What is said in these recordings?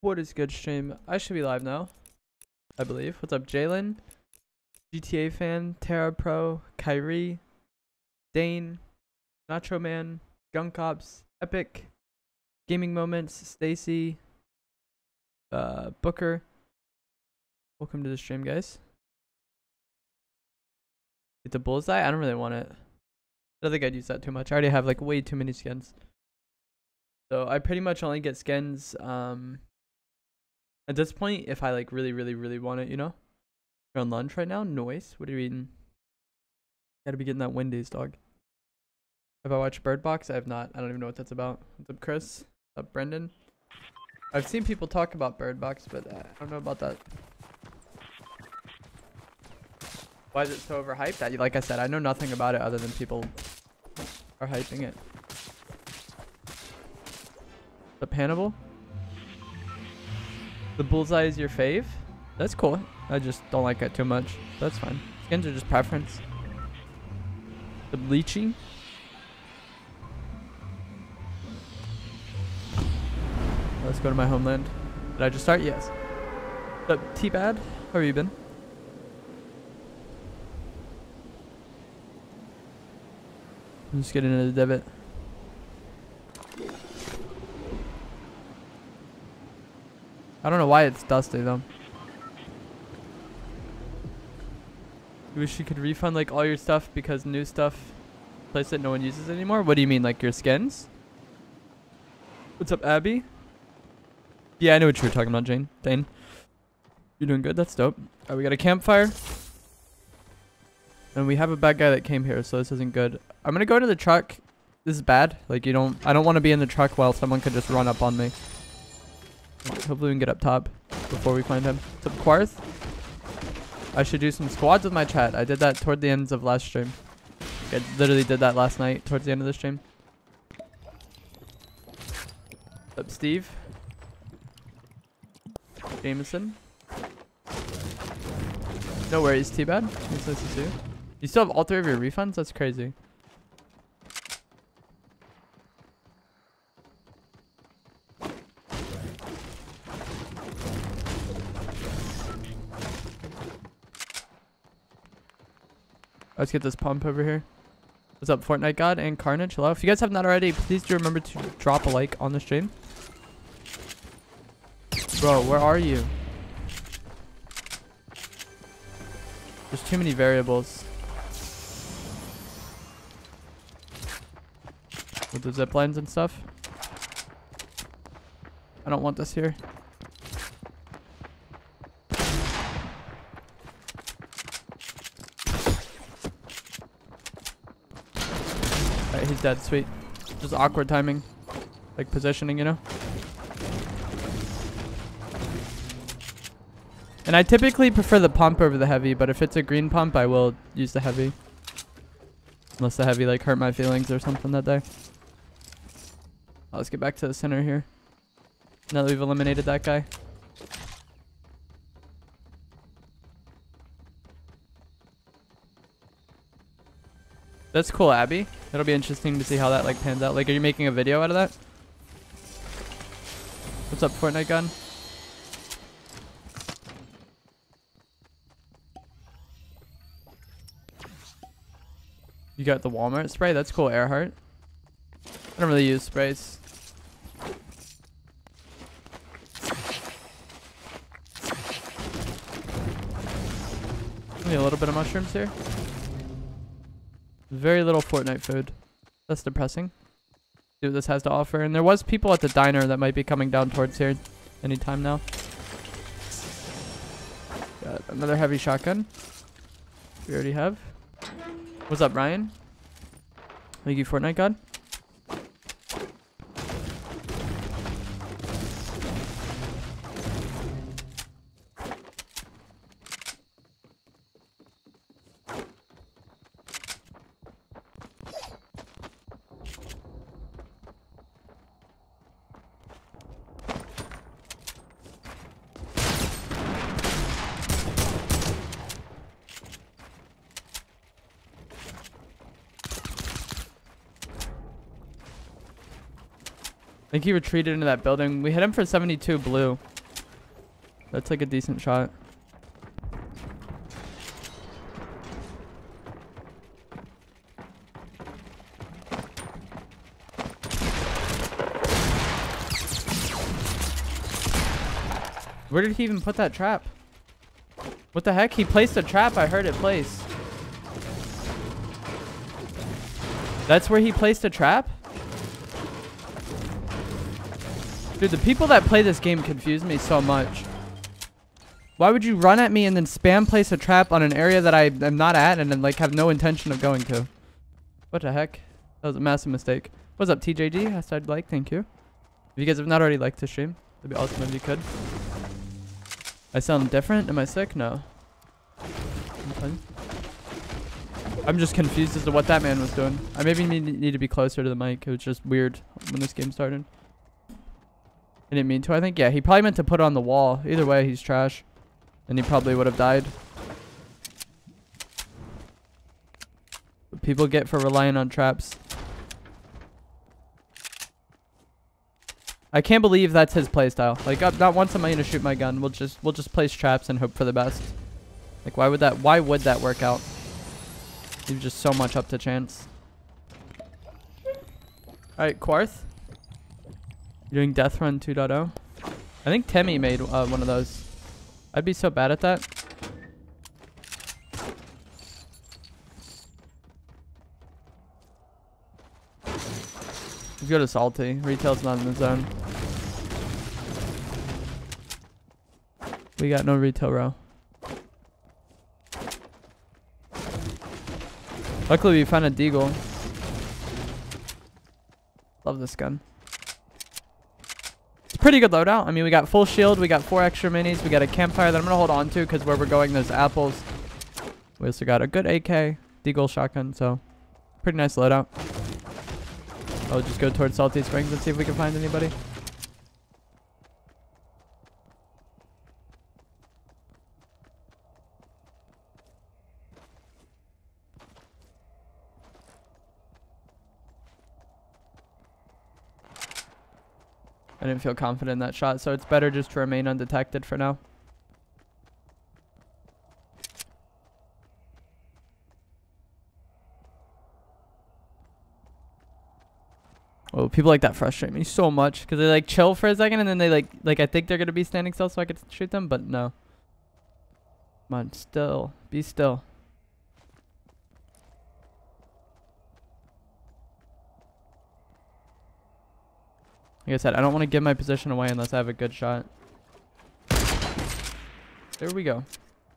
What is good, stream? I should be live now, I believe. What's up, Jalen? GTA fan, Terra Pro, Kyrie, Dane, Nacho Man, Gunk Ops, Epic, Gaming Moments, Stacy, Booker. Welcome to the stream, guys. Get the bullseye? I don't really want it. I don't think I'd use that too much. I already have like way too many skins. So I pretty much only get skins at this point if I like really want it, you know? You're on lunch right now? Noise. What are you eating? Gotta be getting that Wendy's, dog. Have I watched Bird Box? I have not. I don't even know what that's about. What's up, Chris? What's up, Brendan? I've seen people talk about Bird Box, but I don't know about that. Why is it so overhyped? Like I said, I know nothing about it other than people are hyping it. The Hannibal? The bullseye is your fave? That's cool. I just don't like it too much. That's fine. Skins are just preference. The bleaching? Let's go to my homeland. Did I just start? Yes. What's up, T-Bad? How have you been? I'm just getting into the divot. I don't know why it's dusty though. You wish you could refund like all your stuff because new stuff, place that no one uses anymore? What do you mean, like your skins? What's up, Abby? Yeah, I know what you were talking about, Dane. You're doing good. That's dope. Alright, we got a campfire. And we have a bad guy that came here, so this isn't good. I'm gonna go to the truck. This is bad. Like I don't want to be in the truck while someone could just run up on me. Hopefully we can get up top before we find him. What's up, Quarth? I should do some squads with my chat. I did that toward the ends of last stream. I literally did that last night towards the end of the stream. What's up, Steve? Jameson? No worries, T-Bad. It's nice to see you. You still have all 3 of your refunds? That's crazy. Let's get this pump over here. What's up, Fortnite God and Carnage? Hello. If you guys have not already, please do remember to drop a like on the stream. Bro, where are you? There's too many variables. With the zip lines and stuff. I don't want this here. Alright, he's dead. Sweet. Just awkward timing. Like positioning, you know? And I typically prefer the pump over the heavy, but if it's a green pump, I will use the heavy. Unless the heavy like hurt my feelings or something that day. Let's get back to the center here. Now that we've eliminated that guy. That's cool, Abby. It'll be interesting to see how that like pans out. Like, are you making a video out of that? What's up, Fortnite gun? You got the Walmart spray? That's cool, Earhart. I don't really use sprays. Only a little bit of mushrooms here. Very little Fortnite food. That's depressing. See what this has to offer. And there was people at the diner that might be coming down towards here anytime now. Got another heavy shotgun. We already have. What's up, Ryan? Thank you, Fortnite God. I think he retreated into that building. We hit him for 72 blue. That's like a decent shot. Where did he even put that trap? What the heck? He placed a trap. I heard it place. That's where he placed a trap? Dude, the people that play this game confuse me so much. Why would you run at me and then spam place a trap on an area that I am not at and then like have no intention of going to? What the heck? That was a massive mistake. What's up, TJG? Hashtag like, thank you. If you guys have not already liked the stream, it'd be awesome if you could. I sound different? Am I sick? No. I'm just confused as to what that man was doing. I maybe need to be closer to the mic. It was just weird when this game started. I didn't mean to, I think. Yeah, he probably meant to put it on the wall. Either way, he's trash. And he probably would have died. What people get for relying on traps. I can't believe that's his playstyle. Like, not once am I gonna shoot my gun. We'll just place traps and hope for the best. Like, why would that work out? He's just so much up to chance. Alright, Quarth. You're doing Death Run 2.0. I think Timmy made one of those. I'd be so bad at that. Let's go to Salty. Retail's not in the zone. We got no retail row. Luckily we found a deagle. Love this gun. It's a pretty good loadout. I mean, we got full shield, we got 4 extra minis, we got a campfire that I'm gonna hold on to because where we're going there's apples. We also got a good AK, deagle shotgun, so pretty nice loadout. I'll just go towards Salty Springs and see if we can find anybody. I didn't feel confident in that shot, so it's better just to remain undetected for now. Oh, people like that frustrate me so much because they like chill for a second and then they like I think they're gonna be standing still so I could shoot them, but no. Come on, still. Be still. Like I said, I don't want to give my position away unless I have a good shot. There we go.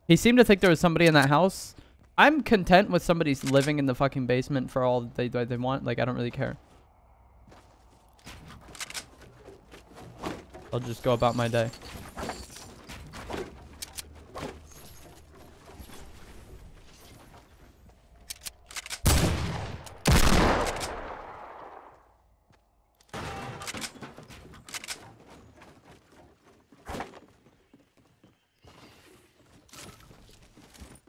He seemed to think there was somebody in that house. I'm content with somebody living in the fucking basement for all they want. Like, I don't really care. I'll just go about my day.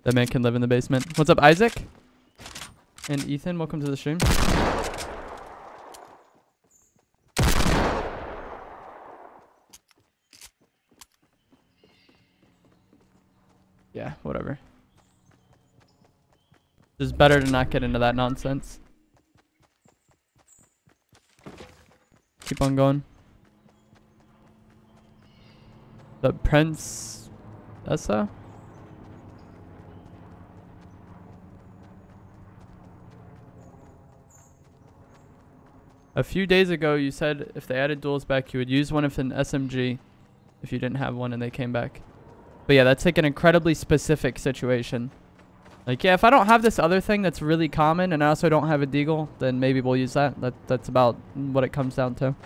That man can live in the basement. What's up, Isaac? And Ethan, welcome to the stream. Yeah, whatever. It's better to not get into that nonsense. Keep on going. The Prince Essa? A few days ago, you said if they added duels back, you would use one of an SMG if you didn't have one and they came back. But yeah, that's like an incredibly specific situation. Like, yeah, if I don't have this other thing that's really common and I also don't have a deagle, then maybe we'll use that. That's about what it comes down to.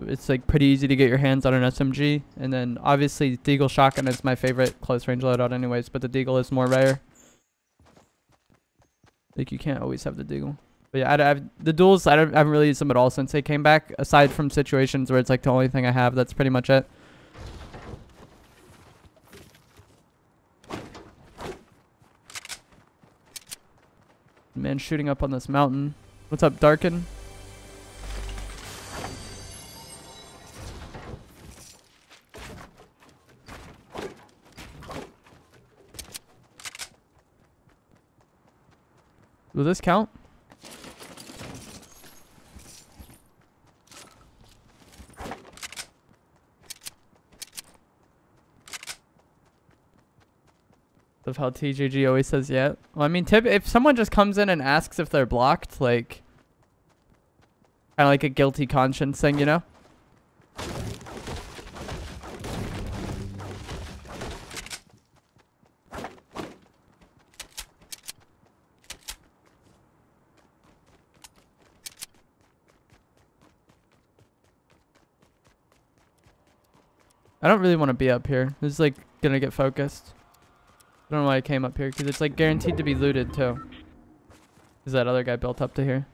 It's like pretty easy to get your hands on an SMG. And then obviously deagle shotgun is my favorite close range loadout anyways, but the deagle is more rare. Like, you can't always have the deagle. But yeah, the duels, I haven't really used them at all since they came back, aside from situations where it's like the only thing I have. That's pretty much it. Man shooting up on this mountain. What's up, Darken? Will this count? Of how TJG always says yeah. Well, I mean, if someone just comes in and asks if they're blocked, like, kind of like a guilty conscience thing, you know? I don't really want to be up here. This is like gonna get focused. I don't know why I came up here, because it's like guaranteed to be looted too. Is that other guy built up to here?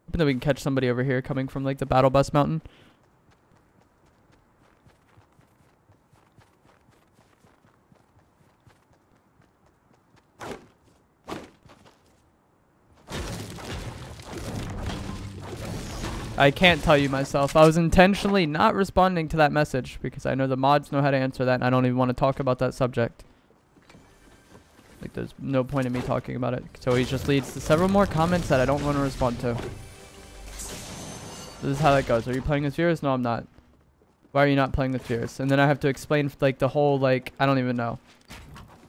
Hoping that we can catch somebody over here coming from like the battle bus mountain. I can't tell you myself. I was intentionally not responding to that message because I know the mods know how to answer that and I don't even want to talk about that subject. Like, there's no point in me talking about it. So he just leads to several more comments that I don't want to respond to. This is how that goes. Are you playing with viewers? No, I'm not. Why are you not playing with viewers? And then I have to explain like the whole, like, I don't even know.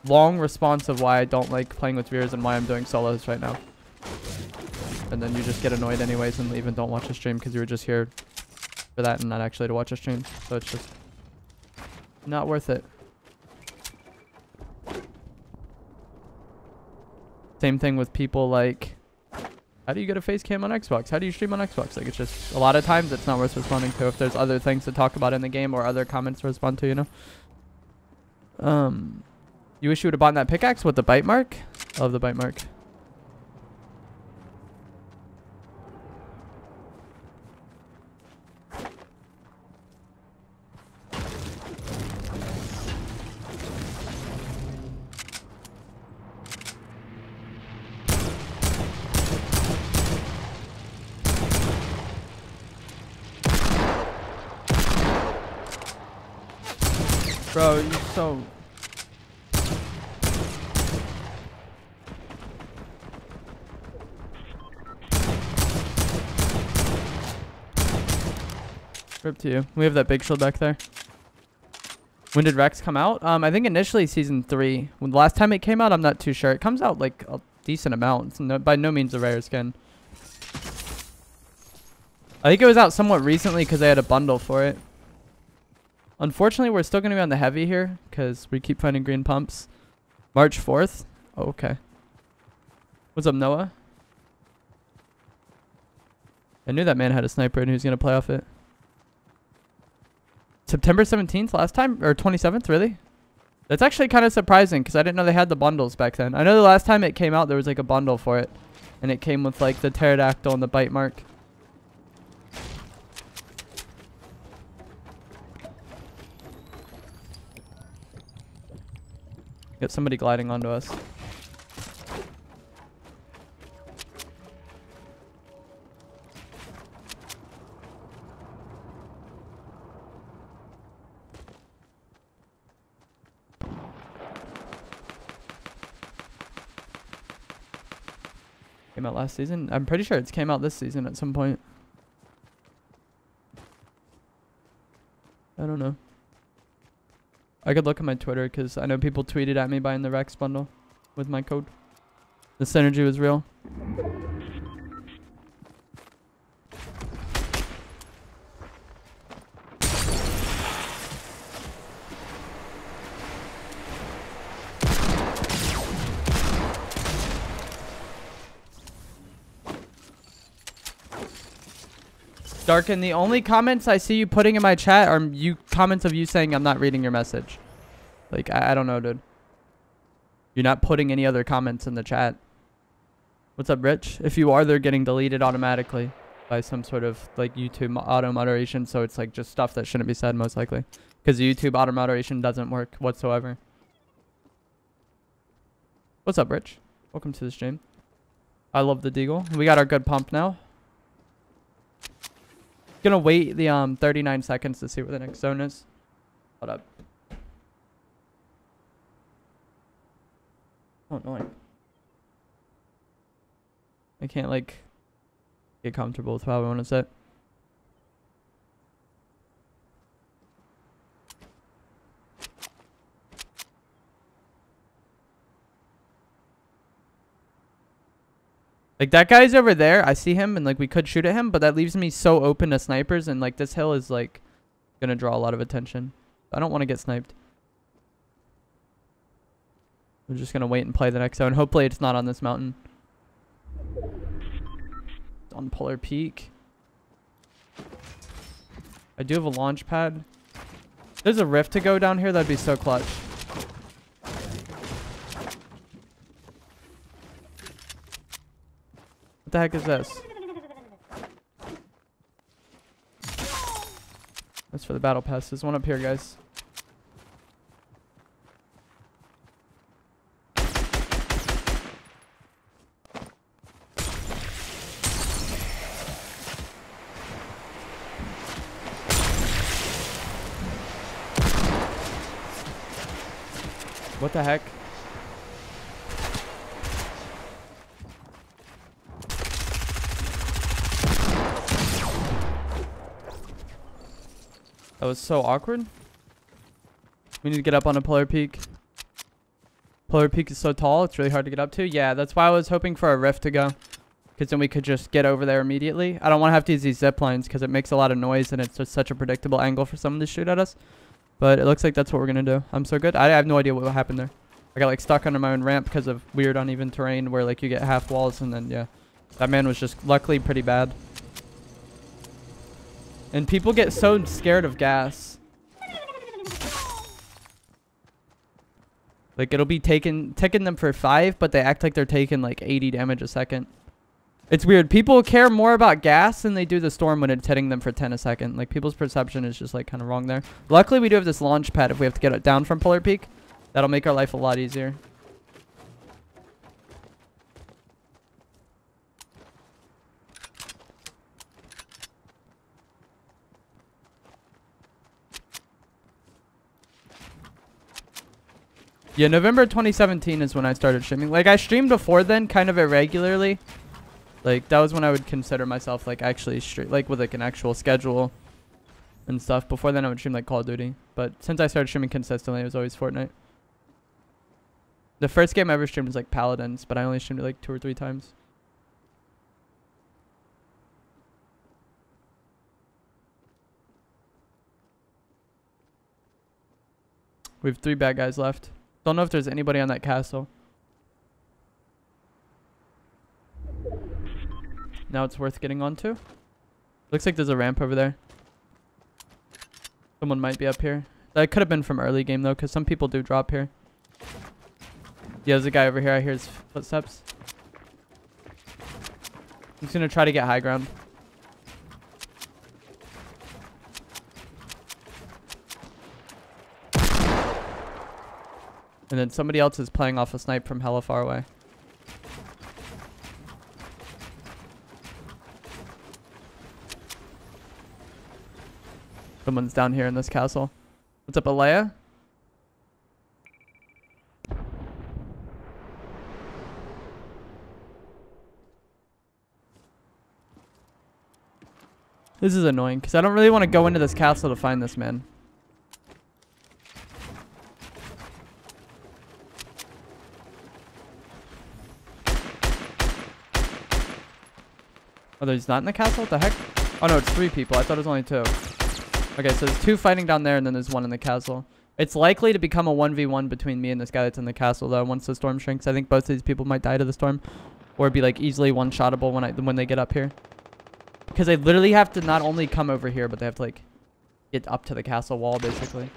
Long response of why I don't like playing with viewers and why I'm doing solos right now. And then you just get annoyed anyways and leave and don't watch the stream because you were just here for that and not actually to watch a stream. So it's just not worth it. Same thing with people like, how do you get a face cam on Xbox? How do you stream on Xbox? Like, it's just a lot of times it's not worth responding to if there's other things to talk about in the game or other comments to respond to, you know? You wish you would have bought that pickaxe with the bite mark? I love the bite mark. Bro, you're so... Rip to you. We have that big shield back there. When did Rex come out? I think initially season 3. When the last time it came out, I'm not too sure. It comes out like a decent amount. It's by no means a rare skin. I think it was out somewhat recently because they had a bundle for it. Unfortunately, we're still going to be on the heavy here because we keep finding green pumps. March 4th. Oh, okay. What's up, Noah? I knew that man had a sniper and he was going to play off it. September 17th last time? Or 27th, really? That's actually kind of surprising because I didn't know they had the bundles back then. I know the last time it came out, there was like a bundle for it. And it came with like the pterodactyl and the bite mark. Got somebody gliding onto us. Came out last season? I'm pretty sure it's came out this season at some point. I don't know. I could look at my Twitter because I know people tweeted at me buying the Rex bundle with my code. The synergy was real. Darken, the only comments I see you putting in my chat are comments of you saying I'm not reading your message. Like, I don't know, dude. You're not putting any other comments in the chat. What's up, Rich? If you are, they're getting deleted automatically by some sort of, like, YouTube auto moderation. So it's, like, just stuff that shouldn't be said, most likely. Because YouTube auto moderation doesn't work whatsoever. What's up, Rich? Welcome to the stream. I love the deagle. We got our good pump now. Gonna wait the 39 seconds to see where the next zone is. Hold up. Oh, annoying. I can't like get comfortable with how I want to sit. Like that guy's over there. I see him and like we could shoot at him, but that leaves me so open to snipers and like this hill is like gonna draw a lot of attention. I don't want to get sniped. We're just gonna wait and play the next zone. Hopefully it's not on this mountain. It's on Polar Peak. I do have a launch pad. There's a rift to go down here. That'd be so clutch. What the heck is this? That's for the battle pass. There's one up here, guys. What the heck? That was so awkward. We need to get up on a Polar Peak. Polar Peak is so tall, it's really hard to get up to. Yeah, that's why I was hoping for a rift to go. Because then we could just get over there immediately. I don't want to have to use these zip lines because it makes a lot of noise and it's just such a predictable angle for someone to shoot at us. But it looks like that's what we're going to do. I'm so good. I have no idea what happened there. I got like stuck under my own ramp because of weird uneven terrain where like you get half walls and then yeah. That man was just luckily pretty bad. And people get so scared of gas. Like it'll be taking them for 5, but they act like they're taking like 80 damage a second. It's weird. People care more about gas than they do the storm when it's hitting them for 10 a second. Like people's perception is just like kind of wrong there. Luckily we do have this launch pad if we have to get it down from Polar Peak. That'll make our life a lot easier. Yeah, November 2017 is when I started streaming. Like, I streamed before then, kind of irregularly. Like, that was when I would consider myself, like, actually like, with, like, an actual schedule and stuff. Before then, I would stream, like, Call of Duty. But since I started streaming consistently, it was always Fortnite. The first game I ever streamed was, like, Paladins, but I only streamed it, like, 2 or 3 times. We have 3 bad guys left. Don't know if there's anybody on that castle. Now it's worth getting onto. Looks like there's a ramp over there. Someone might be up here. That could have been from early game though, because some people do drop here. Yeah, there's a guy over here. I hear his footsteps. I'm just gonna try to get high ground. And then somebody else is playing off a snipe from hella far away. Someone's down here in this castle. What's up, Alea? This is annoying because I don't really want to go into this castle to find this man. Oh, he's not in the castle? What the heck? Oh, no, it's 3 people. I thought it was only 2. Okay, so there's 2 fighting down there, and then there's 1 in the castle. It's likely to become a 1v1 between me and this guy that's in the castle, though, once the storm shrinks. I think both of these people might die to the storm. Or be, like, easily one-shottable when they get up here. Because they literally have to not only come over here, but they have to, like, get up to the castle wall, basically.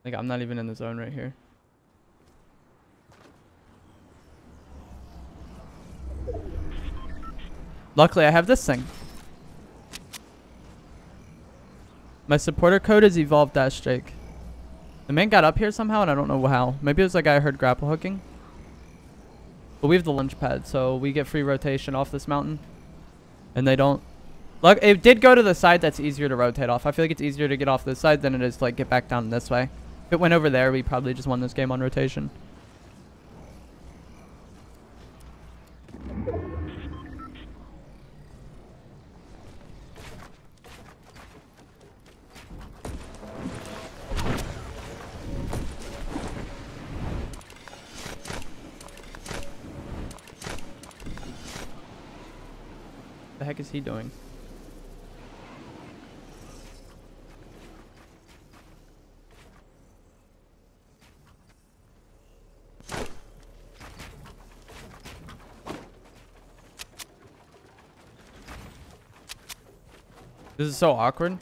Like, I'm not even in the zone right here. Luckily, I have this thing. My supporter code is evolve-jake. The man got up here somehow, and I don't know how. Maybe it was that guy I heard grapple hooking. But we have the launch pad, so we get free rotation off this mountain. And they don't. Look, it did go to the side that's easier to rotate off. I feel like it's easier to get off this side than it is to like get back down this way. If it went over there, we probably just won this game on rotation. The heck is he doing? This is so awkward.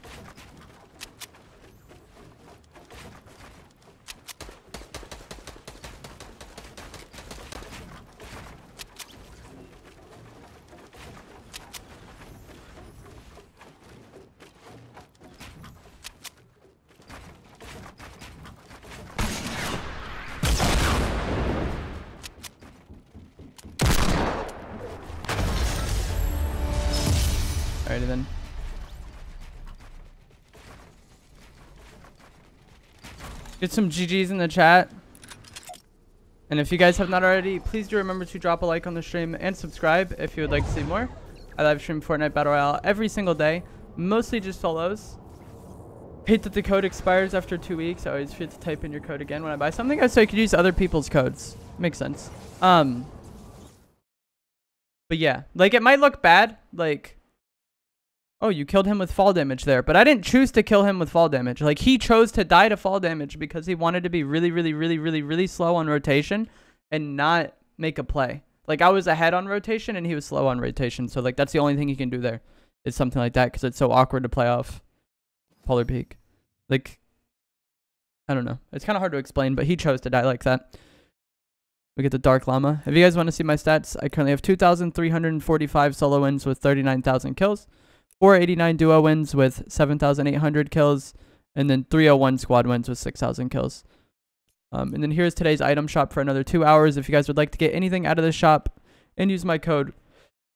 Alrighty then. Get some GGs in the chat. And if you guys have not already, please do remember to drop a like on the stream and subscribe if you would like to see more. I live stream Fortnite Battle Royale every single day, mostly just solos. Hate that the code expires after 2 weeks. I always forget to type in your code again when I buy something, so I could use other people's codes. Makes sense. But yeah, like it might look bad, like, oh, you killed him with fall damage there. But I didn't choose to kill him with fall damage. Like, he chose to die to fall damage because he wanted to be really, really, really, really, really slow on rotation and not make a play. Like, I was ahead on rotation and he was slow on rotation. So, like, that's the only thing he can do there is something like that because it's so awkward to play off Polar Peak. Like, I don't know. It's kind of hard to explain, but he chose to die like that. We get the Dark Llama. If you guys want to see my stats, I currently have 2,345 solo wins with 39,000 kills. 489 duo wins with 7,800 kills, and then 301 squad wins with 6,000 kills. And then here's today's item shop for another 2 hours. If you guys would like to get anything out of the shop and use my code,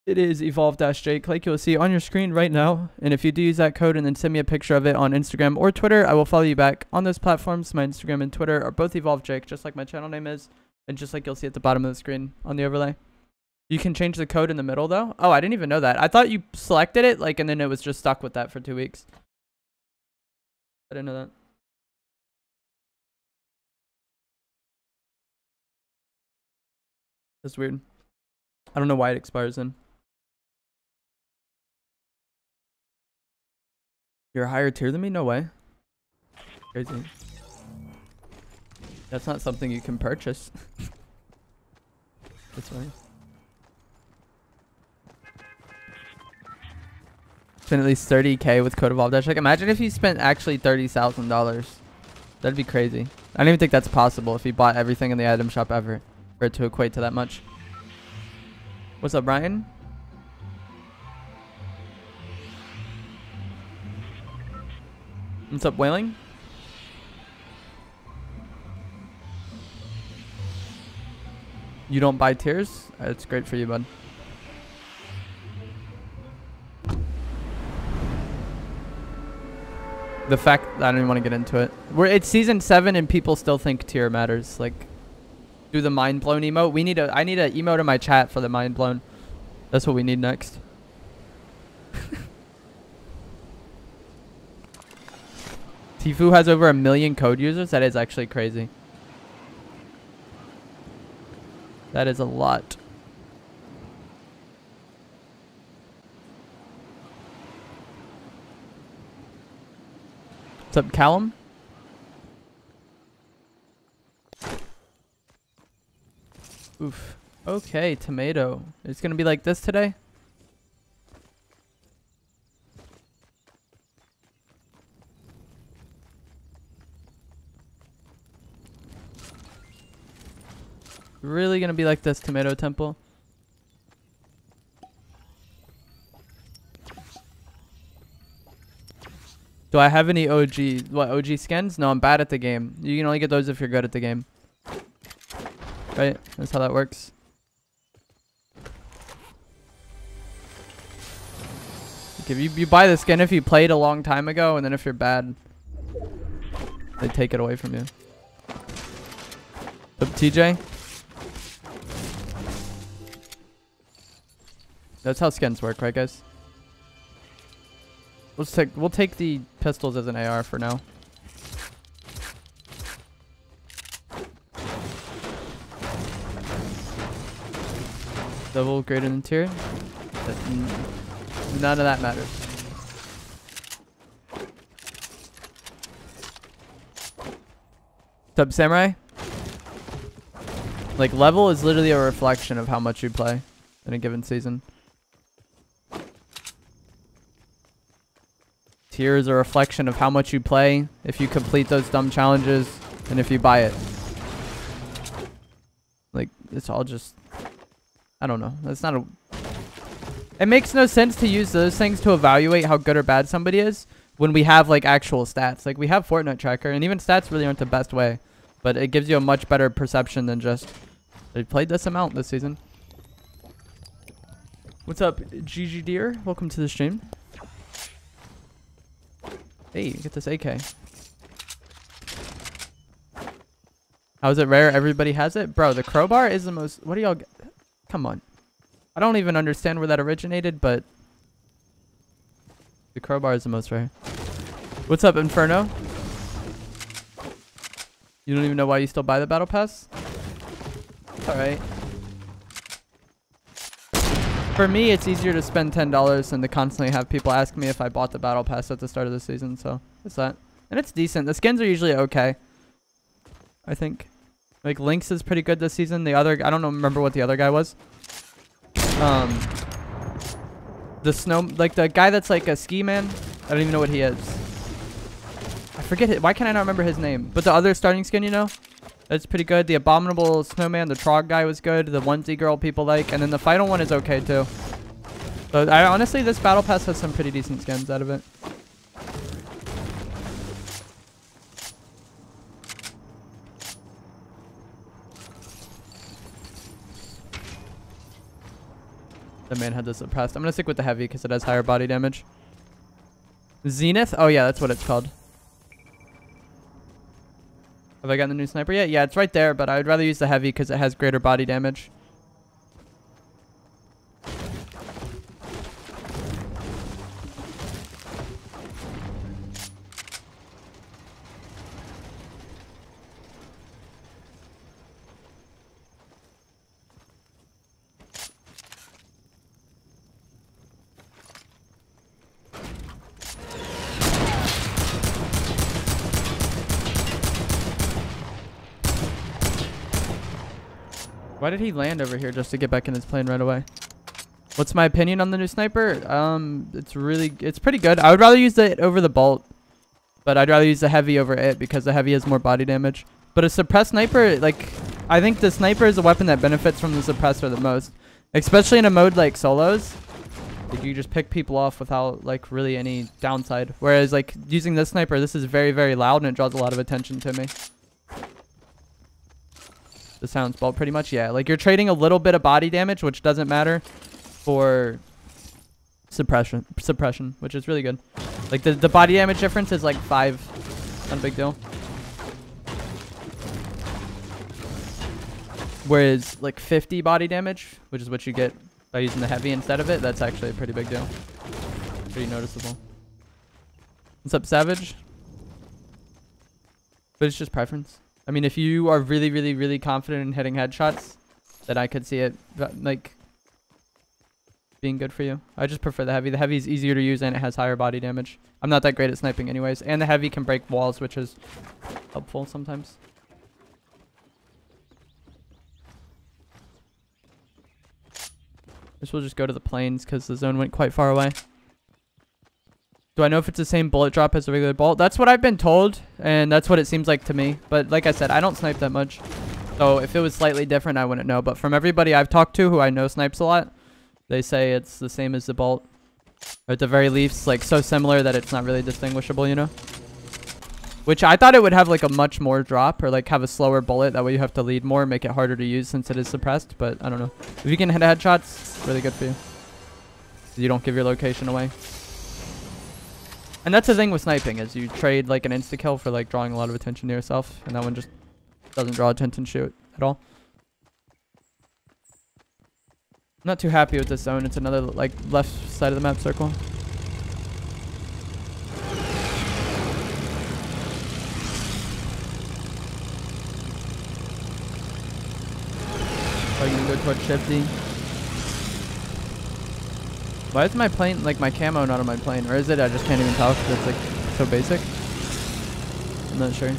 it is evolve-jake, like you'll see on your screen right now. And if you do use that code and then send me a picture of it on Instagram or Twitter, I will follow you back on those platforms. My Instagram and Twitter are both evolve-jake, just like my channel name is, and just like you'll see at the bottom of the screen on the overlay. You can change the code in the middle, though. Oh, I didn't even know that. I thought you selected it, like, and then it was just stuck with that for 2 weeks. I didn't know that. That's weird. I don't know why it expires then. You're a higher tier than me? No way. Crazy. That's not something you can purchase. That's fine. Spent at least 30K with code evolve-jake. Imagine if you spent actually $30,000. That'd be crazy. I don't even think that's possible if you bought everything in the item shop ever for it to equate to that much. What's up, Brian? What's up, Whaling? You don't buy tiers? That's great for you, bud. The fact I don't even want to get into it. It's season 7 and people still think tier matters. Like, do the mind blown emote. I need a emote in my chat for the mind blown. That's what we need next. Tfue has over 1 million code users. That is actually crazy. That is a lot. What's up, Callum? Oof. Okay, tomato. It's gonna be like this today? Really gonna be like this, tomato temple? Do I have any OG skins? No, I'm bad at the game. You can only get those if you're good at the game. Right? That's how that works. Like if you buy the skin if you played a long time ago, and then if you're bad, they take it away from you. Up TJ? That's how skins work, right guys? We'll take the pistols as an AR for now. Double greater than tier. None of that matters. What's up, Samurai? Like level is literally a reflection of how much you play in a given season. Tier is a reflection of how much you play, if you complete those dumb challenges, and if you buy it. Like, it's all just... I don't know. That's not a... It makes no sense to use those things to evaluate how good or bad somebody is when we have, like, actual stats. Like, we have Fortnite Tracker, and even stats really aren't the best way. But it gives you a much better perception than just... I played this amount this season. What's up, GG Deer? Welcome to the stream. Hey, get this AK. How is it rare? Everybody has it? Bro, the crowbar is the most... What do y'all... Come on. I don't even understand where that originated, but... The crowbar is the most rare. What's up, Inferno? You don't even know why you still buy the battle pass? Alright. For me, it's easier to spend $10 than to constantly have people ask me if I bought the battle pass at the start of the season, so it's that. And it's decent. The skins are usually okay, I think. Like, Lynx is pretty good this season. The other... I don't know, remember what the other guy was. The snow... Like, the guy that's like a ski man. I don't even know what he is. I forget it. Why can't I not remember his name? But the other starting skin, you know? That's pretty good. The Abominable Snowman, the Trog guy was good. The onesie girl people like. And then the final one is okay, too. So, honestly, this battle pass has some pretty decent skins out of it. The man had this suppressed. I'm going to stick with the heavy because it has higher body damage. Zenith? Oh, yeah, that's what it's called. Have I gotten the new sniper yet? Yeah, it's right there, but I would rather use the heavy because it has greater body damage. Why did he land over here just to get back in his plane right away? What's my opinion on the new sniper? It's pretty good. I would rather use it over the bolt, but I'd rather use the heavy over it because the heavy has more body damage. But a suppressed sniper, like, I think the sniper is a weapon that benefits from the suppressor the most, especially in a mode like solos. Like, you just pick people off without like really any downside. Whereas like using this sniper, this is very, very loud and it draws a lot of attention to me. The sound spell pretty much, yeah. Like, you're trading a little bit of body damage, which doesn't matter, for suppression, which is really good. Like, the body damage difference is like 5. Not a big deal. Whereas, like, 50 body damage, which is what you get by using the heavy instead of it, that's actually a pretty big deal. Pretty noticeable. What's up, Savage? But it's just preference. I mean, if you are really, really, really confident in hitting headshots, then I could see it, like, being good for you. I just prefer the heavy. The heavy is easier to use and it has higher body damage. I'm not that great at sniping anyways. And the heavy can break walls, which is helpful sometimes. This will just go to the plains because the zone went quite far away. Do I know if it's the same bullet drop as a regular bolt? That's what I've been told, and that's what it seems like to me. But like I said, I don't snipe that much. So if it was slightly different, I wouldn't know. But from everybody I've talked to who I know snipes a lot, they say it's the same as the bolt. Or at the very least, like so similar that it's not really distinguishable, you know? Which I thought it would have like a much more drop or like have a slower bullet. That way you have to lead more, make it harder to use since it is suppressed. But I don't know. If you can hit headshots, really good for you. You don't give your location away. And that's the thing with sniping is you trade like an insta kill for like drawing a lot of attention to yourself. And that one just doesn't draw attention shoot at all. I'm not too happy with this zone. It's another like left side of the map circle. Probably gonna go towards Shifty. Why is my plane, like my camo not on my plane? Or is it? I just can't even tell because it's like so basic. I'm not sure.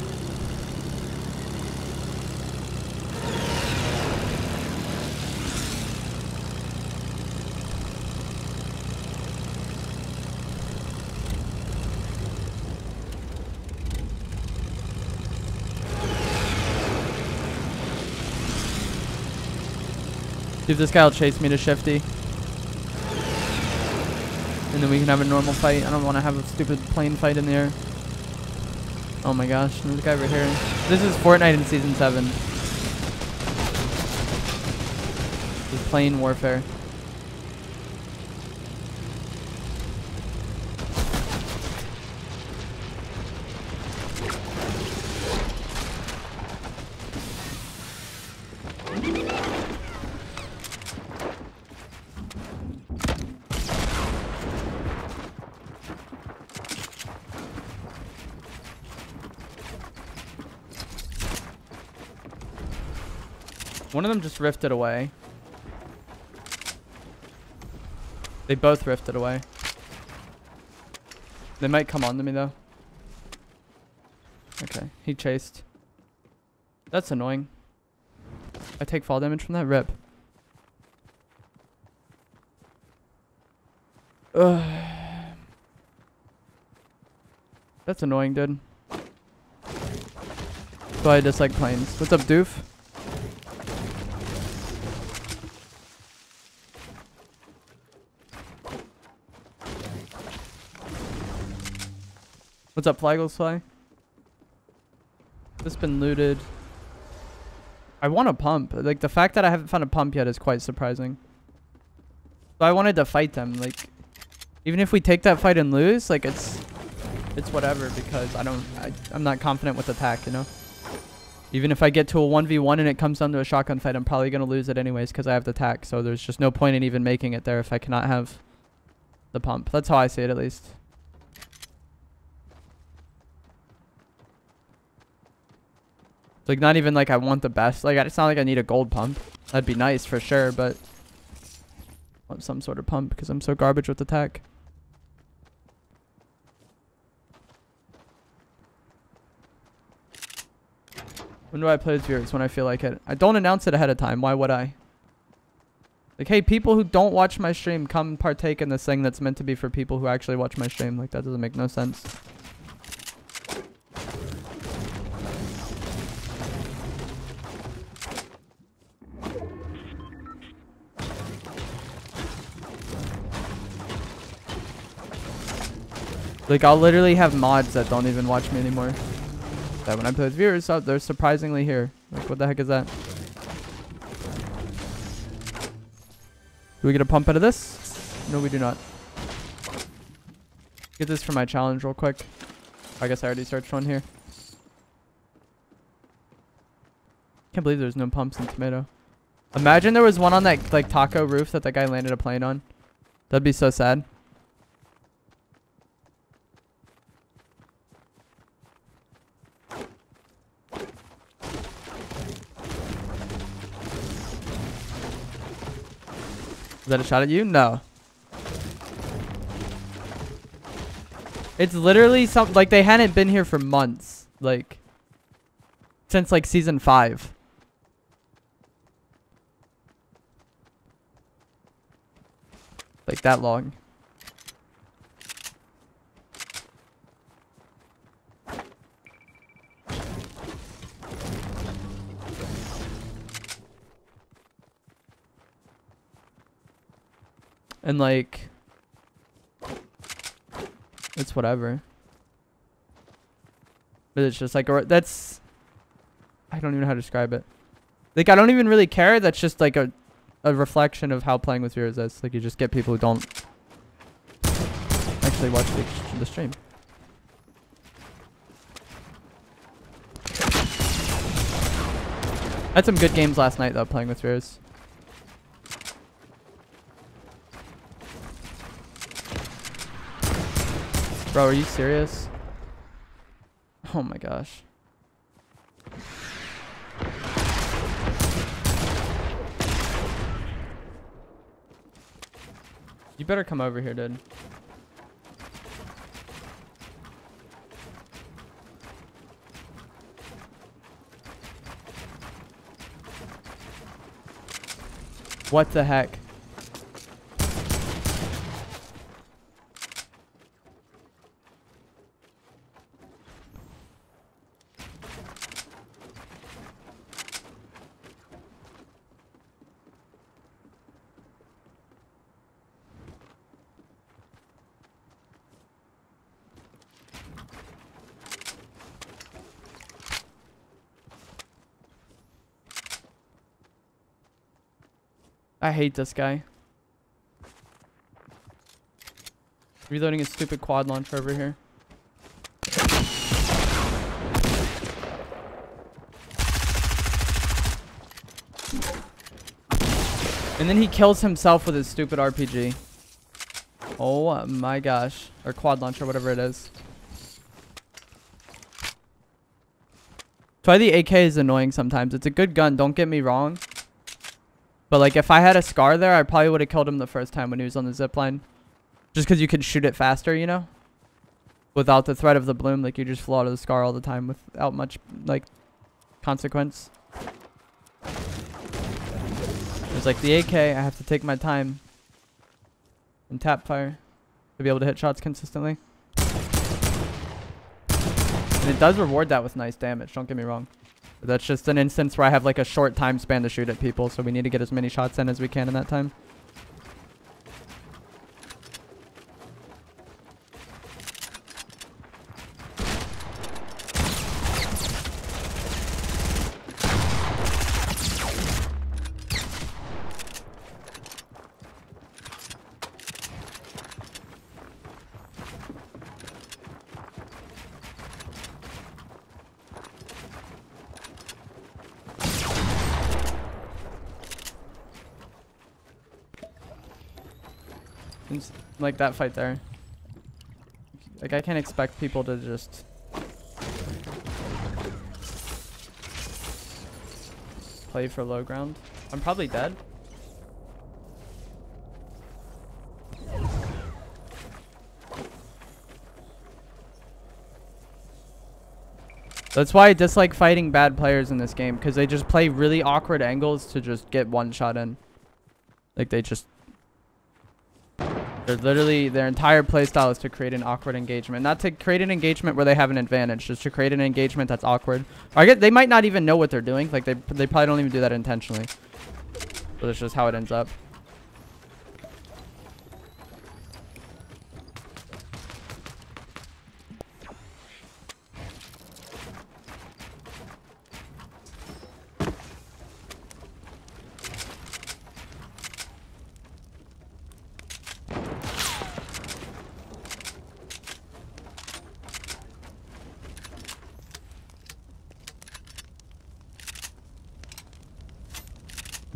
See if this guy will chase me to Shifty. And then we can have a normal fight. I don't want to have a stupid plane fight in the air. Oh my gosh, there's a guy over here. This is Fortnite in Season 7. This is plane warfare. One of them just rifted away. They both rifted away. They might come on to me though. Okay, he chased. That's annoying. I take fall damage from that rip. Ugh. That's annoying, dude. So I dislike planes. What's up, doof? What's up, Flagles Fly? This been looted. I want a pump. Like, the fact that I haven't found a pump yet is quite surprising. So I wanted to fight them. Like, even if we take that fight and lose, like, it's whatever because I'm not confident with attack, you know? Even if I get to a 1v1 and it comes down to a shotgun fight, I'm probably going to lose it anyways because I have the attack. So there's just no point in even making it there if I cannot have the pump. That's how I see it, at least. It's like not even like I want the best. Like it's not like I need a gold pump. That'd be nice for sure, but I want some sort of pump because I'm so garbage with attack. When do I play as viewers? When I feel like it. I don't announce it ahead of time. Why would I? Like, hey, people who don't watch my stream, come partake in this thing that's meant to be for people who actually watch my stream. Like, that doesn't make no sense. Like, I'll literally have mods that don't even watch me anymore. That when I play with viewers, they're surprisingly here. Like, what the heck is that? Do we get a pump out of this? No, we do not. Get this for my challenge real quick. I guess I already searched one here. Can't believe there's no pumps in Tomato. Imagine there was one on that, like, taco roof that guy landed a plane on. That'd be so sad. Is that a shot at you? No. It's literally some like they hadn't been here for months, like since like season 5. Like that long. And like it's whatever. But it's just like, that's, I don't even know how to describe it. Like, I don't even really care. That's just like a reflection of how playing with viewers is. Like, you just get people who don't actually watch the stream. I had some good games last night though, playing with viewers. Bro, are you serious? Oh my gosh. You better come over here, dude. What the heck? I hate this guy. Reloading his stupid quad launcher over here. And then he kills himself with his stupid RPG. Oh my gosh. Or quad launcher, whatever it is. That's why the AK is annoying sometimes. It's a good gun, don't get me wrong. But like if I had a SCAR there, I probably would have killed him the first time when he was on the zipline. Just because you can shoot it faster, you know? Without the threat of the bloom, like you just flew out of the SCAR all the time without much like consequence. It's like the AK, I have to take my time and tap fire to be able to hit shots consistently. And it does reward that with nice damage, don't get me wrong. But that's just an instance where I have like a short time span to shoot at people, so we need to get as many shots in as we can in that time. Like that fight there. Like I can't expect people to just play for low ground. I'm probably dead. That's why I dislike fighting bad players in this game, because they just play really awkward angles to just get one shot in. Like they just... They're literally, their entire playstyle is to create an awkward engagement. Not to create an engagement where they have an advantage, just to create an engagement that's awkward. Or I get, they might not even know what they're doing. Like, they probably don't even do that intentionally. But it's just how it ends up.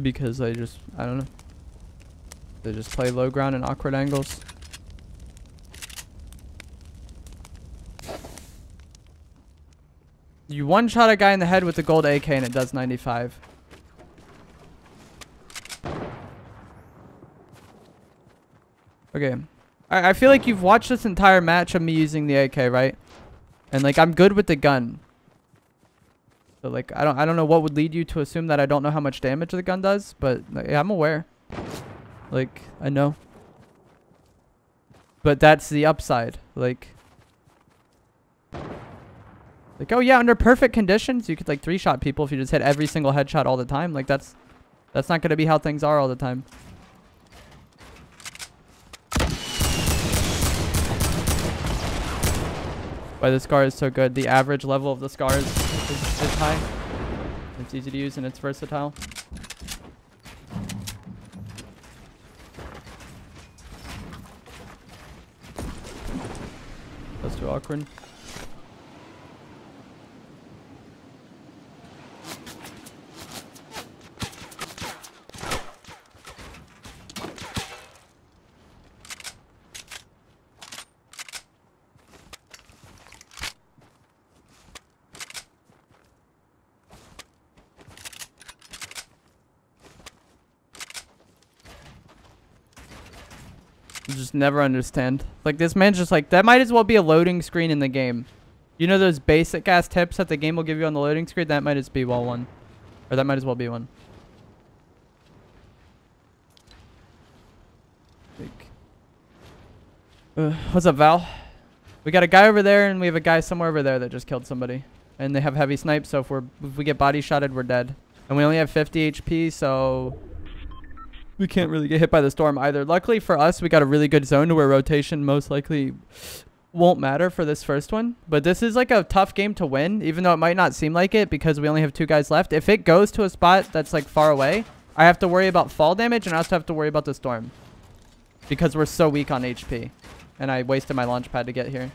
Because they just, I don't know. They just play low ground and awkward angles. You one-shot a guy in the head with the gold AK and it does 95. Okay. I feel like you've watched this entire match of me using the AK, right? And like, I'm good with the gun. So like, I don't know what would lead you to assume that I don't know how much damage the gun does, but like, I'm aware. Like, I know. But that's the upside. Like, oh yeah, under perfect conditions, you could like 3-shot people if you just hit every single headshot all the time. Like that's not gonna be how things are all the time. why the scar is so good. The average level of the scar is high. It's easy to use and it's versatile. That's too awkward. Just never understand. Like, this man's just like, that might as well be a loading screen in the game. You know those basic ass tips that the game will give you on the loading screen? That might as be well one. Or that might as well be one. What's up, Val? We got a guy over there and we have a guy somewhere over there that just killed somebody. And they have heavy snipes, so if we get body shotted, we're dead. And we only have 50 HP, so we can't really get hit by the storm either. Luckily for us, we got a really good zone to where rotation most likely won't matter for this first one. But this is like a tough game to win, even though it might not seem like it because we only have 2 guys left. If it goes to a spot that's like far away, I have to worry about fall damage and I also have to worry about the storm. Because we're so weak on HP. And I wasted my launch pad to get here.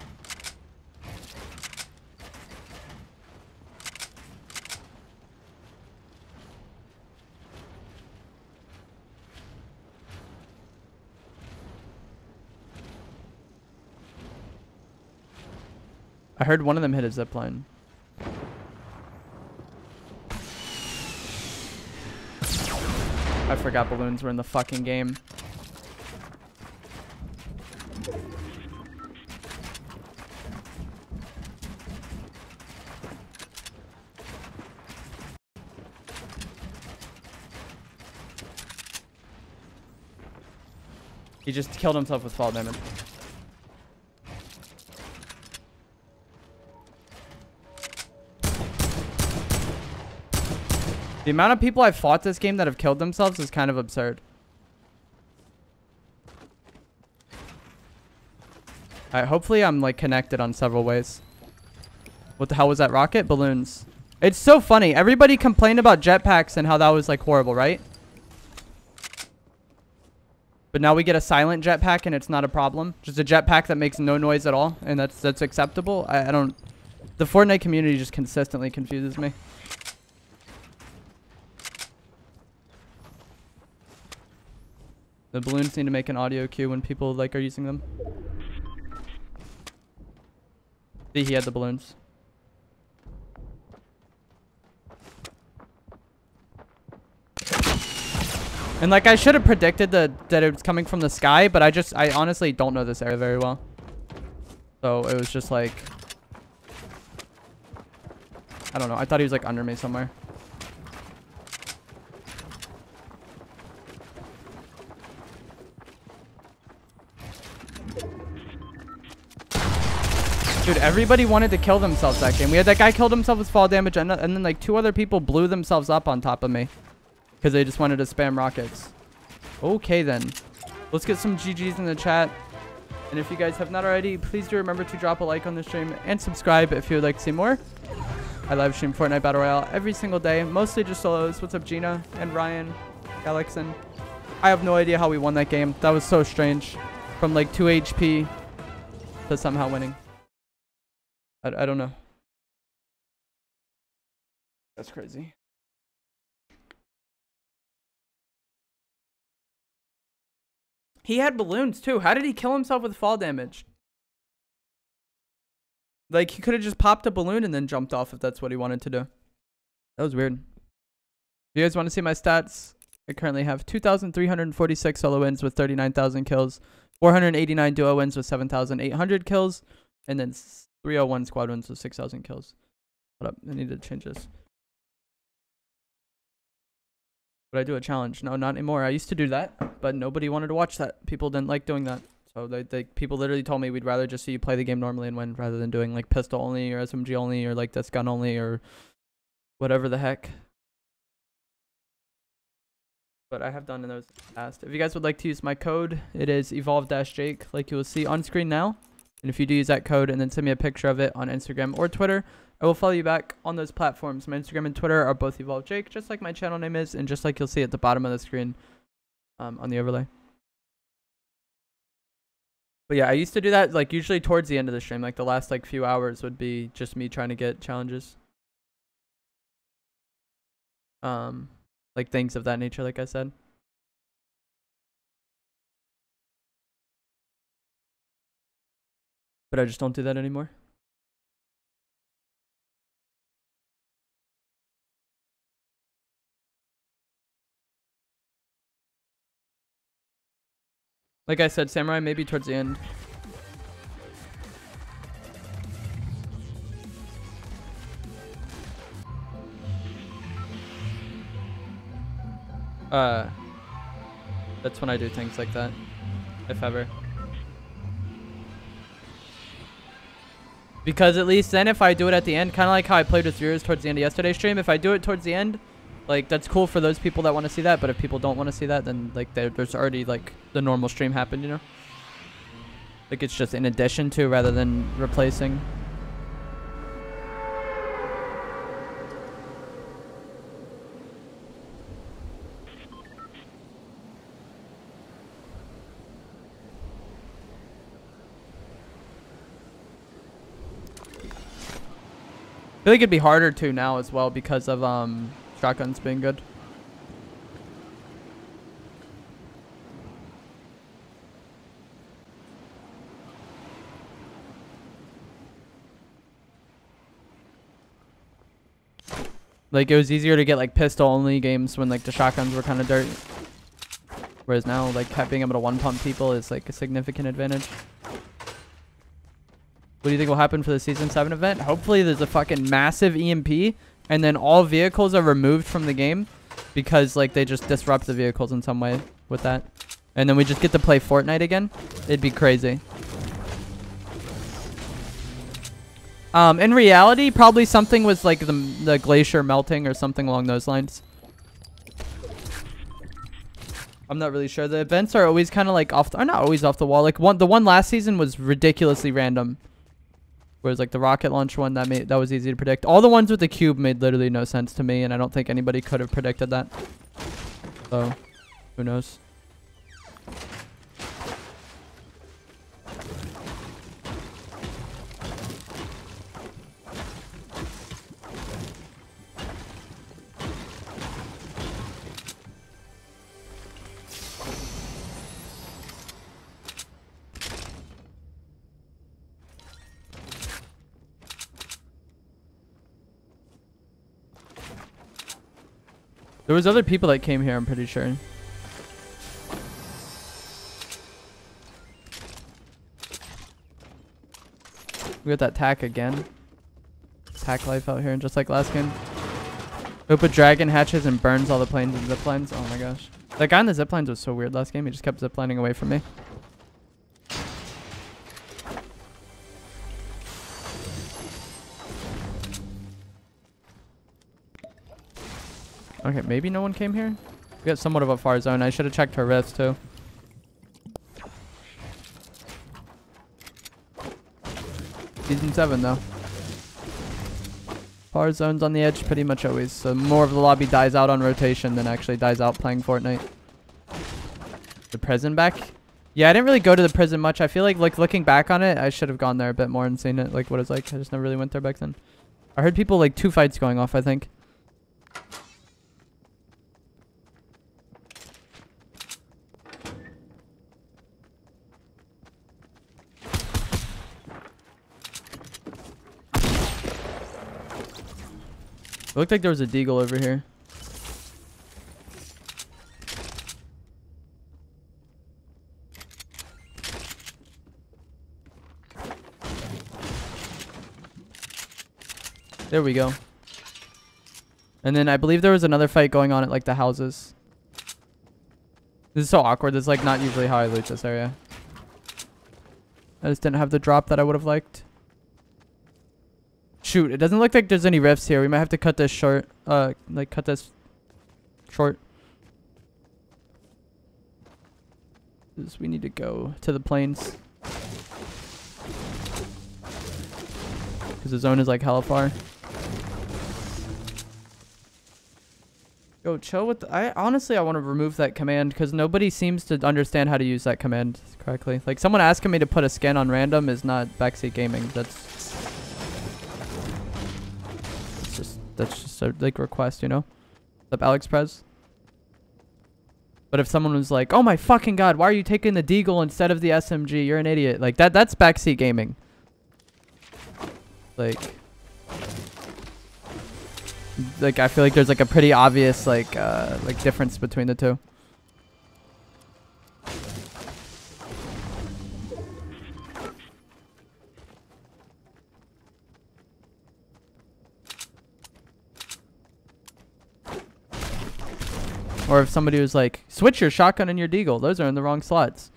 I heard one of them hit a zipline. I forgot balloons were in the fucking game. He just killed himself with fall damage. The amount of people I've fought this game that have killed themselves is kind of absurd. Alright, hopefully I'm like connected on several ways. What the hell was that rocket? Balloons. It's so funny. Everybody complained about jetpacks and how that was like horrible, right? But now we get a silent jetpack and it's not a problem. Just a jetpack that makes no noise at all. And that's acceptable. I don't... The Fortnite community just consistently confuses me. The balloons need to make an audio cue when people like are using them. See, he had the balloons. And like I should have predicted that it was coming from the sky, but I honestly don't know this area very well. So it was just like, I don't know. I thought he was like under me somewhere. Dude, everybody wanted to kill themselves that game. We had that guy killed himself with fall damage, and then like 2 other people blew themselves up on top of me. Because they just wanted to spam rockets. Okay then. Let's get some GGs in the chat. And if you guys have not already, please do remember to drop a like on the stream and subscribe if you would like to see more. I live stream Fortnite Battle Royale every single day. Mostly just solos. What's up, Gina and Ryan, Alexon? I have no idea how we won that game. That was so strange. From like 2 HP to somehow winning. I don't know. That's crazy. He had balloons too. How did he kill himself with fall damage? Like, he could have just popped a balloon and then jumped off if that's what he wanted to do. That was weird. If you guys want to see my stats, I currently have 2,346 solo wins with 39,000 kills, 489 duo wins with 7,800 kills, and then 301 squad wins with 6,000 kills. Hold up, I need to change this. Would I do a challenge? No, not anymore. I used to do that, but nobody wanted to watch that. People didn't like doing that. So people literally told me we'd rather just see you play the game normally and win rather than doing like pistol only or SMG only or like this gun only or whatever the heck. But I have done in those past. If you guys would like to use my code, it is evolve-jake, like you will see on screen now. And if you do use that code and then send me a picture of it on Instagram or Twitter, I will follow you back on those platforms. My Instagram and Twitter are both Evolve Jake, just like my channel name is, and just like you'll see at the bottom of the screen on the overlay. But yeah, I used to do that like usually towards the end of the stream. Like the last like few hours would be just me trying to get challenges. Like things of that nature, like I said. But I just don't do that anymore. Like I said, Samurai, maybe towards the end. That's when I do things like that, if ever. Because at least then if I do it at the end, kind of like how I played with viewers towards the end of yesterday's stream, if I do it towards the end, like that's cool for those people that want to see that, but if people don't want to see that, then like there's already like the normal stream happened, you know? Like it's just in addition to rather than replacing. I feel like it'd be harder to now as well because of shotguns being good. Like it was easier to get like pistol only games when like the shotguns were kind of dirt. Whereas now like being able to one pump people is like a significant advantage. What do you think will happen for the Season 7 event? Hopefully there's a fucking massive EMP and then all vehicles are removed from the game because like they just disrupt the vehicles in some way with that. And then we just get to play Fortnite again. It'd be crazy. In reality, probably something was like the glacier melting or something along those lines. I'm not really sure. The events are always kind of like are not always off the wall. Like the one last season was ridiculously random. Whereas like the rocket launch one, that was easy to predict. All the ones with the cube made literally no sense to me, and I don't think anybody could have predicted that. So, who knows? There was other people that came here, I'm pretty sure. We got that tack again. Tack life out here, just like last game. Hope a dragon hatches and burns all the planes and zip lines. Oh my gosh. That guy in the zip lines was so weird last game. He just kept zip lining away from me. Okay, maybe no one came here. We got somewhat of a far zone. I should have checked her rifts too. Season 7 though. Far zones on the edge pretty much always. So more of the lobby dies out on rotation than actually dies out playing Fortnite. The prison back? Yeah, I didn't really go to the prison much. I feel like looking back on it, I should have gone there a bit more and seen it, like what it's like. I just never really went there back then. I heard people like 2 fights going off, I think. It looked like there was a deagle over here. There we go. And then I believe there was another fight going on at like the houses. This is so awkward. This is like not usually how I loot this area. I just didn't have the drop that I would have liked. Shoot, it doesn't look like there's any rifts here. We might have to cut this short. Like cut this short. We need to go to the plains. Because the zone is like hella far. Yo, chill with I honestly want to remove that command because nobody seems to understand how to use that command correctly. Like someone asking me to put a skin on random is not backseat gaming. That's just a like request, you know? What's up, Alex Prez? But if someone was like, "Oh my fucking god, why are you taking the Deagle instead of the SMG? You're an idiot." Like that's backseat gaming. Like I feel like there's like a pretty obvious like difference between the two. Or if somebody was like, switch your shotgun and your deagle, those are in the wrong slots.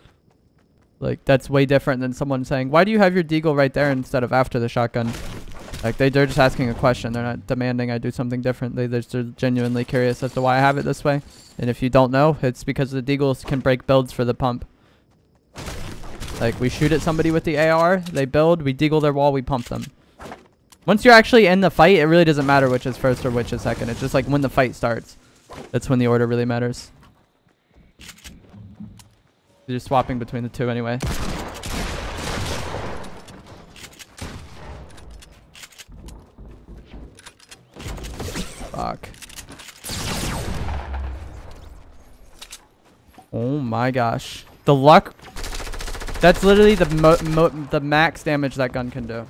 Like that's way different than someone saying, why do you have your deagle right there instead of after the shotgun? Like they're just asking a question. They're not demanding I do something different. They're genuinely curious as to why I have it this way. And if you don't know, it's because the deagles can break builds for the pump. Like we shoot at somebody with the AR, they build, we deagle their wall, we pump them. Once you're actually in the fight, it really doesn't matter which is first or which is second. It's just like when the fight starts. That's when the order really matters. You're just swapping between the two anyway. Fuck. Oh my gosh. The luck. That's literally the max damage that gun can do.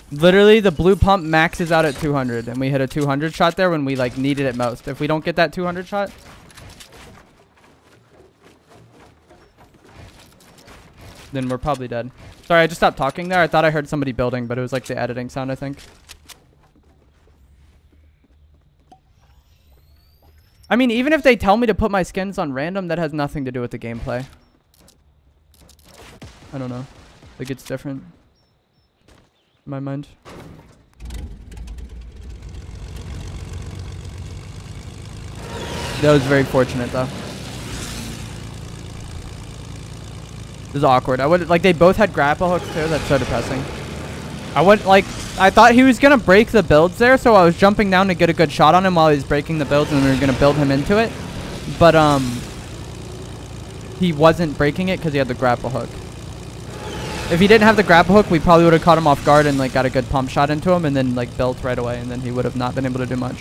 Literally, the blue pump maxes out at 200, and we hit a 200 shot there when we like needed it most. If we don't get that 200 shot, then we're probably dead. Sorry, I just stopped talking there. I thought I heard somebody building, but it was like the editing sound, I think. I mean, even if they tell me to put my skins on random, that has nothing to do with the gameplay. I don't know. Like, it's different. In my mind. That was very fortunate though. This is awkward. I would like they both had grapple hooks too. That's so depressing. I thought he was gonna break the builds there, so I was jumping down to get a good shot on him while he was breaking the builds, and we were gonna build him into it. But he wasn't breaking it because he had the grapple hook. If he didn't have the grapple hook, we probably would have caught him off guard and like got a good pump shot into him and then like built right away, and then he would have not been able to do much.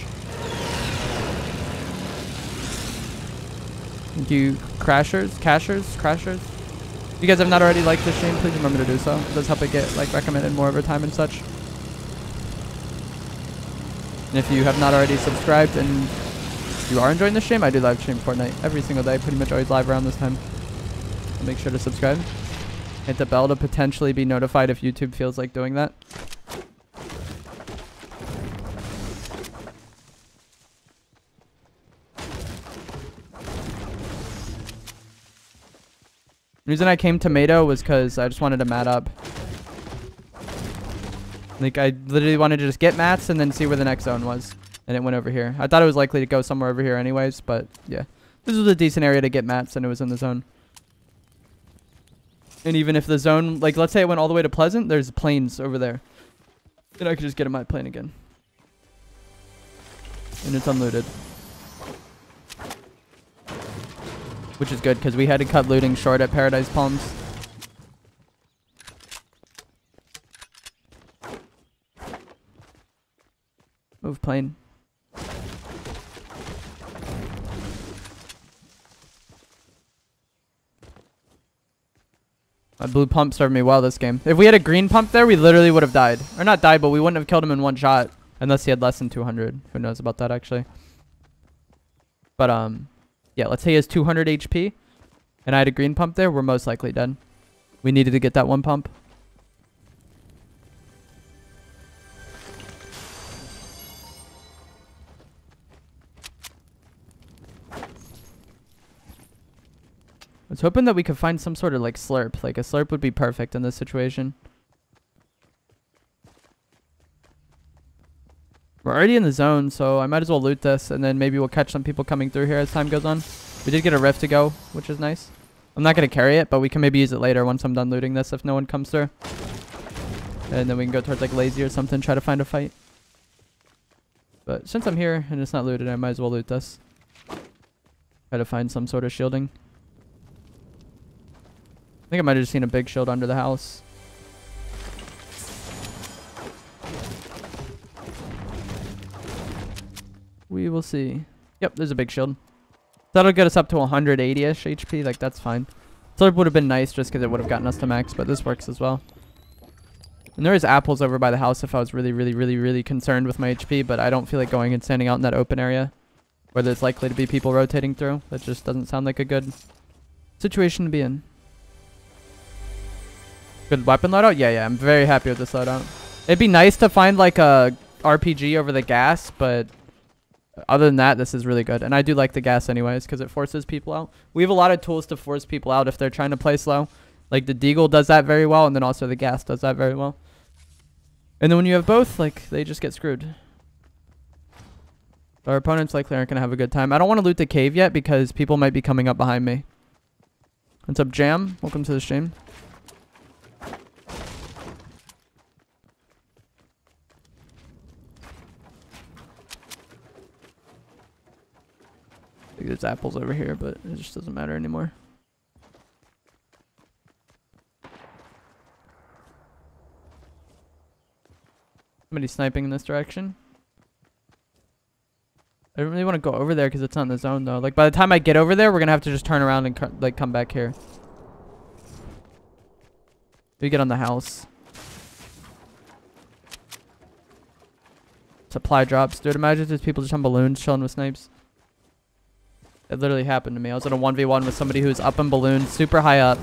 Thank you, Crashers. If you guys have not already liked this stream, please remember to do so. It does help it get like recommended more over time and such. And if you have not already subscribed and you are enjoying the stream, I do live stream Fortnite every single day, pretty much always live around this time. So make sure to subscribe. Hit the bell to potentially be notified if YouTube feels like doing that. The reason I came tomato was because I just wanted to mat up. Like, I literally wanted to just get mats and then see where the next zone was. And it went over here. I thought it was likely to go somewhere over here anyways, but yeah. This was a decent area to get mats and it was in the zone. And even if the zone, like, let's say it went all the way to Pleasant, there's planes over there. And I could just get in my plane again. And it's unlooted. Which is good, because we had to cut looting short at Paradise Palms. Move plane. My blue pump served me well this game. If we had a green pump there, we literally would have died. Or not died, but we wouldn't have killed him in one shot. Unless he had less than 200. Who knows about that, actually. But, yeah, let's say he has 200 HP. And I had a green pump there, we're most likely dead. We needed to get that one pump. I was hoping that we could find some sort of like slurp. Like a slurp would be perfect in this situation. We're already in the zone, so I might as well loot this, and then maybe we'll catch some people coming through here as time goes on. We did get a rift to go, which is nice. I'm not going to carry it, but we can maybe use it later once I'm done looting this if no one comes through. And then we can go towards like lazy or something, try to find a fight. But since I'm here and it's not looted, I might as well loot this. Try to find some sort of shielding. I think I might have just seen a big shield under the house. We will see. Yep, there's a big shield. That'll get us up to 180-ish HP. Like, that's fine. So it would have been nice just because it would have gotten us to max, but this works as well. And there is apples over by the house if I was really concerned with my HP, but I don't feel like going and standing out in that open area where there's likely to be people rotating through. That just doesn't sound like a good situation to be in. Good weapon loadout? Yeah, I'm very happy with this loadout. It'd be nice to find like a RPG over the gas, but other than that, this is really good. And I do like the gas anyways because it forces people out. We have a lot of tools to force people out if they're trying to play slow. Like the deagle does that very well, and then also the gas does that very well. And then when you have both, like, they just get screwed. Our opponents likely aren't going to have a good time. I don't want to loot the cave yet because people might be coming up behind me. What's up, Jam? Welcome to the stream. I think there's apples over here, but it just doesn't matter anymore. Somebody sniping in this direction. I don't really want to go over there because it's not in the zone though. Like by the time I get over there, we're gonna have to just turn around and like come back here. We get on the house. Supply drops, dude. Imagine there's people just on balloons chilling with snipes. It literally happened to me. I was in a 1v1 with somebody who's up in balloons, super high up,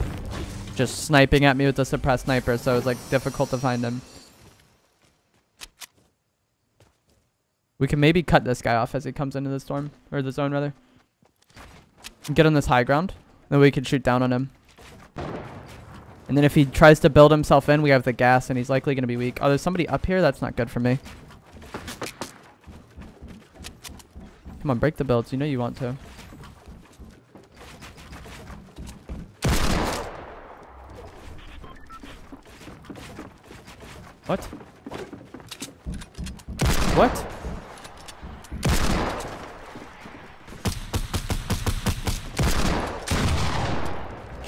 just sniping at me with a suppressed sniper. So it was like difficult to find him. We can maybe cut this guy off as he comes into the storm, or the zone rather. Get on this high ground, then we can shoot down on him. And then if he tries to build himself in, we have the gas and he's likely going to be weak. Oh, there's somebody up here? That's not good for me. Come on, break the builds. You know you want to. What? What?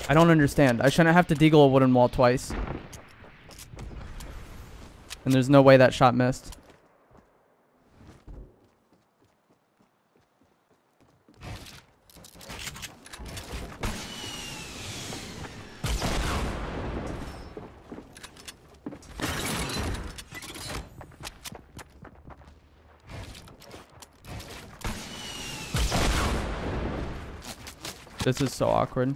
I don't understand. I shouldn't have to deagle a wooden wall twice. And there's no way that shot missed. This is so awkward.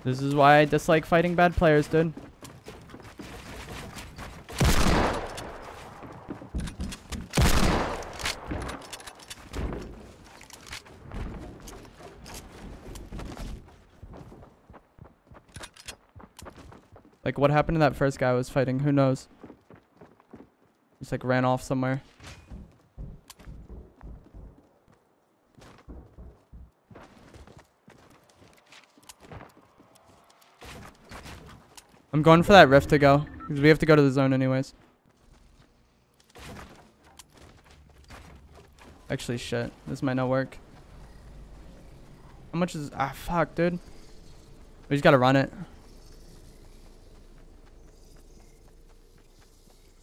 This is why I dislike fighting bad players, dude. Like, what happened to that first guy I was fighting? Who knows? Just like ran off somewhere. I'm going for that rift to go, because we have to go to the zone anyways. Actually, shit. This might not work. How much is... Ah, fuck, dude. We just gotta run it.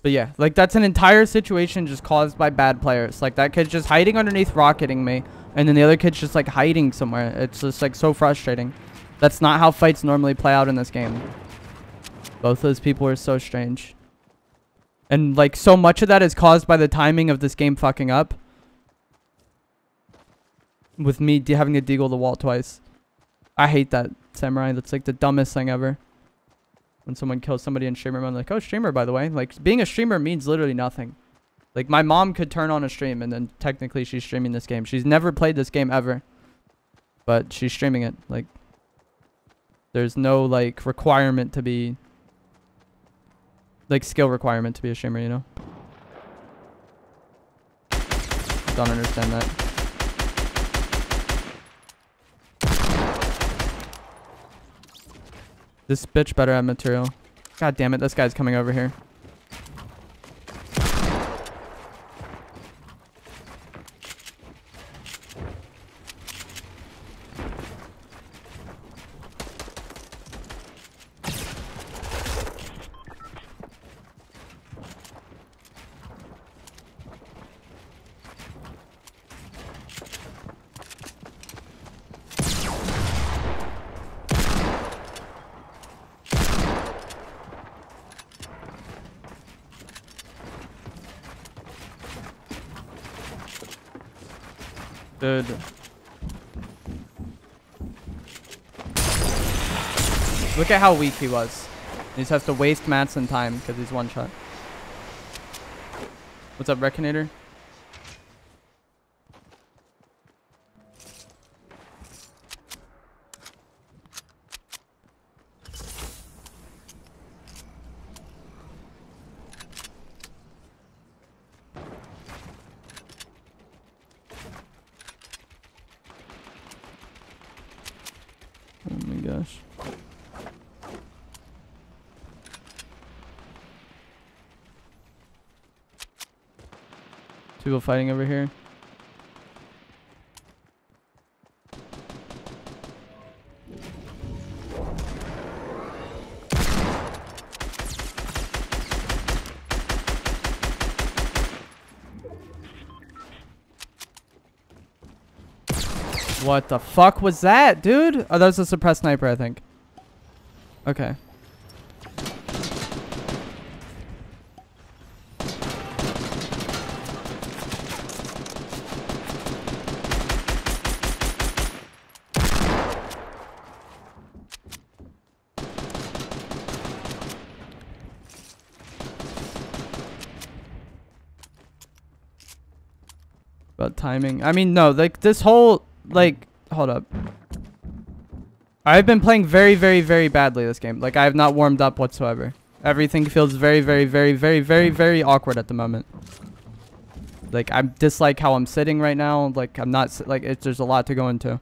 But yeah, like, that's an entire situation just caused by bad players. Like, that kid's just hiding underneath rocketing me, and then the other kid's just, like, hiding somewhere. It's just, like, so frustrating. That's not how fights normally play out in this game. Both those people are so strange. And, like, so much of that is caused by the timing of this game fucking up. With me having to deagle the wall twice. I hate that, Samurai. That's, like, the dumbest thing ever. When someone kills somebody in streamer mode, I'm like, oh, streamer, by the way. Like, being a streamer means literally nothing. Like, my mom could turn on a stream, and then technically she's streaming this game. She's never played this game ever, but she's streaming it. Like, there's no, like, requirement to be, like, skill requirement to be a streamer, you know? Don't understand that. This bitch better have material. God damn it, this guy's coming over here. Dude. Look at how weak he was. He just has to waste mats and time because he's one shot. What's up, Reckonator? Oh my gosh. People fighting over here. What the fuck was that, dude? Oh, that was a suppressed sniper, I think. Okay. About timing. I mean, no, like this whole, like, hold up. I've been playing very, very, very badly this game. Like, I have not warmed up whatsoever. Everything feels very, very, very, very, very, very awkward at the moment. Like, I dislike how I'm sitting right now. Like, I'm not, like, there's a lot to go into.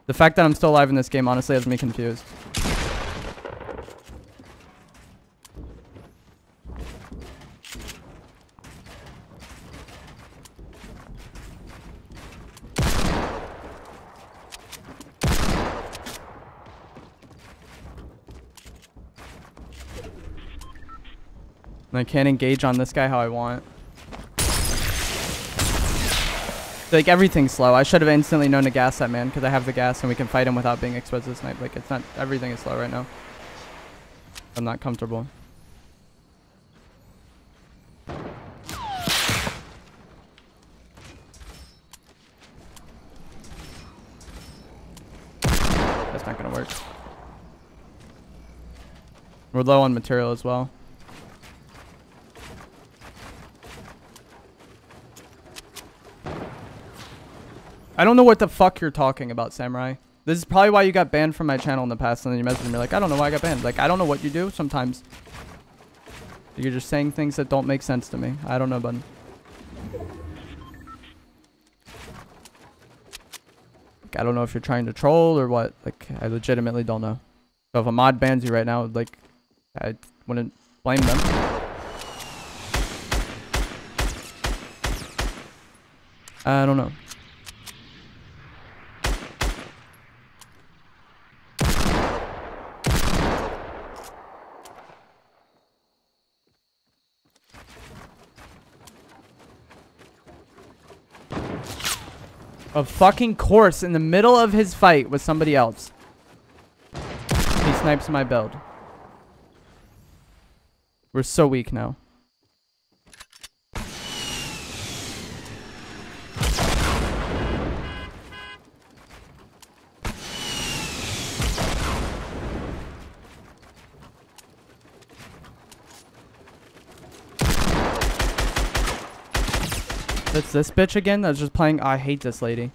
The fact that I'm still alive in this game honestly has me confused. And I can't engage on this guy how I want. Like, everything's slow. I should have instantly known to gas that man because I have the gas and we can fight him without being exposed to the snipe. Like, it's not, everything is slow right now. I'm not comfortable. That's not gonna work. We're low on material as well. I don't know what the fuck you're talking about, Samurai. This is probably why you got banned from my channel in the past, and then you messaged me like, I don't know why I got banned. Like, I don't know what you do sometimes. You're just saying things that don't make sense to me. I don't know, bud. Like, I don't know if you're trying to troll or what. Like, I legitimately don't know. So if a mod bans you right now, like, I wouldn't blame them. I don't know. Of fucking course, in the middle of his fight with somebody else, he snipes my build. We're so weak now. It's this bitch again that's just playing. I hate this lady.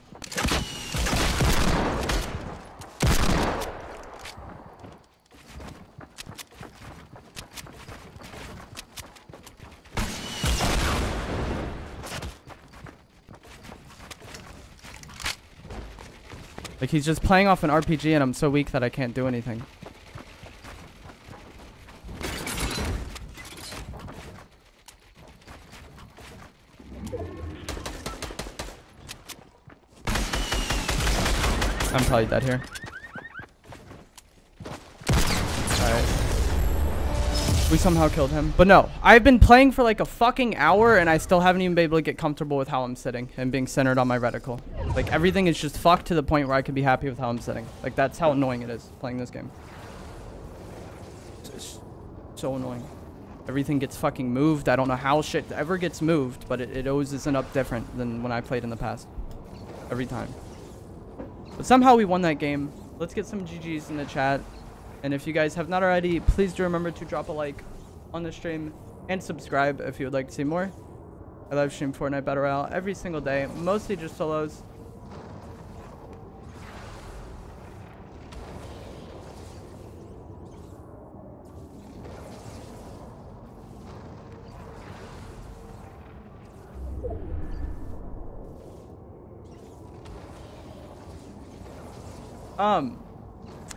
Like, he's just playing off an RPG and I'm so weak that I can't do anything. I'm probably dead here. Alright. We somehow killed him. But no, I've been playing for like a fucking hour and I still haven't even been able to get comfortable with how I'm sitting and being centered on my reticle. Like, everything is just fucked to the point where I could be happy with how I'm sitting. Like, that's how annoying it is playing this game. It's so annoying. Everything gets fucking moved. I don't know how shit ever gets moved, but it always isn't up different than when I played in the past. Every time. But somehow we won that game. Let's get some GGs in the chat. And if you guys have not already, please do remember to drop a like on the stream and subscribe if you would like to see more. I live stream Fortnite Battle Royale every single day, mostly just solos.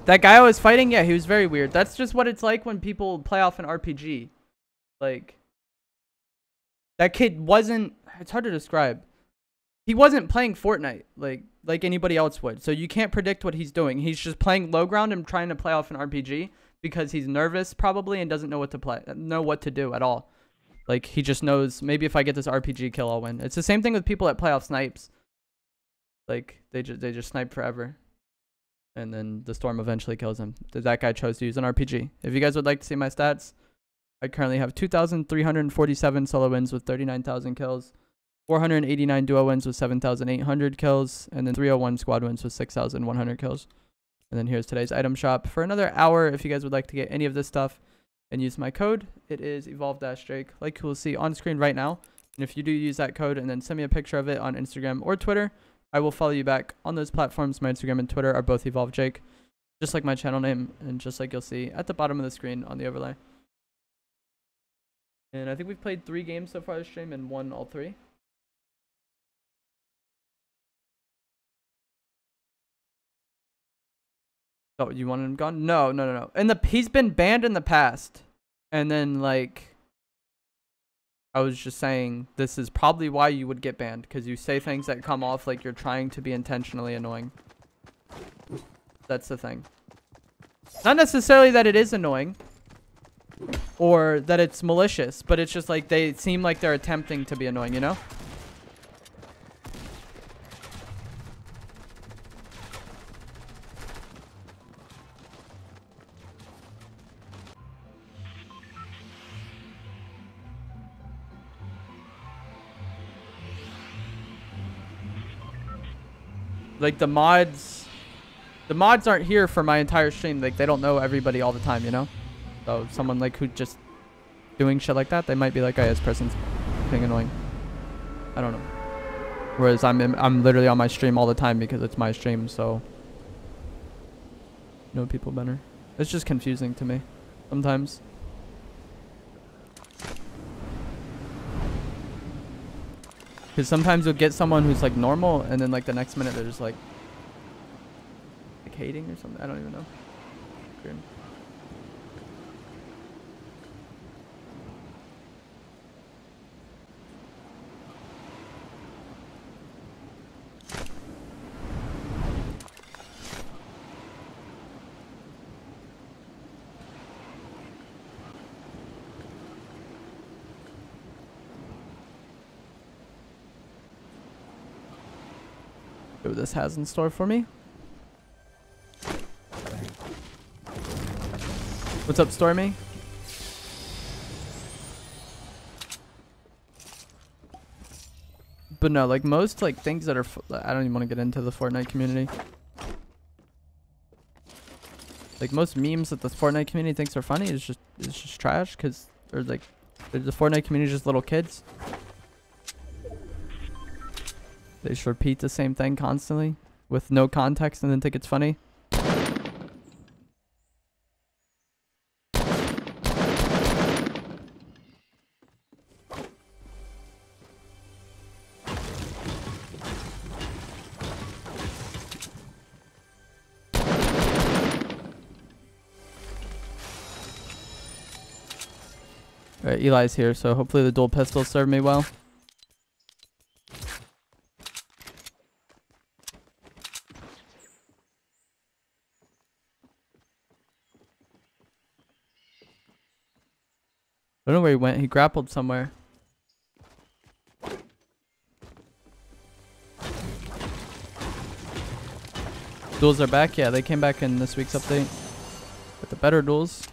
That guy I was fighting, yeah, he was very weird. That's just what it's like when people play off an RPG. Like, that kid wasn't, it's hard to describe. He wasn't playing Fortnite like anybody else would. So you can't predict what he's doing. He's just playing low ground and trying to play off an RPG because he's nervous probably and doesn't know what to do at all. Like, he just knows, maybe if I get this RPG kill, I'll win. It's the same thing with people that play off snipes. Like, they just snipe forever. And then the storm eventually kills him. That guy chose to use an RPG. If you guys would like to see my stats, I currently have 2,347 solo wins with 39,000 kills, 489 duo wins with 7,800 kills, and then 301 squad wins with 6,100 kills. And then here's today's item shop for another hour. If you guys would like to get any of this stuff and use my code, it is evolve-drake, like you will see on screen right now. And if you do use that code and then send me a picture of it on Instagram or Twitter, I will follow you back on those platforms. My Instagram and Twitter are both evolve-drake, just like my channel name and just like you'll see at the bottom of the screen on the overlay. And I think we've played 3 games so far this stream and won all 3. Oh, you wanted him gone? No. And he's been banned in the past. And then, like, I was just saying, this is probably why you would get banned, because you say things that come off like you're trying to be intentionally annoying. That's the thing. Not necessarily that it is annoying or that it's malicious, but it's just like they seem like they're attempting to be annoying, you know? Like, the mods aren't here for my entire stream. Like, they don't know everybody all the time, you know? So someone like who just doing shit like that, they might be like, oh, this person's being annoying. I don't know. Whereas I'm literally on my stream all the time because it's my stream, so know people better. It's just confusing to me sometimes. Because sometimes you'll get someone who's like normal, and then like the next minute they're just like hating or something. I don't even know. Weird. What this has in store for me. What's up, Stormy? But no, like most like things that are I don't even want to get into the Fortnite community. Like most memes that the Fortnite community thinks are funny is just trash, because or like the Fortnite community is just little kids. They just repeat the same thing constantly with no context and then think it's funny. Alright, Eli's here, so hopefully the dual pistols serve me well. I don't know where he went. He grappled somewhere. Duels are back? Yeah, they came back in this week's update. With the better duels.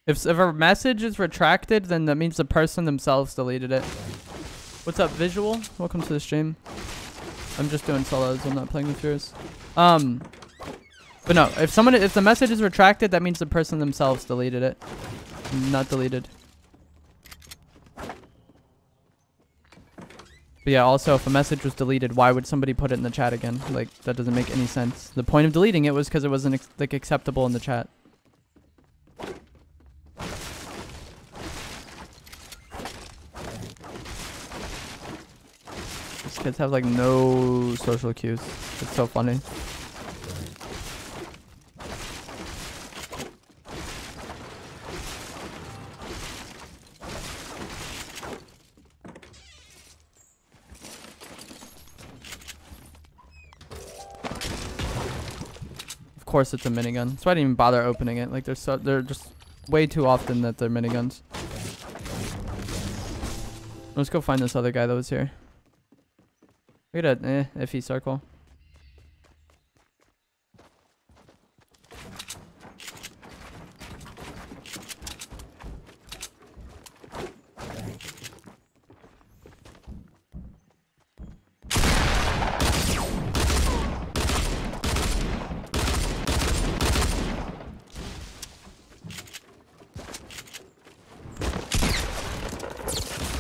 If a message is retracted, then that means the person themselves deleted it. What's up, Visual? Welcome to the stream. I'm just doing solos. I'm not playing with yours. But no, if the message is retracted, that means the person themselves deleted it. Not deleted. But yeah, also, if a message was deleted, why would somebody put it in the chat again? Like, that doesn't make any sense. The point of deleting it was because it wasn't like acceptable in the chat. These kids have like no social cues. It's so funny. Of course it's a minigun. That's why I didn't even bother opening it. Like they're just way too often that they're miniguns. Let's go find this other guy that was here. Look at that iffy circle.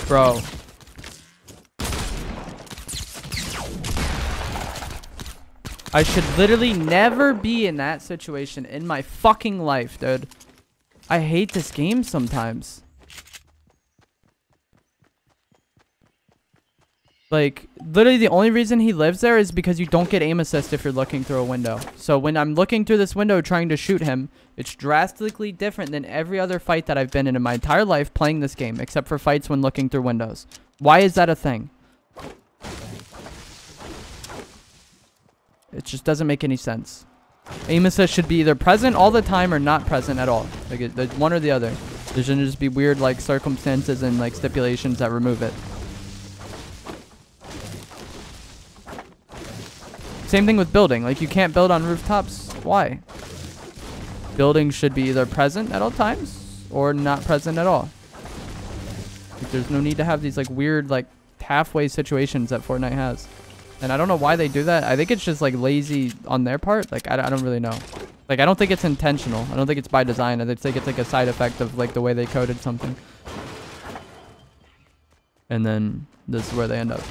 Bro. I should literally never be in that situation in my fucking life, dude. I hate this game sometimes. Like, literally the only reason he lives there is because you don't get aim assist if you're looking through a window. So when I'm looking through this window trying to shoot him, it's drastically different than every other fight that I've been in my entire life playing this game, except for fights when looking through windows. Why is that a thing? It just doesn't make any sense. Aim assist should be either present all the time or not present at all. Like, one or the other. There shouldn't just be weird, like, circumstances and, like, stipulations that remove it. Same thing with building. Like, you can't build on rooftops. Why? Building should be either present at all times or not present at all. Like, there's no need to have these, like, weird, like, halfway situations that Fortnite has. And I don't know why they do that. I think it's just, like, lazy on their part. Like, I don't really know. Like, I don't think it's intentional. I don't think it's by design. I think it's, like, a side effect of, like, the way they coded something. And then this is where they end up.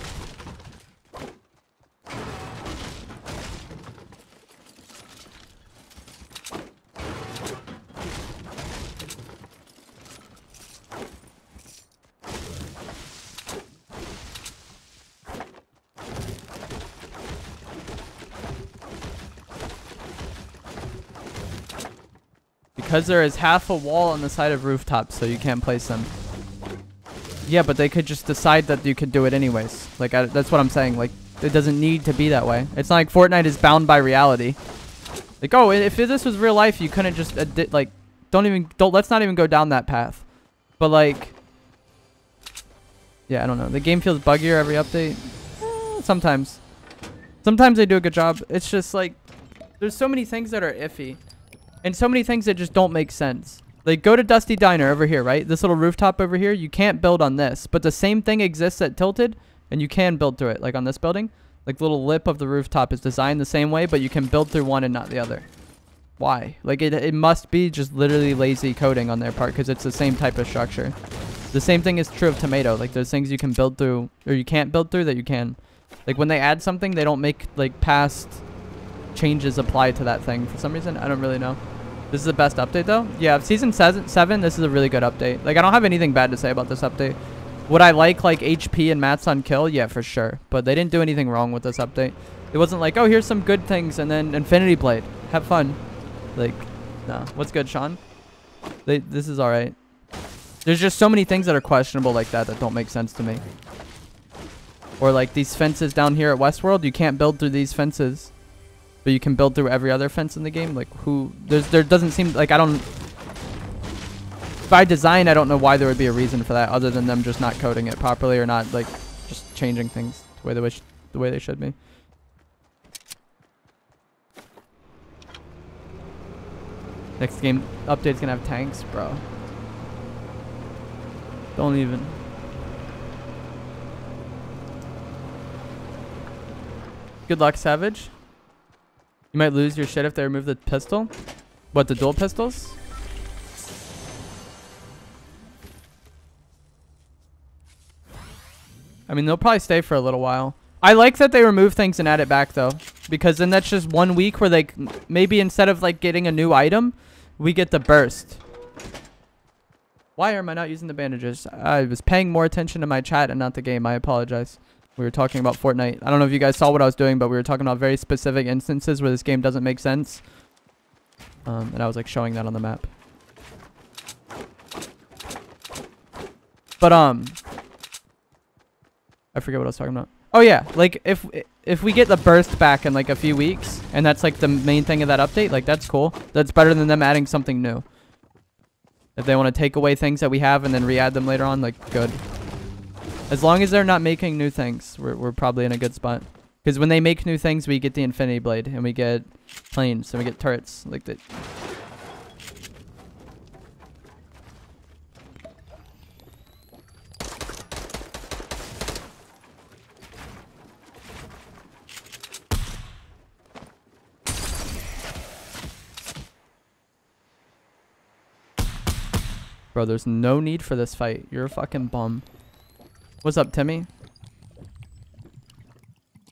Because there is half a wall on the side of rooftops, so you can't place them. Yeah, but they could just decide that you could do it anyways. Like, that's what I'm saying. Like, it doesn't need to be that way. It's not like Fortnite is bound by reality. Like, oh, if this was real life, you couldn't just, like, let's not even go down that path. But, like, yeah, I don't know. The game feels buggier every update. Sometimes. Sometimes they do a good job. It's just, like, there's so many things that are iffy. And so many things that just don't make sense. Like, go to Dusty Diner over here, right? This little rooftop over here, you can't build on this. But the same thing exists at Tilted, and you can build through it, like on this building. Like the little lip of the rooftop is designed the same way, but you can build through one and not the other. Why? Like it must be just literally lazy coding on their part because it's the same type of structure. The same thing is true of tomato. Like there's things you can build through or you can't build through that you can. Like when they add something, they don't make like past changes apply to that thing for some reason. I don't really know. This is the best update though. Yeah, season 7, this is a really good update. Like I don't have anything bad to say about this update. Would I like HP and mats on kill? Yeah, for sure. But they didn't do anything wrong with this update. It wasn't like, oh, here's some good things and then Infinity Blade. Have fun. Like, no. What's good, Sean? This is alright. There's just so many things that are questionable like that don't make sense to me. Or like these fences down here at Westworld, you can't build through these fences. But you can build through every other fence in the game. Like there doesn't seem like by design, I don't know why there would be a reason for that other than them just not coding it properly or not like just changing things the way they should be. Next game update's gonna have tanks, bro. Don't even. Good luck, Savage. You might lose your shit if they remove the pistol. What, the dual pistols? I mean, they'll probably stay for a little while. I like that they remove things and add it back, though. Because then that's just 1 week where they... Maybe instead of, like, getting a new item, we get the burst. Why am I not using the bandages? I was paying more attention to my chat and not the game. I apologize. We were talking about Fortnite. I don't know if you guys saw what I was doing, but we were talking about very specific instances where this game doesn't make sense. And I was, like, showing that on the map. But, I forget what I was talking about. Oh yeah, like if we get the burst back in like a few weeks, and that's like the main thing of that update, like that's cool. That's better than them adding something new. If they want to take away things that we have and then re-add them later on, like good. As long as they're not making new things, we're probably in a good spot. Because when they make new things, we get the Infinity Blade, and we get planes, and we get turrets, like that. Bro, there's no need for this fight. You're a fucking bum. What's up, Timmy?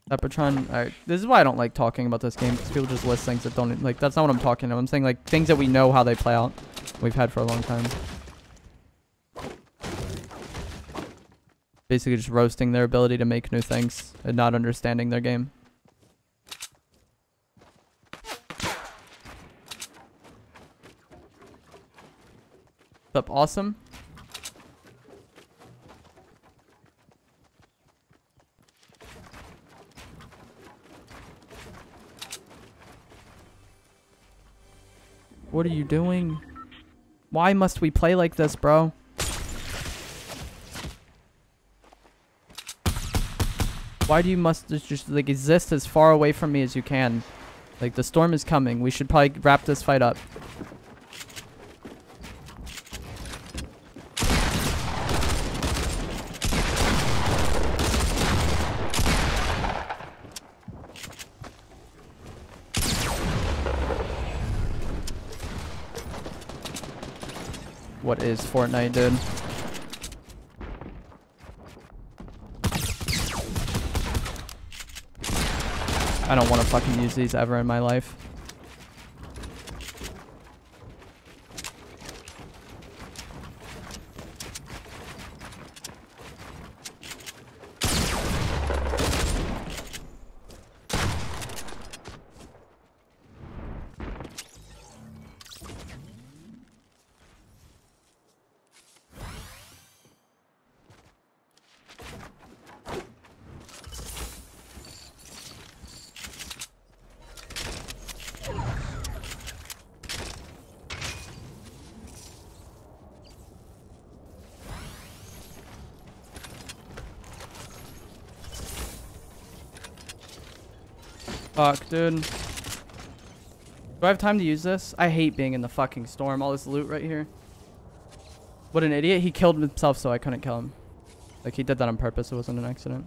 Epatron. Alright, this is why I don't like talking about this game. Because people just list things that don't... Like, that's not what I'm talking about. I'm saying, like, things that we know how they play out. We've had for a long time. Basically just roasting their ability to make new things. And not understanding their game. What's up, awesome? What are you doing? Why must we play like this, bro? Why do you must just like exist as far away from me as you can? Like the storm is coming. We should probably wrap this fight up. What is Fortnite, dude? I don't want to fucking use these ever in my life. Fuck, dude. Do I have time to use this? I hate being in the fucking storm. All this loot right here. What an idiot. He killed himself so I couldn't kill him. Like, he did that on purpose. It wasn't an accident.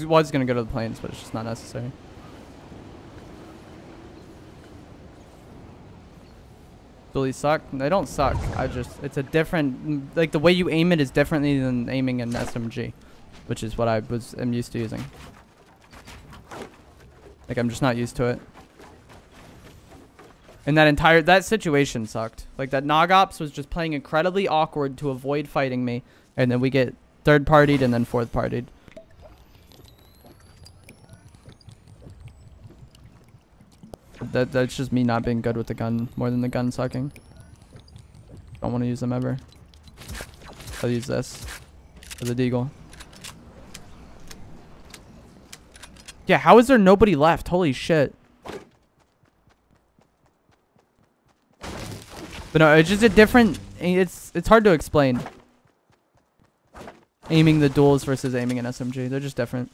was gonna go to the plains, but it's just not necessary. Dualies suck? They don't suck. It's a different, like the way you aim it is differently than aiming an SMG, which is what am used to using. Like I'm just not used to it. And that situation sucked. Like that Nog Ops was just playing incredibly awkward to avoid fighting me, and then we get third partied and then fourth partied. That's just me not being good with the gun more than the gun sucking. Don't want to use them ever. I'll use this for the deagle. Yeah, how is there nobody left? Holy shit. But no, it's just a different... It's hard to explain. Aiming the duels versus aiming an SMG. They're just different.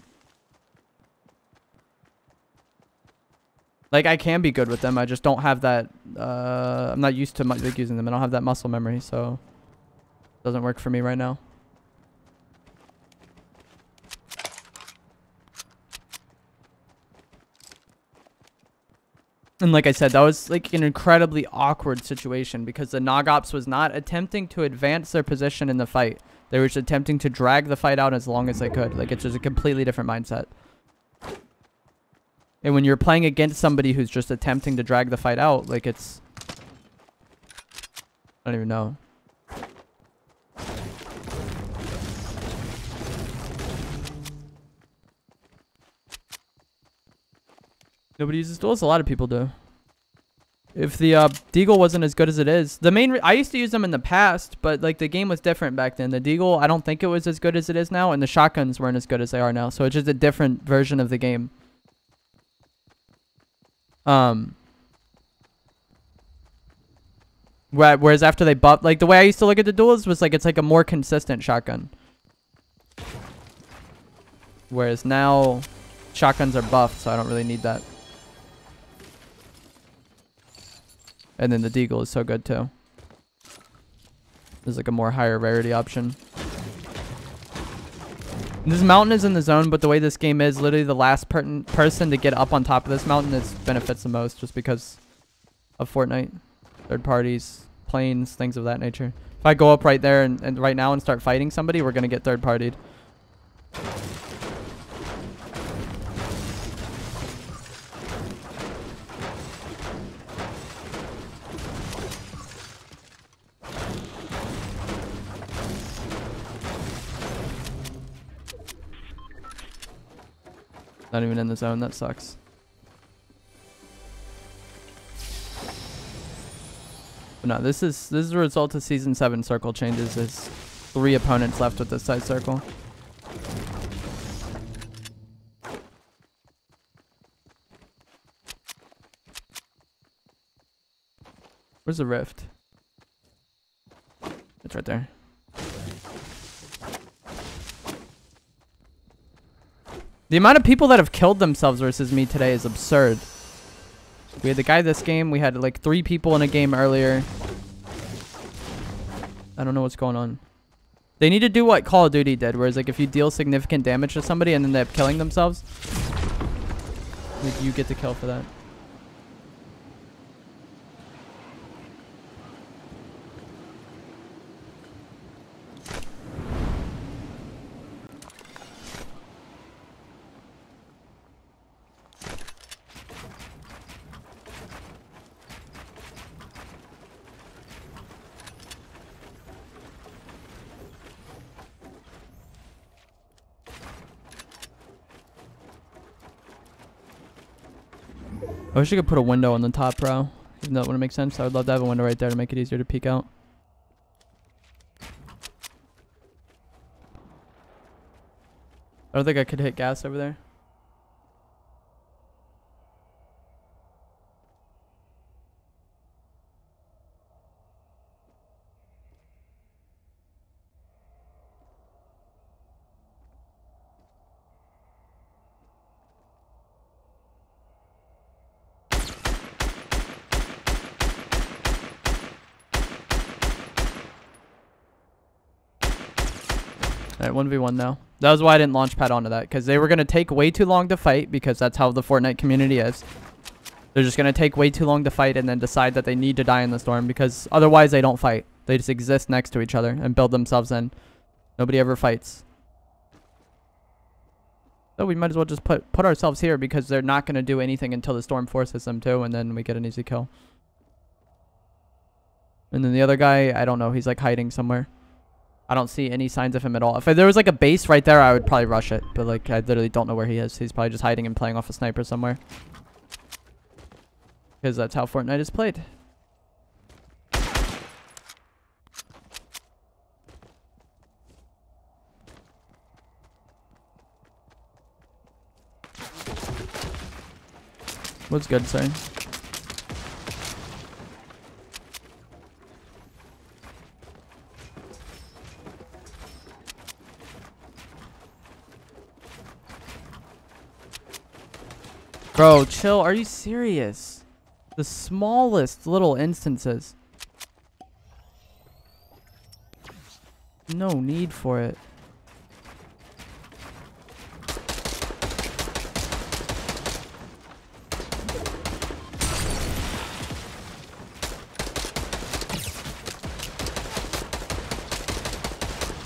Like, I can be good with them. I just don't have that... I'm not used to like using them. I don't have that muscle memory, so... It doesn't work for me right now. And like I said, that was like an incredibly awkward situation because the Nog Ops was not attempting to advance their position in the fight. They were just attempting to drag the fight out as long as they could. Like, it's just a completely different mindset. And when you're playing against somebody who's just attempting to drag the fight out, like it's... I don't even know. Nobody uses duels? A lot of people do. If the Deagle wasn't as good as it is, I used to use them in the past, but like the game was different back then. The Deagle, I don't think it was as good as it is now, and the shotguns weren't as good as they are now. So it's just a different version of the game. Whereas after they buffed, like the way I used to look at the duels was like it's like a more consistent shotgun. Whereas now, shotguns are buffed, so I don't really need that. And then the Deagle is so good too. There's like a more higher rarity option. And this mountain is in the zone, but the way this game is, literally the last person to get up on top of this mountain benefits the most just because of Fortnite. Third parties, planes, things of that nature. If I go up right there and right now and start fighting somebody, we're going to get third partied. Not even in the zone. That sucks. But no, this is the result of Season 7 circle changes. There's 3 opponents left with this side circle. Where's the rift? It's right there. The amount of people that have killed themselves versus me today is absurd. We had the guy this game. We had like 3 people in a game earlier. I don't know what's going on. They need to do what Call of Duty did, whereas like if you deal significant damage to somebody and then they end up killing themselves, like you get the kill for that. I wish I could put a window on the top, bro. Even though it wouldn't make sense. I would love to have a window right there to make it easier to peek out. I don't think I could hit gas over there. Alright, 1v1 now. That was why I didn't launch pad onto that. Because they were going to take way too long to fight. Because that's how the Fortnite community is. They're just going to take way too long to fight. And then decide that they need to die in the storm. Because otherwise they don't fight. They just exist next to each other. And build themselves in. Nobody ever fights. So we might as well just put ourselves here. Because they're not going to do anything until the storm forces them to. And then we get an easy kill. And then the other guy, I don't know. He's like hiding somewhere. I don't see any signs of him at all. If there was like a base right there, I would probably rush it. But like, I literally don't know where he is. He's probably just hiding and playing off a sniper somewhere. Because that's how Fortnite is played. What's good, sorry? Bro, chill. Are you serious? The smallest little instances. No need for it.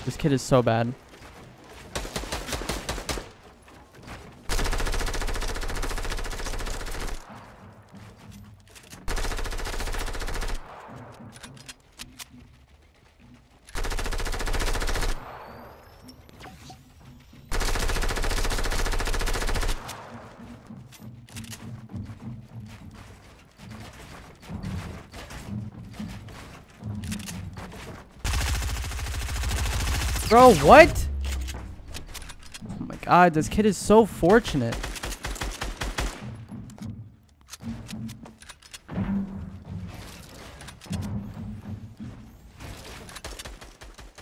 This kid is so bad. Bro, what? Oh my god, this kid is so fortunate.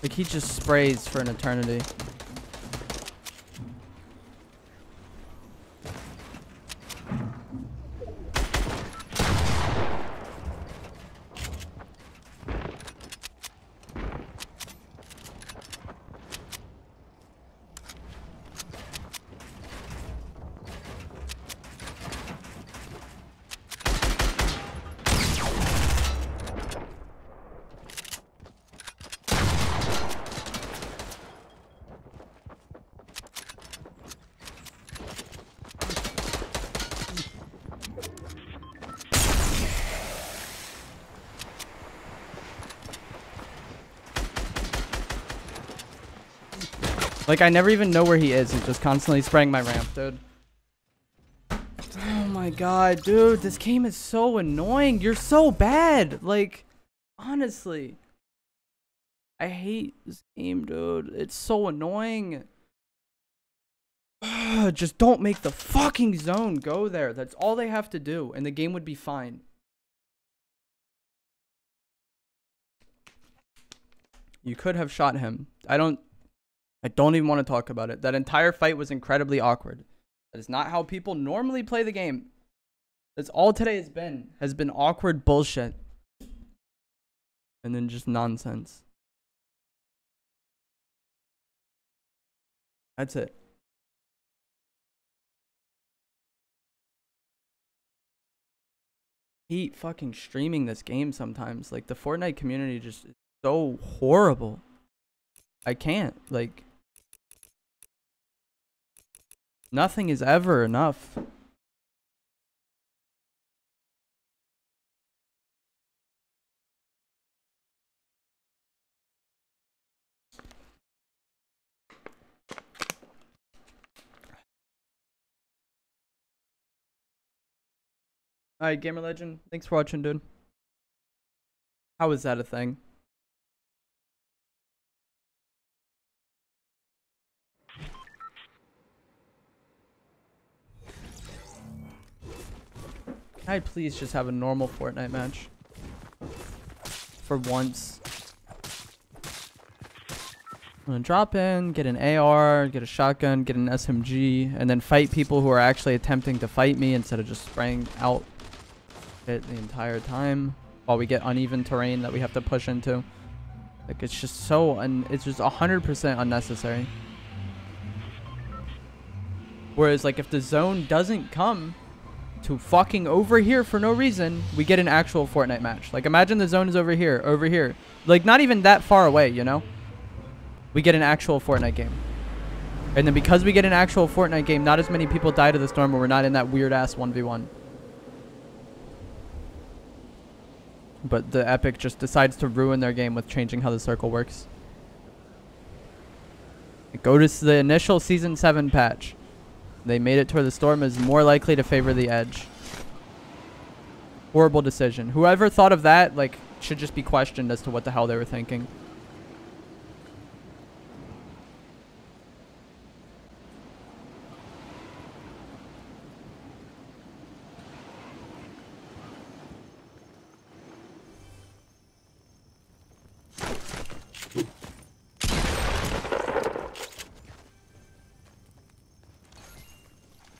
Like, he just sprays for an eternity. Like, I never even know where he is. He's just constantly spraying my ramp, dude. Oh my god, dude. This game is so annoying. You're so bad. Like, honestly. I hate this game, dude. It's so annoying. Just don't make the fucking zone go there. That's all they have to do, and the game would be fine. You could have shot him. I don't even want to talk about it. That entire fight was incredibly awkward. That is not how people normally play the game. That's all today has been awkward bullshit. And then just nonsense. That's it. I hate fucking streaming this game sometimes. Like, the Fortnite community just is so horrible. I can't, like, nothing is ever enough. Alright, Gamer Legend, thanks for watching, dude. How is that a thing? Can I please just have a normal Fortnite match? For once. I'm gonna drop in, get an AR, get a shotgun, get an SMG, and then fight people who are actually attempting to fight me instead of just spraying out it the entire time while we get uneven terrain that we have to push into. Like, it's just so, and it's just 100% unnecessary. Whereas, like, if the zone doesn't come to fucking over here for no reason, we get an actual Fortnite match. Like, imagine the zone is over here. Like, not even that far away, you know? We get an actual Fortnite game. And then because we get an actual Fortnite game, not as many people die to the storm, or we're not in that weird-ass 1v1. But the Epic just decides to ruin their game with changing how the circle works. Go to the initial Season 7 patch. They made it to where the storm is more likely to favor the edge. Horrible decision. Whoever thought of that, like, should just be questioned as to what the hell they were thinking.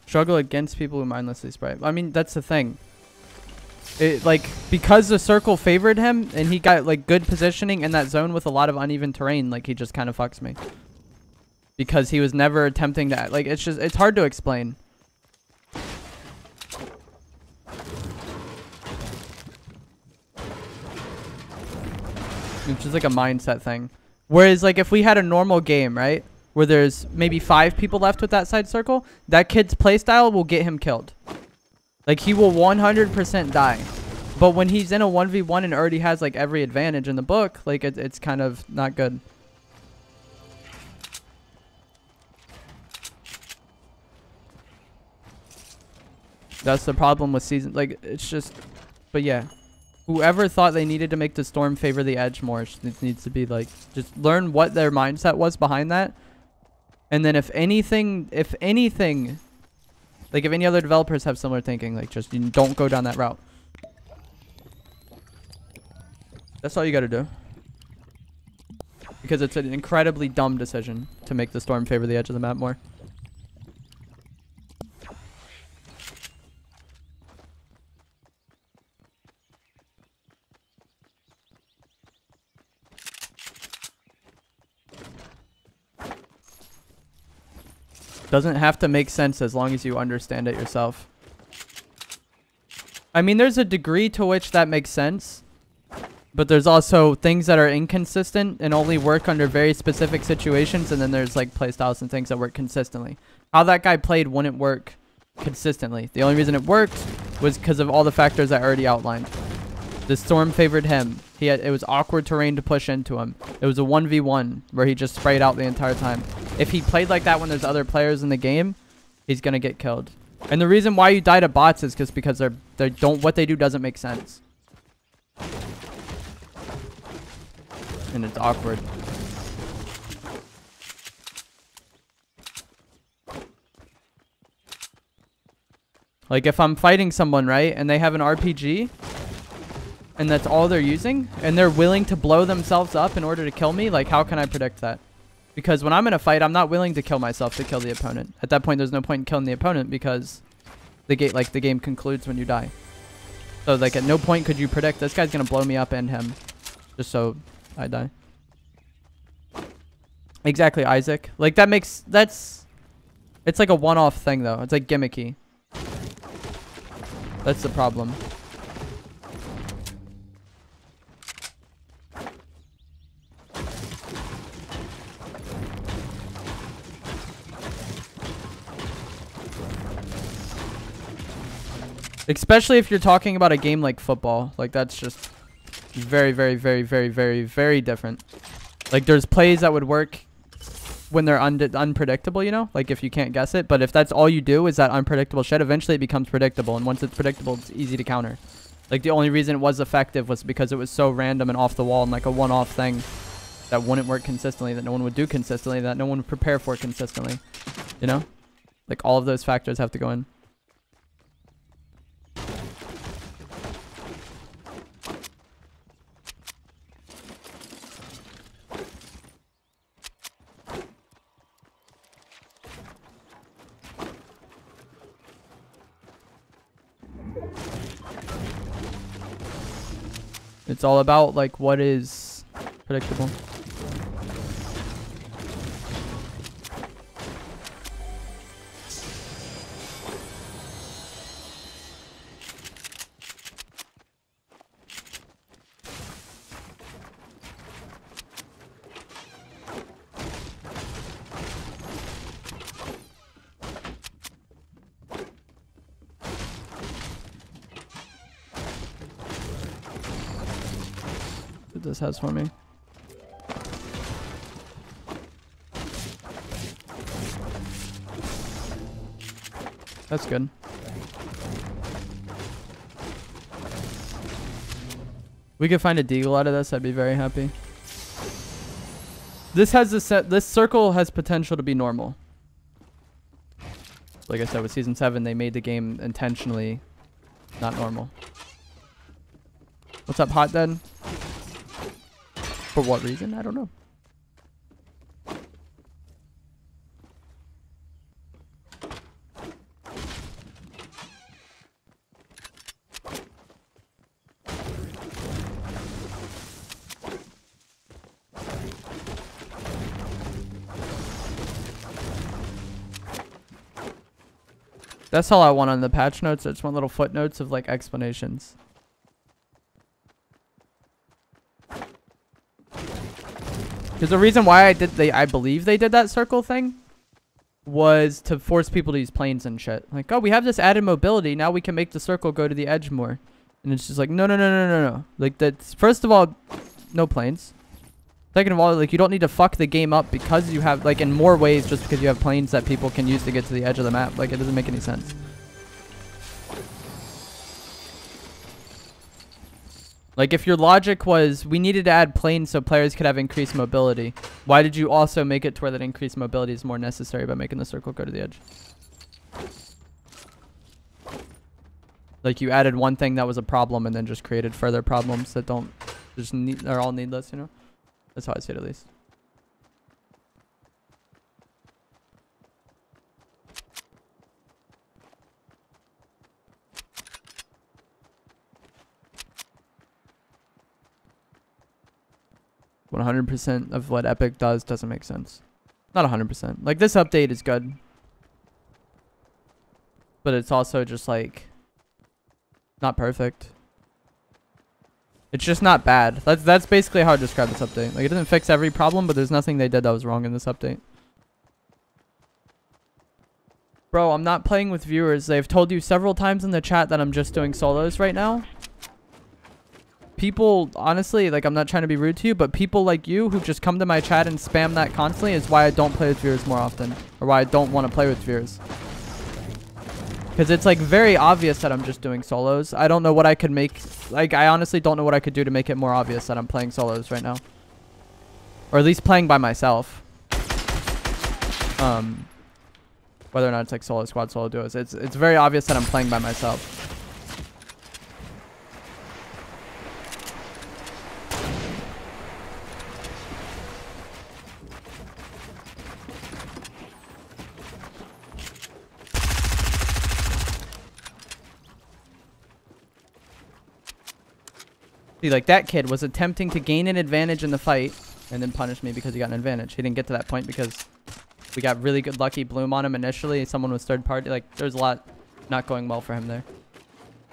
Struggle against people who mindlessly spray. I mean, that's the thing. It, like, because the circle favored him and he got, like, good positioning in that zone with a lot of uneven terrain, like, he just kind of fucks me. Because he was never attempting to, like, it's just, it's hard to explain. It's just like a mindset thing. Whereas, like, if we had a normal game, right? Where there's maybe 5 people left with that side circle, that kid's playstyle will get him killed. Like, he will 100% die. But when he's in a 1v1 and already has, like, every advantage in the book, like, it's kind of not good. That's the problem with season. Like, it's just... But, yeah. Whoever thought they needed to make the storm favor the edge more, it needs to be, like... Just learn what their mindset was behind that. And then if anything, like, if any other developers have similar thinking, like, just don't go down that route. That's all you gotta do. Because it's an incredibly dumb decision to make the storm favor the edge of the map more. Doesn't have to make sense as long as you understand it yourself. I mean, there's a degree to which that makes sense. But there's also things that are inconsistent and only work under very specific situations. And then there's, like, playstyles and things that work consistently. How that guy played wouldn't work consistently. The only reason it worked was because of all the factors I already outlined. The storm favored him. It was awkward terrain to push into him. It was a 1v1 where he just sprayed out the entire time. If he played like that when there's other players in the game, he's gonna get killed. And the reason why you die to bots is because what they do doesn't make sense. And it's awkward. Like, if I'm fighting someone, right, and they have an RPG, and that's all they're using, and they're willing to blow themselves up in order to kill me, like, how can I predict that? Because when I'm in a fight, I'm not willing to kill myself to kill the opponent. At that point, there's no point in killing the opponent because the game concludes when you die. So, like, at no point could you predict this guy's gonna blow me up and him just so I die. Exactly, Isaac. Like, it's like a one-off thing, though. It's like gimmicky. That's the problem. Especially if you're talking about a game like football. Like, that's just very, very, very, very, very, very different. Like, there's plays that would work when they're unpredictable, you know? Like, if you can't guess it. But if that's all you do is that unpredictable shit, eventually it becomes predictable. And once it's predictable, it's easy to counter. Like, the only reason it was effective was because it was so random and off the wall and, like, a one-off thing that wouldn't work consistently, that no one would do consistently, that no one would prepare for consistently. You know? Like, all of those factors have to go in. It's all about, like, what is predictable. What this has for me. That's good. We could find a deagle out of this, I'd be very happy. This has a set. This circle has potential to be normal. Like I said, with season 7, they made the game intentionally not normal. What's up, Hot Dead? For what reason? I don't know. That's all I want on the patch notes. I just want little footnotes of like explanations. Because the reason why I believe they did that circle thing was to force people to use planes and shit. Like, oh, we have this added mobility. Now we can make the circle go to the edge more. And it's just like, no, no, no, no, no, no. Like, that's, first of all, no planes. Second of all, like, you don't need to fuck the game up because you have, like, in more ways just because you have planes that people can use to get to the edge of the map. Like, it doesn't make any sense. Like, if your logic was we needed to add planes so players could have increased mobility, why did you also make it to where that increased mobility is more necessary by making the circle go to the edge? Like, you added one thing that was a problem and then just created further problems that don't just need, are all needless, you know? That's how I see it, at least. When 100% of what Epic does doesn't make sense. Not 100%. Like, this update is good. But it's also just, like, not perfect. It's just not bad. That's basically how I describe this update. Like, it doesn't fix every problem, but there's nothing they did that was wrong in this update. Bro, I'm not playing with viewers. They've told you several times in the chat that I'm just doing solos right now. People, honestly, like, I'm not trying to be rude to you, but people like you who just come to my chat and spam that constantly is why I don't play with viewers more often. Or why I don't want to play with viewers. Because it's, like, very obvious that I'm just doing solos. I don't know what I could make. Like, I honestly don't know what I could do to make it more obvious that I'm playing solos right now. Or at least playing by myself. Whether or not it's, like, solo squad, solo duos. It's very obvious that I'm playing by myself. See, like, that kid was attempting to gain an advantage in the fight and then punish me because he got an advantage. He didn't get to that point because we got really good lucky bloom on him initially. Someone was third party. Like, there's a lot not going well for him there.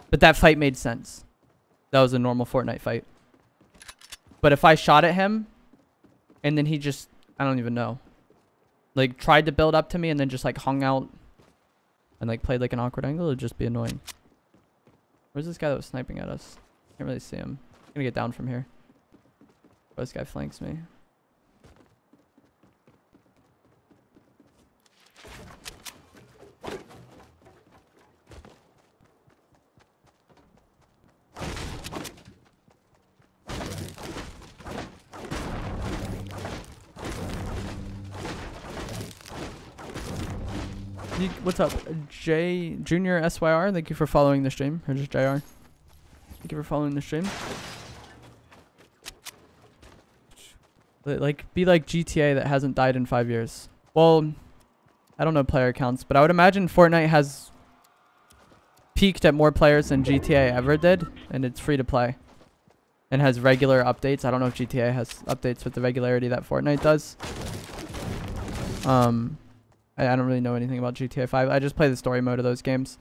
But that fight made sense. That was a normal Fortnite fight. But if I shot at him and then he just, I don't even know, like, tried to build up to me and then just, like, hung out and, like, played, like, an awkward angle, it would just be annoying. Where's this guy that was sniping at us? Can't really see him. I'm gonna get down from here. Oh, this guy flanks me. What's up, Junior SYR? Thank you for following the stream. Or just JR. Thank you for following the stream. Like, be like GTA that hasn't died in 5 years. Well, I don't know player counts, but I would imagine Fortnite has peaked at more players than GTA ever did, and it's free to play. and has regular updates. I don't know if GTA has updates with the regularity that Fortnite does. I don't really know anything about GTA 5. I just play the story mode of those games.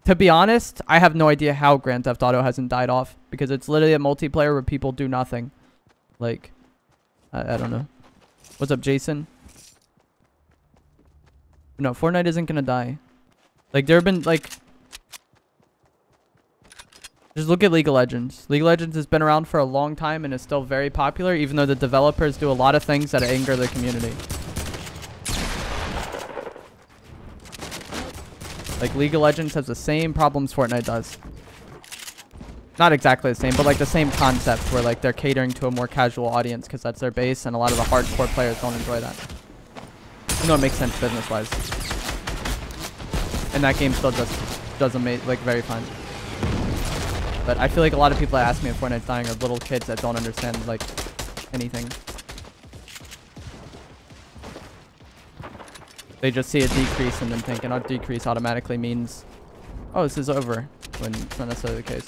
To be honest, I have no idea how Grand Theft Auto hasn't died off, because it's literally a multiplayer where people do nothing. Like, I don't know. What's up, Jason? No, Fortnite isn't gonna die. Like, there have been, like... Just look at League of Legends. League of Legends has been around for a long time and is still very popular, even though the developers do a lot of things that anger the community. Like, League of Legends has the same problems Fortnite does. Not exactly the same, but like the same concept where like they're catering to a more casual audience because that's their base, and a lot of the hardcore players don't enjoy that. You know, it makes sense business-wise. And that game still just doesn't make like very fun. But I feel like a lot of people that ask me if Fortnite's dying are little kids that don't understand like anything. They just see a decrease and then thinking, oh, decrease automatically means, oh, this is over, when it's not necessarily the case.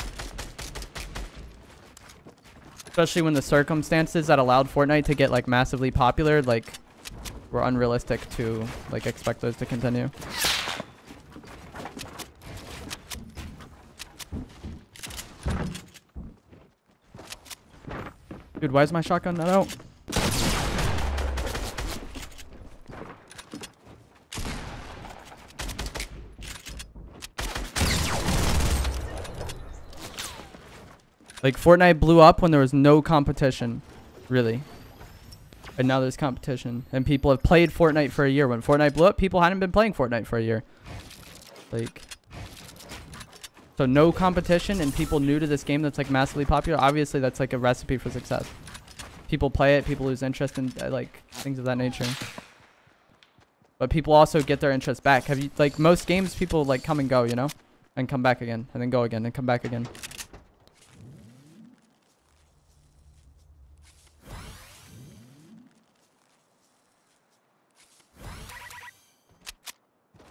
Especially when the circumstances that allowed Fortnite to get like massively popular, like, were unrealistic to like expect those to continue. Dude, why is my shotgun not out? Like, Fortnite blew up when there was no competition, really. And now there's competition. And people have played Fortnite for a year. When Fortnite blew up, people hadn't been playing Fortnite for a year. Like, so no competition and people new to this game that's like massively popular. Obviously, that's like a recipe for success. People play it, people lose interest in like things of that nature. But people also get their interest back. Have you, like, most games, people like come and go, you know? And come back again, and then go again, and come back again.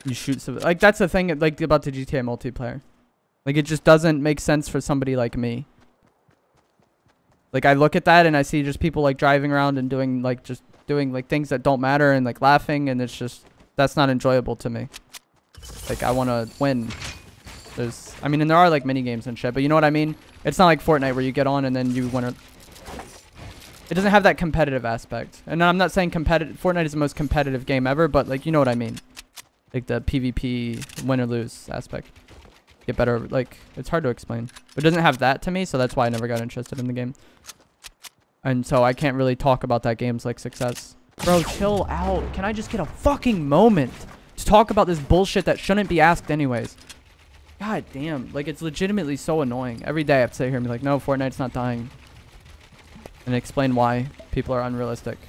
You shoot some, like, that's the thing like about the GTA multiplayer. Like, it just doesn't make sense for somebody like me. Like, I look at that and I see just people like driving around and doing like things that don't matter and like laughing, and it's just, that's not enjoyable to me. Like, I want to win. I mean, and there are like mini games and shit, but you know what I mean? It's not like Fortnite where you get on and then you win. It doesn't have that competitive aspect. And I'm not saying Fortnite is the most competitive game ever, but like, you know what I mean? Like the PvP win or lose aspect. Get better, like, it's hard to explain. But it doesn't have that to me, so that's why I never got interested in the game. And so I can't really talk about that game's like success. Bro, chill out. Can I just get a fucking moment to talk about this bullshit that shouldn't be asked anyways? God damn. Like, it's legitimately so annoying. Every day I have to sit here and be like, no, Fortnite's not dying. And explain why people are unrealistic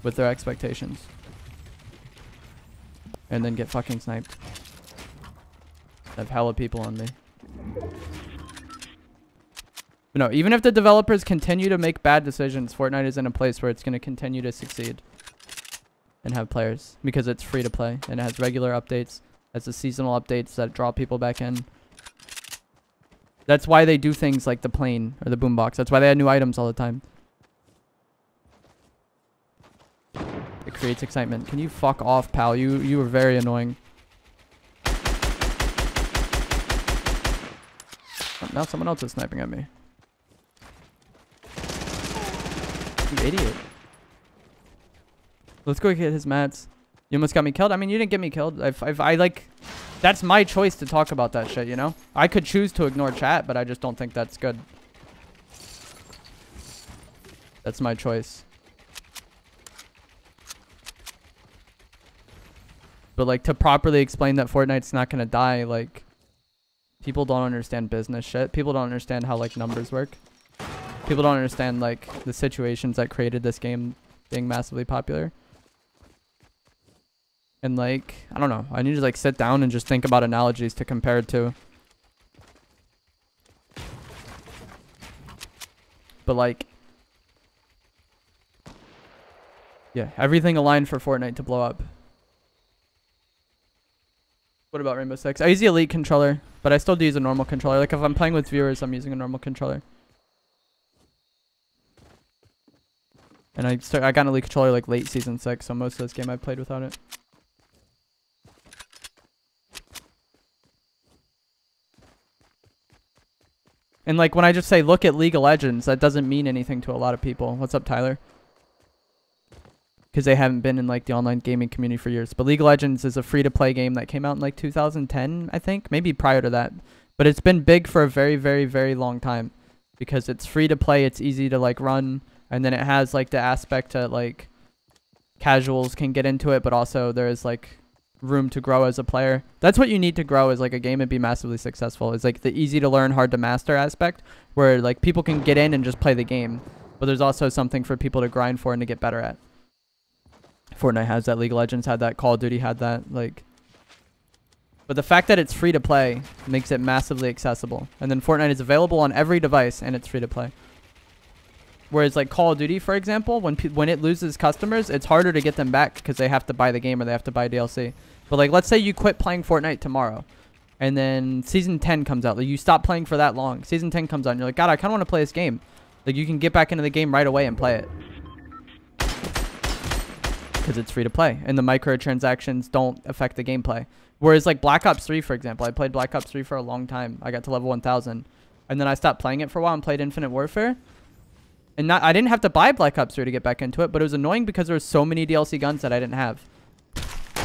with their expectations. And then get fucking sniped. I have hella people on me. But no, even if the developers continue to make bad decisions, Fortnite is in a place where it's going to continue to succeed. And have players. Because it's free to play. And it has regular updates. Has the seasonal updates that draw people back in. That's why they do things like the plane or the boombox. That's why they add new items all the time. It creates excitement. Can you fuck off, pal? You were very annoying. Oh, now someone else is sniping at me. You idiot. Let's go get his mats. You almost got me killed? I mean, you didn't get me killed. I like... That's my choice to talk about that shit, you know? I could choose to ignore chat, but I just don't think that's good. That's my choice. But like, to properly explain that Fortnite's not gonna die, like, people don't understand business shit. People don't understand how like numbers work. People don't understand like the situations that created this game being massively popular. And like, I don't know. I need to like sit down and just think about analogies to compare it to. But like, yeah, everything aligned for Fortnite to blow up. What about Rainbow Six? I use the Elite controller, but I still do use a normal controller. Like, if I'm playing with viewers, I'm using a normal controller. And I got an Elite controller like late season 6, so most of this game I played without it. And like when I just say look at League of Legends, that doesn't mean anything to a lot of people. What's up, Tyler? Because they haven't been in like the online gaming community for years. But League of Legends is a free-to-play game that came out in like 2010, I think. Maybe prior to that. But it's been big for a very, very, very long time. Because it's free to play, it's easy to like run. And then it has like the aspect that like casuals can get into it. But also there is like room to grow as a player. That's what you need to grow as like a game and be massively successful. Is like the easy to learn, hard to master aspect. Where like people can get in and just play the game. But there's also something for people to grind for and to get better at. Fortnite has that, League of Legends had that, Call of Duty had that, like. But the fact that it's free to play makes it massively accessible. And then Fortnite is available on every device and it's free to play. Whereas like Call of Duty, for example, when it loses customers, it's harder to get them back because they have to buy the game or they have to buy DLC. But like, let's say you quit playing Fortnite tomorrow and then Season 10 comes out. Like you stop playing for that long. Season 10 comes out and you're like, God, I kind of want to play this game. Like you can get back into the game right away and play it. Because it's free to play and the microtransactions don't affect the gameplay. Whereas like Black Ops 3, for example, I played Black Ops 3 for a long time. I got to level 1000 and then I stopped playing it for a while and played Infinite Warfare. And I didn't have to buy Black Ops 3 to get back into it, but it was annoying because there were so many DLC guns that I didn't have.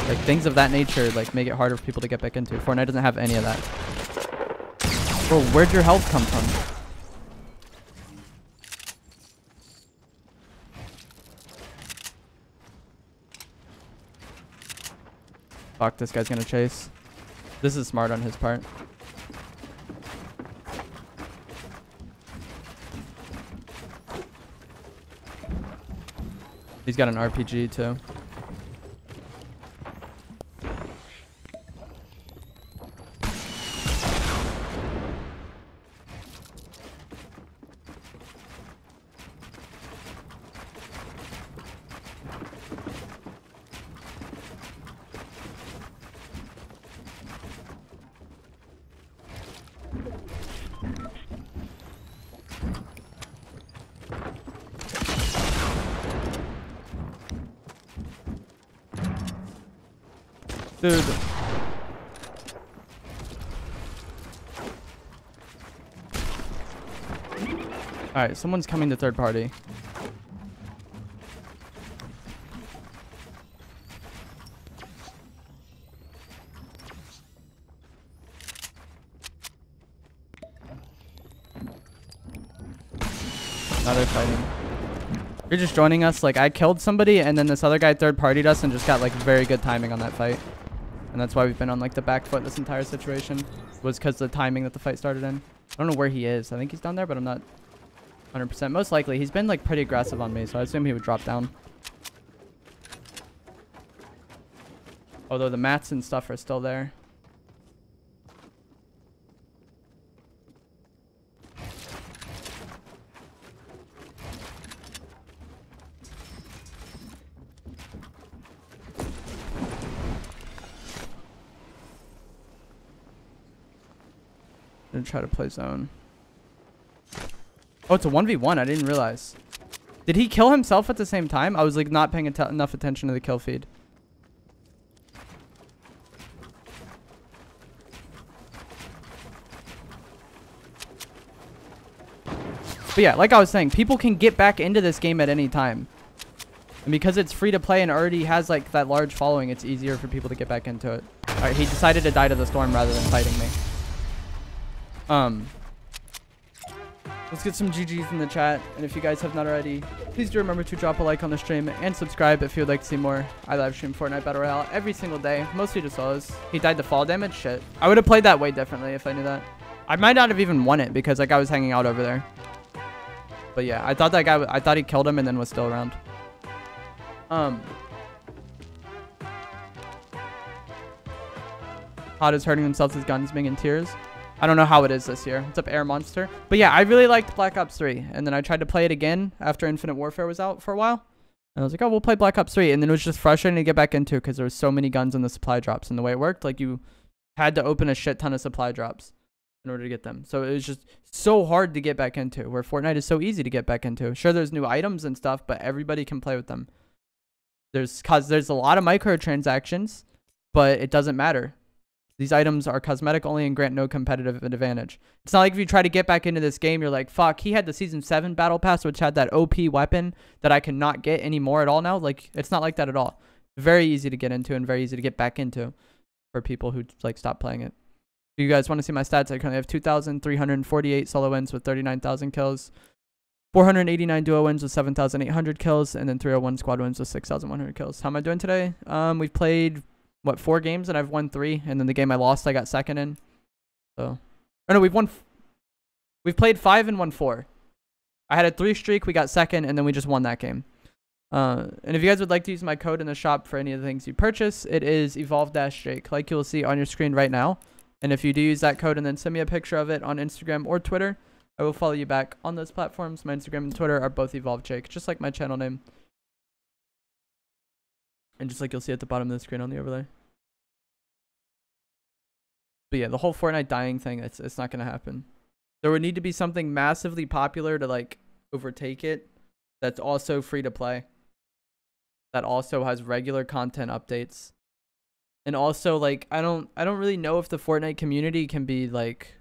Like things of that nature like make it harder for people to get back into. Fortnite doesn't have any of that. Bro, where'd your health come from? Fuck, this guy's gonna chase. This is smart on his part. He's got an RPG too. Dude. Alright, someone's coming to third party. Now they're fighting. You're just joining us. Like, I killed somebody and then this other guy third partied us and just got like very good timing on that fight. And that's why we've been on like the back foot this entire situation. Was because the timing that the fight started in. I don't know where he is. I think he's down there, but I'm not 100%. Most likely. He's been like pretty aggressive on me, so I assume he would drop down. Although the mats and stuff are still there. I'm gonna try to play zone. Oh, it's a 1v1. I didn't realize. Did he kill himself at the same time? I was like not paying enough attention to the kill feed. But yeah, like I was saying, people can get back into this game at any time. And because it's free to play and already has like that large following, it's easier for people to get back into it. Alright, he decided to die to the storm rather than fighting me. Let's get some GGs in the chat, and if you guys have not already, please do remember to drop a like on the stream and subscribe if you would like to see more. I live stream Fortnite Battle Royale every single day, mostly just solos. He died to fall damage. Shit, I would have played that way differently if I knew that. I might not have even won it because that guy was hanging out over there. But yeah, I thought that guy, I thought he killed him and then was still around. Hot is hurting himself with guns being in tears. I don't know how it is this year. What's up, Air Monster? But yeah, I really liked Black Ops 3. And then I tried to play it again after Infinite Warfare was out for a while. And I was like, oh, we'll play Black Ops 3. And then it was just frustrating to get back into because there was so many guns in the supply drops. And the way it worked, like you had to open a shit ton of supply drops. in order to get them. So it was just so hard to get back into, where Fortnite is so easy to get back into. Sure, there's new items and stuff, but everybody can play with them. There's a lot of microtransactions, but it doesn't matter. These items are cosmetic only and grant no competitive advantage. It's not like if you try to get back into this game, you're like, fuck, he had the Season 7 Battle Pass, which had that OP weapon that I cannot get anymore at all now. Like, it's not like that at all. Very easy to get into and very easy to get back into for people who, like, stop playing it. If you guys want to see my stats, I currently have 2,348 solo wins with 39,000 kills. 489 duo wins with 7,800 kills. And then 301 squad wins with 6,100 kills. How am I doing today? We've played... what, 4 games, and I've won 3, and then the game I lost I got second in. So, oh no, we've played 5 and won 4. I had a 3 streak, we got second, and then we just won that game. And if you guys would like to use my code in the shop for any of the things you purchase, it is evolve-jake, like you'll see on your screen right now. And if you do use that code and then send me a picture of it on Instagram or Twitter, I will follow you back on those platforms. My Instagram and Twitter are both evolve-jake, just like my channel name. And just like you'll see at the bottom of the screen on the overlay. But yeah, the whole Fortnite dying thing, it's not going to happen. There would need to be something massively popular to like overtake it. That's also free to play. That also has regular content updates. And also like I don't really know if the Fortnite community can be like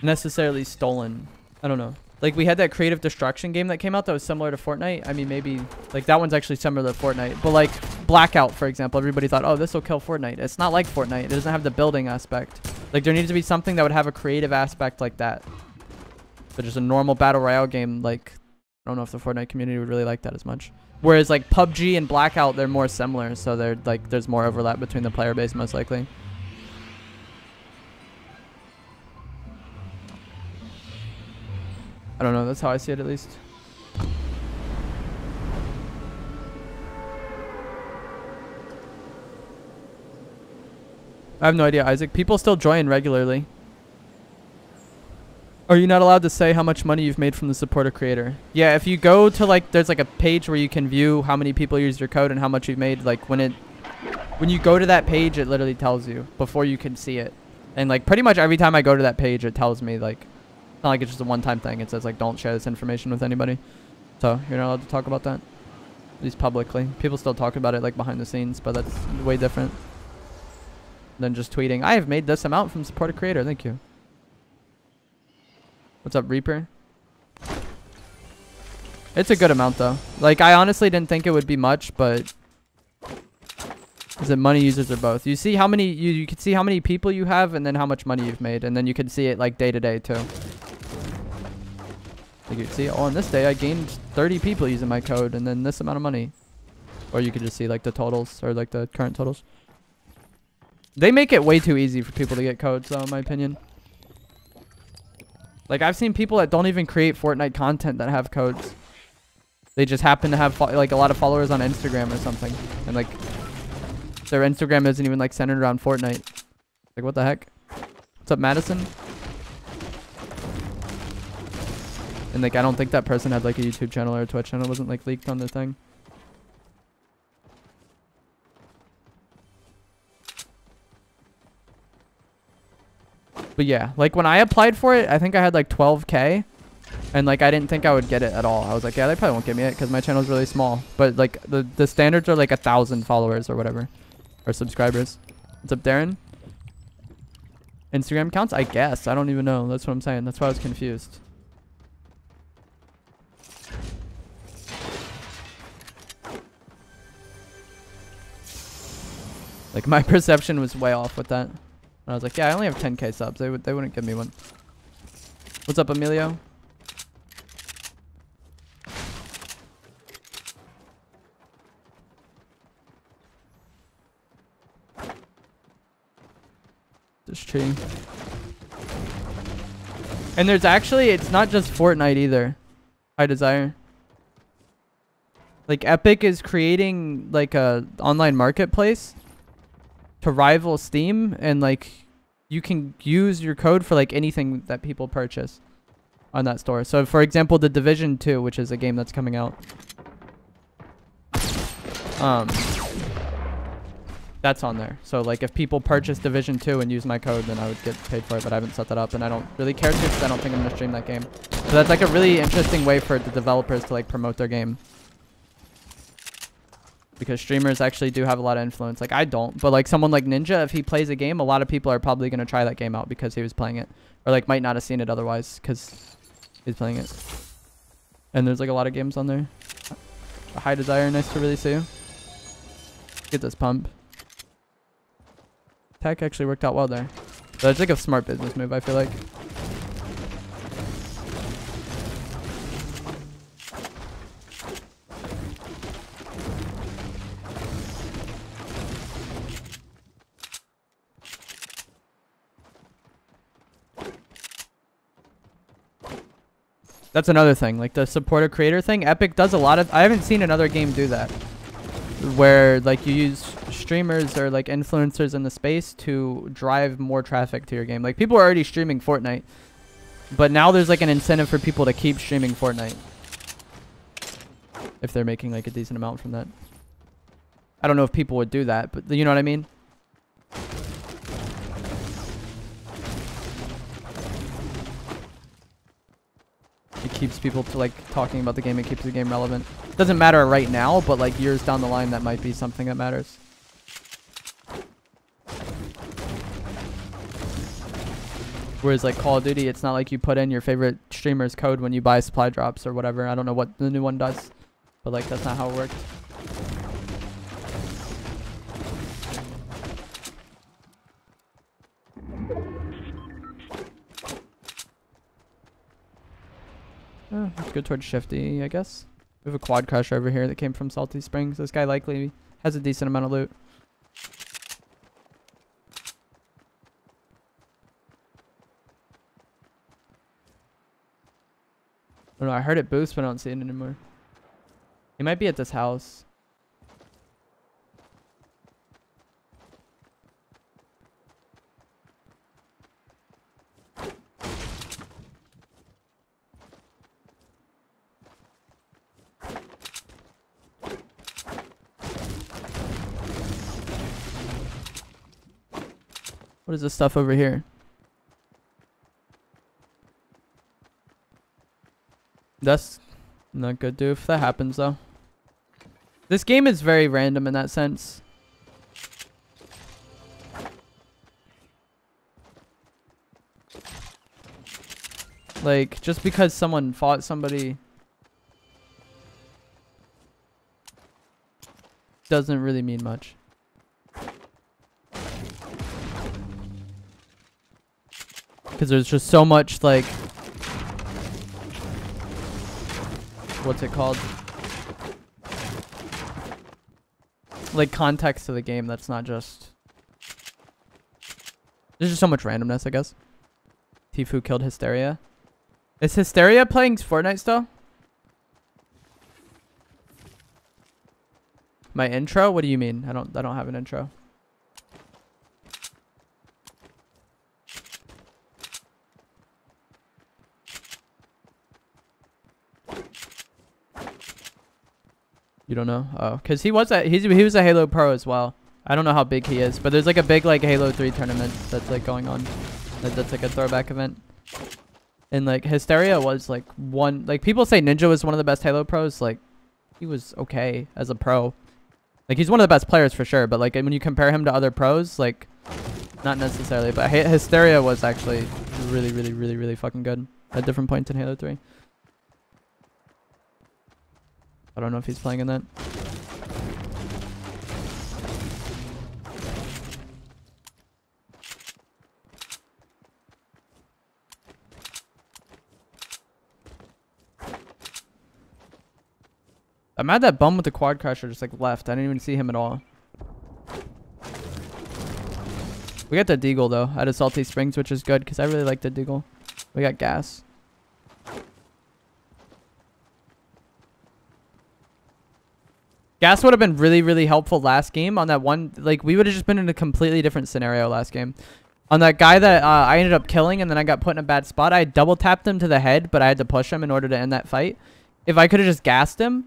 necessarily stolen. I don't know. Like, we had that creative destruction game that came out that was similar to Fortnite. I mean, maybe, like, that one's actually similar to Fortnite. But, like, Blackout, for example, everybody thought, oh, this will kill Fortnite. It's not like Fortnite. It doesn't have the building aspect. Like, there needs to be something that would have a creative aspect like that. But just a normal Battle Royale game, like, I don't know if the Fortnite community would really like that as much. Whereas, like, PUBG and Blackout, they're more similar. So, they're, like, there's more overlap between the player base, most likely. I don't know. That's how I see it, at least. I have no idea, Isaac. People still join regularly. Are you not allowed to say how much money you've made from the supporter creator? Yeah, if you go to, like, there's, like, a page where you can view how many people use your code and how much you've made. Like, when you go to that page, it literally tells you before you can see it. And, like, pretty much every time I go to that page, it tells me, like... It's not like it's just a one-time thing. It says, like, don't share this information with anybody. So, you're not allowed to talk about that. At least publicly. People still talk about it, like, behind the scenes, but that's way different than just tweeting, I have made this amount from support a creator. Thank you. What's up, Reaper? It's a good amount, though. Like, I honestly didn't think it would be much, but... Is it money users or both? You see how many... You can see how many people you have and then how much money you've made. And then you can see it, like, day to day, too. Like you can see, oh, on this day I gained 30 people using my code and then this amount of money. Or you could just see like the totals or like the current totals. They make it way too easy for people to get codes though, in my opinion. Like I've seen people that don't even create Fortnite content that have codes. They just happen to have like a lot of followers on Instagram or something. And like their Instagram isn't even like centered around Fortnite. Like what the heck? What's up, Madison? And like I don't think that person had like a YouTube channel or a Twitch channel. It wasn't like leaked on the thing. But yeah, like when I applied for it, I think I had like 12K. And like I didn't think I would get it at all. I was like, yeah, they probably won't give me it because my channel is really small. But like the standards are like 1,000 followers or whatever. Or subscribers. What's up, Darren? Instagram counts? I guess. I don't even know. That's what I'm saying. That's why I was confused. Like my perception was way off with that. And I was like, yeah, I only have 10K subs. They wouldn't give me one. What's up, Emilio? This tree. And there's actually, it's not just Fortnite either. I desire. Like Epic is creating like a online marketplace to rival Steam, and like you can use your code for like anything that people purchase on that store. So for example, The Division 2, which is a game that's coming out. That's on there. So like if people purchase Division 2 and use my code, then I would get paid for it, but I haven't set that up and I don't really care to because I don't think I'm going to stream that game. So that's like a really interesting way for the developers to like promote their game. Because streamers actually do have a lot of influence. Like I don't, but like someone like Ninja, if he plays a game, a lot of people are probably going to try that game out because he was playing it. Or like might not have seen it otherwise because he's playing it. And there's like a lot of games on there. A High Desire, nice to really see. Get this pump. Tech actually worked out well there. So it's like a smart business move, I feel like. That's another thing, like the supporter creator thing. Epic does a lot of, I haven't seen another game do that, where like you use streamers or like influencers in the space to drive more traffic to your game. Like people are already streaming Fortnite, but now there's like an incentive for people to keep streaming Fortnite if they're making like a decent amount from that. I don't know if people would do that, but you know what I mean? It keeps people to like talking about the game. It keeps the game relevant. Doesn't matter right now, but like years down the line, that might be something that matters. Whereas like Call of Duty, it's not like you put in your favorite streamer's code when you buy supply drops or whatever. I don't know what the new one does, but like that's not how it works. Oh, let's go towards Shifty, I guess. We have a quad crusher over here that came from Salty Springs. This guy likely has a decent amount of loot. I don't know, I heard it boost, but I don't see it anymore. He might be at this house. What is this stuff over here? That's not good, dude. If that happens, though. This game is very random in that sense. Like, just because someone fought somebody doesn't really mean much. Because there's just so much, like... What's it called? Like, context to the game that's not just... There's just so much randomness, I guess. Tifu killed Hysteria. Is Hysteria playing Fortnite still? My intro? What do you mean? I don't have an intro. You don't know? Oh, because he was a Halo Pro as well. I don't know how big he is, but there's like a big like Halo 3 tournament that's like going on. That's like a throwback event. And like Hysteria was like one, like people say Ninja was one of the best Halo pros. Like he was okay as a pro. Like he's one of the best players for sure, but like when you compare him to other pros, like not necessarily, but Hysteria was actually really fucking good at different points in Halo 3. I don't know if he's playing in that. I'm mad that bum with the quad crusher just like left. I didn't even see him at all. We got the Deagle though out of Salty Springs, which is good because I really like the Deagle. We got gas. Gas would have been really helpful last game on that one. Like we would have just been in a completely different scenario last game. On that guy that I ended up killing and then I got put in a bad spot. I double tapped him to the head, but I had to push him in order to end that fight. If I could have just gassed him,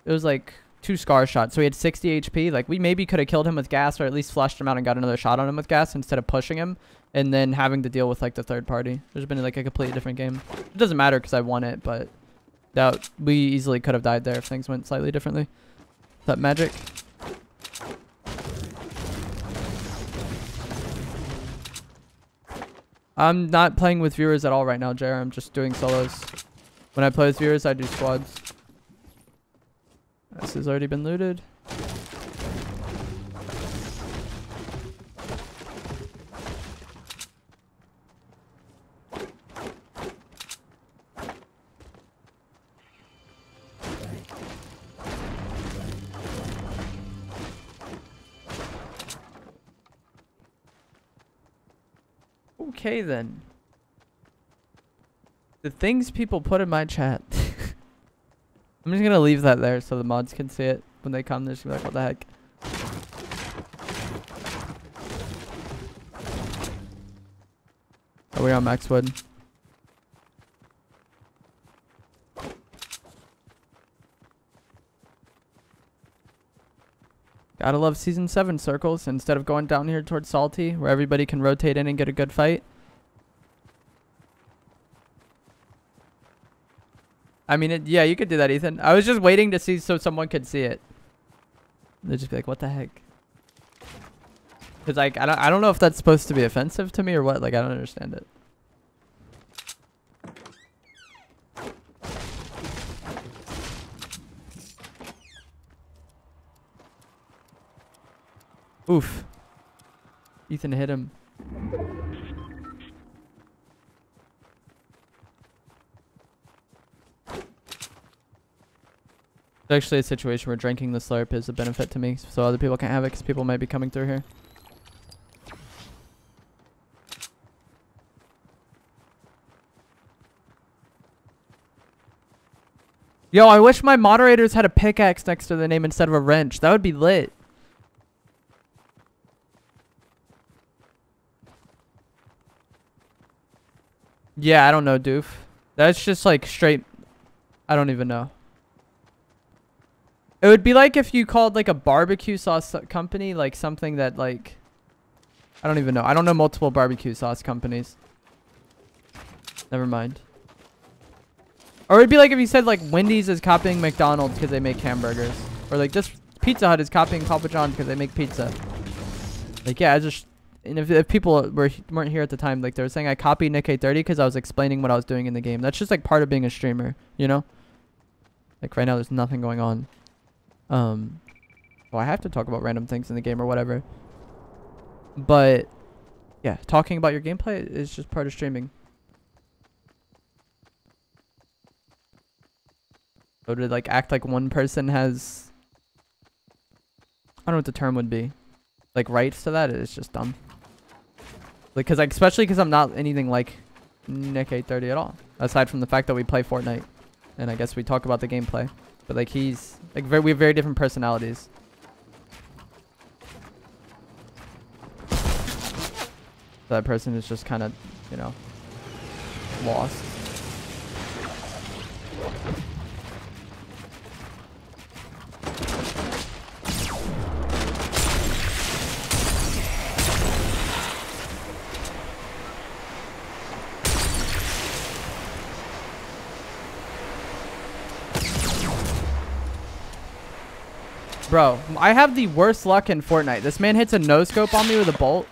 it was like 2 scar shots, so he had 60 HP. Like, we maybe could have killed him with gas, or at least flushed him out and got another shot on him with gas instead of pushing him and then having to deal with like the third party. There's been like a completely different game. It doesn't matter because I won it, but that we easily could have died there if things went slightly differently. Is that magic? I'm not playing with viewers at all right now, JR. I'm just doing solos. When I play with viewers, I do squads. This has already been looted. Okay then. The things people put in my chat. I'm just gonna leave that there so the mods can see it when they come. They're just gonna be like, what the heck? Oh, we're on max wood. Gotta love season 7 circles instead of going down here towards Salty where everybody can rotate in and get a good fight. I mean, yeah, you could do that, Ethan. I was just waiting to see so someone could see it. They'd just be like, what the heck? Because like, I don't know if that's supposed to be offensive to me or what. Like, I don't understand it. Oof. Ethan hit him. It's actually a situation where drinking the slurp is a benefit to me, so other people can't have it because people might be coming through here. Yo, I wish my moderators had a pickaxe next to the name instead of a wrench. That would be lit. Yeah, I don't know, doof. That's just like straight... I don't even know. It would be like if you called like a barbecue sauce company like something that like... I don't even know. I don't know multiple barbecue sauce companies. Never mind. Or it'd be like if you said like Wendy's is copying McDonald's because they make hamburgers. Or like this Pizza Hut is copying Papa John's because they make pizza. Like, yeah, I just... And if people weren't here at the time, like they were saying I copied Nick 830 because I was explaining what I was doing in the game. That's just like part of being a streamer, you know? Like right now there's nothing going on. Well, I have to talk about random things in the game or whatever. But yeah, talking about your gameplay is just part of streaming. So to like act like one person has... I don't know what the term would be. Like rights to that is just dumb. Like, cause like, especially because I'm not anything like Nick 830 at all. Aside from the fact that we play Fortnite, and I guess we talk about the gameplay. But like he's like we have very different personalities. So that person is just kind of, you know, lost. Bro, I have the worst luck in Fortnite. This man hits a no-scope on me with a bolt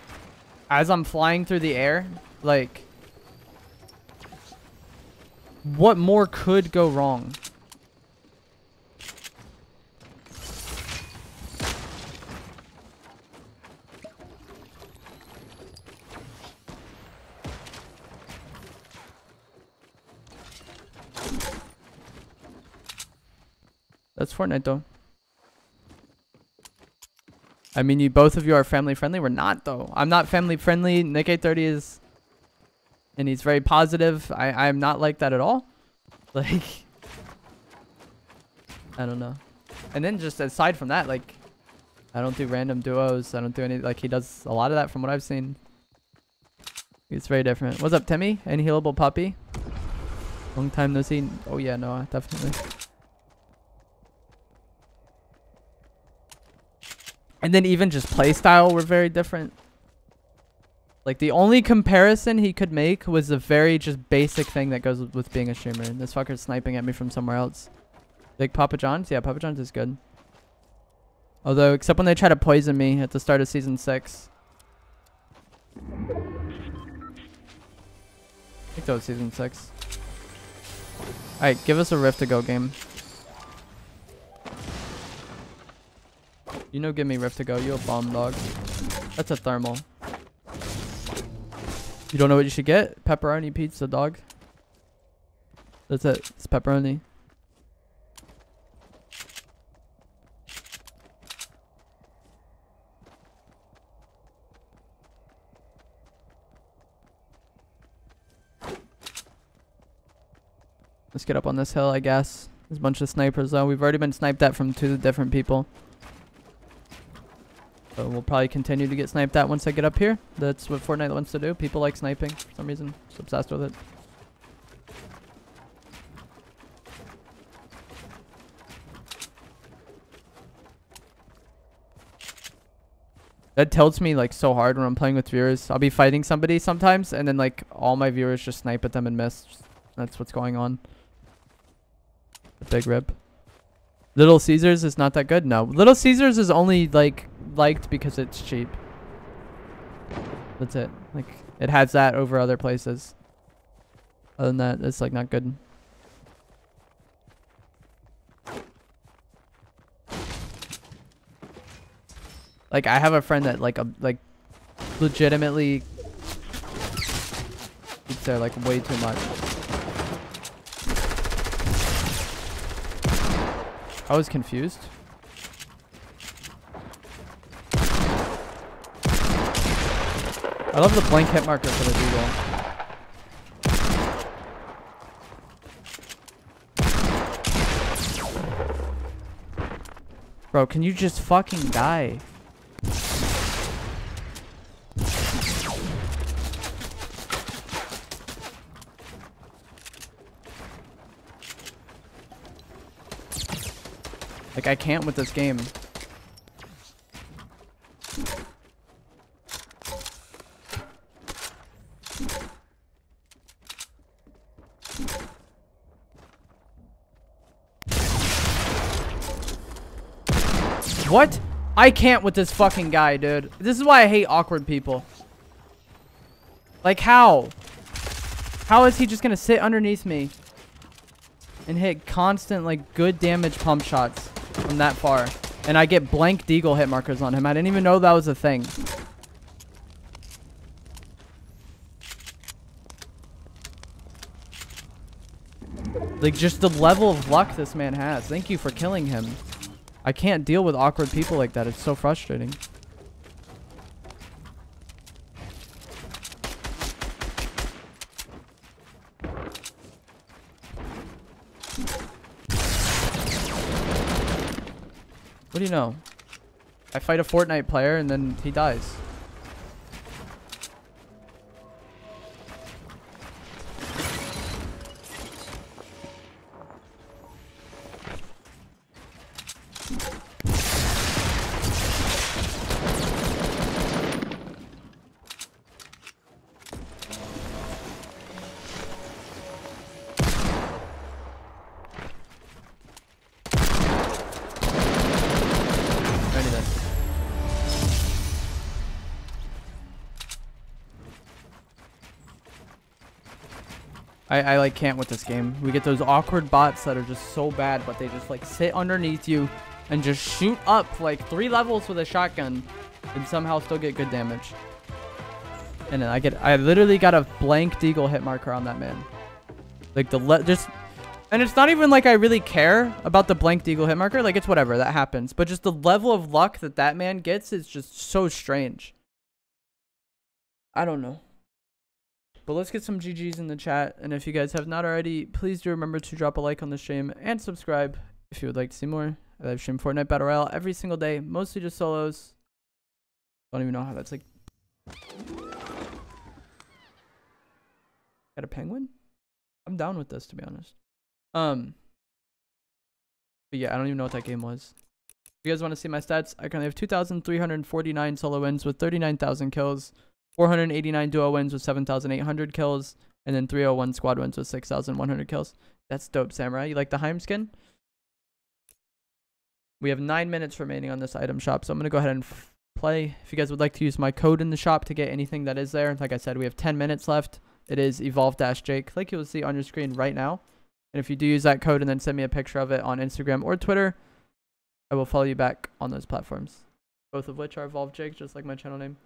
as I'm flying through the air. Like, what more could go wrong? That's Fortnite, though. I mean, both of you are family friendly. We're not, though. I'm not family friendly. Nick 830 is, and he's very positive. I'm not like that at all. Like, I don't know. And then just aside from that, like, I don't do random duos. I don't do any, like, he does a lot of that from what I've seen. It's very different. What's up, Timmy? Inhealable puppy? Long time no see. Oh, yeah, no, definitely. And then even just play style were very different. Like the only comparison he could make was a very just basic thing that goes with being a streamer. And this fucker's sniping at me from somewhere else. Like Papa John's? Yeah, Papa John's is good. Although, except when they try to poison me at the start of season 6. I think that was season 6. Alright, give us a Rift to go game. You know, give me Rift to go. You a bomb dog. That's a thermal. You don't know what you should get? Pepperoni pizza, dog. That's it. It's pepperoni. Let's get up on this hill, I guess. There's a bunch of snipers, though. We've already been sniped at from 2 different people. So we'll probably continue to get sniped at once I get up here. That's what Fortnite wants to do. People like sniping for some reason. Just obsessed with it. That tilts me like so hard when I'm playing with viewers. I'll be fighting somebody sometimes and then like all my viewers just snipe at them and miss. That's what's going on. A big rip. Little Caesars is not that good? No. Little Caesars is only like liked because it's cheap. That's it. Like it has that over other places. Other than that, it's like not good. Like I have a friend that like legitimately eats there like way too much. I was confused. I love the blank hit marker for the deagle. Bro, can you just fucking die? Like, I can't with this game. What? I can't with this fucking guy, dude. This is why I hate awkward people. Like, how? How is he just gonna sit underneath me and hit constant, like, good damage pump shots from that far? And I get blank deagle hit markers on him. I didn't even know that was a thing. Like, just the level of luck this man has. Thank you for killing him. I can't deal with awkward people like that. It's so frustrating. What do you know? I fight a Fortnite player and then he dies. I like can't with this game. We get those awkward bots that are just so bad, but they just like sit underneath you and just shoot up like 3 levels with a shotgun and somehow still get good damage. And then I literally got a blank deagle hit marker on that man. Like and it's not even like I really care about the blank deagle hit marker. Like it's whatever, that happens. But just the level of luck that that man gets is just so strange. I don't know. But let's get some GGs in the chat. And if you guys have not already, please do remember to drop a like on the stream and subscribe if you would like to see more. I live stream Fortnite Battle Royale every single day, mostly just solos. Don't even know how that's like. Got a penguin? I'm down with this, to be honest. But yeah, I don't even know what that game was. If you guys want to see my stats, I currently have 2,349 solo wins with 39,000 kills, 489 duo wins with 7,800 kills, and then 301 squad wins with 6,100 kills. That's dope, Samurai. You like the Heim skin? We have 9 minutes remaining on this item shop, so I'm going to go ahead and play. If you guys would like to use my code in the shop to get anything that is there, like I said, we have 10 minutes left. It is evolve-jake, like you'll see on your screen right now. And if you do use that code and then send me a picture of it on Instagram or Twitter, I will follow you back on those platforms. Both of which are evolve-jake, just like my channel name.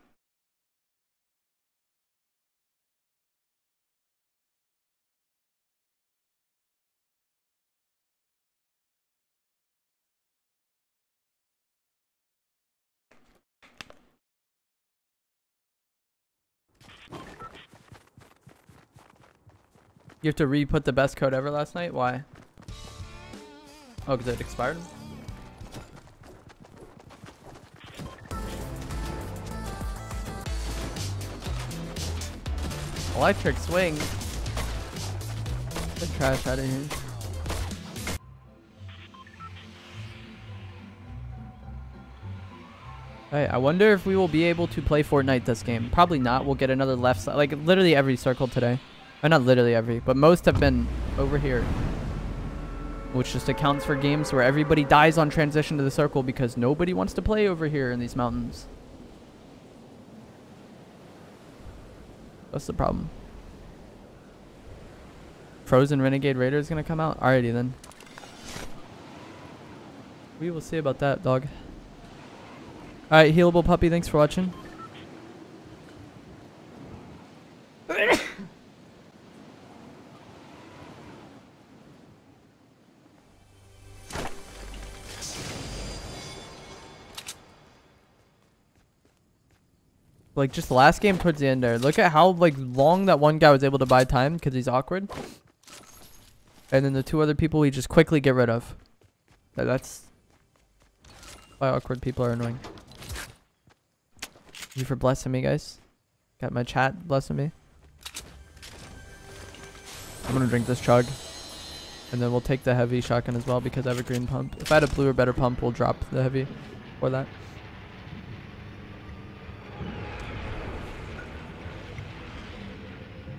You have to re-put the best code ever last night? Why? Oh, because it expired? Electric swing. Get trash out of here. Hey, I wonder if we will be able to play Fortnite this game. Probably not. We'll get another left side. Like, literally every circle today. Or not literally every, but most have been over here. Which just accounts for games where everybody dies on transition to the circle because nobody wants to play over here in these mountains. That's the problem. Frozen Renegade Raider is going to come out? Alrighty then. We will see about that, dog. Alright, Healable Puppy, thanks for watching. Like, just the last game towards the end there. Look at how, like, long that one guy was able to buy time because he's awkward. And then the two other people we just quickly get rid of. That's why awkward people are annoying. Thank you for blessing me, guys. Got my chat blessing me. I'm gonna drink this chug. And then we'll take the heavy shotgun as well because I have a green pump. If I had a blue or better pump, we'll drop the heavy for that.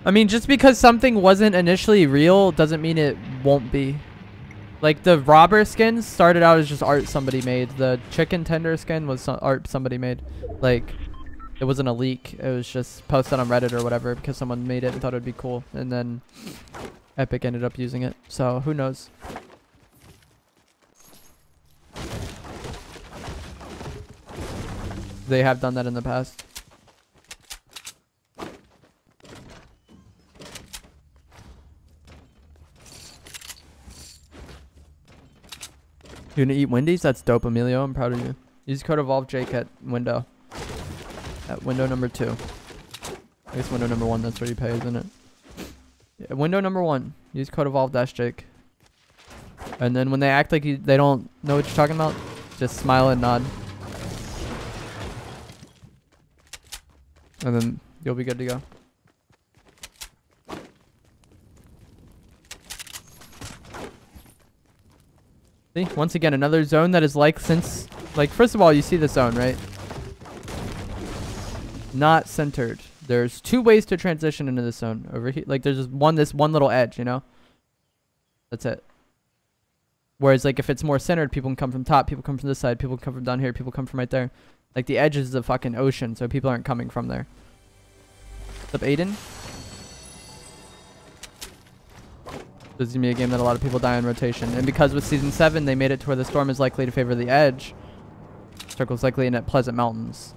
I mean, just because something wasn't initially real doesn't mean it won't be. Like, the robber skins started out as just art somebody made. The chicken tender skin was art somebody made. Like, it wasn't a leak. It was just posted on Reddit or whatever because someone made it and thought it would be cool. And then Epic ended up using it. So, who knows? They have done that in the past. You gonna eat Wendy's? That's dope, Emilio. I'm proud of you. Use code evolve-jake at window. At window number 2. I guess window number 1, that's where you pay, isn't it? Yeah, window number 1. Use code evolve-jake. And then when they act like they don't know what you're talking about, just smile and nod. And then you'll be good to go. See, once again, another zone that is like first of all, you see the zone, right? Not centered. There's 2 ways to transition into the zone over here. Like, there's just this one little edge, you know? That's it. Whereas, like, if it's more centered, people can come from top, people come from this side, people can come from down here, people come from right there. Like, the edge is the fucking ocean, so people aren't coming from there. What's up, Aiden? This is going to be a game that a lot of people die on rotation. And because with Season 7, they made it to where the storm is likely to favor the edge. Circle's likely in at Pleasant Mountains.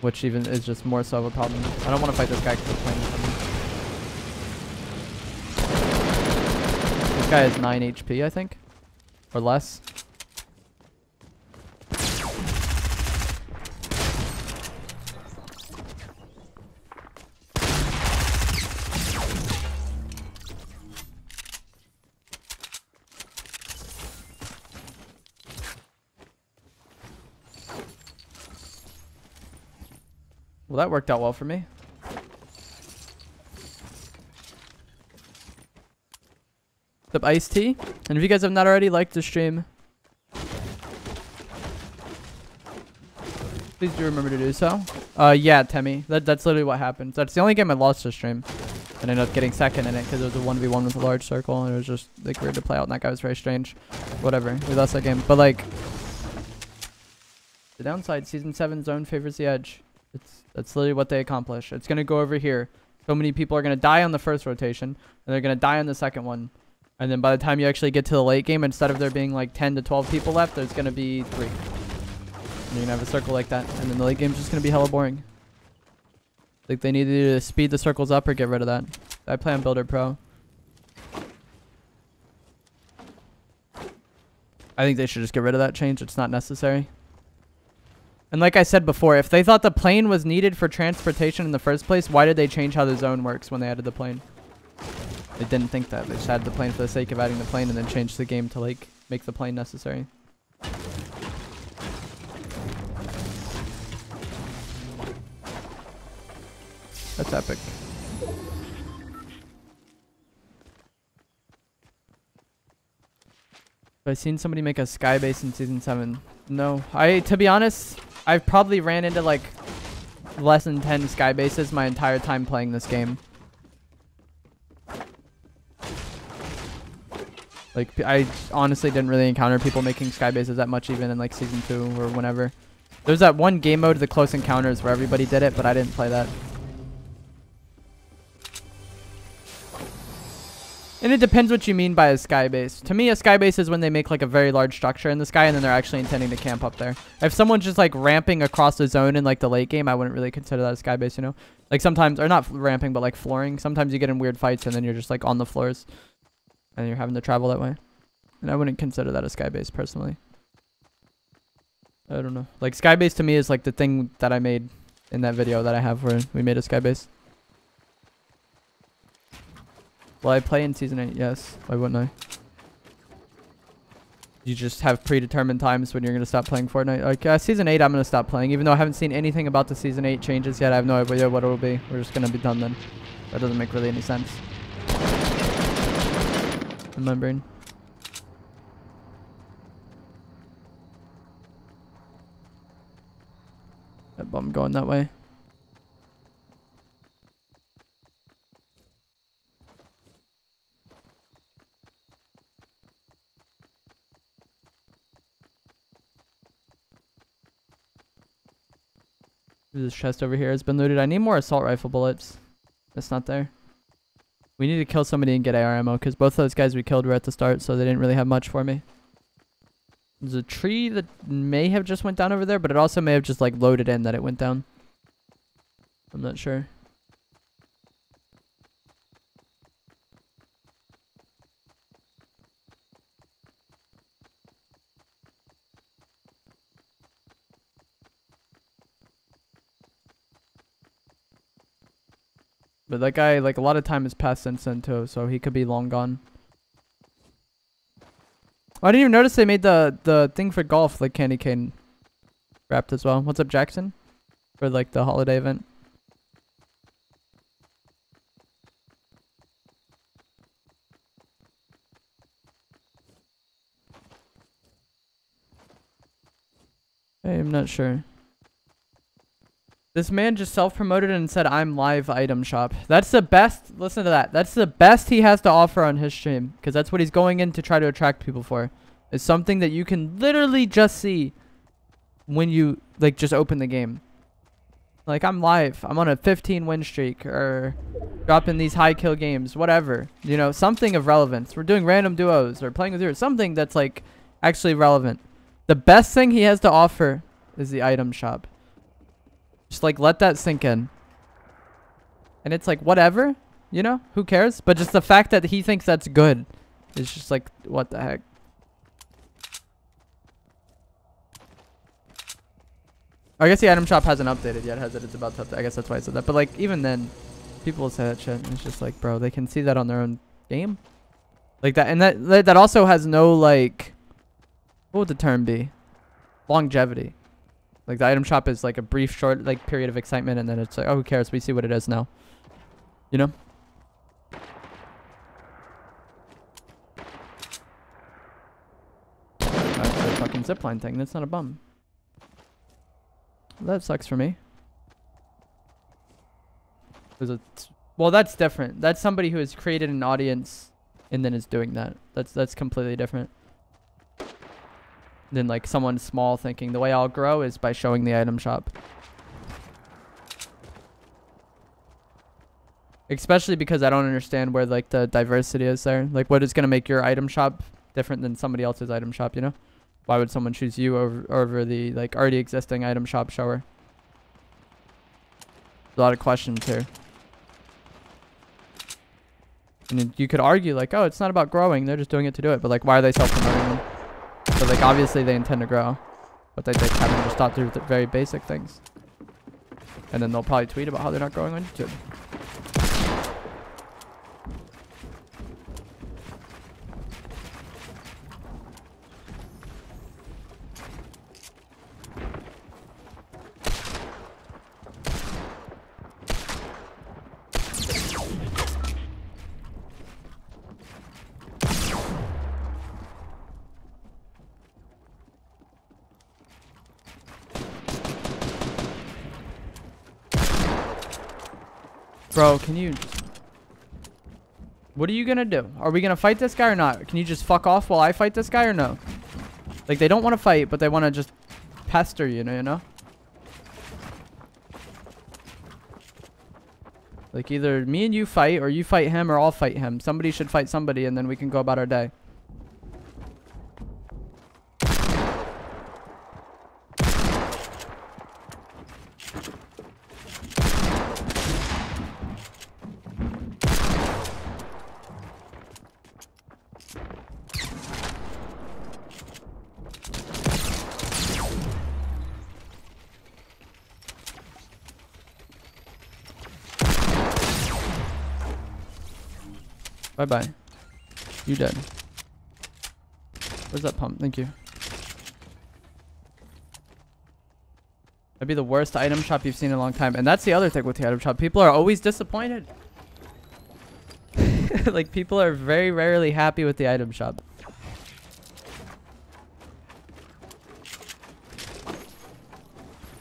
Which even is just more so of a problem. I don't want to fight this guy because he's playing with him. This guy has 9 HP, I think. Or less. Well, that worked out well for me. What's up, Iced Tea? And if you guys have not already, liked the stream. Please do remember to do so. Yeah, Temmie. That's literally what happened. That's the only game I lost this stream. And I ended up getting second in it because it was a 1v1 with a large circle. And it was just like weird to play out. And that guy was very strange. Whatever. We lost that game. But like, the downside, Season 7 zone favors the edge. That's literally what they accomplish. It's going to go over here. So many people are going to die on the first rotation. And they're going to die on the second one. And then by the time you actually get to the late game, instead of there being like 10 to 12 people left, there's going to be 3. And you're going to have a circle like that. And then the late game's just going to be hella boring. Like they need to either speed the circles up or get rid of that. I play on Builder Pro. I think they should just get rid of that change. It's not necessary. And like I said before, if they thought the plane was needed for transportation in the first place, why did they change how the zone works when they added the plane? They didn't think that. They just added the plane for the sake of adding the plane and then changed the game to like make the plane necessary. That's epic. Have I seen somebody make a sky base in Season 7? No. To be honest, I've probably ran into like less than 10 sky bases my entire time playing this game. Like, I honestly didn't really encounter people making sky bases that much even in like Season 2 or whenever. There's that one game mode, the Close Encounters, where everybody did it, but I didn't play that. And it depends what you mean by a sky base. To me, a sky base is when they make like a very large structure in the sky and then they're actually intending to camp up there. If someone's just like ramping across the zone in like the late game, I wouldn't really consider that a sky base, you know? Like sometimes, or not ramping, but like flooring. Sometimes you get in weird fights and then you're just like on the floors and you're having to travel that way. And I wouldn't consider that a sky base personally. I don't know. Like sky base to me is like the thing that I made in that video that I have where we made a sky base. Will I play in Season 8? Yes. Why wouldn't I? You just have predetermined times when you're going to stop playing Fortnite. Like, Season 8, I'm going to stop playing. Even though I haven't seen anything about the Season 8 changes yet, I have no idea what it will be. We're just going to be done then. That doesn't make really any sense. Remembering. That bum going that way. This chest over here has been looted. I need more assault rifle bullets. That's not there. We need to kill somebody and get AR ammo because both of those guys we killed were at the start, so they didn't really have much for me. There's a tree that may have just went down over there, but it also may have just like loaded in that it went down. I'm not sure. But that guy, like, a lot of time has passed since then, too, so he could be long gone. Oh, I didn't even notice they made the thing for golf, like, candy cane wrapped as well. What's up, Jackson? For, like, the holiday event. I'm not sure. This man just self-promoted and said, I'm live item shop. That's the best. Listen to that. That's the best he has to offer on his stream. Because that's what he's going in to try to attract people for. It's something that you can literally just see when you, like, just open the game. Like, I'm live. I'm on a 15 win streak. Or dropping these high kill games. Whatever. You know, something of relevance. We're doing random duos. Or playing with you. Something that's, like, actually relevant. The best thing he has to offer is the item shop. Just like let that sink in. And it's like whatever, you know, who cares? But just the fact that he thinks that's good is just like what the heck. I guess the item shop hasn't updated yet, has it? It's about to update. I guess that's why I said that. But like even then, people will say that shit and it's just like, bro, they can see that on their own game. Like that, and that also has no like, what would the term be? Longevity. Like the item shop is like a brief, short, like period of excitement, and then it's like, oh, who cares? We see what it is now. You know? That's a fucking zipline thing. That's not a bum. That sucks for me. Well, that's different. That's somebody who has created an audience and then is doing that. That's completely different than like someone small thinking the way I'll grow is by showing the item shop. Especially because I don't understand where like the diversity is there. Like what is going to make your item shop different than somebody else's item shop, you know? Why would someone choose you over the like already existing item shop shower? A lot of questions here. And you could argue like, oh, it's not about growing. They're just doing it to do it. But like, why are they self-promoting them? So like, obviously they intend to grow. But they kind of just thought through the very basic things. And then they'll probably tweet about how they're not growing on YouTube. Bro, can you... What are you gonna do? Are we gonna fight this guy or not? Can you just fuck off while I fight this guy or no? Like, they don't want to fight, but they want to just pester you, you know? Like, either me and you fight, or you fight him, or I'll fight him. Somebody should fight somebody, and then we can go about our day. Bye-bye. You dead. Where's that pump? Thank you. That'd be the worst item shop you've seen in a long time. And that's the other thing with the item shop. People are always disappointed. Like, people are very rarely happy with the item shop.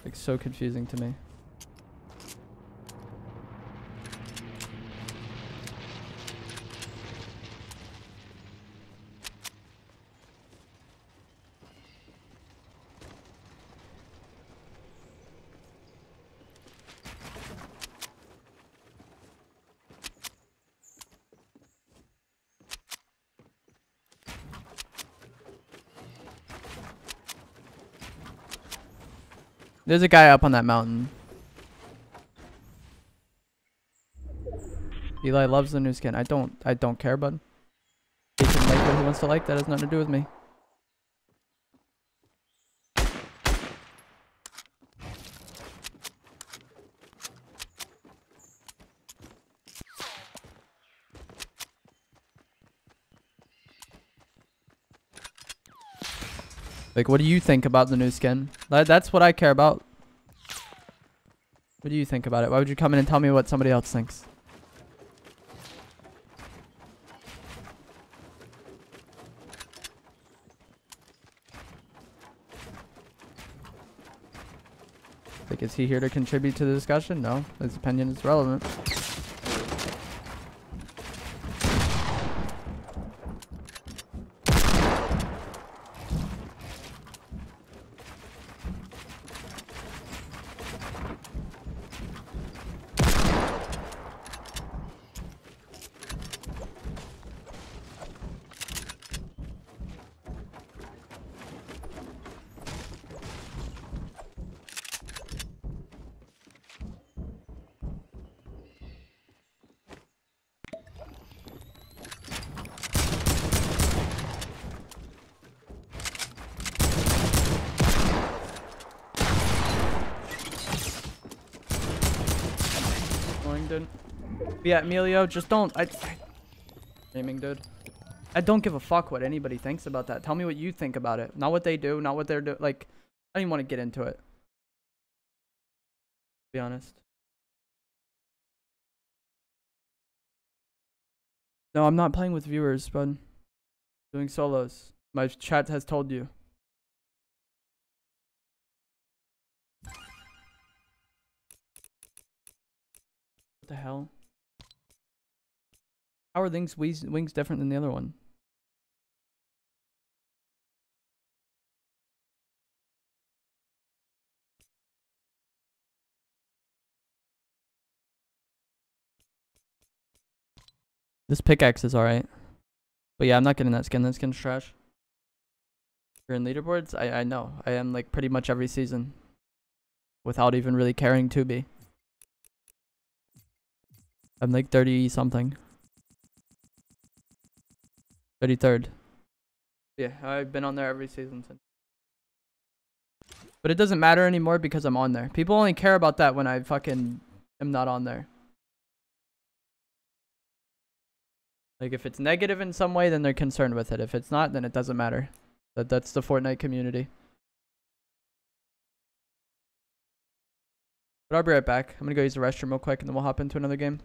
Like, so confusing to me. There's a guy up on that mountain. Eli loves the new skin. I don't care, bud. He can like what he wants to like. That has nothing to do with me. Like, what do you think about the new skin? That's what I care about. What do you think about it? Why would you come in and tell me what somebody else thinks? Like, is he here to contribute to the discussion? No. His opinion is relevant. Dude. Yeah, Emilio, just don't. Gaming, dude. I don't give a fuck what anybody thinks about that. Tell me what you think about it. Not what they do, not what they're doing. Like, I don't even want to get into it. To be honest. No, I'm not playing with viewers, bud. Doing solos. My chat has told you. the hell? How are wings different than the other one? This pickaxe is alright. But yeah, I'm not getting that skin. That skin's trash. You're in leaderboards? I know. I am like pretty much every season. Without even really caring to be. I'm like 30 something. 33rd. Yeah, I've been on there every season since. But it doesn't matter anymore because I'm on there. People only care about that when I fucking am not on there. Like if it's negative in some way, then they're concerned with it. If it's not, then it doesn't matter. That's the Fortnite community. But I'll be right back. I'm gonna go use the restroom real quick and then we'll hop into another game.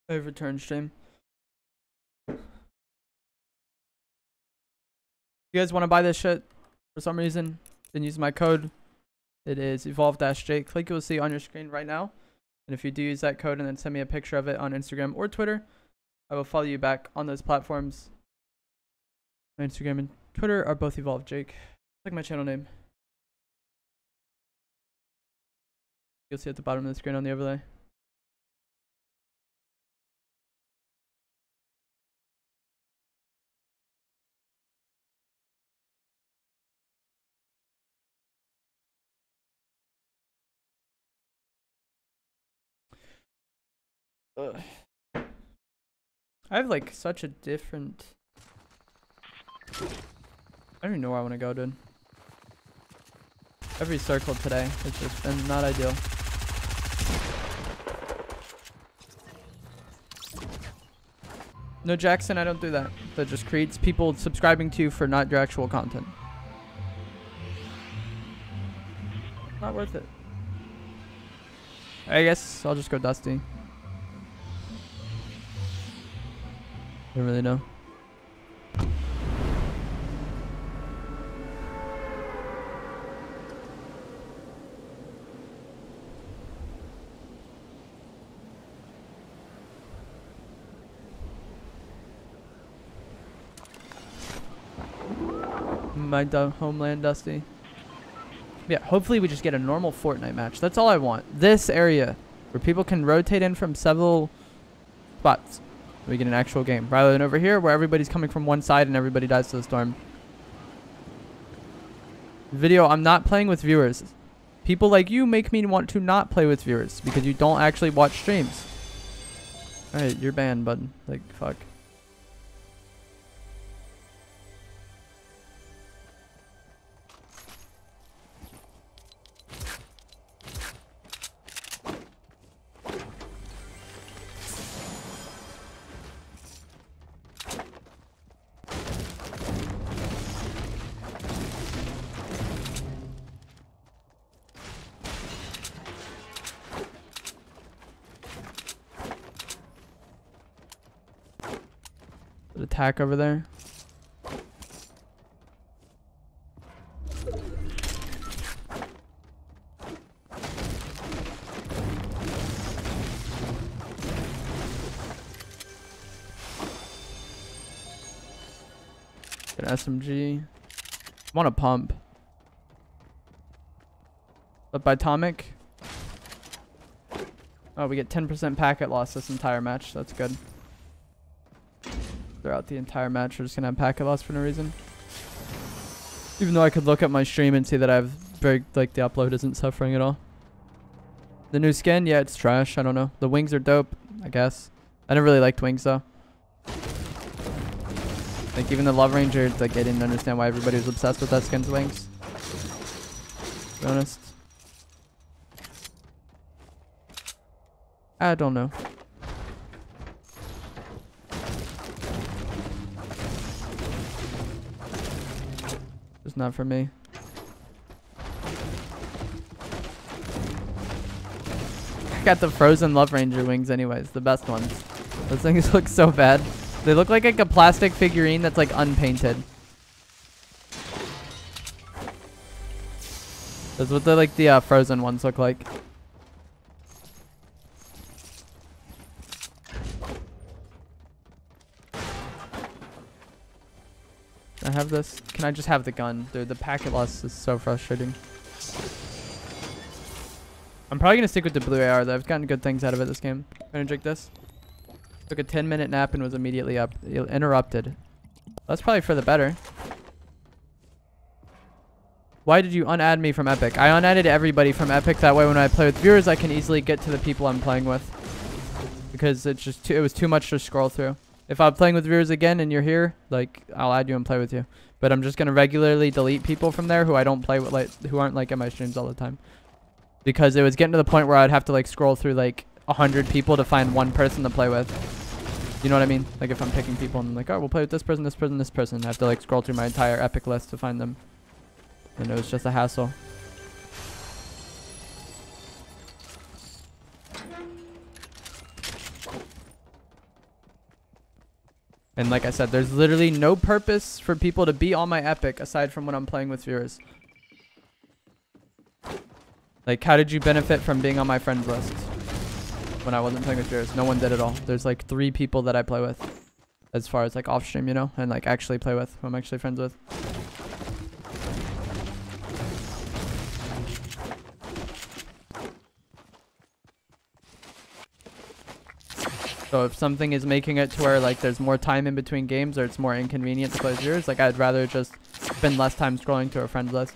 I've returned stream. You guys want to buy this shit for some reason? Then use my code. It is evolve-j. Click, you'll see on your screen right now. And if you do use that code and then send me a picture of it on Instagram or Twitter, I will follow you back on those platforms. My Instagram and Twitter are both Evolve Jake. Like my channel name. You'll see at the bottom of the screen on the overlay. Ugh. I have like such a different... I don't even know where I want to go, dude. Every circle today has just been not ideal. No, Jackson, I don't do that. That just creates people subscribing to you for not your actual content. Not worth it. I guess I'll just go Dusty. I don't really know. My homeland, Dusty. Yeah, hopefully we just get a normal Fortnite match. That's all I want. This area where people can rotate in from several spots. We get an actual game rather than over here where everybody's coming from one side and everybody dies to the storm. Video, I'm not playing with viewers. People like you make me want to not play with viewers because you don't actually watch streams. Alright, you're banned, bud. Like, fuck. Attack over there. SMG. I want a pump. But by Atomic. Oh, we get 10% packet loss this entire match. That's good. Throughout the entire match, we're just gonna have packet loss for no reason. Even though I could look at my stream and see that I have very, like, the upload isn't suffering at all. The new skin, yeah, it's trash. I don't know. The wings are dope, I guess. I never really liked wings though. Like even the Love Ranger, like I didn't understand why everybody was obsessed with that skin's wings. To be honest. I don't know. It's not for me. I got the frozen Love Ranger wings anyways, the best ones. Those things look so bad. They look like a plastic figurine that's like unpainted. That's what the frozen ones look like. I have this. Can I just have the gun? Dude, the packet loss is so frustrating. I'm probably going to stick with the blue AR though. I've gotten good things out of it this game. I'm going to drink this. Took a 10-minute nap and was immediately interrupted. That's probably for the better. Why did you unadd me from Epic? I unadded everybody from Epic. That way when I play with viewers, I can easily get to the people I'm playing with. Because it's just it was too much to scroll through. If I'm playing with viewers again and you're here, like I'll add you and play with you. But I'm just gonna regularly delete people from there who I don't play with, like who aren't like in my streams all the time. Because it was getting to the point where I'd have to like scroll through like 100 people to find one person to play with. You know what I mean? Like if I'm picking people and I'm like, oh, we'll play with this person, this person, this person. I have to like scroll through my entire Epic list to find them. And it was just a hassle. And like I said, there's literally no purpose for people to be on my Epic aside from when I'm playing with viewers. Like, how did you benefit from being on my friends list when I wasn't playing with viewers? No one did at all. There's like 3 people that I play with as far as like off stream, you know, and like actually play with, who I'm actually friends with. So if something is making it to where like there's more time in between games or it's more inconvenient to play with viewers, like I'd rather just spend less time scrolling to a friends list.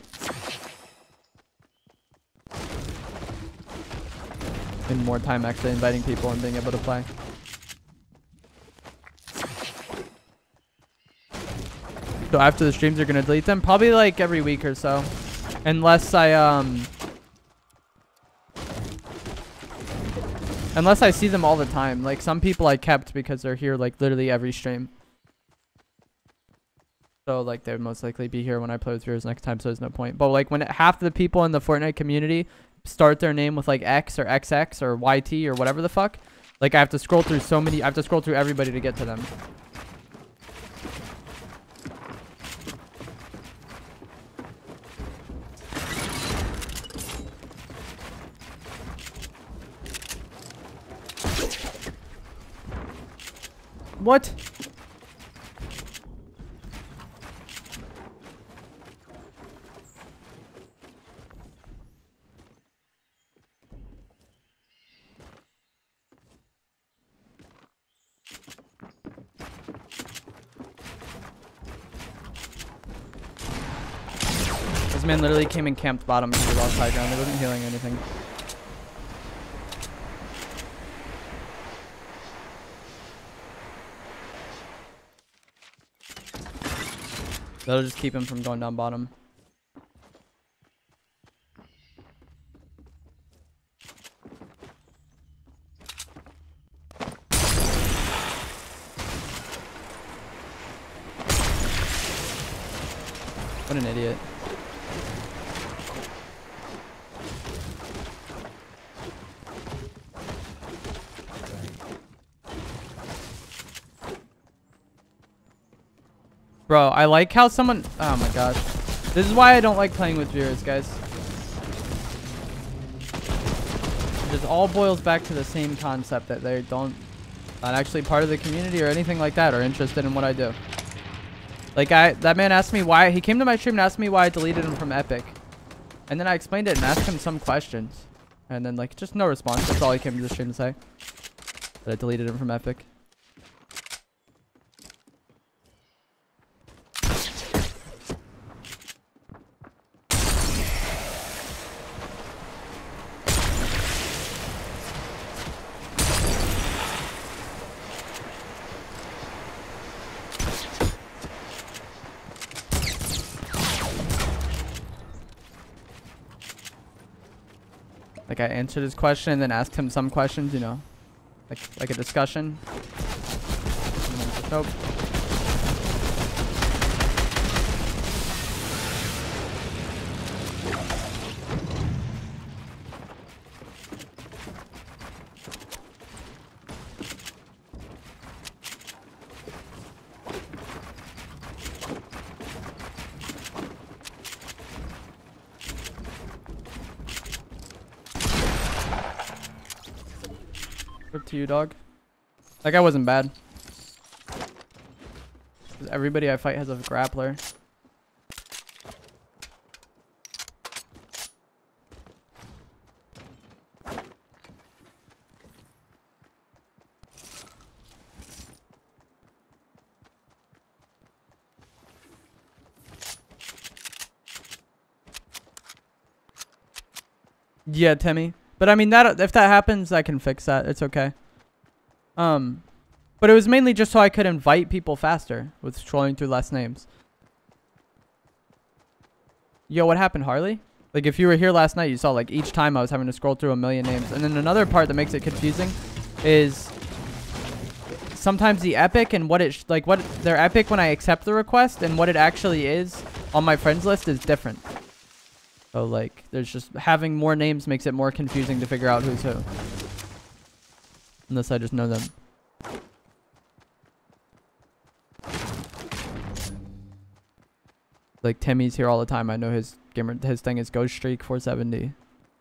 And more time actually inviting people and being able to play. So after the streams you're gonna delete them? Probably like every week or so. Unless I see them all the time. Like some people I kept because they're here like literally every stream. So like they'd most likely be here when I play with viewers next time, so there's no point. But like when half the people in the Fortnite community start their name with like X or XX or YT or whatever the fuck, like I have to scroll through so many, I have to scroll through everybody to get to them. What? This man literally came and camped bottom because he lost high ground. He wasn't healing anything. That'll just keep him from going down bottom. What an idiot. Bro, I like how someone... Oh my gosh. This is why I don't like playing with viewers, guys. It just all boils back to the same concept that they not actually part of the community or anything like that or interested in what I do. Like that man asked me why he came to my stream and asked me why I deleted him from Epic, and then I explained it and asked him some questions, and then like just no response. That's all he came to the stream to say. That I deleted him from Epic. Like I answered his question and then asked him some questions, you know, like a discussion. Nope. Up to you, dog. That guy wasn't bad. 'Cause everybody I fight has a grappler. Yeah, Timmy. But I mean, that if that happens, I can fix that. It's okay. But it was mainly just so I could invite people faster with scrolling through less names. Yo, what happened, Harley? Like, if you were here last night, you saw, like, each time I was having to scroll through a million names. And then another part that makes it confusing is sometimes the epic and what it, like, what they're epic when I accept the request and what it actually is on my friends list is different. So, like, there's just having more names makes it more confusing to figure out who's who. Unless I just know them. Like, Timmy's here all the time. I know his thing is Ghost Streak 470.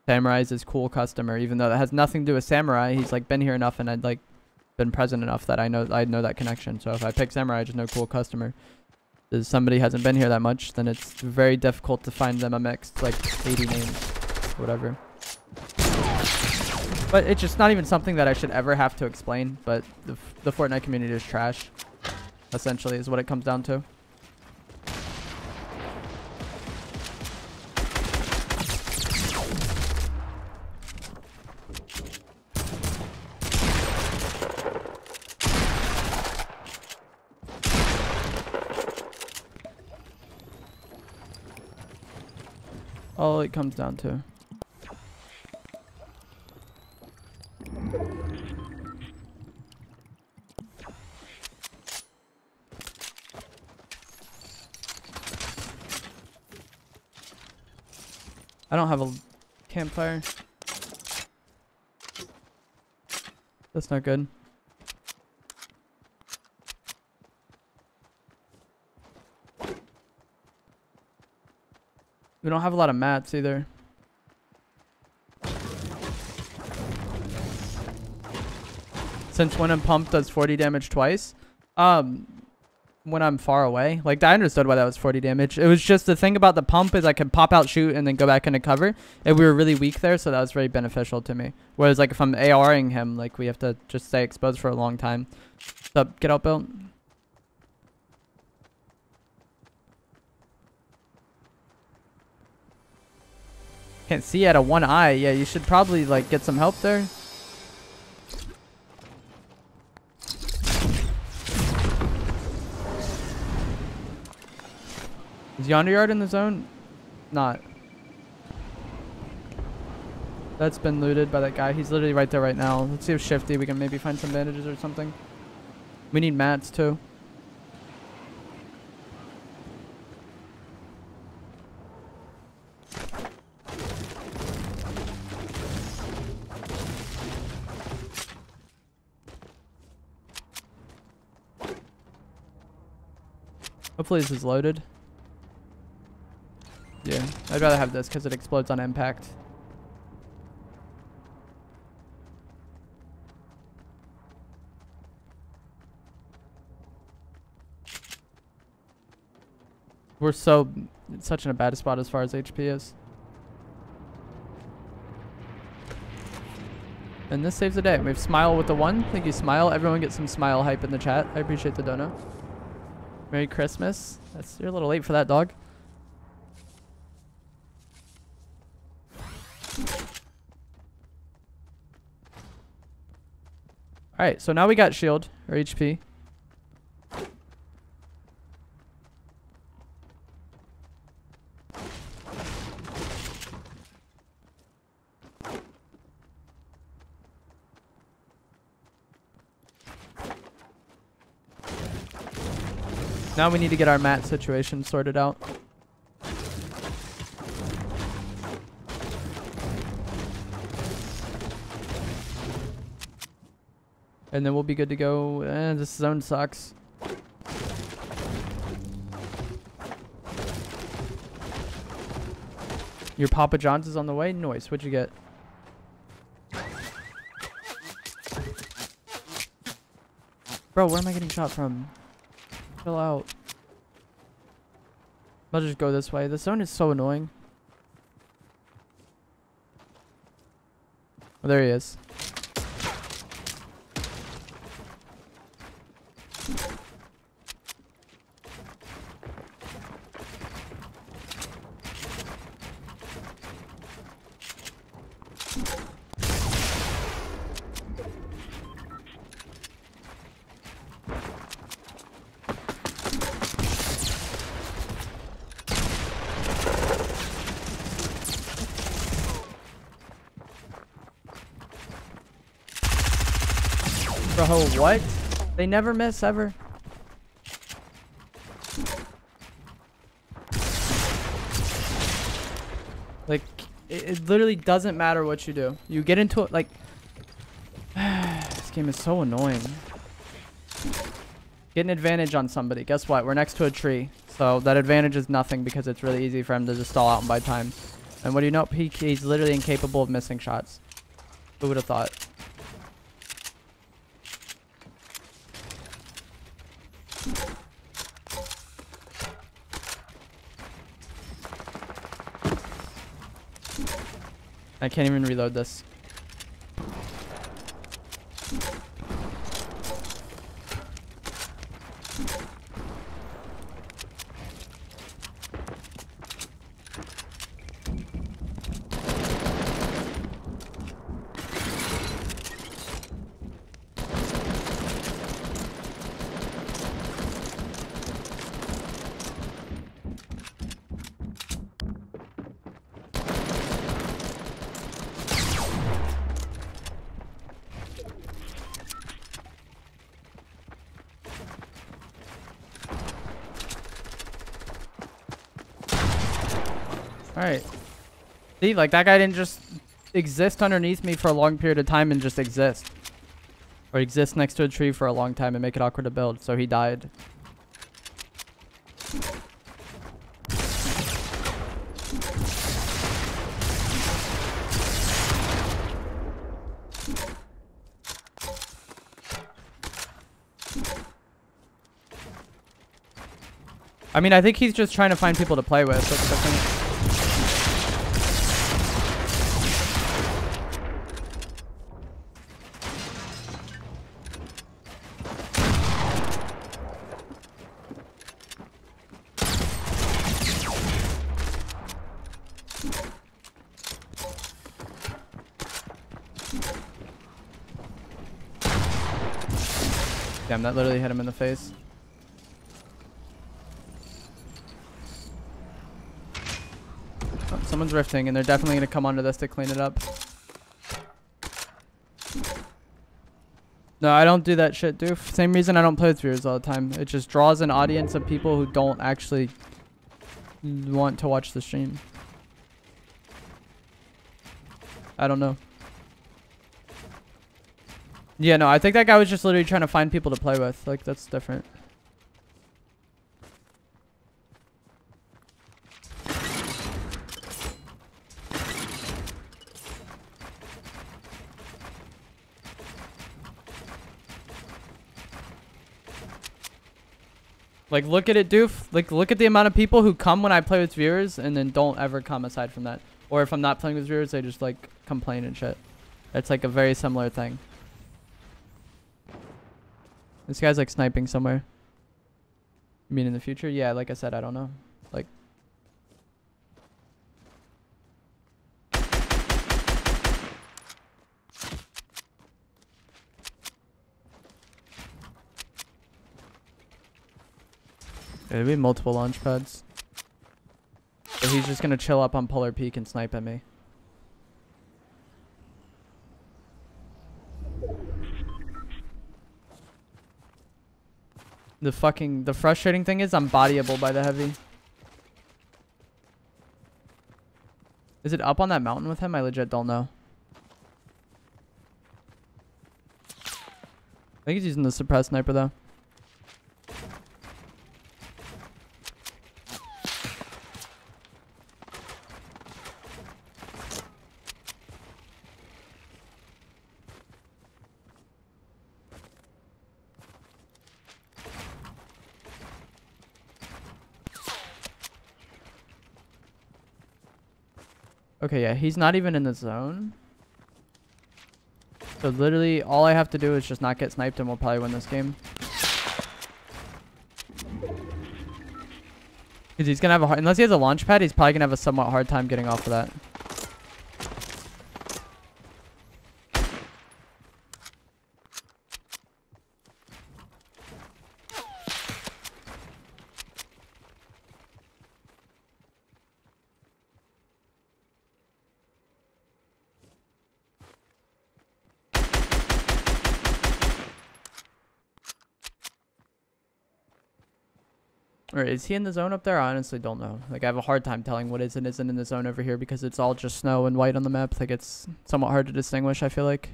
Samurai is his cool customer, even though that has nothing to do with Samurai. He's like been here enough and I'd like been present enough that I know that connection. So if I pick Samurai, I just know cool customer. If somebody hasn't been here that much, then it's very difficult to find them amongst like 80 names, whatever. But it's just not even something that I should ever have to explain. But the Fortnite community is trash, essentially, is what it comes down to. All it comes down to. I don't have a campfire. That's not good. We don't have a lot of mats either. Since when a pump does 40 damage twice? When I'm far away. Like, I understood why that was 40 damage. It was just the thing about the pump is I could pop out, shoot, and then go back into cover. And we were really weak there, so that was very beneficial to me. Whereas, like, if I'm ARing him, like, we have to just stay exposed for a long time. What's up? Get out, Bill. Can't see out of one eye. Yeah, you should probably, like, get some help there. Is Yonder Yard in the zone? Not. That's been looted by that guy. He's literally right there right now. Let's see if Shifty, we can maybe find some bandages or something. We need mats too. Hopefully this is loaded. Yeah, I'd rather have this because it explodes on impact. We're so such in a bad spot as far as HP is. And this saves the day. We have Smile with the 1. Thank you, Smile. Everyone get some Smile hype in the chat. I appreciate the dono. Merry Christmas. You're a little late for that, dog. Alright, so now we got shield, or HP. Now we need to get our mat situation sorted out. And then we'll be good to go. This zone sucks. Your Papa John's is on the way? Noise. What'd you get? Bro, where am I getting shot from? Chill out. I'll just go this way. The zone is so annoying. Oh, there he is. Bro, what? They never miss ever. Like, it literally doesn't matter what you do. You get into it, like... This game is so annoying. Get an advantage on somebody. Guess what? We're next to a tree. So that advantage is nothing because it's really easy for him to just stall out and buy time. And what do you know? He's literally incapable of missing shots. Who would have thought? I can't even reload this. Alright. See, like, that guy didn't just exist underneath me for a long period of time and just exist. Or exist next to a tree for a long time and make it awkward to build, so he died. I mean, I think he's just trying to find people to play with. That's the thing. Damn, that literally hit him in the face. Oh, someone's rifting, and they're definitely going to come onto this to clean it up. No, I don't do that shit, dude. Same reason I don't play with viewers all the time. It just draws an audience of people who don't actually want to watch the stream. I don't know. Yeah, no, I think that guy was just literally trying to find people to play with. Like, that's different. Like, look at it, doof. Like, look at the amount of people who come when I play with viewers and then don't ever come aside from that. Or if I'm not playing with viewers, they just, like, complain and shit. It's, like, a very similar thing. This guy's, like, sniping somewhere. You mean in the future? Yeah, like I said, I don't know. Like... There'll be multiple launch pads. So he's just gonna chill up on Polar Peak and snipe at me. The frustrating thing is I'm bodyable by the heavy. Is it up on that mountain with him? I legit don't know. I think he's using the suppressed sniper though. Okay, yeah, he's not even in the zone. So literally, all I have to do is just not get sniped and we'll probably win this game. Because he's going to have a hard... Unless he has a launch pad, he's probably going to have a somewhat hard time getting off of that. Or is he in the zone up there? I honestly don't know. Like, I have a hard time telling what is and isn't in the zone over here because it's all just snow and white on the map. Like, it's somewhat hard to distinguish, I feel like.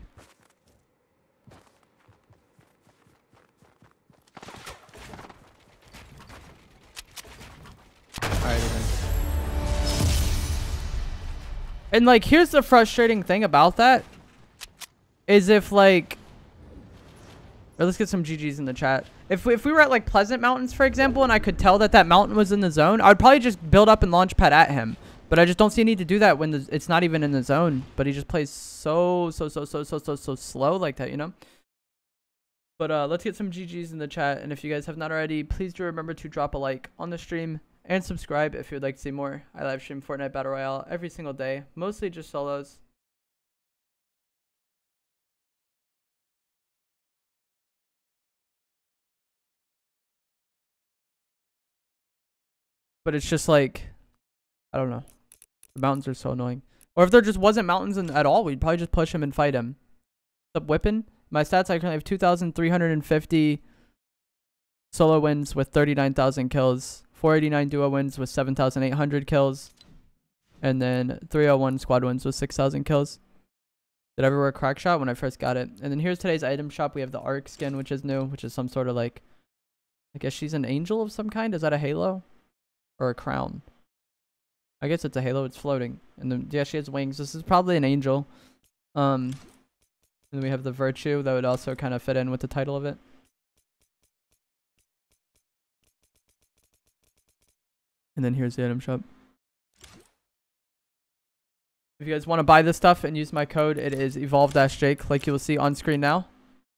Alright, and, like, here's the frustrating thing about that. Is if, like... Or let's get some GGs in the chat. If we were at, like, Pleasant Mountains, for example, and I could tell that that mountain was in the zone, I would probably just build up and launch pad at him. But I just don't see a need to do that when it's not even in the zone. But he just plays so slow like that, you know? But let's get some GGs in the chat. And if you guys have not already, please do remember to drop a like on the stream. And subscribe if you would like to see more. I live stream Fortnite Battle Royale every single day. Mostly just solos. But it's just like, I don't know. The mountains are so annoying. Or if there just wasn't mountains at all, we'd probably just push him and fight him. What's up, Whippin'? My stats, I currently have 2,350 solo wins with 39,000 kills. 489 duo wins with 7,800 kills. And then 301 squad wins with 6,000 kills. Did I ever wear a crack shot when I first got it? And then here's today's item shop. We have the Arc skin, which is new, which is some sort of like, I guess she's an angel of some kind. Is that a halo? Or a crown? I guess it's a halo. It's floating. And then, yeah, she has wings. This is probably an angel. And then we have the Virtue. That would also kind of fit in with the title of it. And then here's the item shop. If you guys want to buy this stuff and use my code, it is evolve-jake, like you will see on screen now.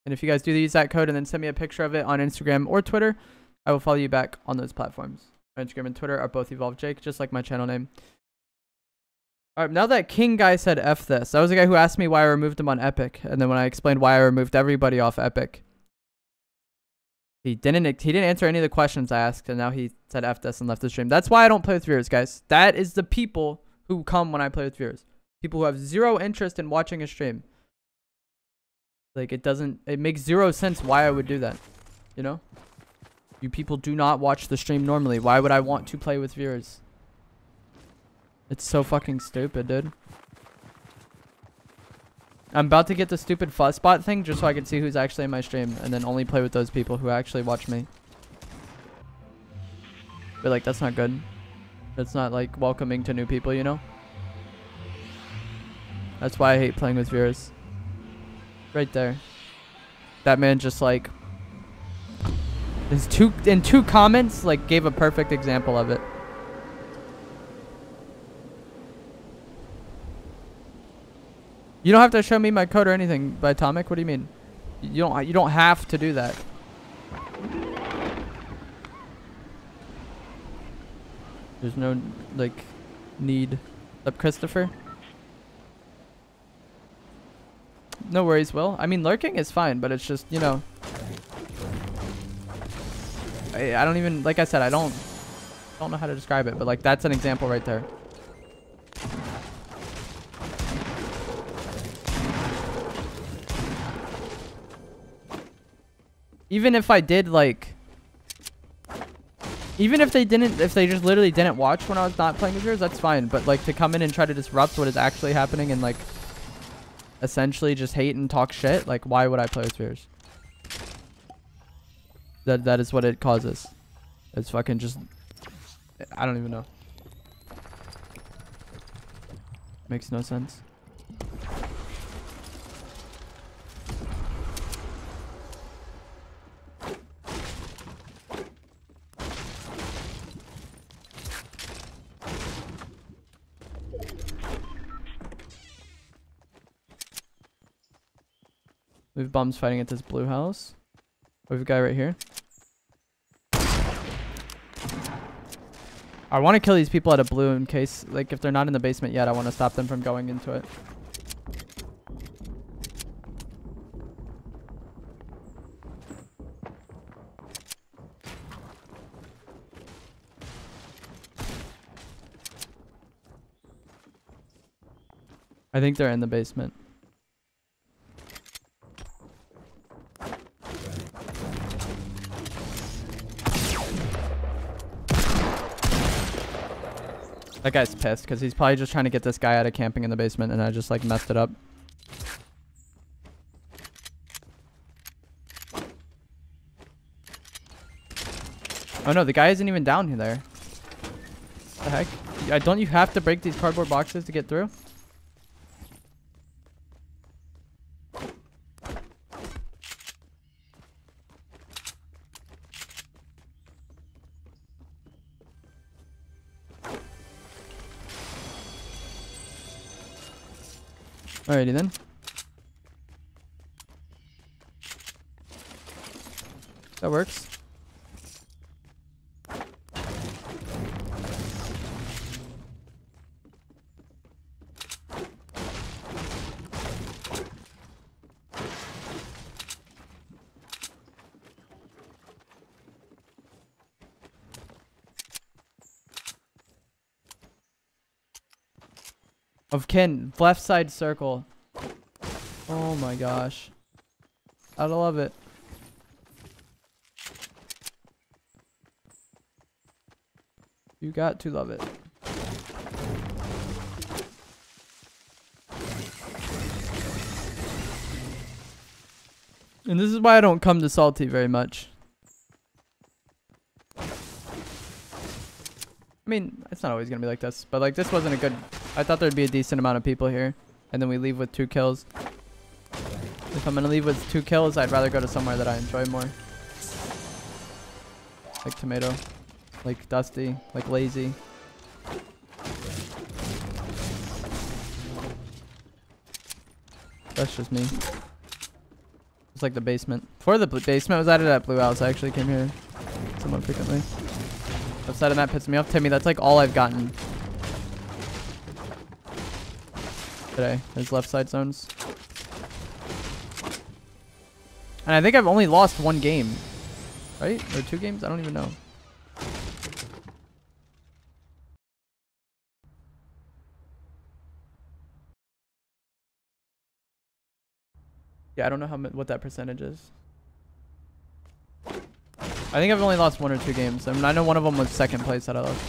And if you guys do use that code and then send me a picture of it on Instagram or Twitter, I will follow you back on those platforms. My Instagram and Twitter are both evolve-jake, just like my channel name. Alright, now that King guy said F this, that was the guy who asked me why I removed him on Epic. And then when I explained why I removed everybody off Epic, he didn't answer any of the questions I asked, and now he said F this and left the stream. That's why I don't play with viewers, guys. That is the people who come when I play with viewers. People who have zero interest in watching a stream. Like, it makes zero sense why I would do that. You know? You people do not watch the stream normally. Why would I want to play with viewers? It's so fucking stupid, dude. I'm about to get the stupid fuzzbot thing just so I can see who's actually in my stream and then only play with those people who actually watch me. But like, that's not good. That's not like welcoming to new people, you know? That's why I hate playing with viewers. Right there. That man just like There's two comments like gave a perfect example of it. You don't have to show me my code or anything, but Atomic, what do you mean? You don't have to do that. There's no like need. Up, Christopher? No worries, Will. I mean, lurking is fine, but it's just, you know, I don't even, like I said, I don't know how to describe it, but like that's an example right there. Even if I did like, even if they just literally didn't watch when I was not playing with yours, that's fine. But like to come in and try to disrupt what is actually happening and like essentially just hate and talk shit, like why would I play with yours? That is what it causes. It's fucking just, I don't even know. Makes no sense. We have bums fighting at this blue house. We have a guy right here. I want to kill these people at a blue in case, like, if they're not in the basement yet, I want to stop them from going into it. I think they're in the basement. That guy's pissed because he's probably just trying to get this guy out of camping in the basement and I just like messed it up. Oh no, the guy isn't even down here there. What the heck? Don't you have to break these cardboard boxes to get through? Alrighty then. That works. Of kin, left side circle. Oh my gosh. I love it. You got to love it. And this is why I don't come to Salty very much. I mean, it's not always gonna be like this, but like this wasn't a good. I thought there'd be a decent amount of people here, and then we leave with 2 kills. If I'm gonna leave with 2 kills, I'd rather go to somewhere that I enjoy more. Like Tomato, like Dusty, like Lazy. That's just me. It's like the basement. Before the basement was added at Blue House, I actually came here somewhat frequently. Outside of that pisses me off. Timmy, that's like all I've gotten today. There's left side zones. And I think I've only lost 1 game. Right? Or 2 games? I don't even know. Yeah, I don't know what that percentage is. I think I've only lost 1 or 2 games. I mean, I know one of them was 2nd place that I lost.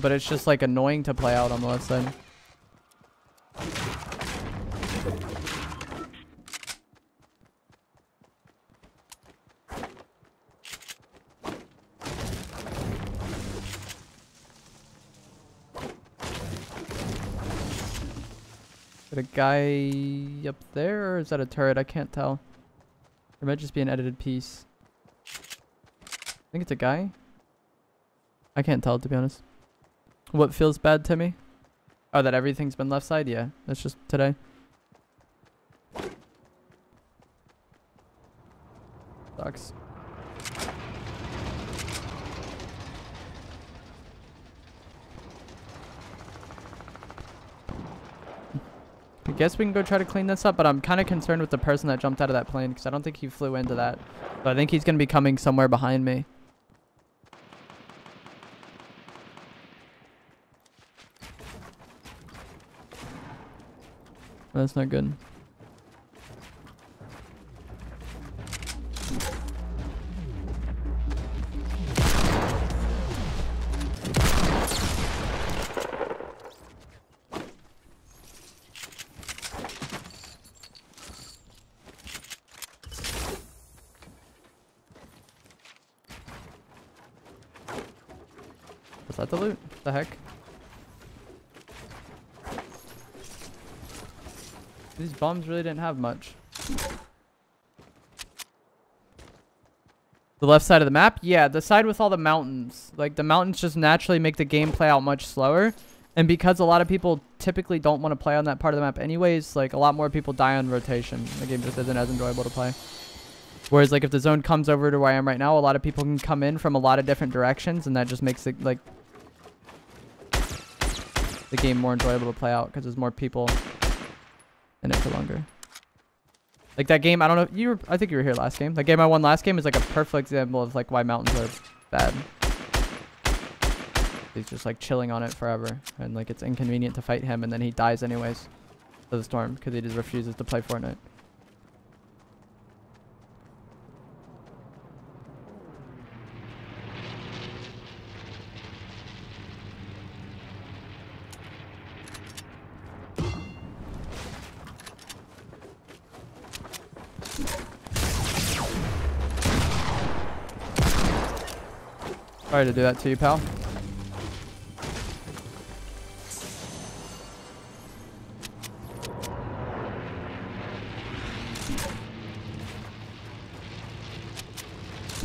But it's just like annoying to play out on the left side. Is it a guy up there or is that a turret? I can't tell. Or might just be an edited piece. I think it's a guy. I can't tell, to be honest. What feels bad to me? Oh, that everything's been left side? Yeah, that's just today. Sucks. I guess we can go try to clean this up, but I'm kind of concerned with the person that jumped out of that plane because I don't think he flew into that. So I think he's going to be coming somewhere behind me. That's not good. Was that the loot? What the heck? These bombs really didn't have much. The left side of the map? Yeah, the side with all the mountains. Like, the mountains just naturally make the game play out much slower. And because a lot of people typically don't want to play on that part of the map anyways, like, a lot more people die on rotation. The game just isn't as enjoyable to play. Whereas, like, if the zone comes over to where I am right now, a lot of people can come in from a lot of different directions, and that just makes it, like, the game more enjoyable to play out because there's more people in it for longer. Like that game, I don't know, I think you were here last game. That game I won last game is like a perfect example of like why mountains are bad. He's just like chilling on it forever, and like it's inconvenient to fight him, and then he dies anyways to the storm because he just refuses to play Fortnite. Sorry to do that to you, pal.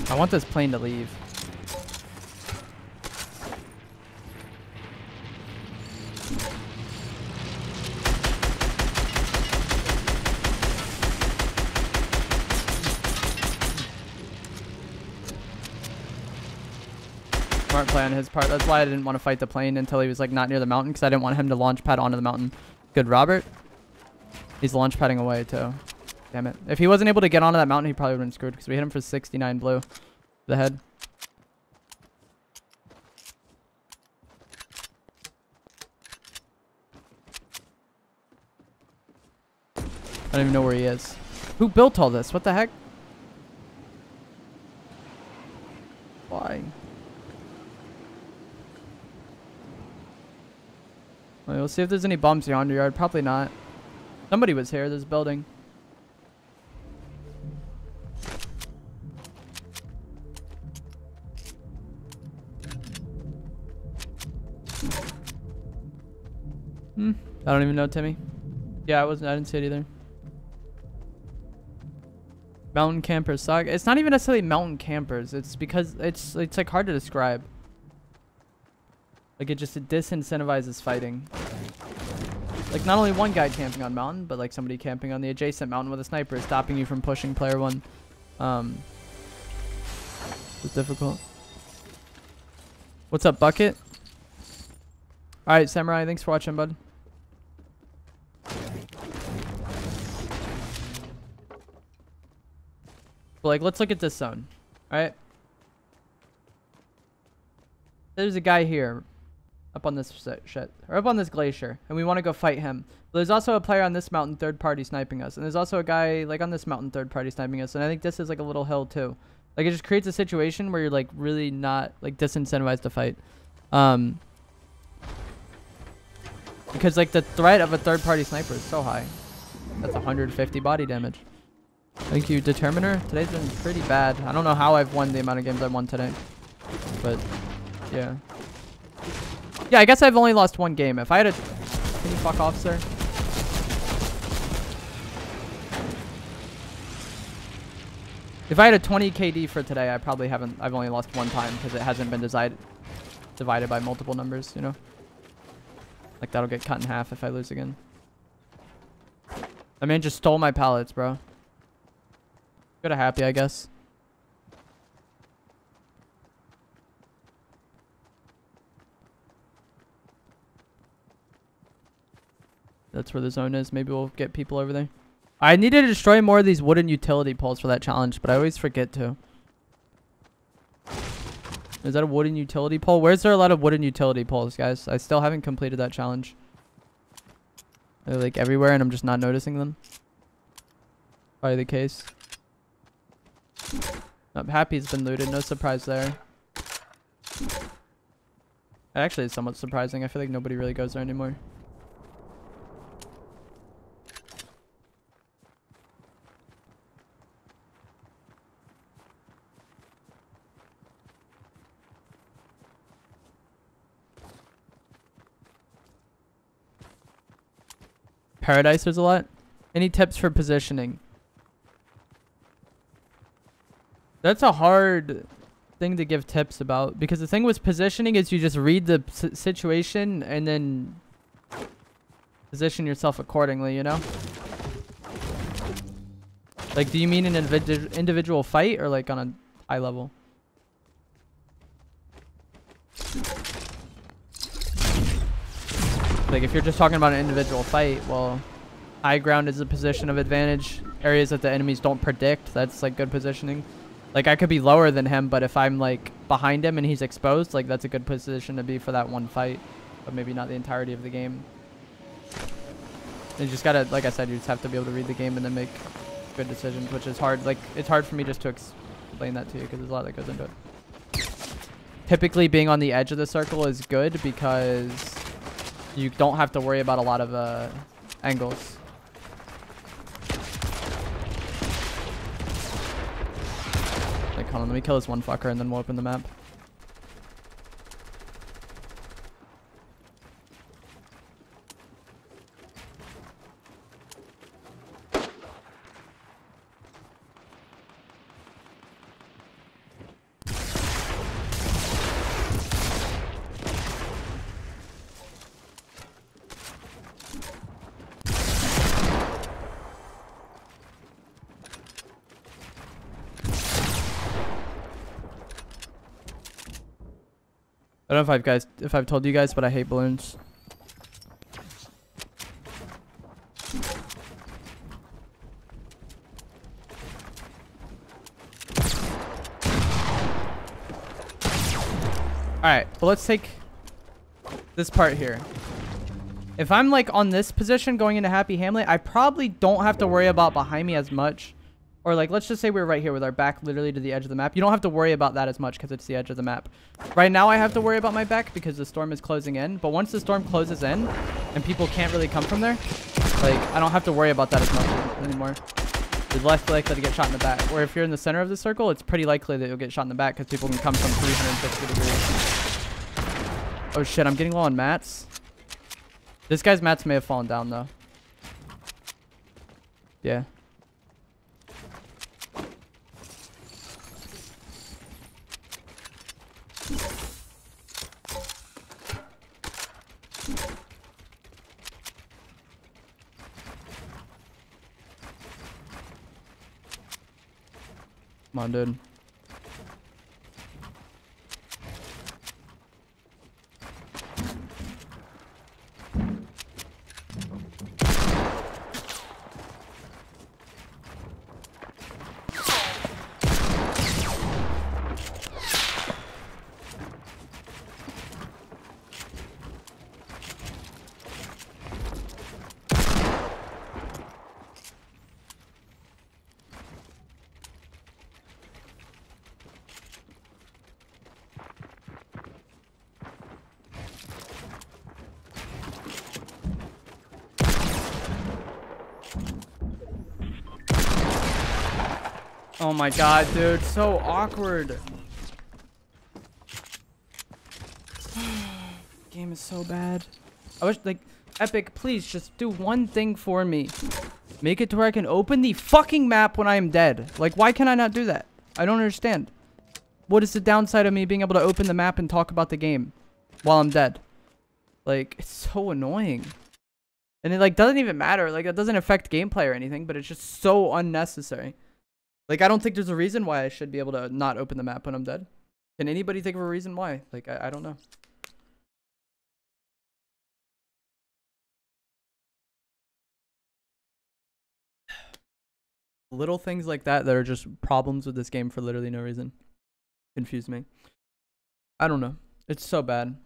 I want this plane to leave. Smart play on his part. That's why I didn't want to fight the plane until he was like not near the mountain, because I didn't want him to launch pad onto the mountain. Good, Robert. He's launch padding away too. Damn it. If he wasn't able to get onto that mountain, he probably would have been screwed because we hit him for 69 blue. The head. I don't even know where he is. Who built all this? What the heck? Why? Well, we'll see if there's any bombs yonder yard. Probably not. Somebody was here. This building. I don't even know, Timmy. Yeah, I didn't see it either. Mountain campers suck. It's not even necessarily mountain campers. It's because it's like hard to describe. Like it disincentivizes fighting. Like not only one guy camping on mountain, but like somebody camping on the adjacent mountain with a sniper, stopping you from pushing player one. It's difficult. What's up, Bucket? All right, Samurai. Thanks for watching, bud. But like, let's look at this zone. All right. There's a guy here. Up on this shit, or up on this glacier, and we want to go fight him. But there's also a player on this mountain third party sniping us, and there's also a guy like on this mountain third party sniping us, and I think this is like a little hill too. Like it just creates a situation where you're like really not like disincentivized to fight, because like the threat of a third party sniper is so high. That's 150 body damage. Thank you, Determiner. Today's been pretty bad. I don't know how I've won the amount of games I've won today, but yeah. Yeah, I guess I've only lost one game. If I had a... Can you fuck off, sir? If I had a 20 KD for today, I probably haven't. I've only lost one time because it hasn't been divided by multiple numbers, you know? Like, that'll get cut in half if I lose again. That man just stole my pallets, bro. Good of happy, I guess. That's where the zone is. Maybe we'll get people over there. I need to destroy more of these wooden utility poles for that challenge, but I always forget to. Is that a wooden utility pole? Where's there a lot of wooden utility poles, guys? I still haven't completed that challenge. They're like everywhere and I'm just not noticing them. Probably the case. Happy's been looted. No surprise there. Actually, it's somewhat surprising. I feel like nobody really goes there anymore. Paradise, there's a lot. Any tips for positioning? That's a hard thing to give tips about, because the thing with positioning is you just read the situation and then position yourself accordingly, you know? Like, do you mean an individual fight or like on a high level? Like, if you're just talking about an individual fight, well, high ground is a position of advantage. Areas that the enemies don't predict, that's like good positioning. Like, I could be lower than him, but if I'm like behind him and he's exposed, like that's a good position to be for that one fight, but maybe not the entirety of the game. You just gotta, like I said, you just have to be able to read the game and then make good decisions, which is hard. Like, it's hard for me just to explain that to you because there's a lot that goes into it. Typically, being on the edge of the circle is good because you don't have to worry about a lot of angles. Like, hold on, let me kill this one fucker and then we'll open the map. I don't know if I've told you guys, but I hate balloons. Alright, but let's take this part here. If I'm like on this position going into Happy Hamlet, I probably don't have to worry about behind me as much. Or like, let's just say we're right here with our back literally to the edge of the map. You don't have to worry about that as much because it's the edge of the map. Right now I have to worry about my back because the storm is closing in. But once the storm closes in and people can't really come from there, like, I don't have to worry about that as much anymore. It's less likely to get shot in the back. Or if you're in the center of the circle, it's pretty likely that you'll get shot in the back because people can come from 360 degrees. Oh shit, I'm getting low on mats. This guy's mats may have fallen down though. Yeah. Come on, dude. Oh my god, dude, so awkward. Game is so bad. I wish, like, Epic, please just do one thing for me. Make it to where I can open the fucking map when I am dead. Like, why can I not do that? I don't understand. What is the downside of me being able to open the map and talk about the game while I'm dead? Like, it's so annoying. And it, like, doesn't even matter. Like, it doesn't affect gameplay or anything, but it's just so unnecessary. Like, I don't think there's a reason why I should be able to not open the map when I'm dead. Can anybody think of a reason why? Like, I don't know. Little things like that are just problems with this game for literally no reason. Confuse me. I don't know. It's so bad.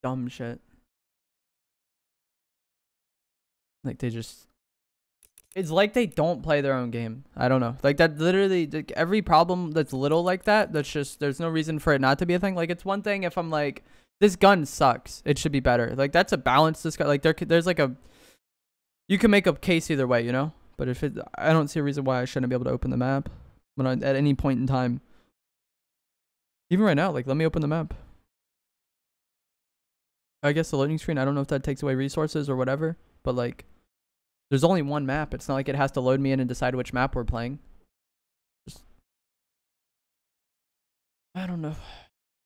Dumb shit. Like, they just... It's like they don't play their own game. I don't know. Like, that literally... Like, every problem that's little like that, that's just... There's no reason for it not to be a thing. Like, it's one thing if I'm like... This gun sucks. It should be better. Like, that's a balance. This gun... Like, there's like a... You can make a case either way, you know? But if it... I don't see a reason why I shouldn't be able to open the map. When at any point in time. Even right now. Like, let me open the map. I guess the loading screen, I don't know if that takes away resources or whatever. But, like... There's only one map. It's not like it has to load me in and decide which map we're playing. Just... I don't know.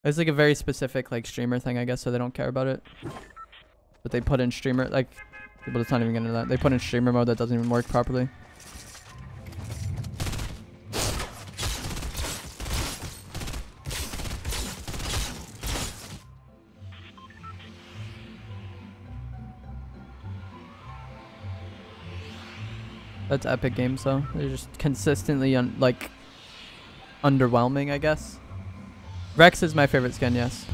It's like a very specific, like, streamer thing, I guess, so they don't care about it. But they put in streamer... Like... But it's not even into that. They put in streamer mode that doesn't even work properly. That's Epic Games though. They're just consistently like underwhelming, I guess. Rex is my favorite skin, yes.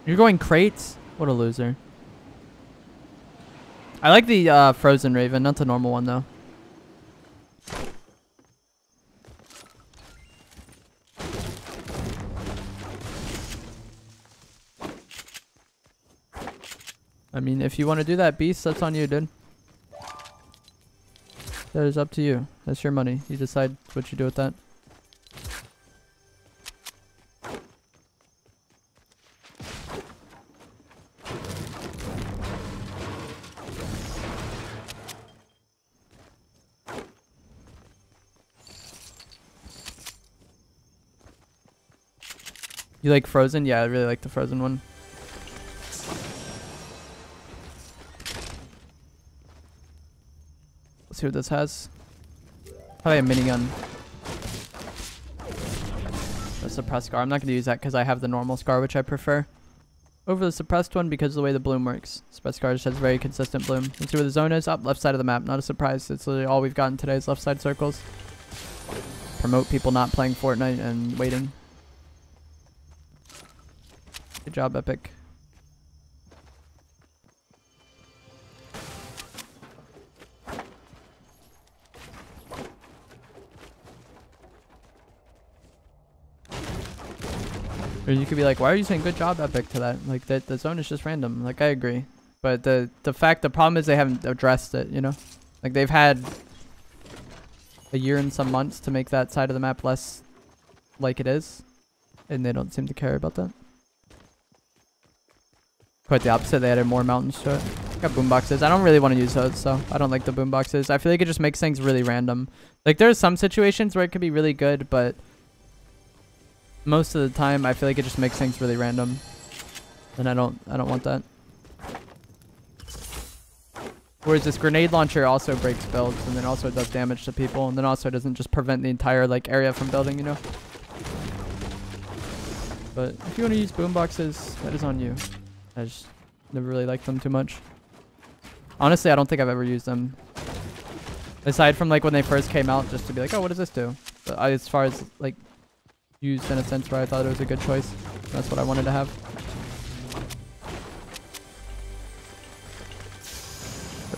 You're going crates? What a loser. I like the frozen raven, not the normal one though. I mean, if you want to do that, Beast, that's on you, dude. That is up to you. That's your money. You decide what you do with that. You like Frozen? Yeah, I really like the Frozen one. Let's see what this has. Probably a minigun. A suppressed scar. I'm not going to use that because I have the normal scar, which I prefer over the suppressed one because of the way the bloom works. Suppressed scar just has very consistent bloom. Let's see where the zone is. Up left side of the map. Not a surprise. It's literally all we've gotten today is left side circles. Promote people not playing Fortnite and waiting. Good job, Epic. Or you could be like, why are you saying good job, Epic, to that? Like, the zone is just random. Like, I agree. But the problem is they haven't addressed it, you know? Like, they've had a year and some months to make that side of the map less like it is. And they don't seem to care about that. Quite the opposite. They added more mountains to it. Got boomboxes. I don't really want to use those, so I don't like the boomboxes. I feel like it just makes things really random. Like, there's some situations where it could be really good, but most of the time I feel like it just makes things really random. And I don't want that. Whereas this grenade launcher also breaks builds and then also does damage to people and then also doesn't just prevent the entire like area from building, you know? But if you want to use boomboxes, that is on you. I just never really liked them too much. Honestly, I don't think I've ever used them. Aside from like when they first came out, just to be like, oh, what does this do? But as far as like used in a sense where I thought it was a good choice. That's what I wanted to have.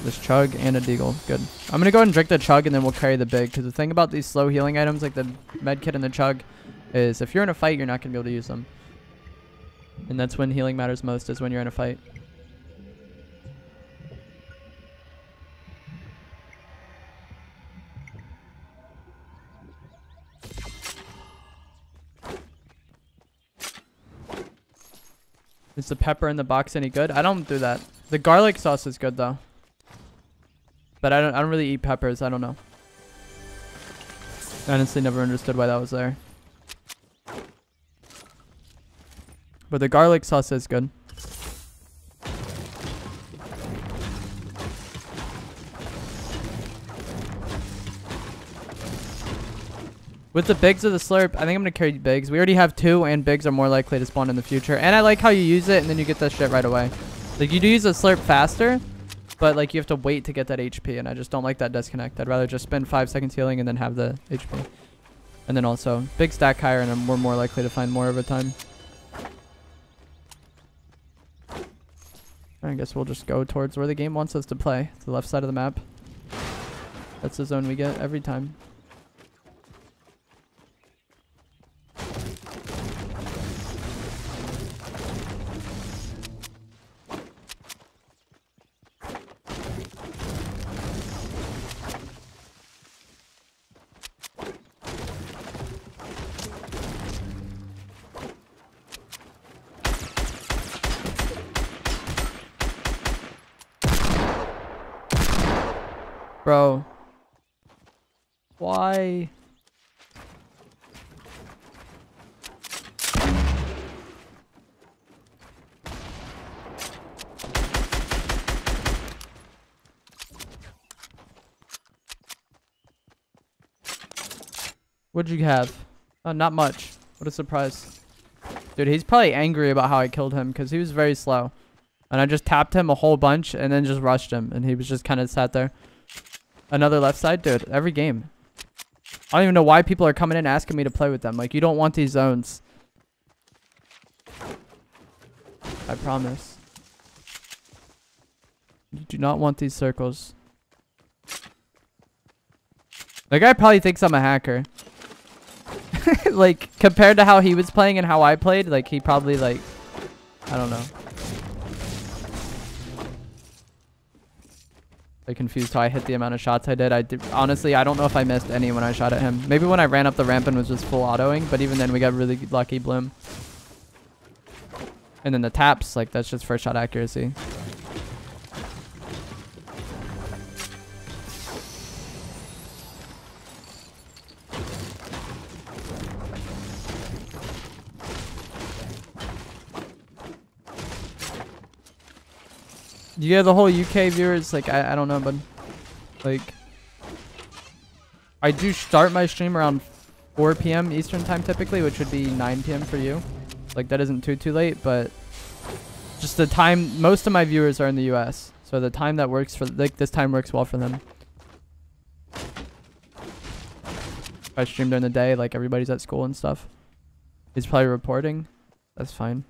This chug and a deagle. Good. I'm going to go ahead and drink the chug and then we'll carry the big. Because the thing about these slow healing items like the med kit and the chug is if you're in a fight, you're not going to be able to use them. And that's when healing matters most, is when you're in a fight. Is the pepper in the box any good? I don't do that. The garlic sauce is good though. But I don't really eat peppers. I don't know. I honestly never understood why that was there. But the garlic sauce is good. With the bigs or the slurp, I think I'm going to carry bigs. We already have 2 and bigs are more likely to spawn in the future. And I like how you use it and then you get that shit right away. Like you do use a slurp faster, but like you have to wait to get that HP and I just don't like that disconnect. I'd rather just spend 5 seconds healing and then have the HP. And then also big stack higher and then we're more likely to find more over time. I guess we'll just go towards where the game wants us to play. To the left side of the map. That's the zone we get every time. Bro. Why? What'd you have? Not much. What a surprise. Dude, he's probably angry about how I killed him because he was very slow. And I just tapped him a whole bunch and then just rushed him. And he was just kind of sat there. Another left side? Dude, every game. I don't even know why people are coming in asking me to play with them. Like, you don't want these zones. I promise. You do not want these circles. The guy probably thinks I'm a hacker. Like, compared to how he was playing and how I played, like, he probably, like, I don't know. I confused how I hit the amount of shots I did. Honestly, I don't know if I missed any when I shot at him. Maybe when I ran up the ramp and was just full autoing, but even then we got really lucky bloom. And then the taps, like that's just first shot accuracy. Yeah, the whole UK viewers, like, I don't know, but, like, I do start my stream around 4 p.m. Eastern time typically, which would be 9 p.m. for you. Like, that isn't too late, but just the time, most of my viewers are in the US, so the time that works for, like, this time works well for them. If I stream during the day, like, everybody's at school and stuff. He's probably reporting. That's fine.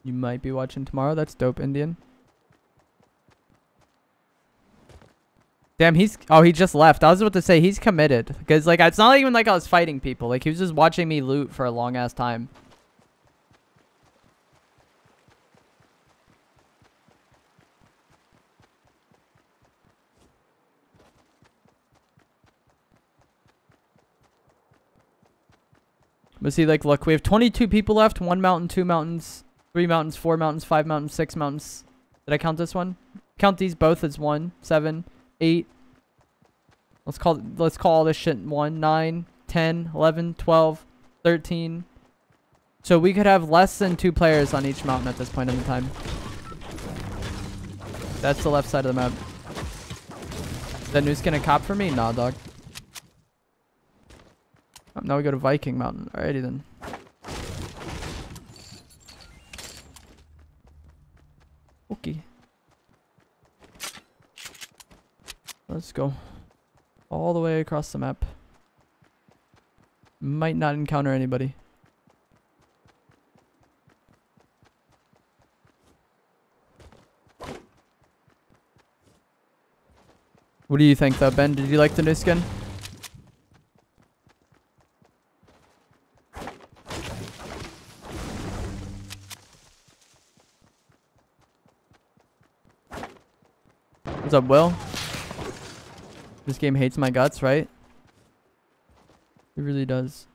You might be watching tomorrow. That's dope, Indian. Damn, he just left. I was about to say he's committed. Because, like, it's not even like I was fighting people. Like, he was just watching me loot for a long-ass time. But see, like, look, we have 22 people left. 1 mountain, 2 mountains, 3 mountains, 4 mountains, 5 mountains, 6 mountains. Did I count this one? Count these both as 1, 7, 8. Let's call all this shit 1, 9, 10, 11, 12, 13. So we could have less than 2 players on each mountain at this point in the time. That's the left side of the map. Is that new skin a cop for me? Nah, dog. Now we go to Viking Mountain. Alrighty then. Okay. let's go. All the way across the map. Might not encounter anybody. What do you think though, Ben? Did you like the new skin? What's up, Will? This game hates my guts, right? It really does.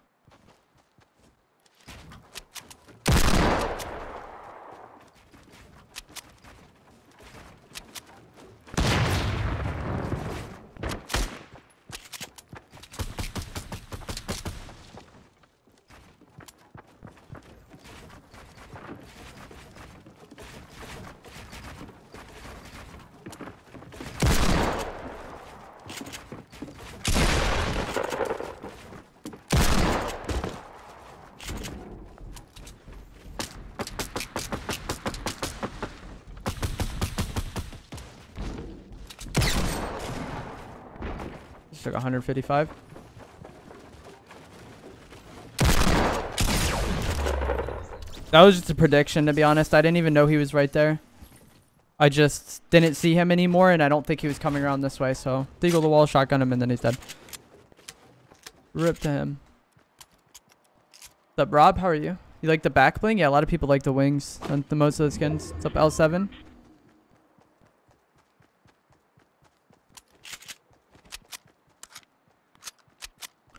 Took 155. That was just a prediction, to be honest. I didn't even know he was right there. I just didn't see him anymore, and I don't think he was coming around this way, so deagle the wall, shotgun him, and then he's dead. Rip to him. What's up, Rob? How are you? You like the back bling? Yeah, a lot of people like the wings on the most of the skins. What's up, L7?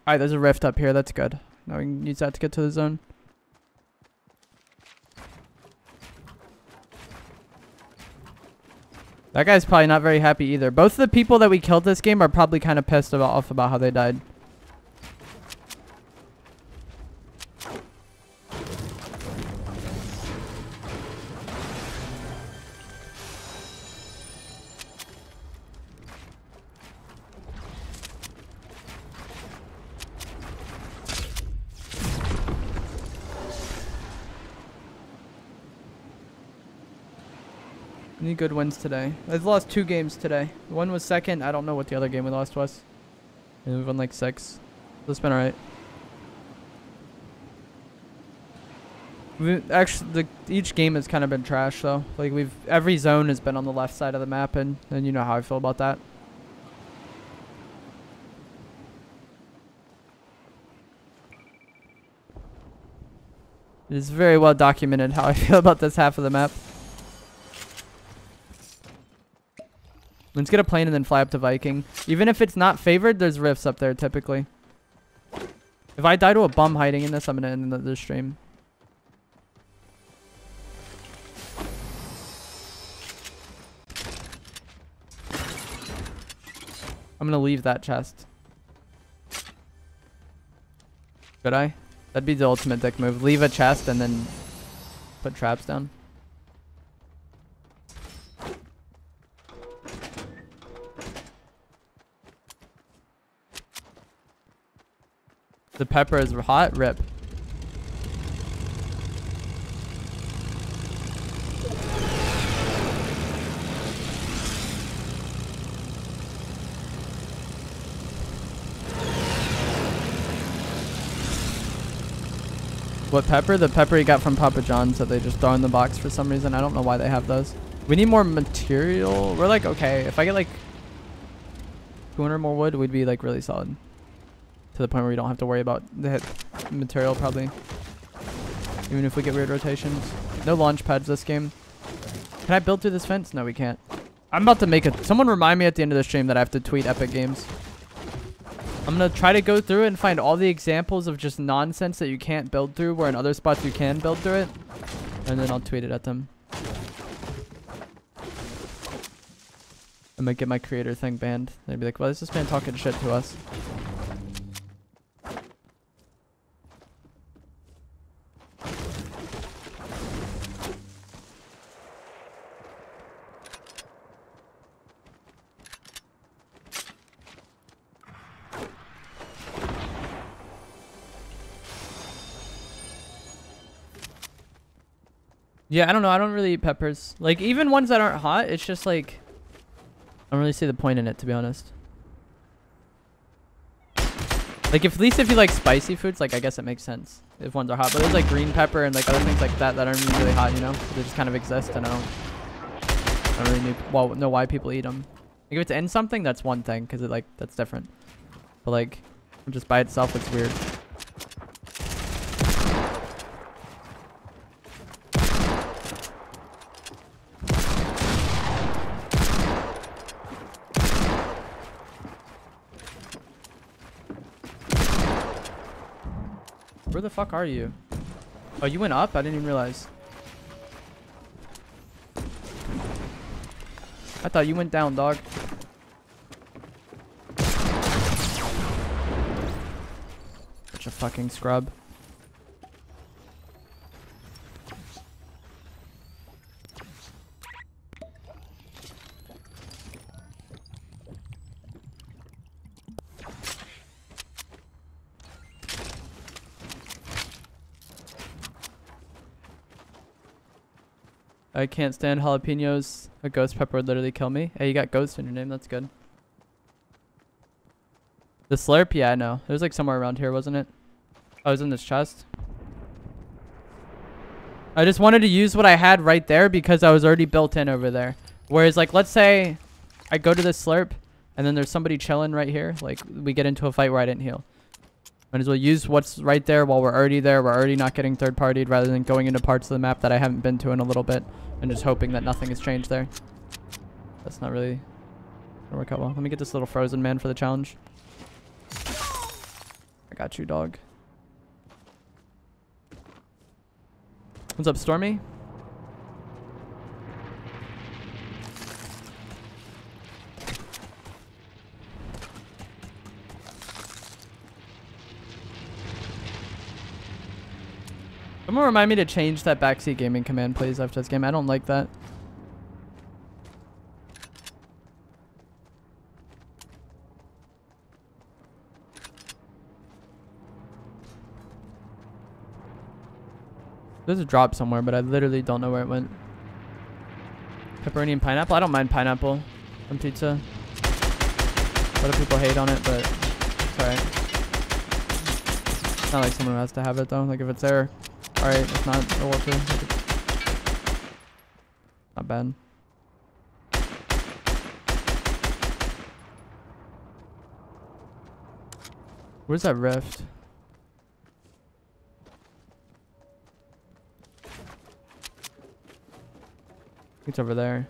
Alright, there's a rift up here. That's good. Now we can use that to get to the zone. That guy's probably not very happy either. Both of the people that we killed this game are probably kind of pissed off about how they died. Any good wins today? I've lost 2 games today. One was second. I don't know what the other game we lost was. And we won like 6. So it's been alright. Actually, each game has kind of been trash though. Like every zone has been on the left side of the map, and you know how I feel about that. It is very well documented how I feel about this half of the map. Let's get a plane and then fly up to Viking. Even if it's not favored, there's rifts up there typically. If I die to a bum hiding in this, I'm gonna end the stream. I'm gonna leave that chest. Should I? That'd be the ultimate dick move. Leave a chest and then put traps down. The pepper is hot. Rip. What pepper? The pepper you got from Papa John's that they just throw in the box for some reason. I don't know why they have those. We need more material. We're like, okay, if I get like 200 more wood, we'd be like really solid. To the point where we don't have to worry about the hit material probably. Even if we get weird rotations. No launch pads this game. Can I build through this fence? No, we can't. I'm about to make it. Someone remind me at the end of the stream that I have to tweet Epic Games. I'm going to try to go through it and find all the examples of just nonsense that you can't build through where in other spots you can build through it. And then I'll tweet it at them. I might get my creator thing banned. They'd be like, well, is this man talking shit to us? Yeah, I don't know. I don't really eat peppers. Like, even ones that aren't hot, it's just like, I don't really see the point in it, to be honest. Like, if, at least if you like spicy foods, like, I guess it makes sense if ones are hot. But there's like green pepper and like other things like that that aren't even really hot, you know? So they just kind of exist, and I don't really know why people eat them. Like, if it's in something, that's one thing, because it, like, that's different. But like, just by itself, it's weird. Where the fuck are you? Oh, you went up? I didn't even realize. I thought you went down, dog. Such a fucking scrub. I can't stand jalapenos. A ghost pepper would literally kill me. Hey, you got ghost in your name. That's good. The slurp? Yeah, I know. It was like somewhere around here, wasn't it? Oh, it was in this chest. I just wanted to use what I had right there because I was already built in over there. Whereas, like, let's say I go to this slurp and then there's somebody chilling right here. Like, we get into a fight where I didn't heal. Might as well use what's right there while we're already there. We're already not getting third-partied rather than going into parts of the map that I haven't been to in a little bit and just hoping that nothing has changed there. That's not really gonna work out well. Let me get this little frozen man for the challenge. I got you, dog. What's up, Stormy? Someone remind me to change that backseat gaming command, please, after this game. I don't like that. There's a drop somewhere, but I literally don't know where it went. Pepperoni and pineapple? I don't mind pineapple on pizza. A lot of people hate on it, but it's alright. It's not like someone who has to have it, though. Like, if it's there, alright. If not, it'll work too. Not bad. Where's that rift? It's over there.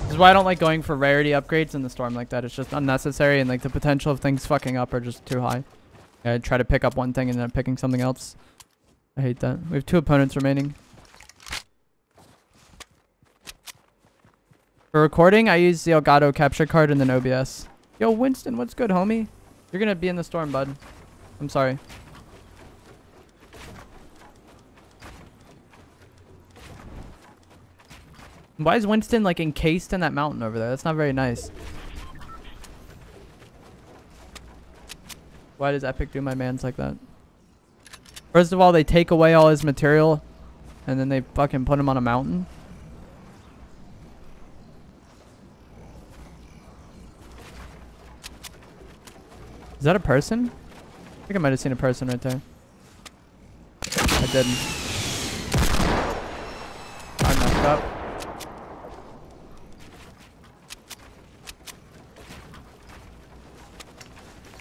This is why I don't like going for rarity upgrades in the storm like that. It's just unnecessary, and like the potential of things fucking up are just too high. I try to pick up one thing and then picking something else. I hate that. We have 2 opponents remaining. For recording, I use the Elgato capture card and then OBS. Yo, Winston, what's good, homie? You're gonna be in the storm, bud. I'm sorry. Why is Winston like encased in that mountain over there? That's not very nice. Why does Epic do my mans like that? First of all, they take away all his material and then they fucking put him on a mountain. Is that a person? I think I might have seen a person right there. I didn't. I messed up.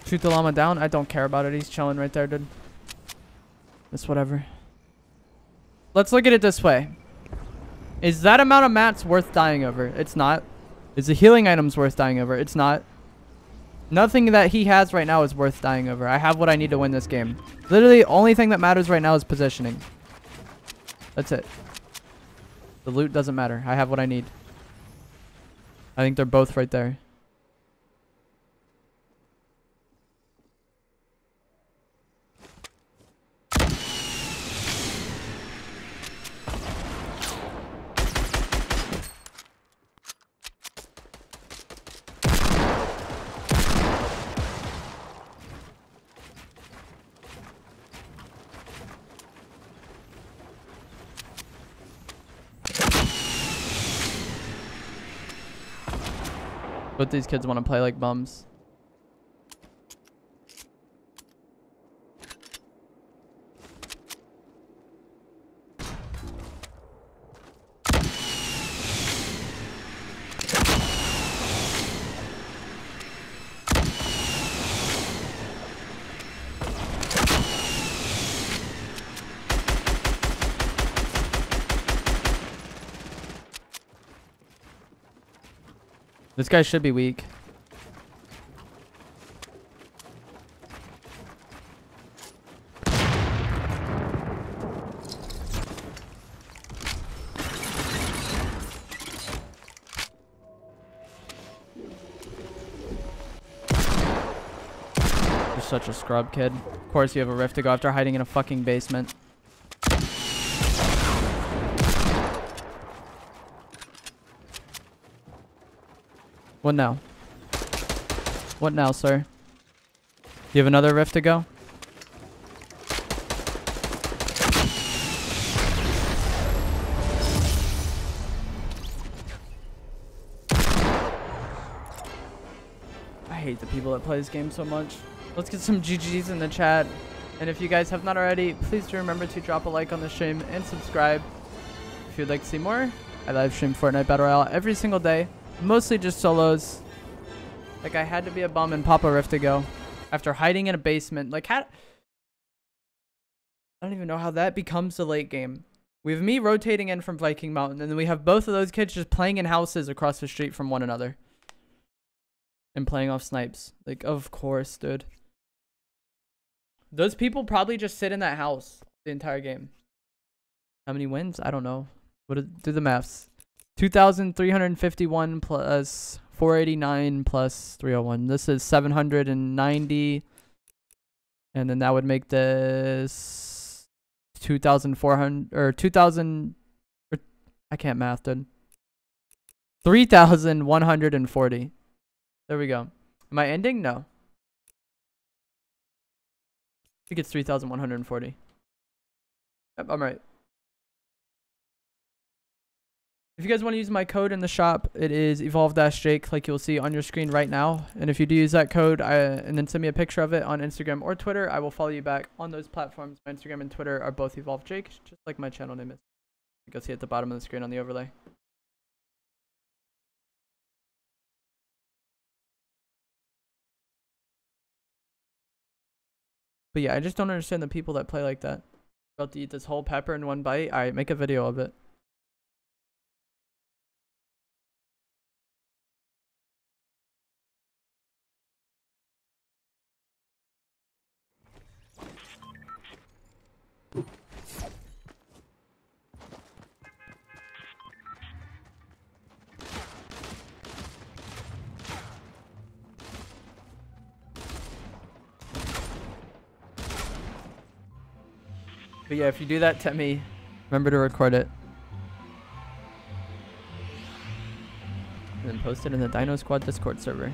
Shoot the llama down. I don't care about it. He's chilling right there, dude. It's whatever. Let's look at it this way. Is that amount of mats worth dying over? It's not. Is the healing items worth dying over? It's not. Nothing that he has right now is worth dying over. I have what I need to win this game. Literally, only thing that matters right now is positioning. That's it. The loot doesn't matter. I have what I need. I think they're both right there. But these kids want to play like bums. This guy should be weak. You're such a scrub, kid. Of course you have a rift to go after hiding in a fucking basement. What now? What now, sir? You have another rift to go? I hate the people that play this game so much. Let's get some GGs in the chat. And if you guys have not already, please do remember to drop a like on the stream and subscribe if you'd like to see more. I live stream Fortnite Battle Royale every single day. Mostly just solos. Like, I had to be a bum and pop a rift to go after hiding in a basement. Like, I don't even know how that becomes the late game. We have me rotating in from Viking Mountain, and then we have both of those kids just playing in houses across the street from one another. And playing off snipes. Like, of course, dude. Those people probably just sit in that house the entire game. How many wins? I don't know. Do the maths. 2,351 plus 489 plus 301. This is 790. And then that would make this 2,400 or 2,000. I can't math, dude. 3,140. There we go. Am I ending? No. I think it's 3,140. Yep, I'm right. If you guys want to use my code in the shop, it is evolve-jake, like you'll see on your screen right now. And if you do use that code and then send me a picture of it on Instagram or Twitter, I will follow you back on those platforms. My Instagram and Twitter are both evolve-jake, just like my channel name is. You can see at the bottom of the screen on the overlay. But yeah, I just don't understand the people that play like that. About to eat this whole pepper in one bite. Alright, make a video of it. But yeah, if you do that to me, remember to record it. And then post it in the Dino Squad Discord server.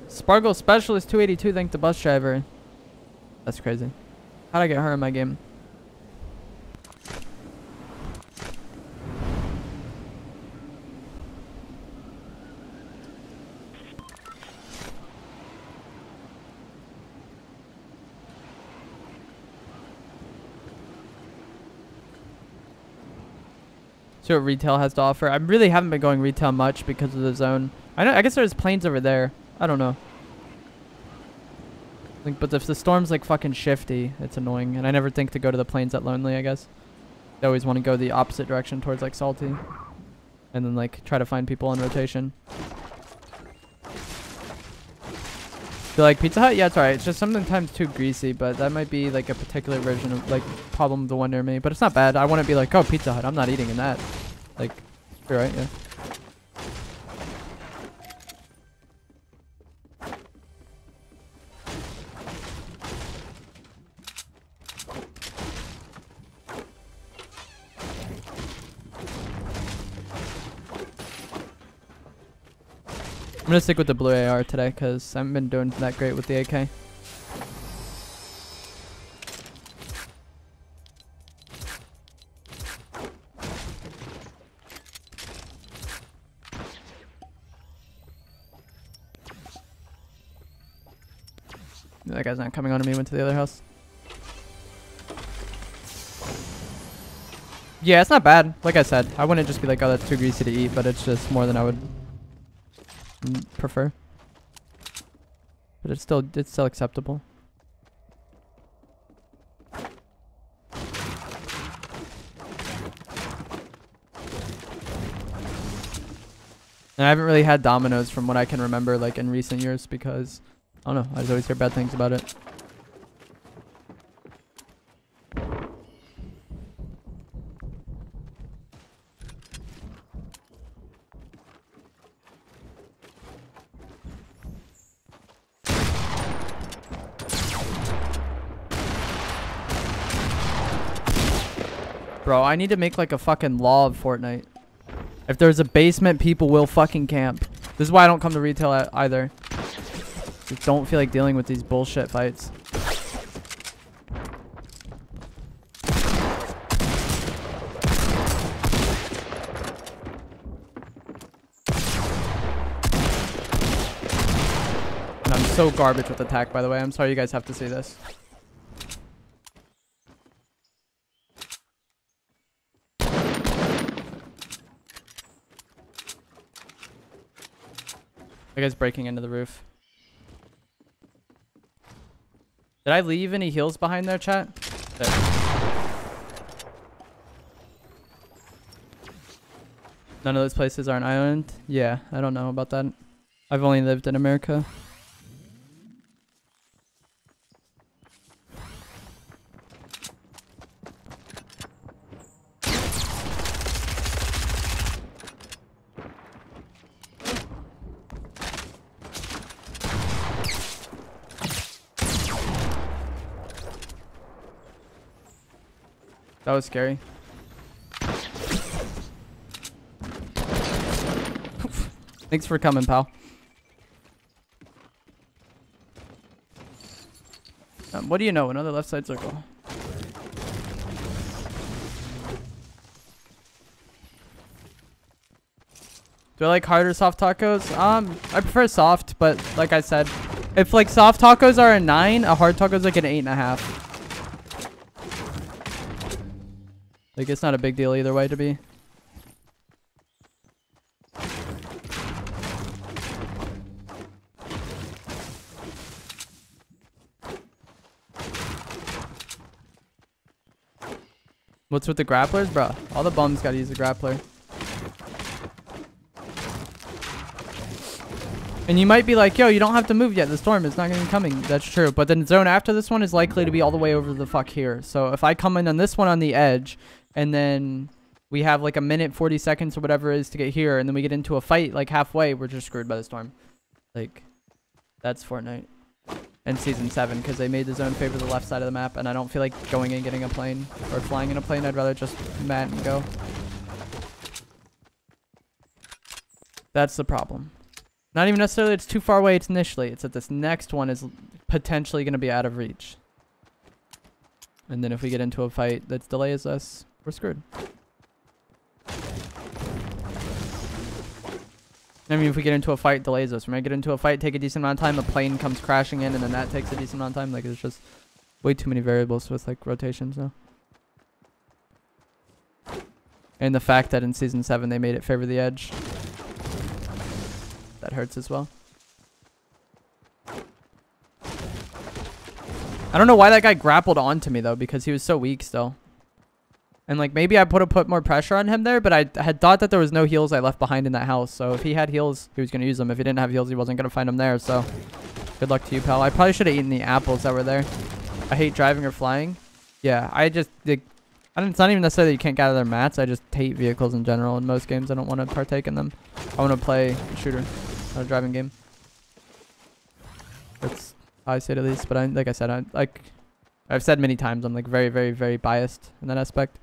Sparkle Specialist 282 thanked the bus driver. That's crazy. How'd I get her in my game? See what retail has to offer. I really haven't been going retail much because of the zone. I guess there's planes over there. I don't know. Like, but if the storm's like fucking shifty, it's annoying. And I never think to go to the plains at Lonely, I guess. They always want to go the opposite direction towards like Salty. And then like try to find people on rotation. Do you like Pizza Hut? Yeah, it's alright. It's just sometimes too greasy, but that might be like a particular version of like problem the one near me. But it's not bad. I wouldn't be like, oh, Pizza Hut. I'm not eating in that. Like, you're right, yeah. I'm gonna stick with the blue AR today because I haven't been doing that great with the AK. That guy's not coming on to me. Went to the other house. Yeah, it's not bad. Like I said, I wouldn't just be like, oh, that's too greasy to eat, but it's just more than I would prefer. But it's still acceptable. And I haven't really had Domino's from what I can remember, like in recent years, because I don't know, I just always hear bad things about it. Bro, I need to make like a fucking law of Fortnite. If there's a basement, people will fucking camp. This is why I don't come to retail either. Just don't feel like dealing with these bullshit fights. And I'm so garbage with attack, by the way. I'm sorry you guys have to see this. That guy's breaking into the roof. Did I leave any heals behind there, chat? There. None of those places are an island? Yeah, I don't know about that. I've only lived in America. That was scary. Thanks for coming, pal. What do you know? Another left side circle. Do I like hard or soft tacos? I prefer soft, but like I said, if like soft tacos are a 9, a hard taco is like an 8.5. Like, it's not a big deal either way to be. What's with the grapplers? Bro, all the bums gotta use the grappler. And you might be like, yo, you don't have to move yet. The storm is not going to be coming. That's true. But the zone after this one is likely to be all the way over the fuck here. So if I come in on this one on the edge, and then we have like a minute, 40 seconds or whatever it is to get here, and then we get into a fight like halfway, we're just screwed by the storm. Like, that's Fortnite. And Season 7, because they made the zone favor the left side of the map, and I don't feel like going and getting a plane or flying in a plane. I'd rather just mat and go. That's the problem. Not even necessarily it's too far away it's initially. It's that this next one is potentially going to be out of reach. And then if we get into a fight that delays us, we're screwed. I mean, if we get into a fight, delays us. We might get into a fight, take a decent amount of time, a plane comes crashing in, and then that takes a decent amount of time. Like, it's just way too many variables with, like, rotations now. And the fact that in Season 7 they made it favor the edge. That hurts as well. I don't know why that guy grappled onto me though, because he was so weak still. And like maybe I put more pressure on him there, but I had thought that there was no heals I left behind in that house. So if he had heals, he was gonna use them. If he didn't have heals, he wasn't gonna find them there. So good luck to you, pal. I probably should have eaten the apples that were there. I hate driving or flying. Yeah, I just like, it's not even necessarily that you can't gather their mats. I just hate vehicles in general. In most games, I don't want to partake in them. I want to play a shooter, not a driving game. That's how I say it at least. But like I said, I've said many times, I'm like very, very, very biased in that aspect.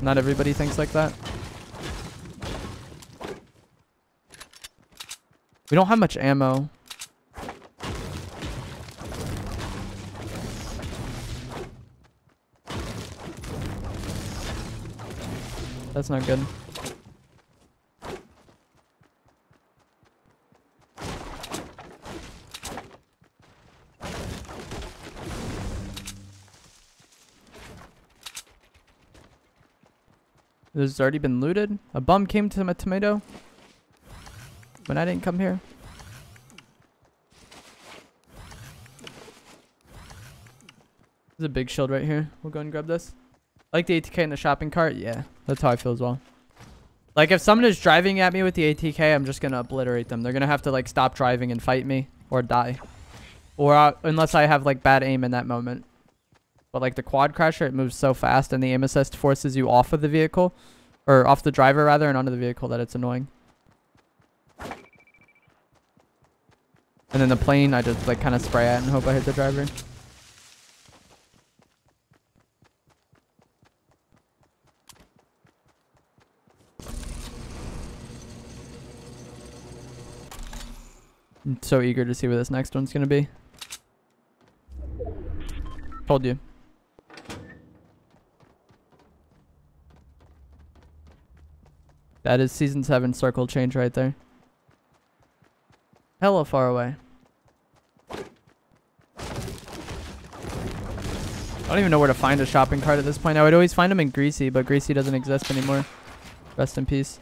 Not everybody thinks like that. We don't have much ammo. That's not good. This has already been looted. A bum came to my tomato when I didn't come here. There's a big shield right here. We'll go and grab this. I like the ATK in the shopping cart. Yeah, that's how I feel as well. Like if someone is driving at me with the ATK, I'm just going to obliterate them. They're going to have to like stop driving and fight me or die. Or unless I have like bad aim in that moment. But like the quad crasher, it moves so fast and the aim assist forces you off of the vehicle. Or off the driver rather and onto the vehicle that it's annoying. And then the plane, I just like kind of spray at and hope I hit the driver. I'm so eager to see where this next one's going to be. Told you. That is season 7 circle change right there. Hella far away. I don't even know where to find a shopping cart at this point. I would always find them in Greasy, but Greasy doesn't exist anymore. Rest in peace.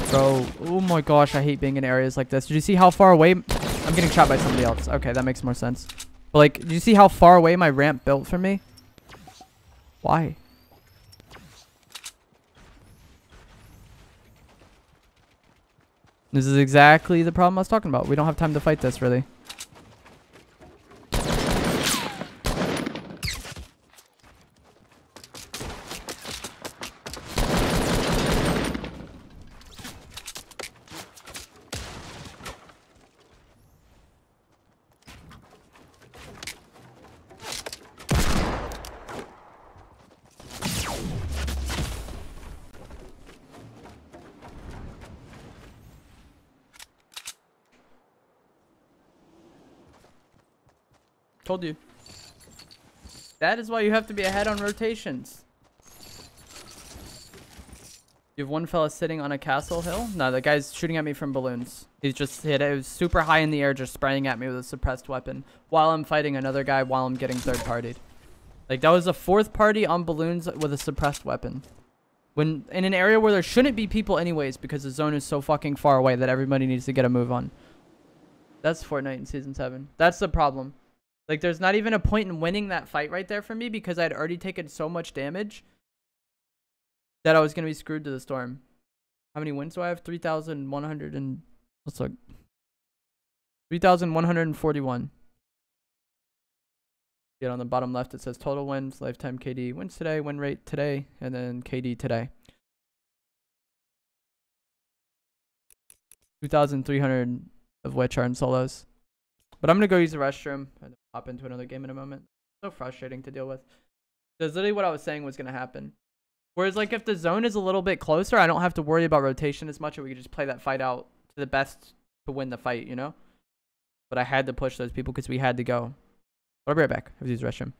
Bro, oh my gosh, I hate being in areas like this. Did you see how far away? I'm getting shot by somebody else. Okay, that makes more sense. But like, did you see how far away my ramp built from me? Why? This is exactly the problem I was talking about. We don't have time to fight this, really. Told you. That is why you have to be ahead on rotations. You have one fella sitting on a castle hill. No, the guy's shooting at me from balloons. He's just hit it. It was super high in the air, just spraying at me with a suppressed weapon while I'm fighting another guy while I'm getting third partied. Like that was a fourth party on balloons with a suppressed weapon. When in an area where there shouldn't be people anyways because the zone is so fucking far away that everybody needs to get a move on. That's Fortnite in season 7. That's the problem. Like, there's not even a point in winning that fight right there for me because I'd already taken so much damage that I was going to be screwed to the storm. How many wins do I have? 3,100 and... Let's look. 3,141. Yet on the bottom left, it says total wins, lifetime KD, wins today, win rate today, and then KD today. 2,300 of which are in solos. But I'm going to go use the restroom and hop into another game in a moment. So frustrating to deal with. That's literally what I was saying was going to happen. Whereas, like, if the zone is a little bit closer, I don't have to worry about rotation as much, and we can just play that fight out to the best to win the fight, you know? But I had to push those people because we had to go. I'll be right back. I have to use the restroom.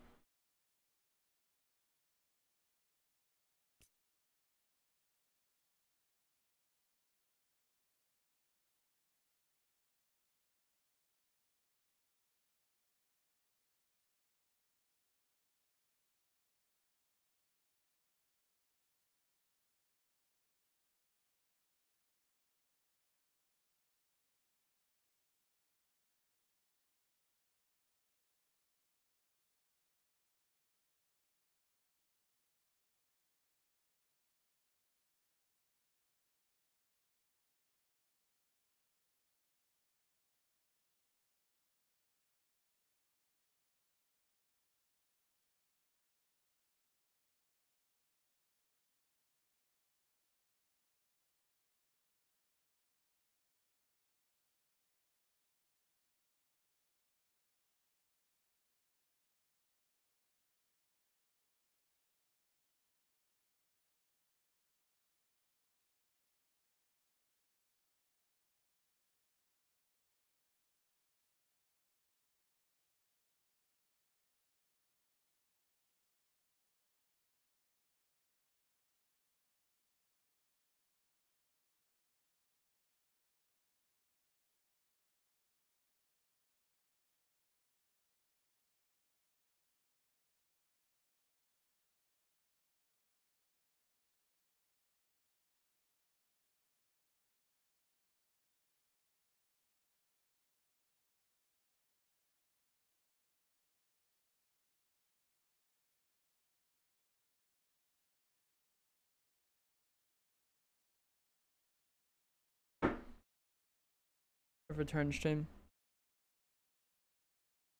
of return stream.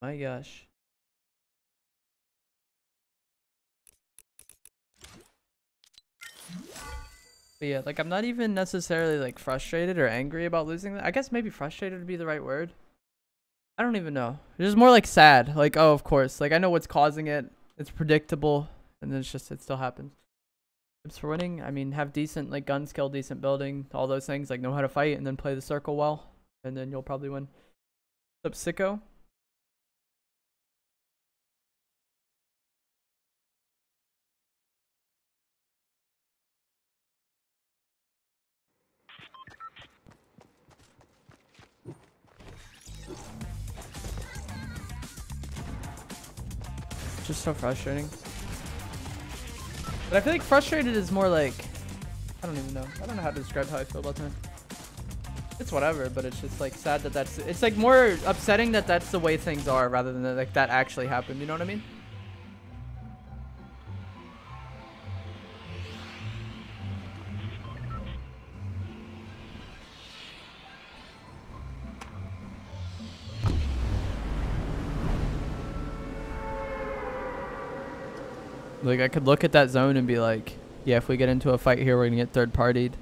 My gosh. But yeah, like I'm not even necessarily like frustrated or angry about losing that. I guess maybe frustrated would be the right word. I don't even know. It's just more like sad. Like, oh, of course. Like I know what's causing it. It's predictable. And then it's just, it still happens. Tips for winning, I mean, have decent like gun skill, decent building, all those things, like know how to fight and then play the circle well, and then you'll probably win. What's up, sicko? Just so frustrating. But I feel like frustrated is more like, I don't even know. I don't know how to describe how I feel about that. It's whatever, but it's just like sad that that's, it's like more upsetting that that's the way things are rather than that, like that actually happened. You know what I mean? Like I could look at that zone and be like, yeah, if we get into a fight here, we're gonna get third partied,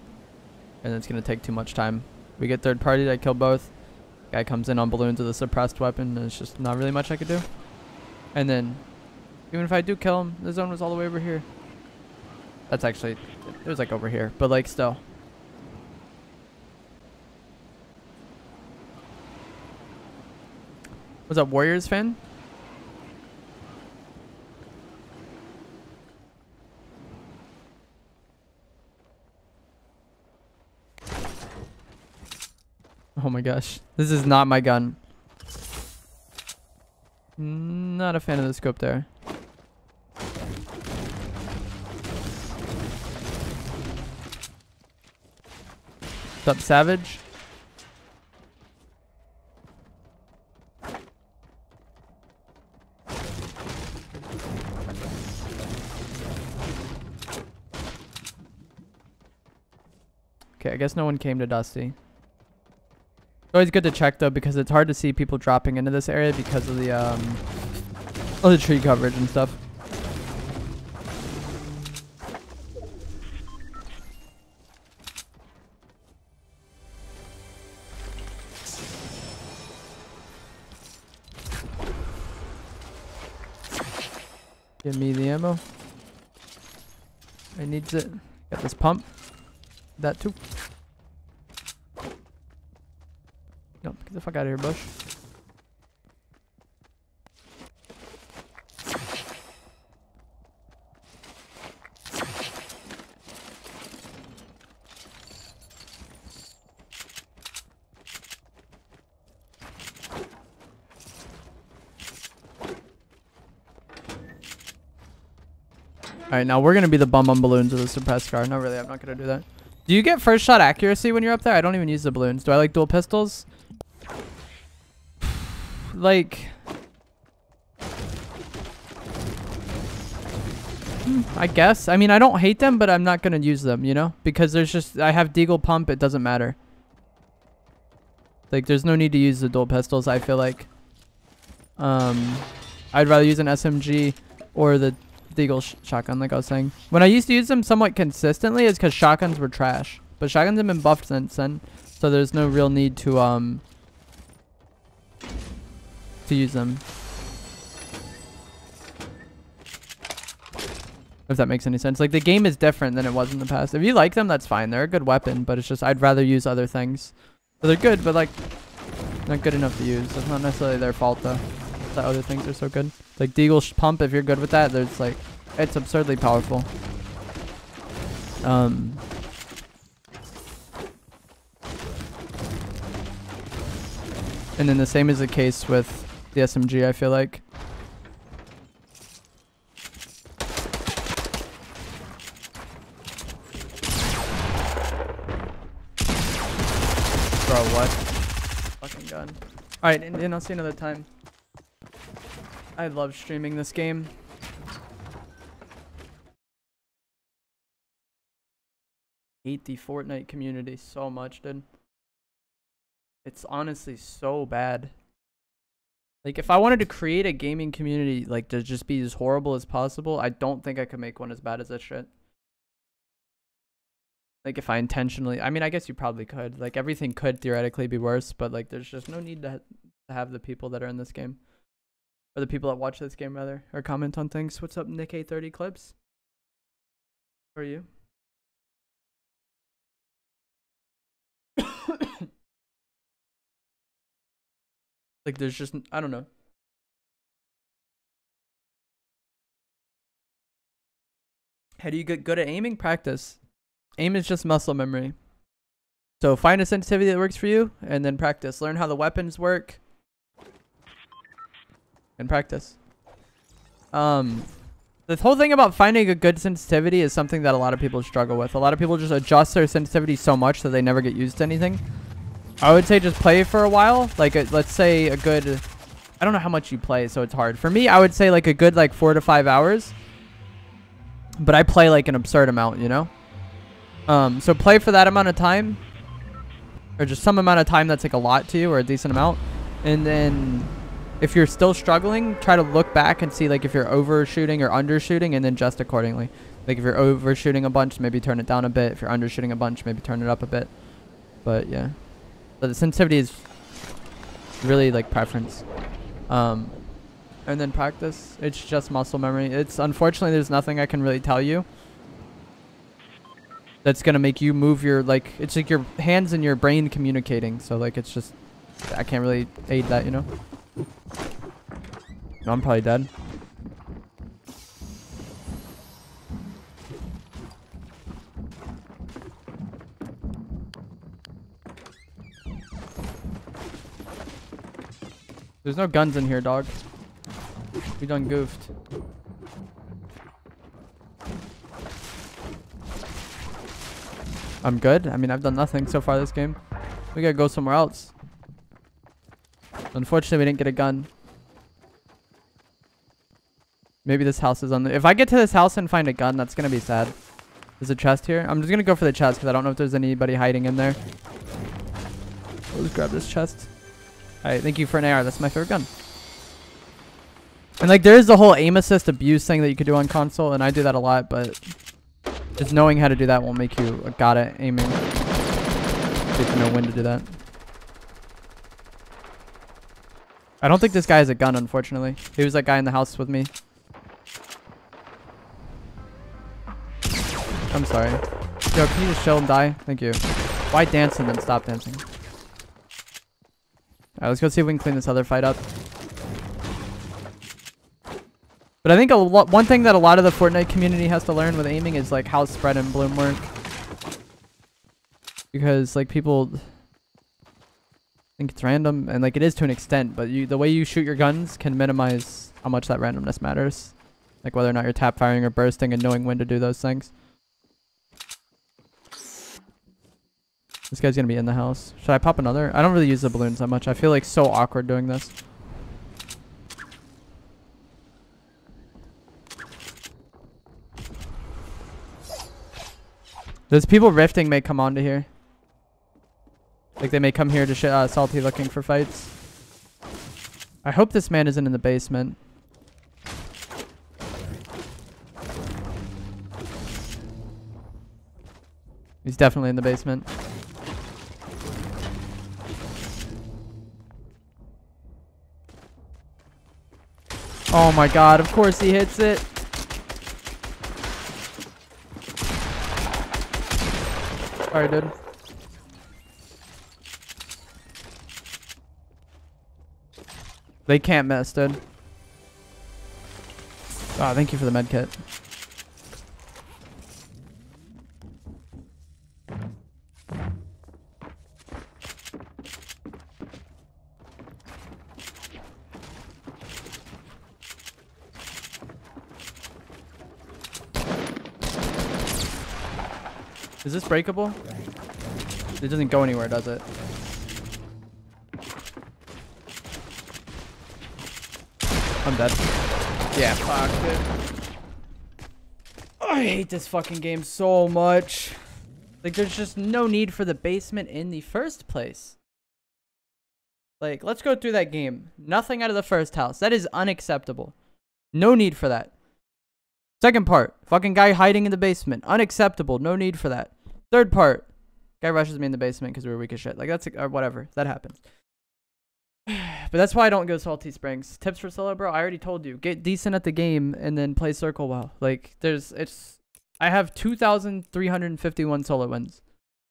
and it's gonna take too much time. We get third partied, I kill both. Guy comes in on balloons with a suppressed weapon, and it's just not really much I could do. And then, even if I do kill him, the zone was all the way over here. That's actually, it was like over here, but like still. What's up, Warriors fan? Oh my gosh. This is not my gun. Not a fan of the scope there. What's up, Savage? Okay, I guess no one came to Dusty. It's always good to check though, because it's hard to see people dropping into this area because of the tree coverage and stuff. Give me the ammo. I needs it. Got this pump. That too. No, get the fuck out of here, Bush. Alright, now we're gonna be the bum on balloons with a suppressed car. No, really, I'm not gonna do that. Do you get first shot accuracy when you're up there? I don't even use the balloons. Do I like dual pistols? Like, I guess. I mean, I don't hate them, but I'm not gonna use them, you know? Because there's just, I have Deagle pump, it doesn't matter. Like, there's no need to use the dual pistols, I feel like. I'd rather use an SMG or the Deagle shotgun, like I was saying. When I used to use them somewhat consistently, it's because shotguns were trash. But shotguns have been buffed since then, so there's no real need to use them. If that makes any sense. Like, the game is different than it was in the past. If you like them, that's fine. They're a good weapon, but it's just I'd rather use other things. So they're good, but like not good enough to use. That's not necessarily their fault though. The other things are so good. Like Deagle pump, if you're good with that, there's like, it's absurdly powerful. And then the same is the case with the SMG, I feel like. Bro, what? Fucking gun. Alright, and I'll see you another time. I love streaming this game. Hate the Fortnite community so much, dude. It's honestly so bad. Like, if I wanted to create a gaming community, like, to just be as horrible as possible, I don't think I could make one as bad as this shit. Like, if I intentionally... I mean, I guess you probably could. Like, everything could theoretically be worse, but, like, there's just no need to have the people that are in this game. Or the people that watch this game, rather. Or comment on things. What's up, Nick A30 Clips? How are you? Like, there's just... I don't know. How do you get good at aiming? Practice. Aim is just muscle memory. So find a sensitivity that works for you, and then practice. Learn how the weapons work, and practice. The whole thing about finding a good sensitivity is something that a lot of people struggle with. A lot of people just adjust their sensitivity so much that they never get used to anything. I would say just play for a while. Like, let's say a good... I don't know how much you play, so it's hard. For me, I would say like a good 4 to 5 hours. But I play like an absurd amount, you know? So play for that amount of time. Or just some amount of time that's like a lot to you, or a decent amount. And then if you're still struggling, try to look back and see like if you're overshooting or undershooting, and then adjust accordingly. Like if you're overshooting a bunch, maybe turn it down a bit. If you're undershooting a bunch, maybe turn it up a bit. But yeah. But the sensitivity is really like preference. And then practice. It's just muscle memory. It's unfortunately there's nothing I can really tell you that's gonna make you move your like. It's like your hands and your brain communicating. So like it's just I can't really aid that, you know. No, I'm probably dead. There's no guns in here, dog. We done goofed. I'm good. I mean, I've done nothing so far this game. We gotta go somewhere else. Unfortunately, we didn't get a gun. Maybe this house is on the... If I get to this house and find a gun, that's gonna be sad. There's a chest here. I'm just gonna go for the chest because I don't know if there's anybody hiding in there. Let's grab this chest. Alright, thank you for an AR. That's my favorite gun. And like there is the whole aim assist abuse thing that you could do on console, and I do that a lot, but just knowing how to do that won't make you a god at aiming. You have to know when to do that. I don't think this guy has a gun, unfortunately. He was that guy in the house with me. I'm sorry. Yo, can you just chill and die? Thank you. Why dance and then stop dancing? Alright, let's go see if we can clean this other fight up. But I think one thing that a lot of the Fortnite community has to learn with aiming is like how spread and bloom work. Because like people think it's random, and like it is to an extent, but the way you shoot your guns can minimize how much that randomness matters. Like whether or not you're tap firing or bursting, and knowing when to do those things. This guy's gonna be in the house. Should I pop another? I don't really use the balloons that much. I feel like so awkward doing this. Those people rifting may come onto here. Like they may come here to salty looking for fights. I hope this man isn't in the basement. He's definitely in the basement. Oh my god, of course he hits it. Sorry, dude. They can't miss, dude. Oh, thank you for the med kit. Is this breakable? It doesn't go anywhere, does it? I'm dead. Yeah, fuck, dude. Oh, I hate this fucking game so much. Like, there's just no need for the basement in the first place. Like, let's go through that game. Nothing out of the first house. That is unacceptable. No need for that. Second part, fucking guy hiding in the basement. Unacceptable. No need for that. Third part, guy rushes me in the basement because we were weak as shit. Like, that's whatever. That happens. But that's why I don't go Salty Springs. Tips for solo, bro. I already told you. Get decent at the game and then play circle well. Like, I have 2,351 solo wins.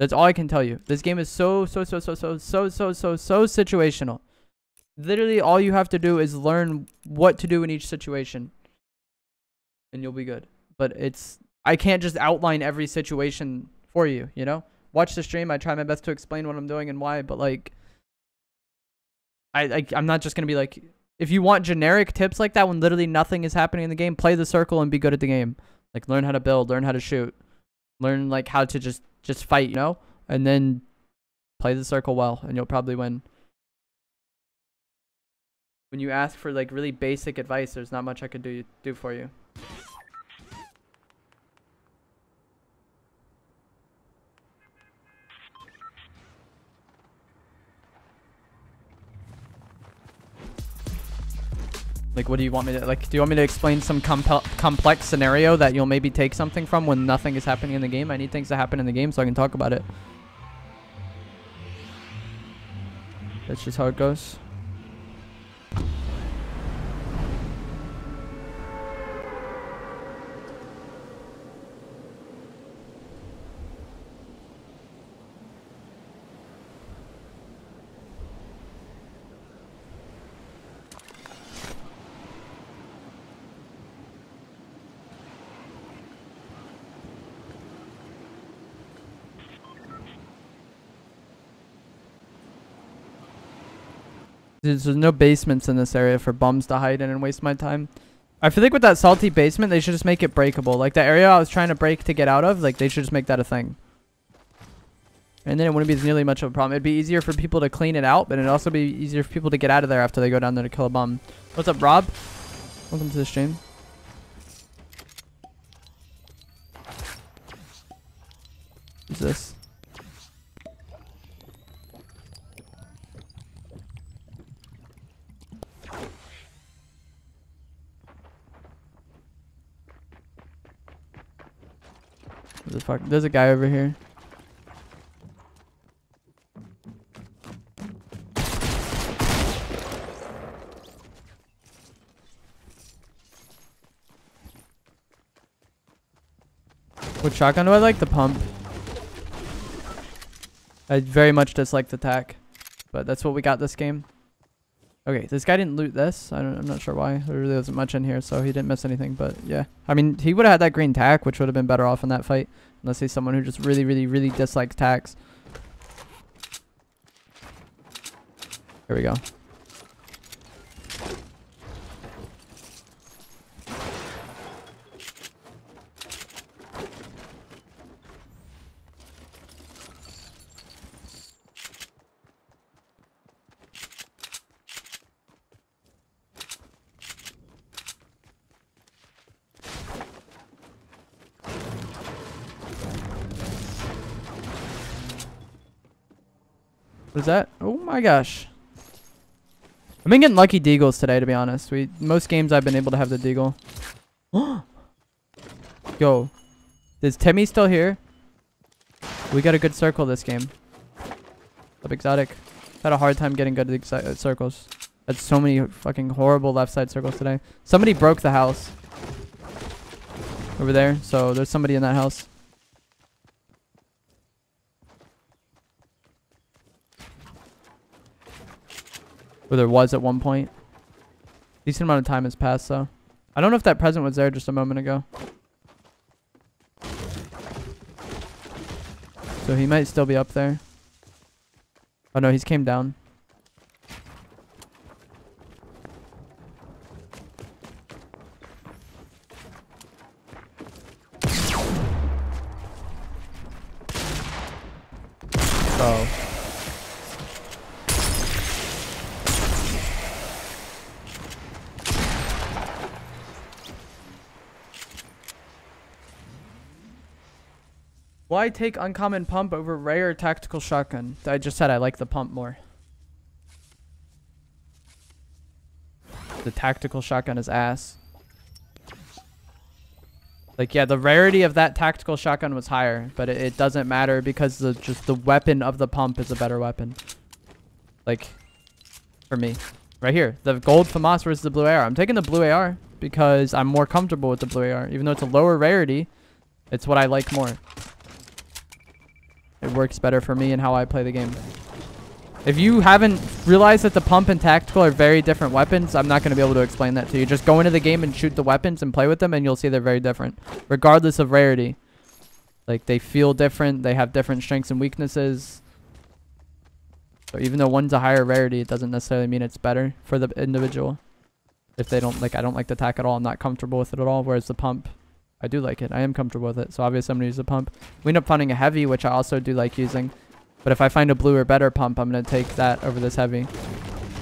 That's all I can tell you. This game is so situational. Literally, all you have to do is learn what to do in each situation, and you'll be good. But I can't just outline every situation for you, you know? Watch the stream. I try my best to explain what I'm doing and why, but like, I'm not just gonna be like, if you want generic tips like that when literally nothing is happening in the game, play the circle and be good at the game. Like, learn how to build, learn how to shoot, learn like how to just fight, you know? And then play the circle well, and you'll probably win. When you ask for like really basic advice, there's not much I could do for you. Like, what do you want me to, like, do you want me to explain some complex scenario that you'll maybe take something from when nothing is happening in the game? I need things to happen in the game so I can talk about it. That's just how it goes. There's no basements in this area for bums to hide in and waste my time. I feel like with that salty basement, they should just make it breakable. Like, the area I was trying to break to get out of, like, they should just make that a thing. And then it wouldn't be nearly much of a problem. It'd be easier for people to clean it out, but it'd also be easier for people to get out of there after they go down there to kill a bum. What's up, Rob? Welcome to the stream. Who's this? There's a guy over here. What shotgun do I like? The pump. I very much dislike the tac, but that's what we got this game. Okay, this guy didn't loot this. I'm not sure why. There really wasn't much in here, so he didn't miss anything. But yeah, I mean, he would have had that green tac, which would have been better off in that fight, unless he's someone who just really dislikes tacs. Here we go. What is that? Oh my gosh. I've been getting lucky deagles today, to be honest. Most games I've been able to have the deagle. Yo. Is Timmy still here? We got a good circle this game. Up exotic. Had a hard time getting good circles. Had so many fucking horrible left side circles today. Somebody broke the house. Over there. So there's somebody in that house. Or there was at one point. Decent amount of time has passed, though. I don't know if that present was there just a moment ago. So he might still be up there. Oh no, he's came down. Oh. Why take uncommon pump over rare tactical shotgun? I just said I like the pump more. The tactical shotgun is ass. Like, yeah, the rarity of that tactical shotgun was higher, but it doesn't matter because just the weapon of the pump is a better weapon. Like, for me. Right here. The gold FAMAS versus the blue AR. I'm taking the blue AR because I'm more comfortable with the blue AR. Even though it's a lower rarity, it's what I like more. It works better for me and how I play the game. If you haven't realized that the pump and tactical are very different weapons, I'm not going to be able to explain that to you. Just go into the game and shoot the weapons and play with them, and you'll see they're very different, regardless of rarity. Like, they feel different. They have different strengths and weaknesses. So even though one's a higher rarity, it doesn't necessarily mean it's better for the individual. If they don't like, I don't like the tac at all. I'm not comfortable with it at all. Whereas the pump, I do like it. I am comfortable with it. So obviously I'm going to use the pump. We end up finding a heavy, which I also do like using. But if I find a blue or better pump, I'm going to take that over this heavy.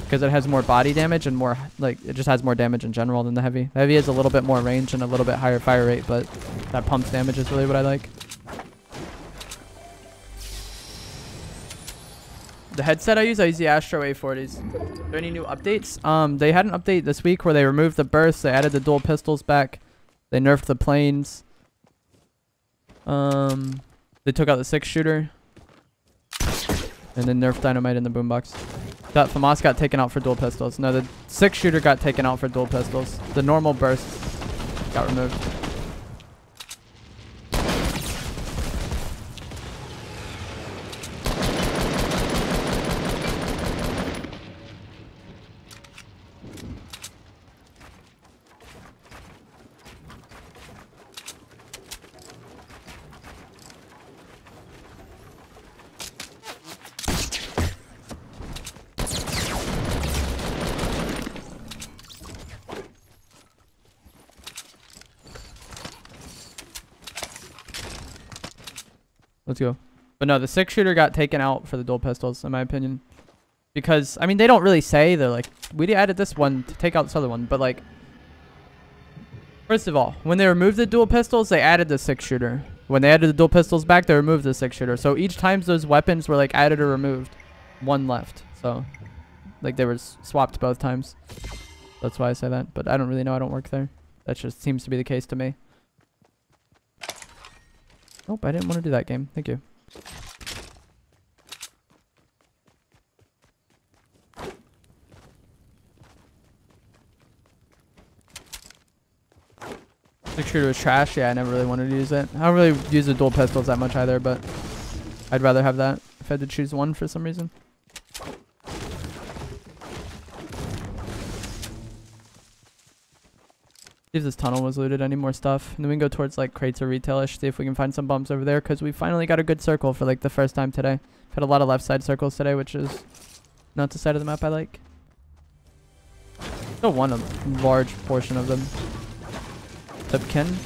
Because it has more body damage and more, like, it just has more damage in general than the heavy. The heavy has a little bit more range and a little bit higher fire rate, but that pump's damage is really what I like. The headset I use the Astro A40s. Are there any new updates? They had an update this week where they removed the bursts. They added the dual pistols back. They nerfed the planes. They took out the 6-shooter. And then nerfed dynamite in the boombox. That FAMAS got taken out for dual pistols. No, the 6-shooter got taken out for dual pistols. The normal burst got removed. Let's go. But no, the 6-shooter got taken out for the dual pistols, in my opinion. Because, I mean, they don't really say. They're like, we added this one to take out this other one. But, like, first of all, when they removed the dual pistols, they added the 6-shooter. When they added the dual pistols back, they removed the 6-shooter. So each time those weapons were, like, added or removed, one left. So, like, they were swapped both times. That's why I say that. But I don't really know. I don't work there. That just seems to be the case to me. Nope, I didn't want to do that game. Thank you. Six shooter was trash. Yeah, I never really wanted to use it. I don't really use the dual pistols that much either, but I'd rather have that if I had to choose one for some reason. See if this tunnel was looted, any more stuff. And then we can go towards like crates or retailish, see if we can find some bumps over there, because we finally got a good circle for like the first time today. I've had a lot of left side circles today, which is not the side of the map I like. Still won a large portion of them. What's up, Ken?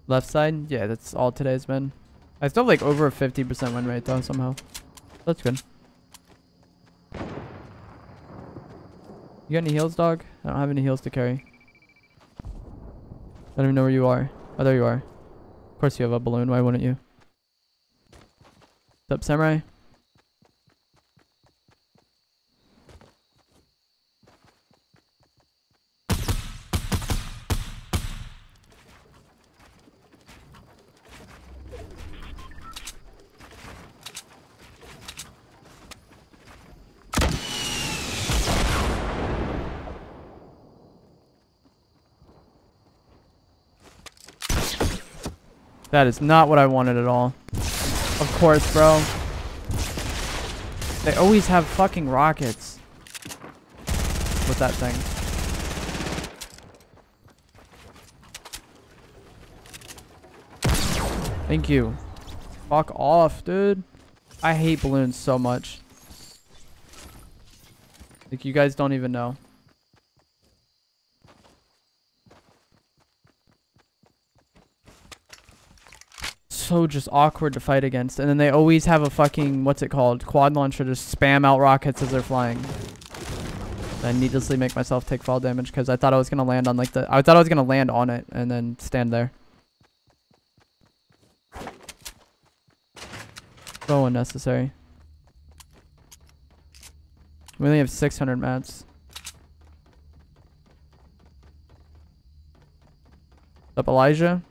Left side? Yeah, that's all today's been. I still have like over a 50% win rate though somehow. That's good. You got any heals, dog? I don't have any heals to carry. I don't even know where you are. Oh, there you are. Of course you have a balloon. Why wouldn't you? What's up, Samurai? That is not what I wanted at all. Of course, bro. They always have fucking rockets. With that thing. Thank you. Fuck off, dude. I hate balloons so much. Like, you guys don't even know. so just awkward to fight against. And then they always have a fucking, what's it called? Quad launcher to spam out rockets as they're flying. I needlessly make myself take fall damage because I thought I was going to land on like I thought I was going to land on it and then stand there. So unnecessary. We only have 600 mats. Up Elijah.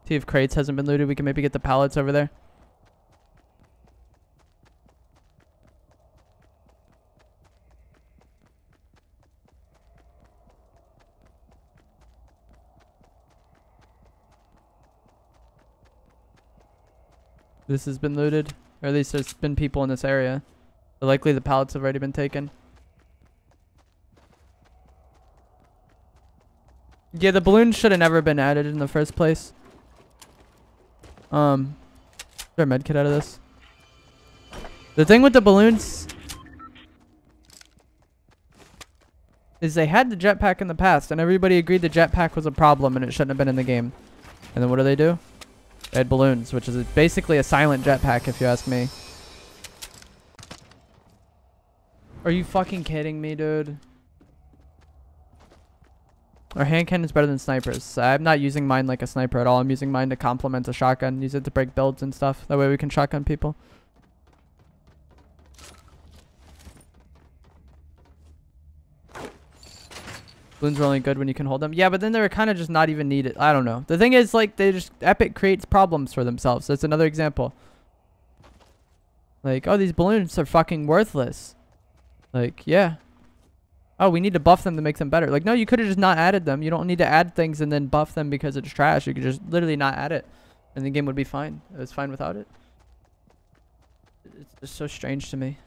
See if crates hasn't been looted. We can maybe get the pallets over there. This has been looted. Or at least there's been people in this area. So likely the pallets have already been taken. Yeah, the balloons should have never been added in the first place. Is there a med kit out of this? The thing with the balloons is they had the jetpack in the past and everybody agreed the jetpack was a problem and it shouldn't have been in the game. And then what do? They had balloons, which is basically a silent jetpack if you ask me. Are you fucking kidding me, dude? Our hand cannon is better than snipers. I'm not using mine like a sniper at all. I'm using mine to complement a shotgun. Use it to break builds and stuff. That way we can shotgun people. Balloons are only good when you can hold them. Yeah, but then they're kind of just not even needed. I don't know. The thing is, like, Epic creates problems for themselves. That's another example. Like, oh, these balloons are fucking worthless. Like, yeah. Oh, we need to buff them to make them better. Like, no, you could have just not added them. You don't need to add things and then buff them because it's trash. You could just literally not add it. And the game would be fine. It was fine without it. It's just so strange to me.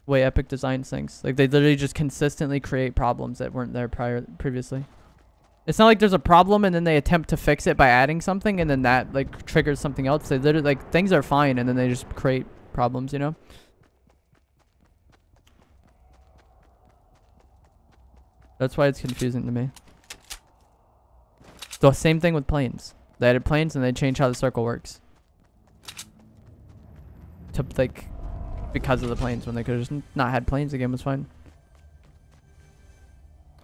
The way Epic designs things. Like, they literally just consistently create problems that weren't there previously. It's not like there's a problem and then they attempt to fix it by adding something and then that, like, triggers something else. They literally, like, things are fine and then they just create problems, you know? That's why it's confusing to me. The same thing with planes. They added planes and they changed how the circle works. To, like, because of the planes, when they could have just not had planes, the game was fine.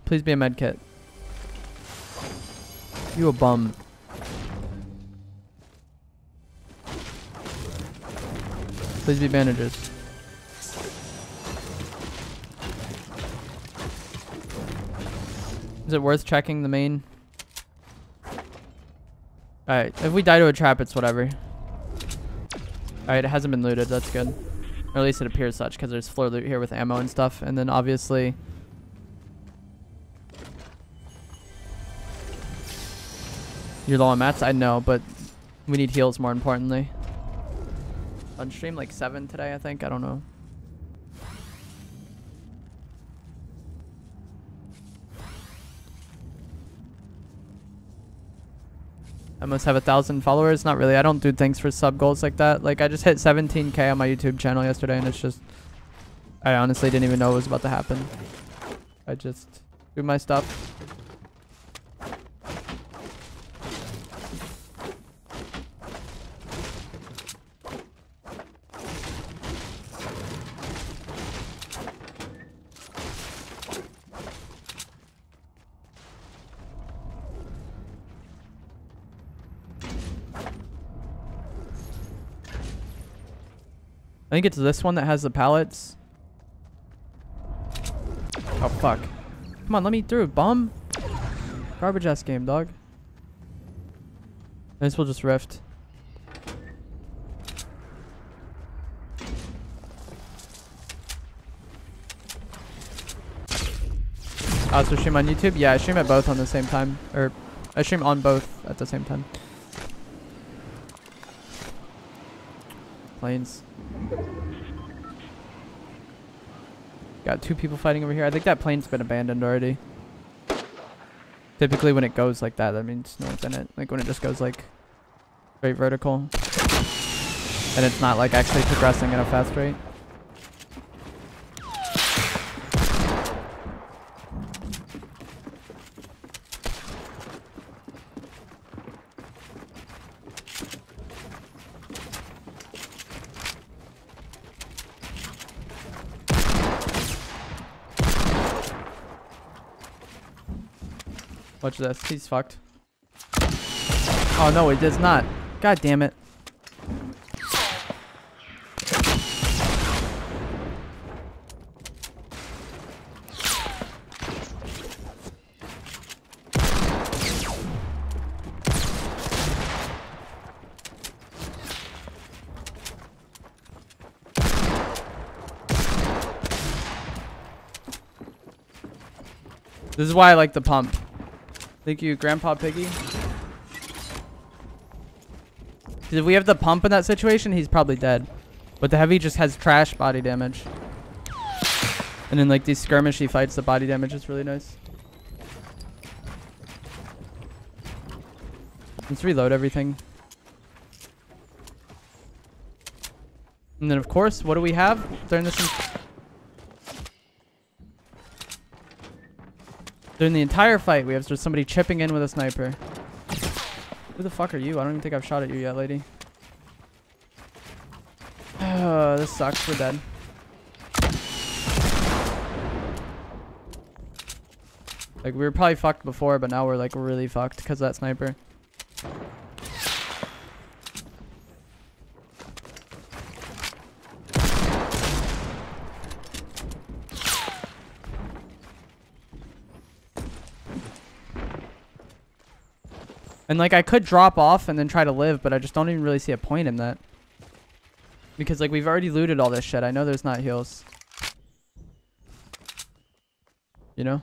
Please be a med kit. You a bum. Please be bandages. Is it worth checking the main? Alright, if we die to a trap, it's whatever. Alright, it hasn't been looted. That's good. Or at least it appears such, because there's floor loot here with ammo and stuff. And then obviously... You're low on mats? I know, but we need heals more importantly. On stream like 7 today, I think. I don't know. I must have 1,000 followers. Not really. I don't do things for sub goals like that. Like, I just hit 17K on my YouTube channel yesterday, and it's just... I honestly didn't even know it was about to happen. I just do my stuff. I think it's this one that has the pallets. Oh, fuck. Come on, let me through, bum. Garbage ass game, dog. This will just rift. I also stream on YouTube? Yeah, I stream at both on the same time. Or, I stream on both at the same time. Planes. Got 2 people fighting over here. I think that plane's been abandoned already. Typically when it goes like that means no one's in it. Like when it just goes like straight vertical. and it's not like actually progressing at a fast rate. Watch this. He's fucked. Oh no, it does not. God damn it. This is why I like the pump. Thank you, Grandpa Piggy. If we have the pump in that situation, he's probably dead. But the heavy just has trash body damage. And in like these skirmishy fights, the body damage is really nice. Let's reload everything. And then of course, what do we have during this? During the entire fight, we have just somebody chipping in with a sniper. Who the fuck are you? I don't even think I've shot at you yet, lady. Oh, this sucks. We're dead. Like, we were probably fucked before, but now we're like really fucked because of that sniper. And like I could drop off and then try to live, but I just don't even really see a point in that. Because like we've already looted all this shit. I know there's not heals. You know?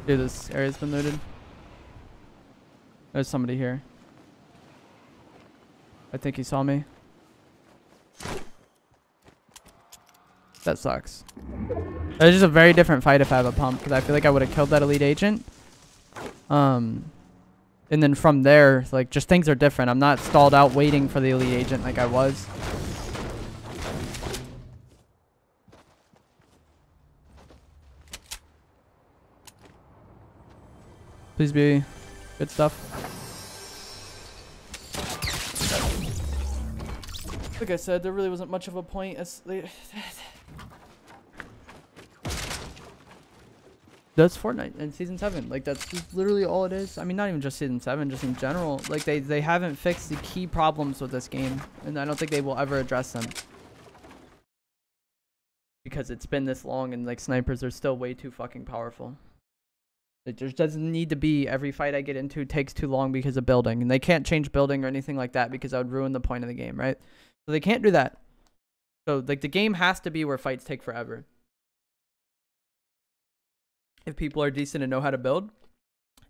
Dude, this area's been looted. There's somebody here. I think he saw me. That sucks. It's just a very different fight if I have a pump, because I feel like I would have killed that elite agent. And then from there, like, just things are different. I'm not stalled out waiting for the elite agent like I was. Please be good stuff. Like I said, there really wasn't much of a point. That's Fortnite in season 7. Like that's just literally all it is. I mean, not even just season 7, just in general. Like they haven't fixed the key problems with this game, and I don't think they will ever address them. Because it's been this long, and like snipers are still way too fucking powerful. It just doesn't need to be every fight I get into takes too long because of building. And they can't change building or anything like that because that would ruin the point of the game, right? So they can't do that. So like the game has to be where fights take forever. If people are decent and know how to build.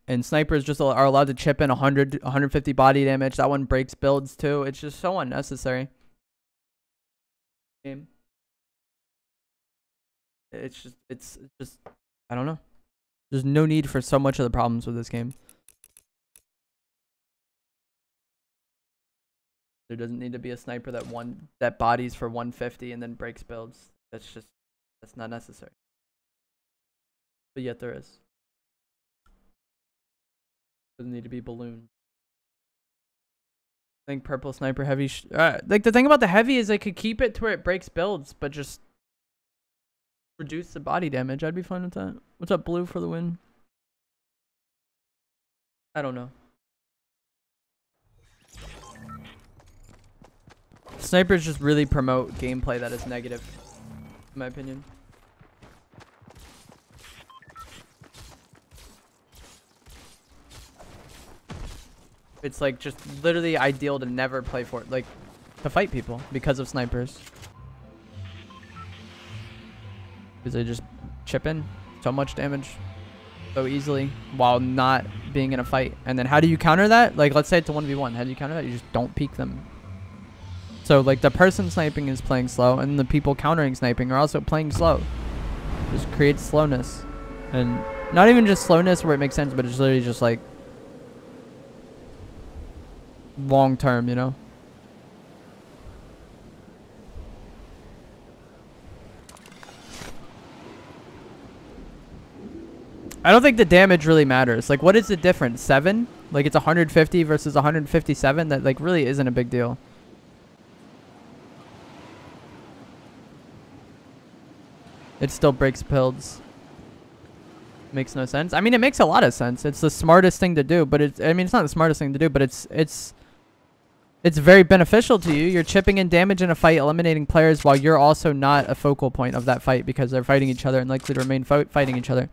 And snipers just are allowed to chip in 100, 150 body damage. That one breaks builds too. It's just so unnecessary. Game. It's just, I don't know. There's no need for so much of the problems with this game. There doesn't need to be a sniper that bodies for 150 and then breaks builds. That's not necessary. But yet there is. Doesn't need to be ballooned. I think purple sniper heavy. Like the thing about the heavy is they could keep it to where it breaks builds, but just reduce the body damage. I'd be fine with that. What's up, blue, for the win? I don't know. Snipers just really promote gameplay that is negative, in my opinion. It's like just literally ideal to never play for, like, to fight people because of snipers. Because they just chip in so much damage. so easily while not being in a fight. And then how do you counter that? Like, let's say it's a 1v1. How do you counter that? You just don't peek them. So, like, the person sniping is playing slow, and the people countering sniping are also playing slow. Just creates slowness. And not even just slowness where it makes sense, but it's literally just, like, long term, you know? I don't think the damage really matters. Like, what is the difference? 7? Like, it's 150 versus 157? That, like, really isn't a big deal. It still breaks builds. Makes no sense. I mean, it makes a lot of sense. It's the smartest thing to do, but it's, I mean, it's not the smartest thing to do, but it's very beneficial to you. You're chipping in damage in a fight, eliminating players while you're also not a focal point of that fight because they're fighting each other and likely to remain fighting each other.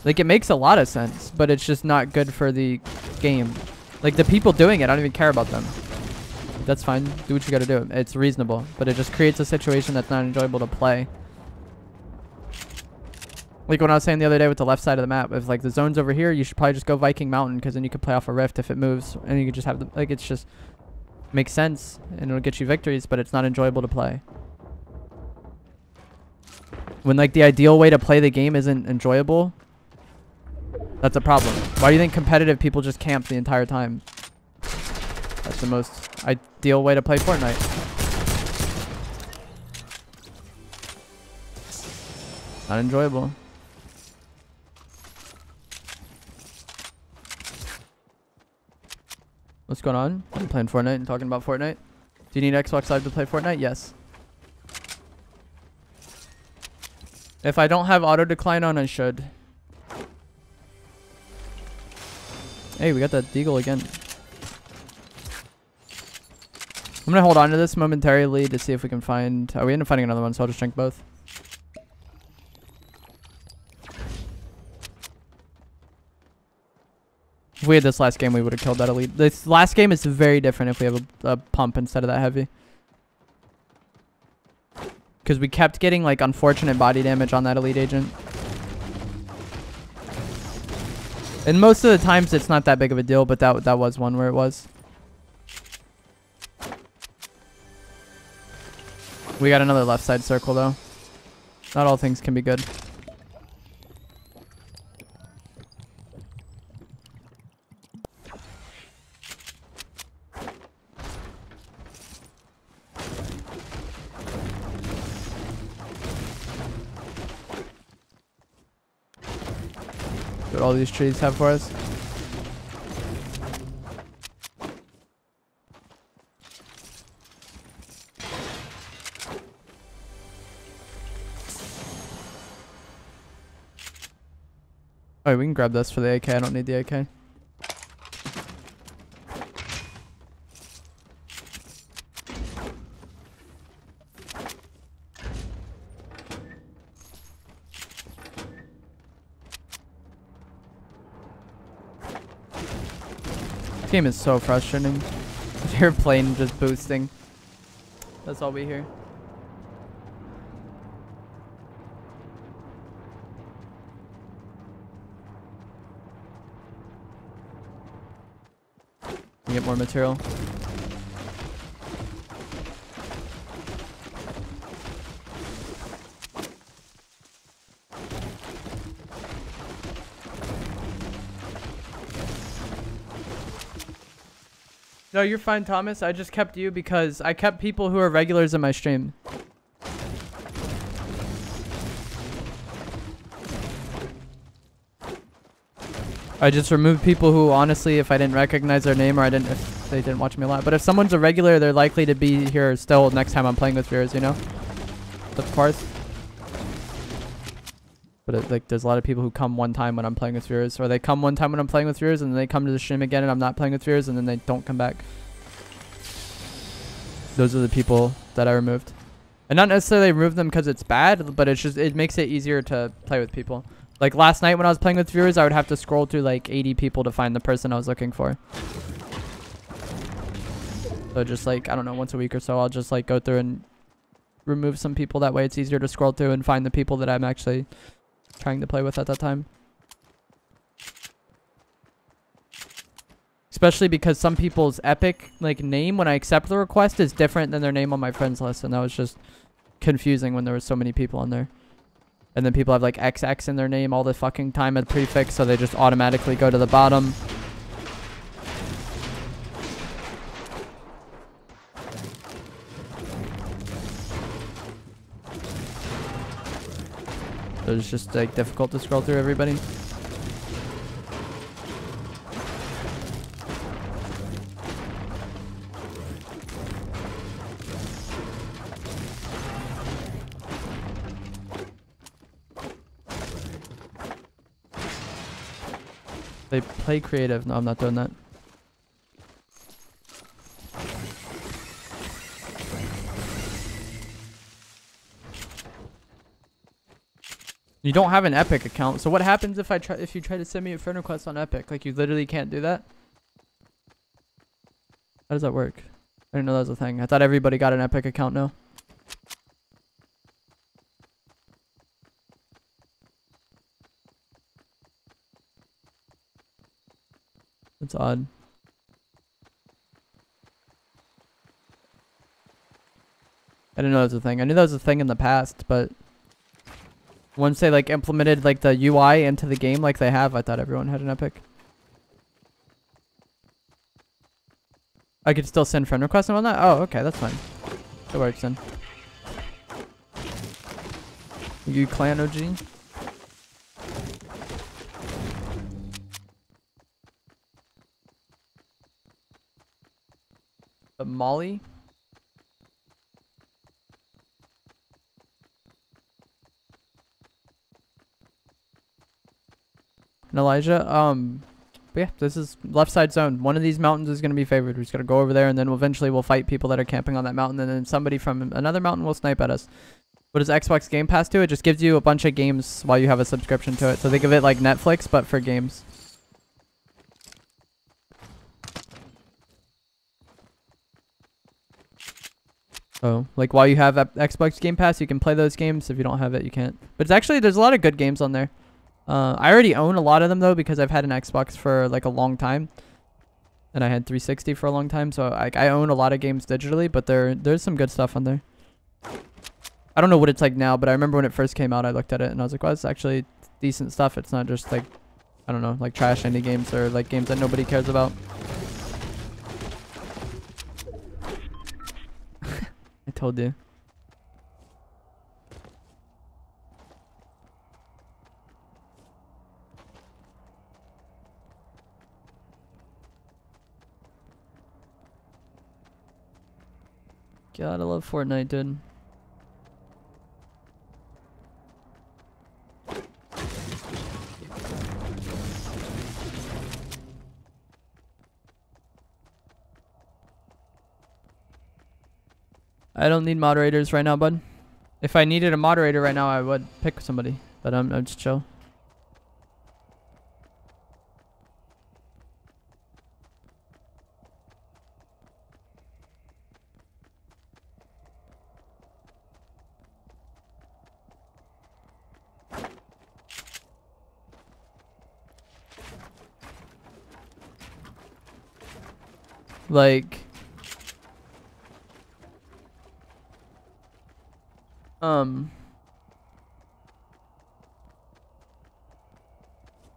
Like, it makes a lot of sense, but it's just not good for the game. Like, the people doing it, I don't even care about them. That's fine. Do what you gotta do. It's reasonable, but it just creates a situation that's not enjoyable to play. Like when I was saying the other day with the left side of the map, if like the zone's over here, you should probably just go Viking Mountain because then you could play off a rift if it moves, and you could just have the, like, it's just makes sense and it'll get you victories, but it's not enjoyable to play. When like the ideal way to play the game isn't enjoyable, that's a problem. Why do you think competitive people just camp the entire time? That's the most ideal way to play Fortnite. Not enjoyable. What's going on? I'm playing Fortnite and talking about Fortnite. Do you need Xbox Live to play Fortnite? Yes. If I don't have auto decline on, I should. Hey, we got that deagle again. I'm gonna hold on to this momentarily to see if we can find... Oh, we end up finding another one, so I'll just drink both. If we had this last game, we would have killed that elite. This last game is very different if we have a pump instead of that heavy. Because we kept getting, like, unfortunate body damage on that elite agent. And most of the times, it's not that big of a deal, but that was one where it was. We got another left side circle, though. Not all things can be good. What all these trees have for us. Alright, we can grab this for the AK. I don't need the AK. This game is so frustrating. Your plane just boosting. That's all we hear. Get more material. No, you're fine, Thomas. I just kept you because I kept people who are regulars in my stream. I just removed people who, honestly, if I didn't recognize their name or if they didn't watch me a lot. But if someone's a regular, they're likely to be here still next time I'm playing with viewers, you know? Of course. But like, there's a lot of people who come one time when I'm playing with viewers, or they come one time when I'm playing with viewers, and then they come to the stream again and I'm not playing with viewers, and then they don't come back. Those are the people that I removed. And not necessarily remove them because it's bad, but it's just, it makes it easier to play with people. Like last night when I was playing with viewers, I would have to scroll through like 80 people to find the person I was looking for. So just like, I don't know, once a week or so, I'll just like go through and remove some people. That way it's easier to scroll through and find the people that I'm actually trying to play with at that time. especially because some people's epic like name when I accept the request is different than their name on my friends list, and that was just confusing when there was so many people on there. And then people have like XX in their name all the fucking time at prefix, so they just automatically go to the bottom. So it's just like difficult to scroll through everybody. They play creative. No, I'm not doing that. You don't have an Epic account. So what happens if you try to send me a friend request on Epic? Like you literally can't do that? How does that work? I didn't know that was a thing. I thought everybody got an Epic account now. That's odd. I didn't know that was a thing. I knew that was a thing in the past, but once they like implemented like the UI into the game like they have, I thought everyone had an Epic. I could still send friend requests on that? Oh, okay, that's fine. It works then. You clan OG? Molly? And Elijah? But yeah, this is left side zone. One of these mountains is going to be favored. We're just going to go over there, and then eventually we'll fight people that are camping on that mountain, and then somebody from another mountain will snipe at us. What does Xbox Game Pass do? It just gives you a bunch of games while you have a subscription to it. So think of it like Netflix, but for games. So, like, while you have Xbox Game Pass, you can play those games. If you don't have it, you can't. But it's actually, there's a lot of good games on there. I already own a lot of them, though, because I've had an Xbox for, like, a long time. And I had 360 for a long time. So, I own a lot of games digitally, but there's some good stuff on there. I don't know what it's like now, but I remember when it first came out, I looked at it, and I was like, well, it's actually decent stuff. It's not just, like, I don't know, like, trash indie games or, like, games that nobody cares about. I told you. God, I love Fortnite, dude. I don't need moderators right now, bud. If I needed a moderator right now, I would pick somebody. But I'm just chill. Like...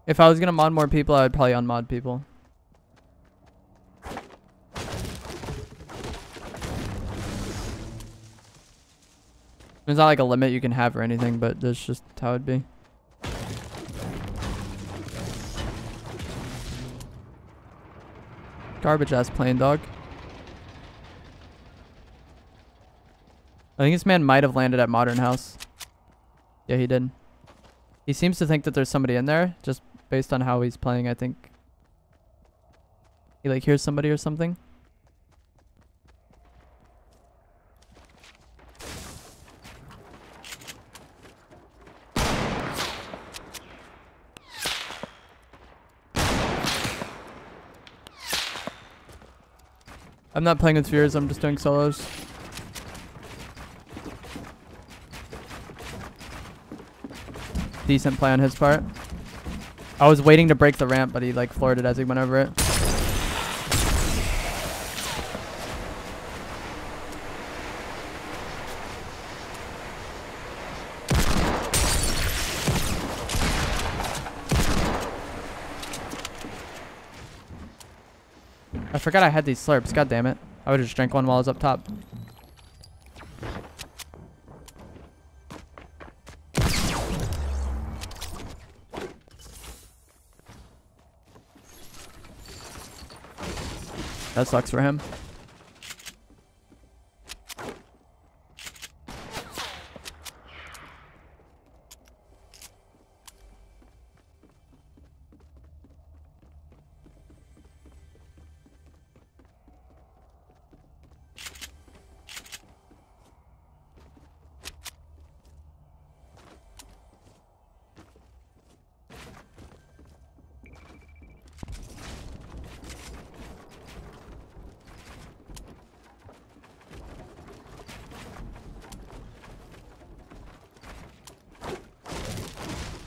if I was gonna mod more people, I would probably unmod people. There's not like a limit you can have or anything, but that's just how it'd be. Garbage ass plane, dog. I think this man might have landed at Modern House. Yeah, he did. He seems to think that there's somebody in there, just based on how he's playing, I think. He like hears somebody or something. I'm not playing with viewers, I'm just doing solos. Decent play on his part. I was waiting to break the ramp, but he like floored it as he went over it. forgot I had these slurps. God damn it. I would have just drank one while I was up top. That sucks for him.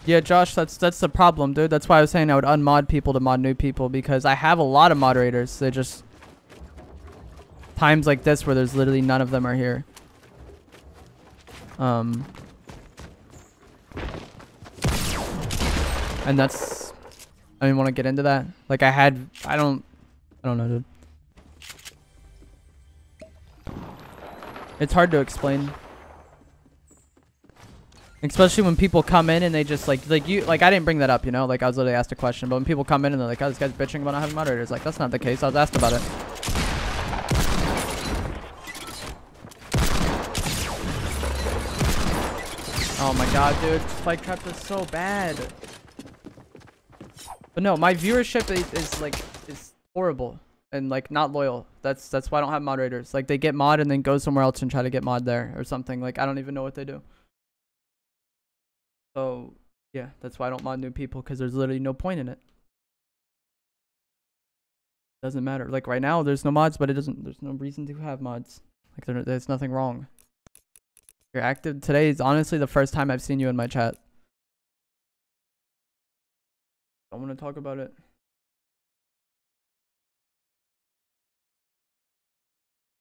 Yeah, Josh, that's the problem, dude. That's why I was saying I would unmod people to mod new people, because I have a lot of moderators. They just times like this where there's literally none of them are here. And that's, I didn't want to get into that. Like I don't know, dude. It's hard to explain. Especially when people come in and they just like you, like I didn't bring that up, you know, like I was literally asked a question, but when people come in and they're like, oh, this guy's bitching about not having moderators, like that's not the case. I was asked about it. Oh my god, dude, spike trap is so bad. But no, my viewership is horrible and like not loyal. That's why I don't have moderators. Like they get mod and then go somewhere else and try to get mod there or something. Like I don't even know what they do. So, yeah, that's why I don't mod new people, because there's literally no point in it. Doesn't matter. Like, right now, there's no mods, but there's no reason to have mods. Like, there's nothing wrong. You're active. Today is honestly the first time I've seen you in my chat. I want to talk about it.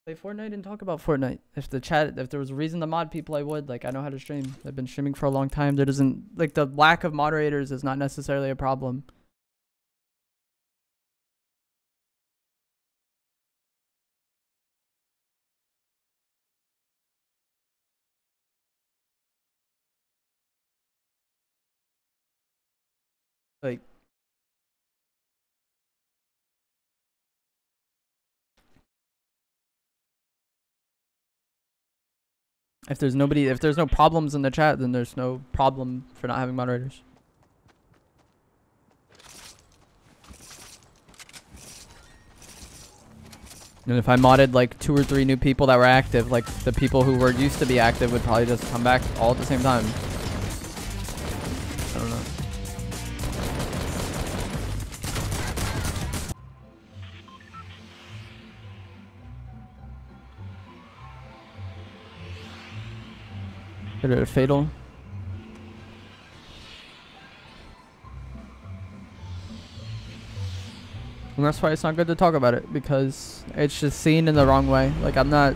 Play Fortnite and talk about Fortnite. If there was a reason to mod people, I would. Like, I know how to stream. I've been streaming for a long time. There doesn't, like, the lack of moderators is not necessarily a problem. Like, if there's no problems in the chat, then there's no problem for not having moderators. And if I modded like 2 or 3 new people that were active, like the people who were used to be active would probably just come back all at the same time. I don't know. Hit it a fatal. And that's why it's not good to talk about it, because it's just seen in the wrong way. Like, I'm not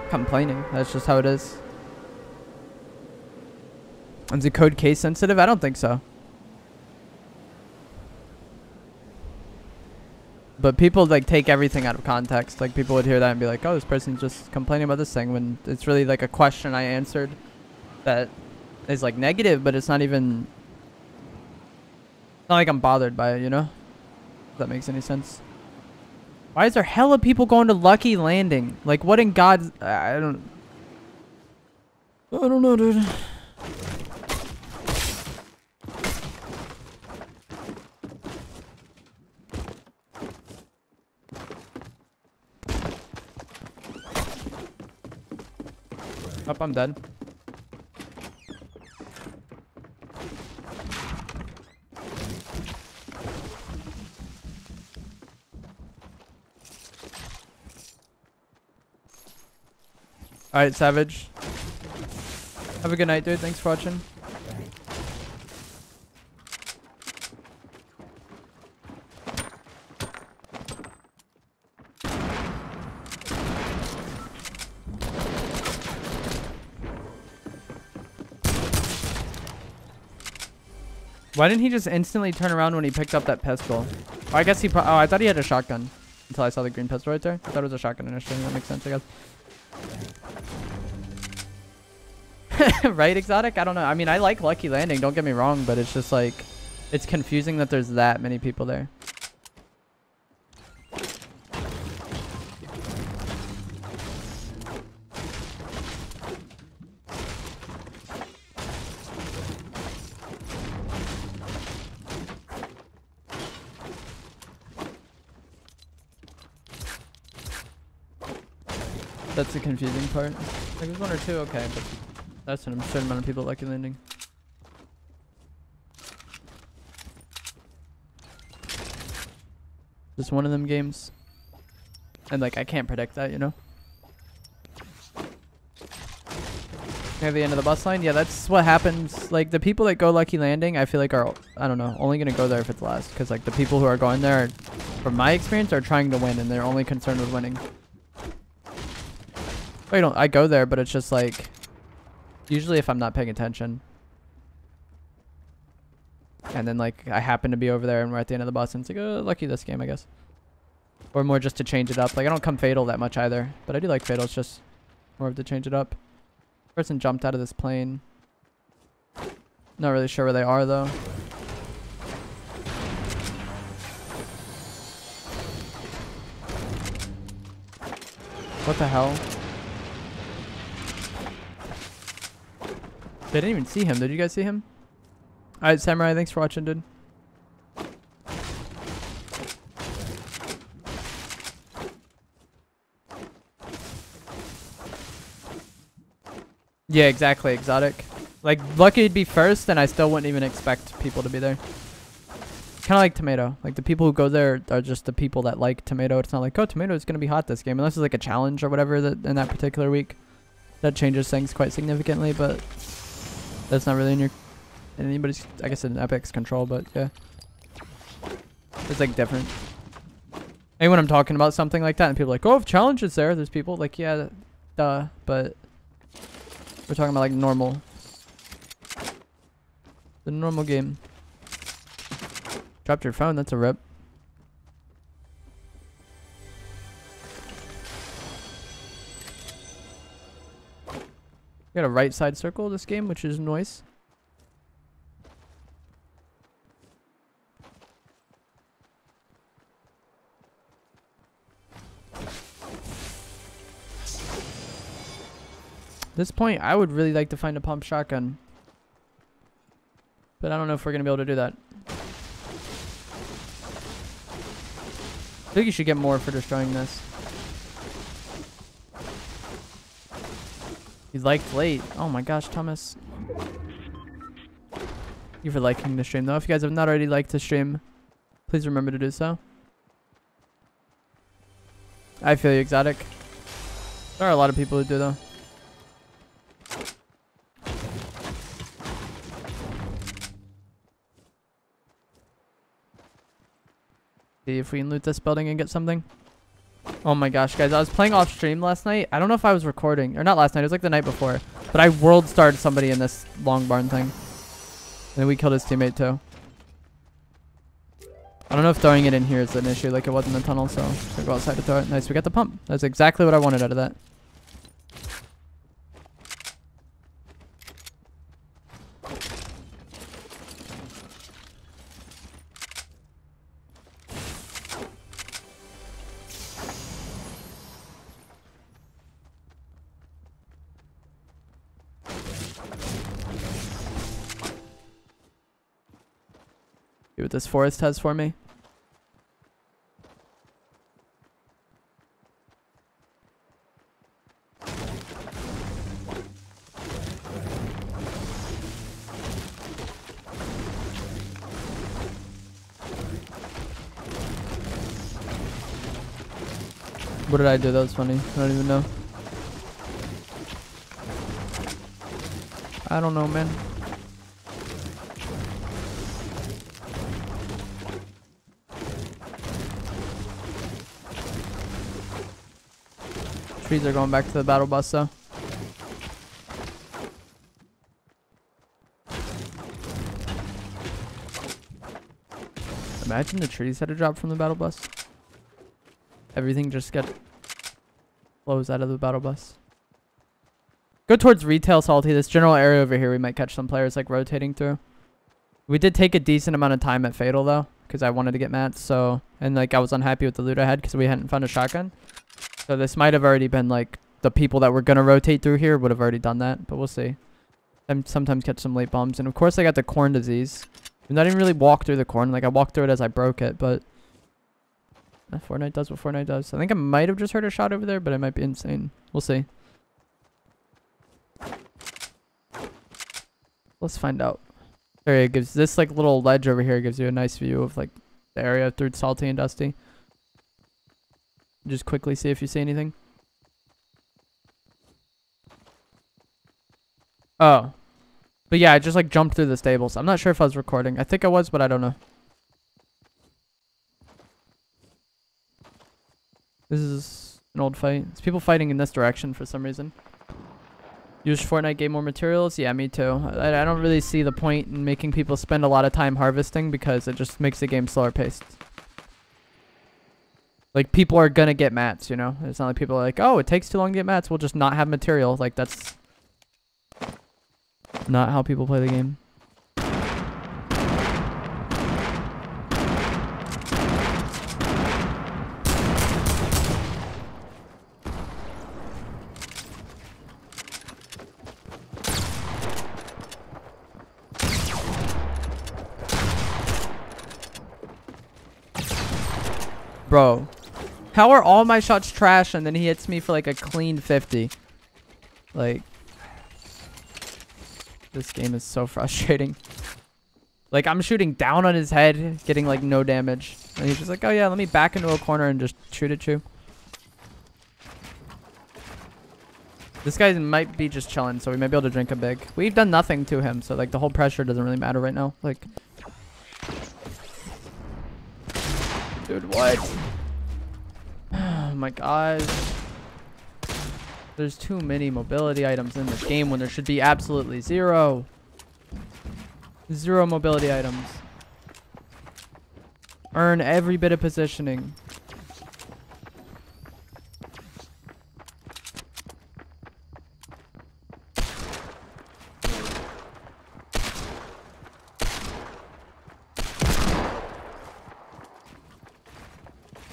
complaining. That's just how it is. Is the code case sensitive? I don't think so. But people like take everything out of context. Like people would hear that and be like, oh, this person's just complaining about this thing, when it's really like a question I answered that is like negative, but it's not even, it's not like I'm bothered by it, you know? If that makes any sense. Why is there hella people going to Lucky Landing? Like what in God's, I don't know, dude. Up, I'm dead. Alright, Savage. Have a good night, dude. Thanks for watching. Why didn't he just instantly turn around when he picked up that pistol? Oh, I guess he. Oh, I thought he had a shotgun until I saw the green pistol right there. I thought it was a shotgun initially. That makes sense, I guess. Right, Exotic? I don't know. I mean, I like Lucky Landing. Don't get me wrong, but it's just like, it's confusing that there's that many people there. That's the confusing part. Like, there's one or two, okay, but that's an absurd amount of people at Lucky Landing. Just one of them games. And, like, I can't predict that, you know? Near the end of the bus line? Yeah, that's what happens. Like, the people that go Lucky Landing, I feel like are, I don't know, only going to go there if it's last. Because, like, the people who are going there, from my experience, are trying to win, and they're only concerned with winning. I go there, but it's just like, usually if I'm not paying attention. And then like, I happen to be over there and we're at the end of the bus and it's like, oh, lucky this game, I guess. Or more just to change it up. Like, I don't come Fatal that much either, but I do like Fatal. It's just more of to change it up. Person jumped out of this plane. Not really sure where they are though. What the hell? They didn't even see him. Did you guys see him? Alright, Samurai, thanks for watching, dude. Yeah, exactly, Exotic. Like, lucky it'd be first, and I still wouldn't even expect people to be there. Kind of like Tomato. Like, the people who go there are just the people that like Tomato. It's not like, oh, Tomato is going to be hot this game. Unless it's like a challenge or whatever that in that particular week. That changes things quite significantly, but that's not really in anybody's, I guess, in Epic's control, but yeah. It's like different. And when I'm talking about something like that and people are like, oh, if challenge is there's people like, yeah, duh, but we're talking about like normal. The normal game. Dropped your phone, that's a rip. We got a right side circle this game, which is nice. At this point, I would really like to find a pump shotgun. But I don't know if we're going to be able to do that. I think you should get more for destroying this. He's liked late. Oh my gosh, Thomas. Thank you for liking the stream, though. If you guys have not already liked the stream, please remember to do so. I feel you, Exotic. There are a lot of people who do, though. See if we can loot this building and get something. Oh my gosh, guys. I was playing off stream last night. I don't know if I was recording. Or not last night. It was like the night before. But I world starred somebody in this long barn thing. And then we killed his teammate too. I don't know if throwing it in here is an issue like it was in the tunnel. So I'll go outside to throw it. Nice. We got the pump. That's exactly what I wanted out of that. See what this forest has for me. What did I do? That was funny. I don't even know. I don't know, man. Trees are going back to the battle bus, though. I'm imagine the trees had a drop from the battle bus. Everything just flows out of the battle bus. Go towards retail, Salty. This general area over here, we might catch some players like rotating through. We did take a decent amount of time at Fatal though, because I wanted to get mats. So, and like I was unhappy with the loot I had because we hadn't found a shotgun. So this might have already been like the people that were gonna rotate through here would have already done that, but we'll see. I sometimes catch some late bombs, and of course I got the corn disease. I didn't really walk through the corn. Like I walked through it as I broke it, but Fortnite does what Fortnite does. I think I might have just heard a shot over there, but I might be insane. We'll see. Let's find out. There it gives this like little ledge over here gives you a nice view of like the area through Salty and Dusty. Just quickly see if you see anything. Oh. But yeah, I just like jumped through the stables. I'm not sure if I was recording. I think I was, but I don't know. This is an old fight. There's people fighting in this direction for some reason. Use Fortnite game more materials? Yeah, me too. I don't really see the point in making people spend a lot of time harvesting because it just makes the game slower paced. Like, people are gonna get mats, you know? It's not like people are like, oh, it takes too long to get mats. We'll just not have material. Like, that's not how people play the game. Bro, how are all my shots trash and then he hits me for like a clean 50? Like, this game is so frustrating. Like, I'm shooting down on his head, getting like no damage. And he's just like, oh yeah, let me back into a corner and just shoot at you. This guy might be just chilling, so we might be able to drink a big. We've done nothing to him, so like the whole pressure doesn't really matter right now. Like, dude, what? Oh my god. There's too many mobility items in this game when there should be absolutely zero. Zero mobility items. Earn every bit of positioning.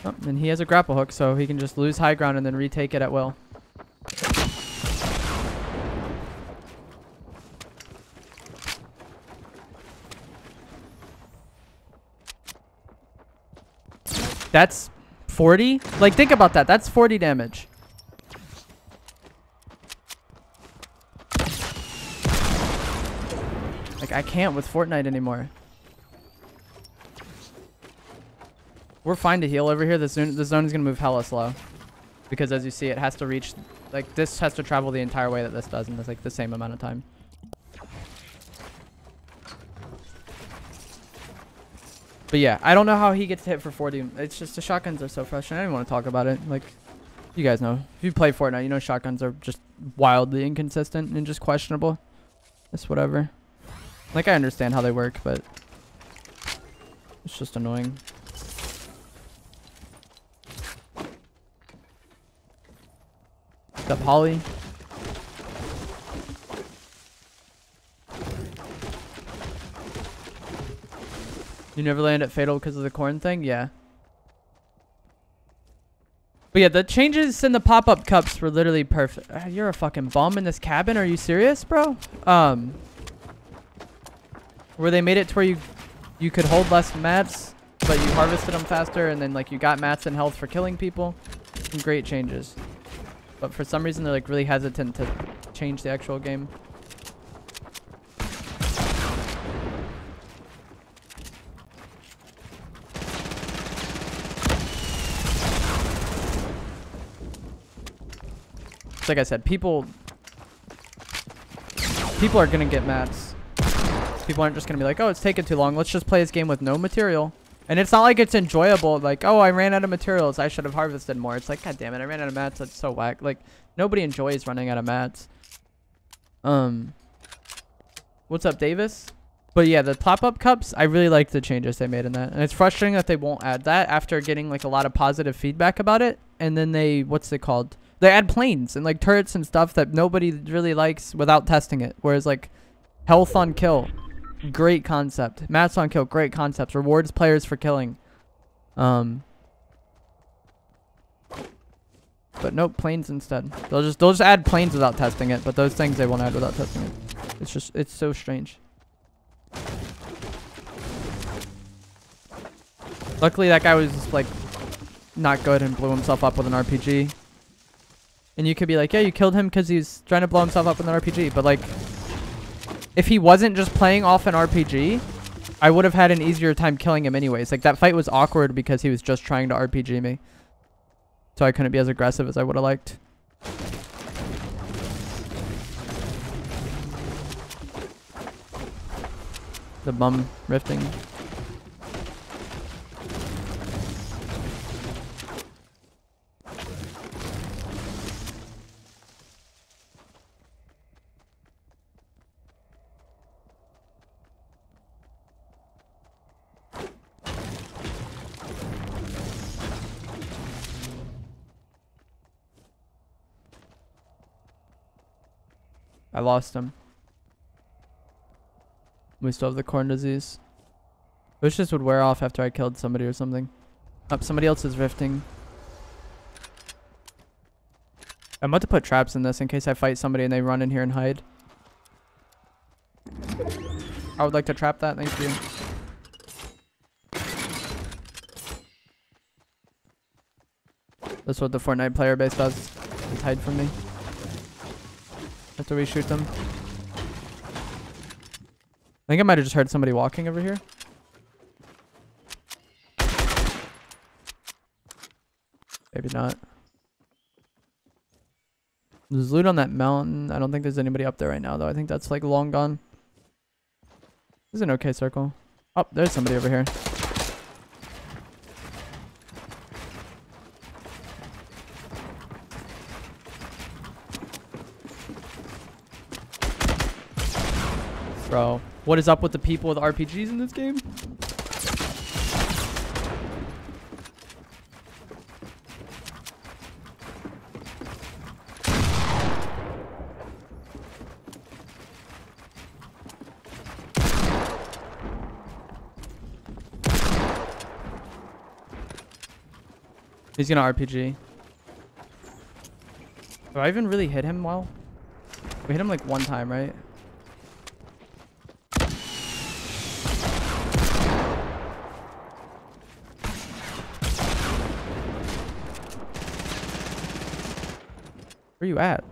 Oh, and he has a grapple hook, so he can just lose high ground and then retake it at will. That's 40? Like, think about that. That's 40 damage. Like, I can't with Fortnite anymore. We're fine to heal over here. The zone is going to move hella slow. Because as you see, it has to reach... Like, this has to travel the entire way that this does in like the same amount of time. But yeah, I don't know how he gets hit for 40. It's just the shotguns are so frustrating. I don't even want to talk about it. Like, you guys know. If you play Fortnite, you know shotguns are just wildly inconsistent and just questionable. It's whatever. Like, I understand how they work, but it's just annoying. What's up, Holly? You never land at Fatal because of the corn thing? Yeah. But yeah, the changes in the pop-up cups were literally perfect. You're a fucking bum in this cabin? Are you serious, bro? Where they made it to where you could hold less mats, but you harvested them faster, and then like you got mats and health for killing people. Some great changes. But for some reason, they're like really hesitant to change the actual game. Like I said, people are gonna get mats. People aren't just gonna be like, oh, it's taking too long. Let's just play this game with no material. And it's not like it's enjoyable. Like, oh, I ran out of materials. I should have harvested more. It's like, god damn it, I ran out of mats. That's so whack. Like, nobody enjoys running out of mats. What's up, Davis? But yeah, the pop-up cups, I really like the changes they made in that. And it's frustrating that they won't add that after getting like a lot of positive feedback about it. And then they, what's it called? They add planes and like turrets and stuff that nobody really likes without testing it. Whereas like health on kill, great concept. Mats on kill, great concepts. Rewards players for killing. But nope, planes instead. They'll just add planes without testing it. But those things they won't add without testing it. It's so strange. Luckily, that guy was like not good and blew himself up with an RPG. And you could be like, yeah, you killed him because he's trying to blow himself up with an RPG. But like, if he wasn't just playing off an RPG, I would have had an easier time killing him anyways. Like, that fight was awkward because he was just trying to RPG me. So I couldn't be as aggressive as I would have liked. The bum rifting. I lost him. We still have the corn disease. Wish this would wear off after I killed somebody or something. Oh, somebody else is rifting. I'm about to put traps in this in case I fight somebody and they run in here and hide. I would like to trap that, thank you. That's what the Fortnite player base does. Just hide from me. After we shoot them. I think I might have just heard somebody walking over here. Maybe not. There's loot on that mountain. I don't think there's anybody up there right now, though. I think that's like long gone. This is an okay circle. Oh, there's somebody over here. Bro, what is up with the people with RPGs in this game? He's gonna RPG. Do I even really hit him well? We hit him like one time, right? Where you at?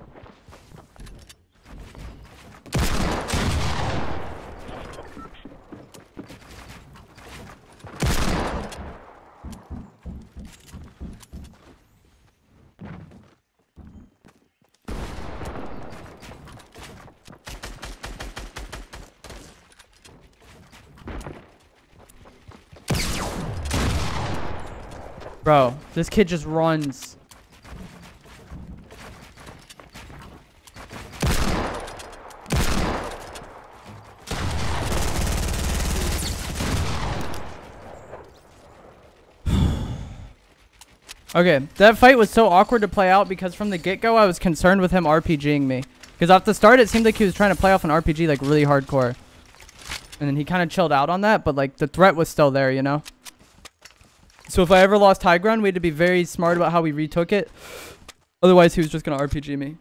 Bro, this kid just runs. Okay, that fight was so awkward to play out because from the get-go I was concerned with him RPGing me. Because at the start it seemed like he was trying to play off an RPG like really hardcore. And then he kind of chilled out on that, but like the threat was still there, you know? So if I ever lost high ground, we had to be very smart about how we retook it. Otherwise he was just going to RPG me.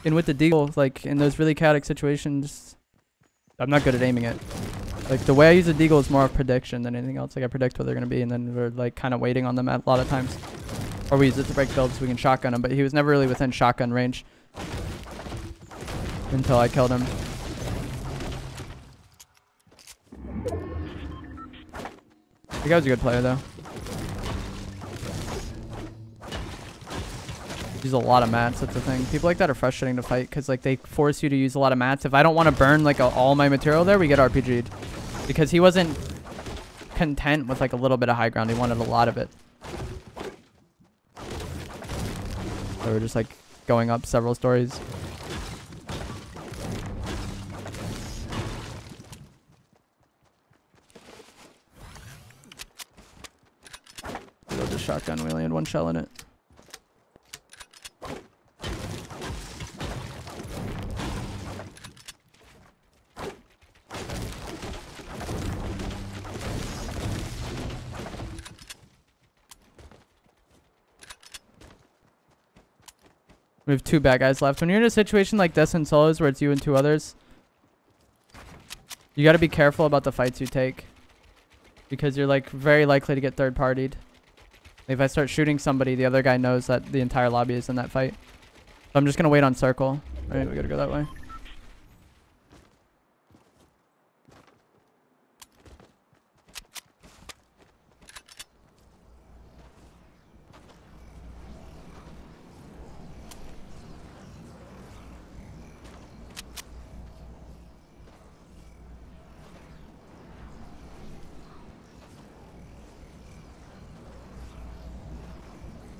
And with the deagle, like in those really chaotic situations, I'm not good at aiming it. Like, the way I use the deagle is more of prediction than anything else. Like, I predict what they're going to be, and then we're, like, kind of waiting on them a lot of times. Or we use it to break builds so we can shotgun him, but he was never really within shotgun range. Until I killed him. The guy was a good player, though. Use a lot of mats, that's the thing. People like that are frustrating to fight, because, like, they force you to use a lot of mats. If I don't want to burn, like, all my material there, we get RPG'd. Because he wasn't content with like a little bit of high ground. He wanted a lot of it. So we're just like going up several stories. the shotgun. We only had one shell in it. We have 2 bad guys left. When you're in a situation like this in solos where it's you and 2 others, you got to be careful about the fights you take, because you're like very likely to get third partied. If I start shooting somebody, the other guy knows that the entire lobby is in that fight. So I'm just going to wait on circle. All right, we got to go that way.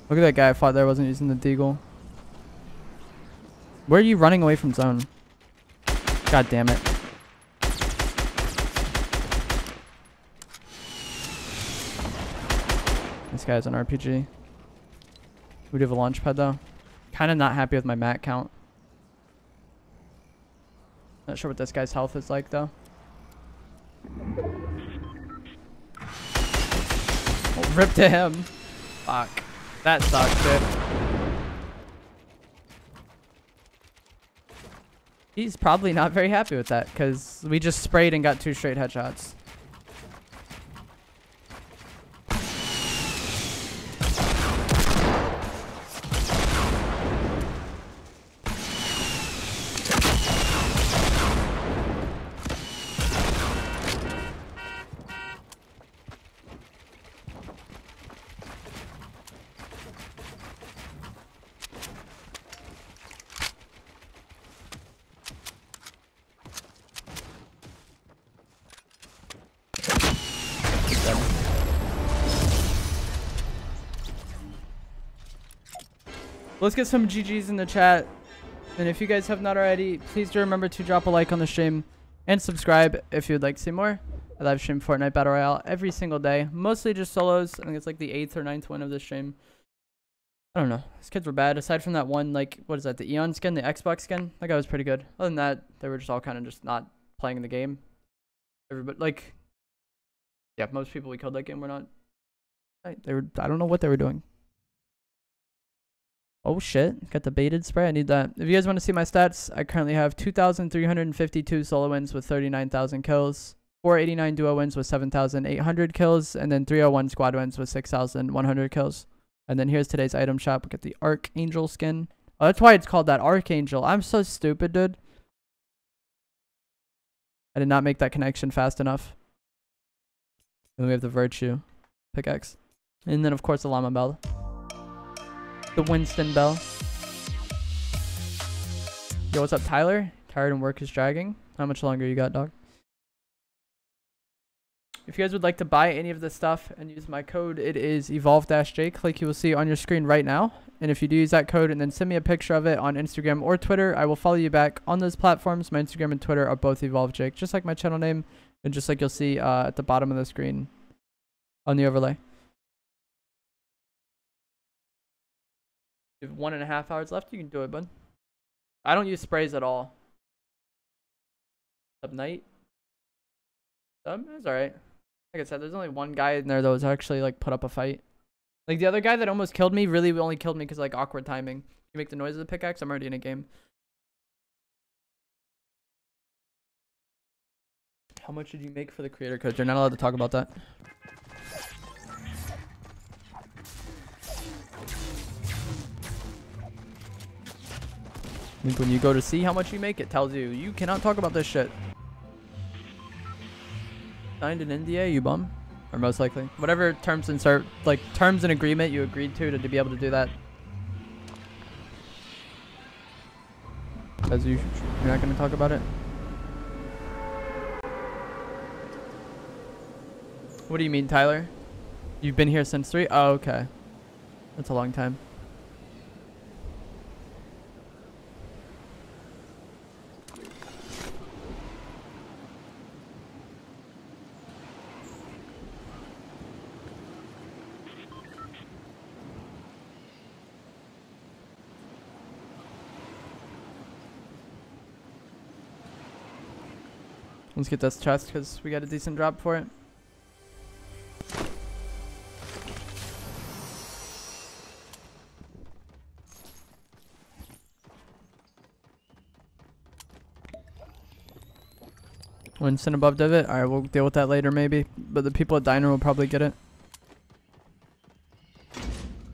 Look at that guy I fought there, wasn't using the deagle. Where are you running away from zone? God damn it. This guy's an RPG. We do have a launch pad though. Kind of not happy with my mat count. Not sure what this guy's health is like though. Oh, rip to him. Fuck. That sucks, dude. He's probably not very happy with that because we just sprayed and got 2 straight headshots. Let's get some GGs in the chat. And if you guys have not already, please do remember to drop a like on the stream and subscribe if you would like to see more. I live stream Fortnite Battle Royale every single day. Mostly just solos. I think it's like the 8th or 9th win of the stream. I don't know. These kids were bad. Aside from that one, like, what is that? The Eon skin? The Xbox skin? That guy was pretty good. Other than that, they were just all kind of just not playing the game. Everybody, like, yeah, most people we killed that game were not. They were, I don't know what they were doing. Oh shit, got the baited spray. I need that. If you guys want to see my stats, I currently have 2,352 solo wins with 39,000 kills, 489 duo wins with 7,800 kills, and then 301 squad wins with 6,100 kills. And then here's today's item shop. We got the Archangel skin. Oh, that's why it's called that, Archangel. I'm so stupid, dude. I did not make that connection fast enough. And we have the Virtue pickaxe. And then, of course, the Llama Bell. The Winston Bell. Yo, what's up, Tyler? Tired and work is dragging. How much longer you got, dog? If you guys would like to buy any of this stuff and use my code, it is evolve-jake, like you will see on your screen right now. And if you do use that code and then send me a picture of it on Instagram or Twitter, I will follow you back on those platforms. My Instagram and Twitter are both evolve-jake, just like my channel name, and just like you'll see at the bottom of the screen on the overlay. You have 1.5 hours left. You can do it, bud. I don't use sprays at all. Sub night. Sub? It's alright. Like I said, there's only one guy in there that was actually like put up a fight. Like the other guy that almost killed me really only killed me because like awkward timing. You make the noise of the pickaxe, I'm already in a game. How much did you make for the creator code? You're not allowed to talk about that. I think when you go to see how much you make, it tells you, you cannot talk about this shit. Signed an NDA, you bum? Or most likely. Whatever terms and terms and agreement you agreed to be able to do that. As you're not going to talk about it? What do you mean, Tyler? You've been here since 3? Oh, okay. That's a long time. Let's get this chest because we got a decent drop for it. Winston above divot. Alright, we'll deal with that later maybe. But the people at diner will probably get it.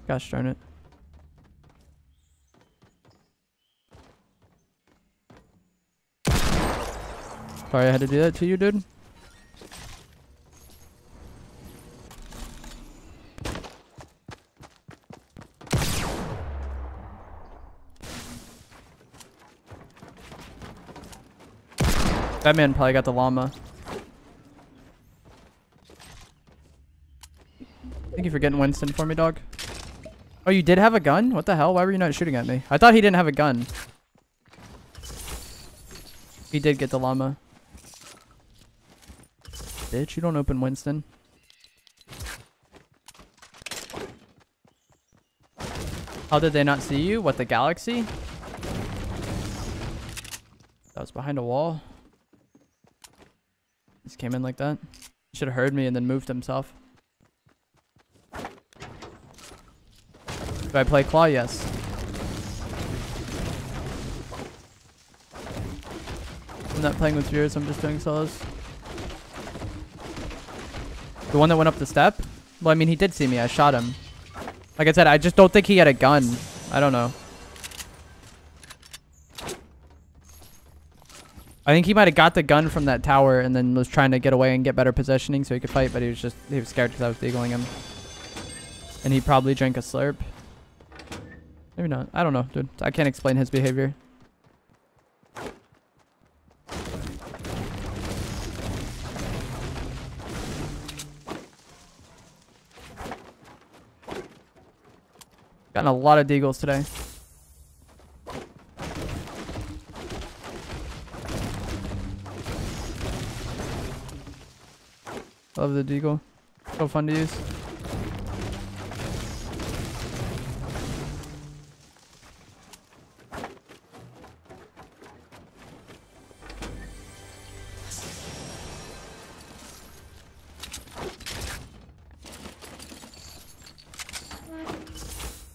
Gosh darn it. Sorry I had to do that to you, dude. That man probably got the llama. Thank you for getting Winston for me, dog. Oh, you did have a gun? What the hell? Why were you not shooting at me? I thought he didn't have a gun. He did get the llama. Bitch, you don't open Winston. How did they not see you? What, the galaxy? That was behind a wall. Just came in like that. Should have heard me and then moved himself. Do I play claw? Yes. I'm not playing with viewers, I'm just doing solos. The one that went up the step? Well, I mean, he did see me. I shot him. Like I said, I just don't think he had a gun. I don't know. I think he might have got the gun from that tower and then was trying to get away and get better positioning so he could fight, but he was scared because I was deagling him. And he probably drank a slurp. Maybe not. I don't know, dude. I can't explain his behavior. Gotten a lot of deagles today. Love the deagle. So fun to use.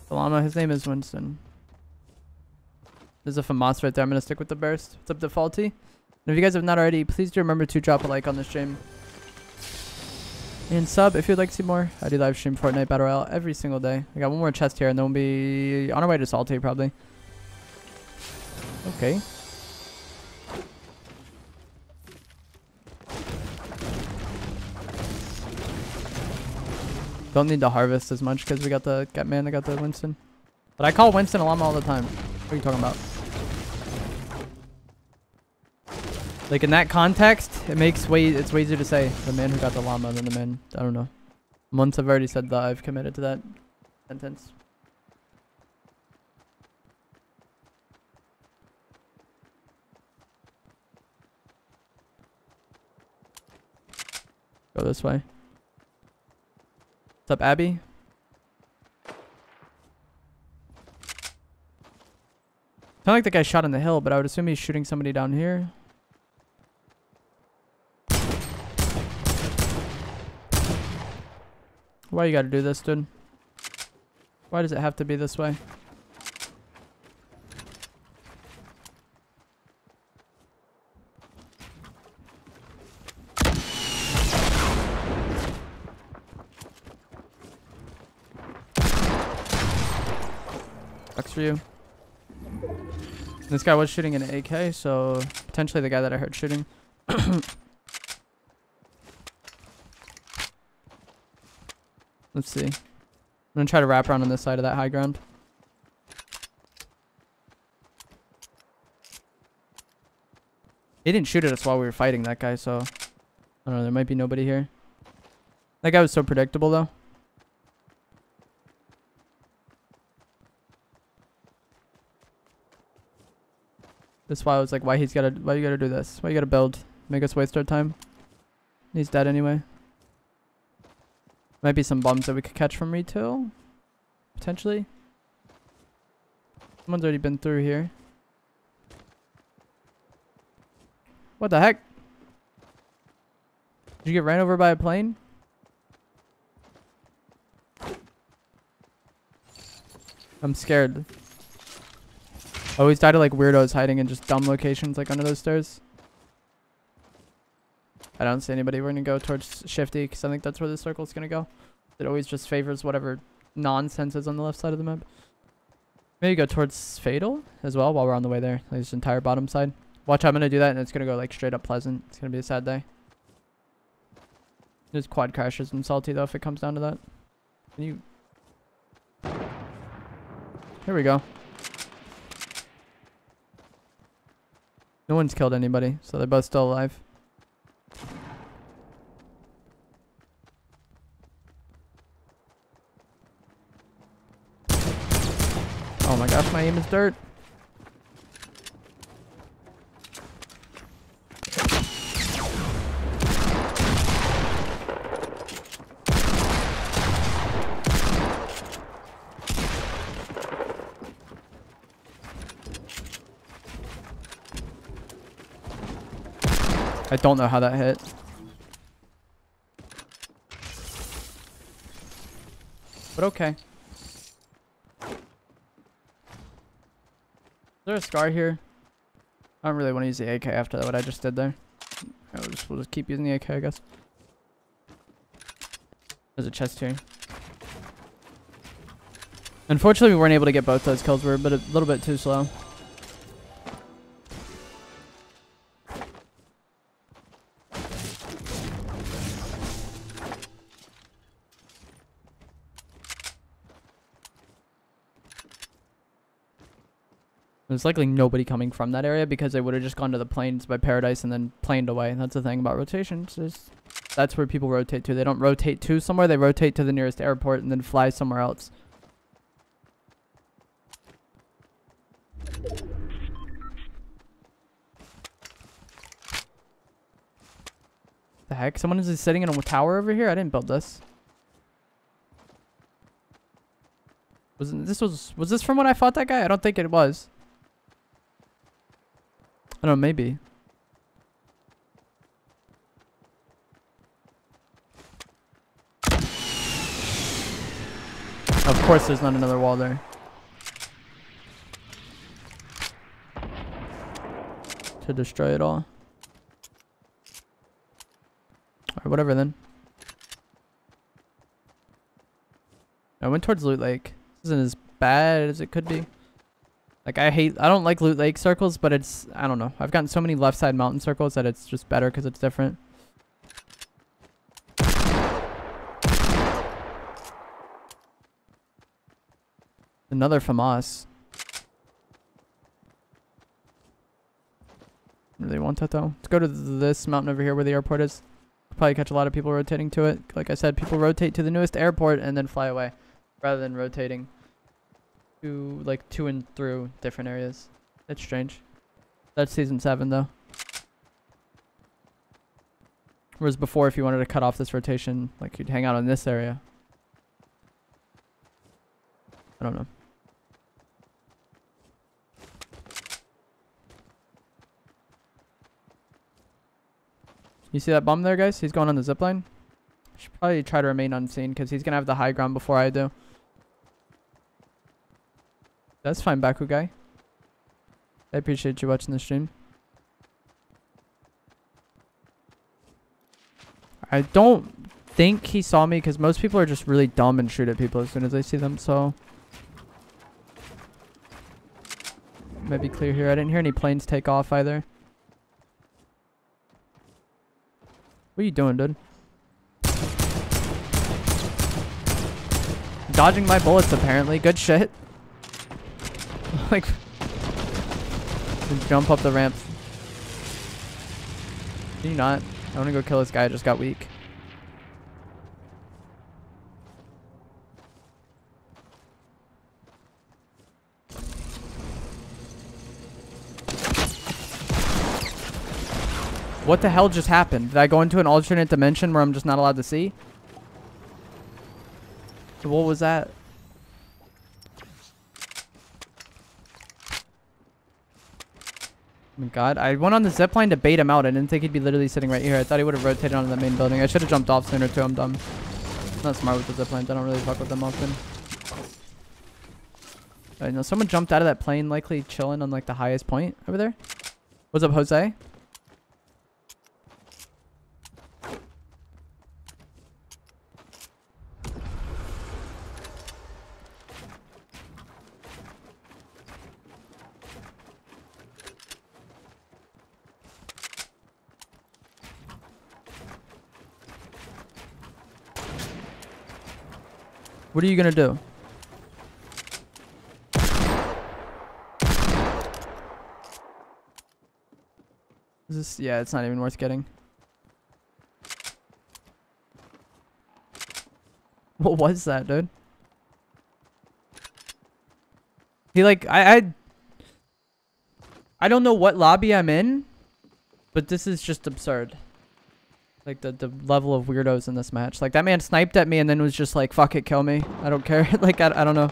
The llama, his name is Winston. There's a FAMAS right there. I'm going to stick with the burst. What's up, Defaulty? And if you guys have not already, please do remember to drop a like on the stream. And sub if you'd like to see more. I do live stream Fortnite Battle Royale every single day. I got one more chest here and then we'll be on our way to Salty probably. Okay. Don't need to harvest as much because we got the I got the Winston. But I call Winston a llama all the time. What are you talking about? Like in that context, it's way easier to say the man who got the llama than the man, I don't know. Once I've already said that, I've committed to that sentence. Go this way. What's up, Abby? Sound like the guy shot on the hill, but I would assume he's shooting somebody down here. Why you gotta do this, dude? Why does it have to be this way? Sucks for you. This guy was shooting an AK, so potentially the guy that I heard shooting. Let's see. I'm gonna try to wrap around on this side of that high ground. He didn't shoot at us while we were fighting that guy, so I don't know, there might be nobody here. That guy was so predictable though. That's why I was like, why you gotta do this? Why you gotta build? Make us waste our time? He's dead anyway. Might be some bombs that we could catch from retail. Potentially. Someone's already been through here. What the heck? Did you get ran over by a plane? I'm scared. I always die to like weirdos hiding in just dumb locations like under those stairs. I don't see anybody. We're gonna go towards Shifty because I think that's where the circle's gonna go. It always just favors whatever nonsense is on the left side of the map. Maybe go towards Fatal as well while we're on the way there. Like this entire bottom side. Watch, I'm gonna do that and it's gonna go like straight up Pleasant. It's gonna be a sad day. There's quad crashes and Salty though if it comes down to that. Can you... Here we go. No one's killed anybody, so they're both still alive. Oh my gosh, my aim is dirt. I don't know how that hit. But okay. Is there a scar here? I don't really want to use the AK after that, what I just did there. We'll just keep using the AK, I guess. There's a chest here. Unfortunately, we weren't able to get both those kills. We were a little bit too slow. There's likely nobody coming from that area because they would have just gone to the plains by Paradise and then planed away. That's the thing about rotations. That's where people rotate to. They don't rotate to somewhere. They rotate to the nearest airport and then fly somewhere else. The heck? Someone is sitting in a tower over here? I didn't build this. Was this from when I fought that guy? I don't think it was. I don't know, maybe. Of course there's not another wall there. To destroy it all. Alright, whatever then. I went towards Loot Lake. This isn't as bad as it could be. Like, I don't like Loot Lake circles, but it's, I don't know. I've gotten so many left side mountain circles that it's just better because it's different. Another FAMAS. Really want that though. Let's go to this mountain over here where the airport is. Probably catch a lot of people rotating to it. Like I said, people rotate to the newest airport and then fly away rather than rotating to like to and through different areas. It's strange. That's season 7 though. Whereas before, if you wanted to cut off this rotation, like you'd hang out in this area. I don't know. You see that bum there, guys? He's going on the zipline. Should probably try to remain unseen because he's going to have the high ground before I do. That's fine, Baku guy. I appreciate you watching the stream. I don't think he saw me because most people are just really dumb and shoot at people as soon as they see them, so... Might be clear here. I didn't hear any planes take off either. What are you doing, dude? Dodging my bullets, apparently. Good shit. Like... Jump up the ramp. Can you not? I want to go kill this guy. I just got weak. What the hell just happened? Did I go into an alternate dimension where I'm just not allowed to see? What was that? Oh my god, I went on the zipline to bait him out. I didn't think he'd be literally sitting right here. I thought he would have rotated onto the main building. I should have jumped off sooner too. I'm dumb. Not smart with the ziplines. I don't really fuck with them often. I know someone jumped out of that plane, likely chilling on like the highest point over there. What's up, Jose? What are you gonna do? Is this? Yeah, it's not even worth getting. What was that, dude? He like I don't know what lobby I'm in, but this is just absurd. Like the level of weirdos in this match. Like that man sniped at me and then was just like, fuck it, kill me. I don't care. Like I don't know.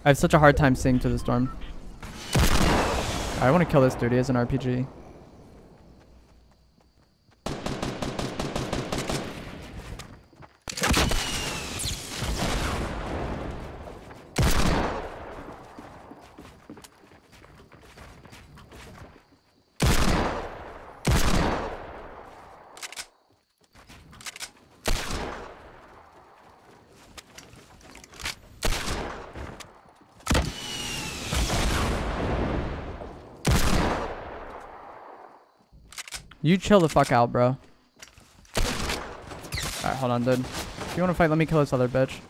I have such a hard time seeing through the storm. I want to kill this dude. He has an RPG. You chill the fuck out, bro. Alright, hold on, dude. If you want to fight, let me kill this other bitch.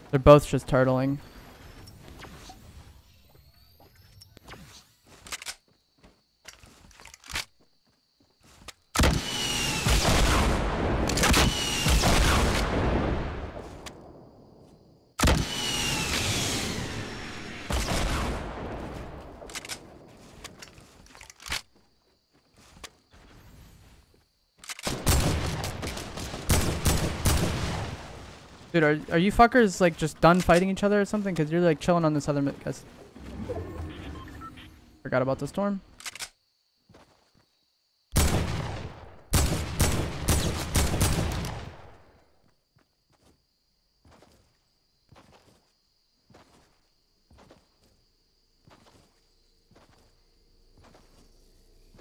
They're both just turtling. Dude, are you fuckers like just done fighting each other or something? Cause you're like chilling on this other guys. Forgot about the storm.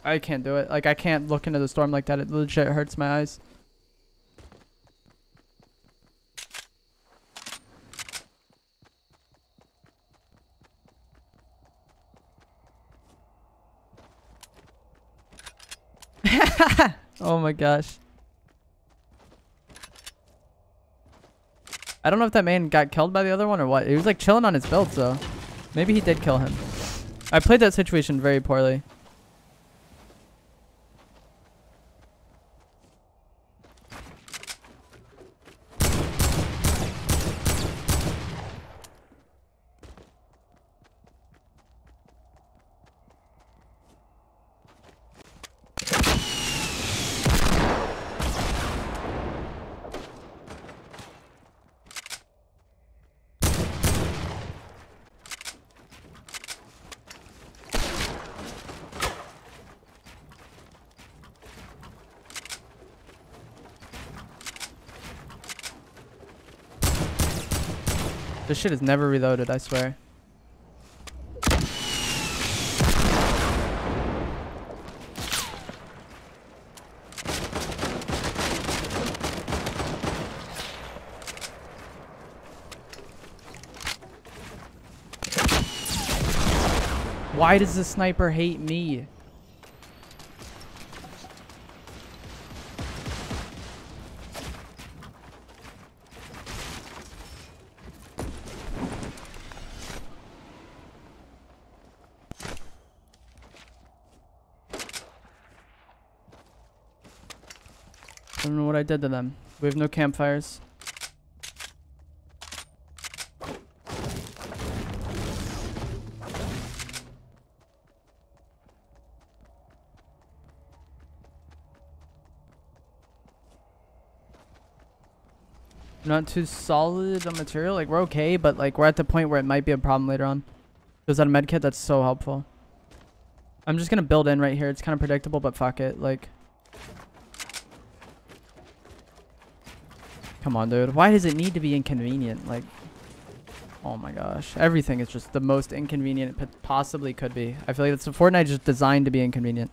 I can't do it. Like I can't look into the storm like that. It legit hurts my eyes. Oh my gosh. I don't know if that man got killed by the other one or what. He was like chilling on his build, so maybe he did kill him. I played that situation very poorly. This shit is never reloaded, I swear. Why does the sniper hate me? I don't know what I did to them. We have no campfires. Not too solid on material. Like, we're okay, but like we're at the point where it might be a problem later on. Is that a med kit? That's so helpful. I'm just gonna build in right here. It's kind of predictable, but fuck it. Like, come on, dude. Why does it need to be inconvenient? Like, oh my gosh. Everything is just the most inconvenient it possibly could be. I feel like it's Fortnite just designed to be inconvenient.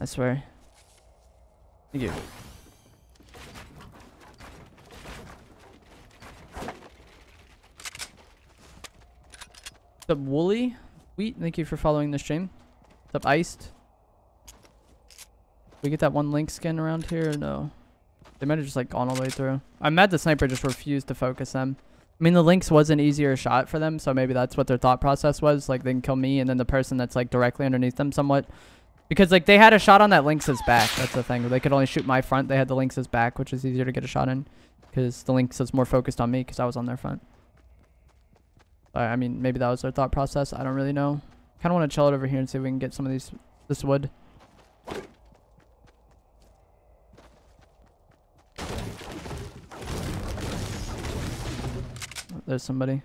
I swear. Thank you. What's up, Wooly? Wheat, thank you for following the stream. What's up, Iced? We get that one Link skin around here or no? They might have just like gone all the way through. I'm mad the sniper just refused to focus them. I mean, the Lynx was an easier shot for them, so maybe that's what their thought process was. Like, they can kill me and then the person that's like directly underneath them somewhat. Because like they had a shot on that Lynx's back. That's the thing. They could only shoot my front. They had the Lynx's back, which is easier to get a shot in. Because the Lynx is more focused on me because I was on their front. I mean, maybe that was their thought process. I don't really know. Kind of want to chill it over here and see if we can get some of this wood. There's somebody.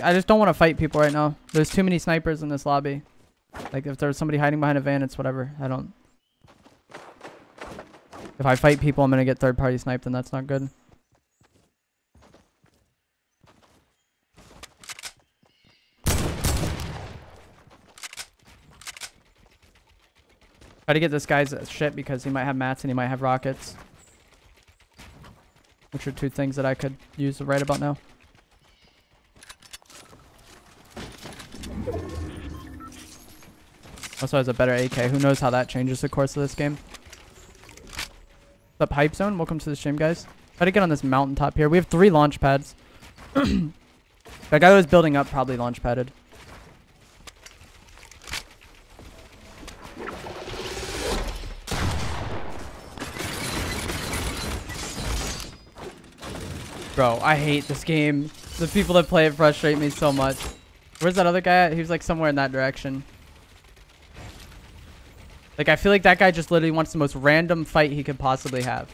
I just don't want to fight people right now. There's too many snipers in this lobby. Like, if there's somebody hiding behind a van, it's whatever. If I fight people, I'm going to get third party sniped, and that's not good. Try to get this guy's shit because he might have mats and he might have rockets. Which are two things that I could use right about now. Also has a better AK. Who knows how that changes the course of this game. What's up, Hype Zone? Welcome to the stream, guys. Try to get on this mountaintop here. We have 3 launch pads. That guy who was building up probably launch padded. Bro, I hate this game. The people that play it frustrate me so much. Where's that other guy at? He was like somewhere in that direction. Like, I feel like that guy just literally wants the most random fight he could possibly have.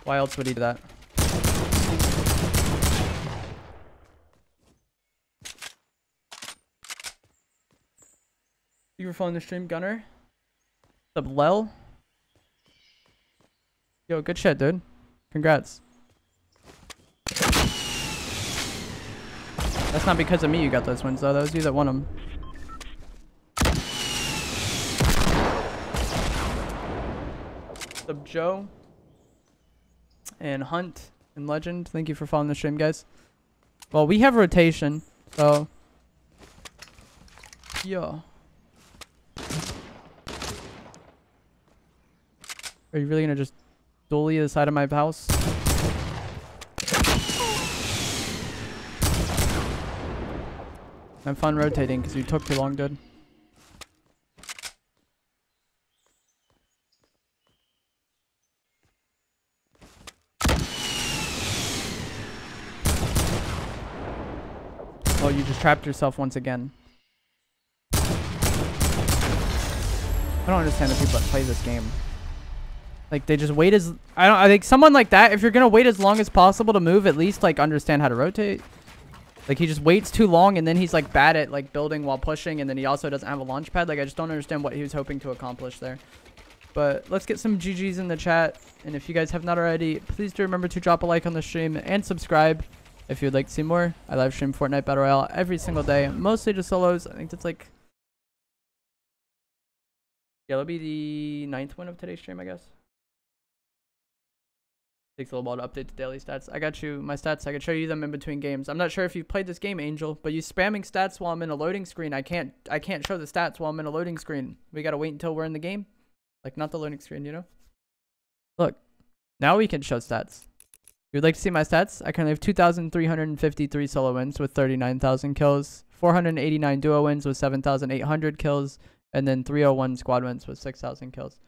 Why else would he do that? You were following the stream, Gunner? What's up, Lel? Yo, good shit, dude. Congrats. That's not because of me you got those wins, though. That was you that won them. What's up, Joe? And Hunt and Legend. Thank you for following the stream, guys. Well, we have rotation, so... Yo. Are you really gonna just dolly the side of my house? Have fun rotating because you took too long, dude. Oh, you just trapped yourself once again. I don't understand the people that play this game. Like, they just wait I think someone like that, if you're gonna wait as long as possible to move, at least like understand how to rotate. Like, he just waits too long and then he's like bad at like building while pushing, and then he also doesn't have a launch pad. Like, I just don't understand what he was hoping to accomplish there. But let's get some GGs in the chat, and if you guys have not already, please do remember to drop a like on the stream and subscribe if you'd like to see more. I live stream Fortnite Battle Royale every single day, mostly just solos. I think that's like, yeah, it'll be the 9th win of today's stream, I guess. Takes a little while to update the daily stats. I got you my stats. I can show you them in between games. I'm not sure if you've played this game, Angel, but you spamming stats while I'm in a loading screen. I can't show the stats while I'm in a loading screen. We gotta wait until we're in the game. Like not the loading screen, you know? Look, now we can show stats. You'd like to see my stats? I currently have 2,353 solo wins with 39,000 kills, 489 duo wins with 7,800 kills, and then 301 squad wins with 6,000 kills.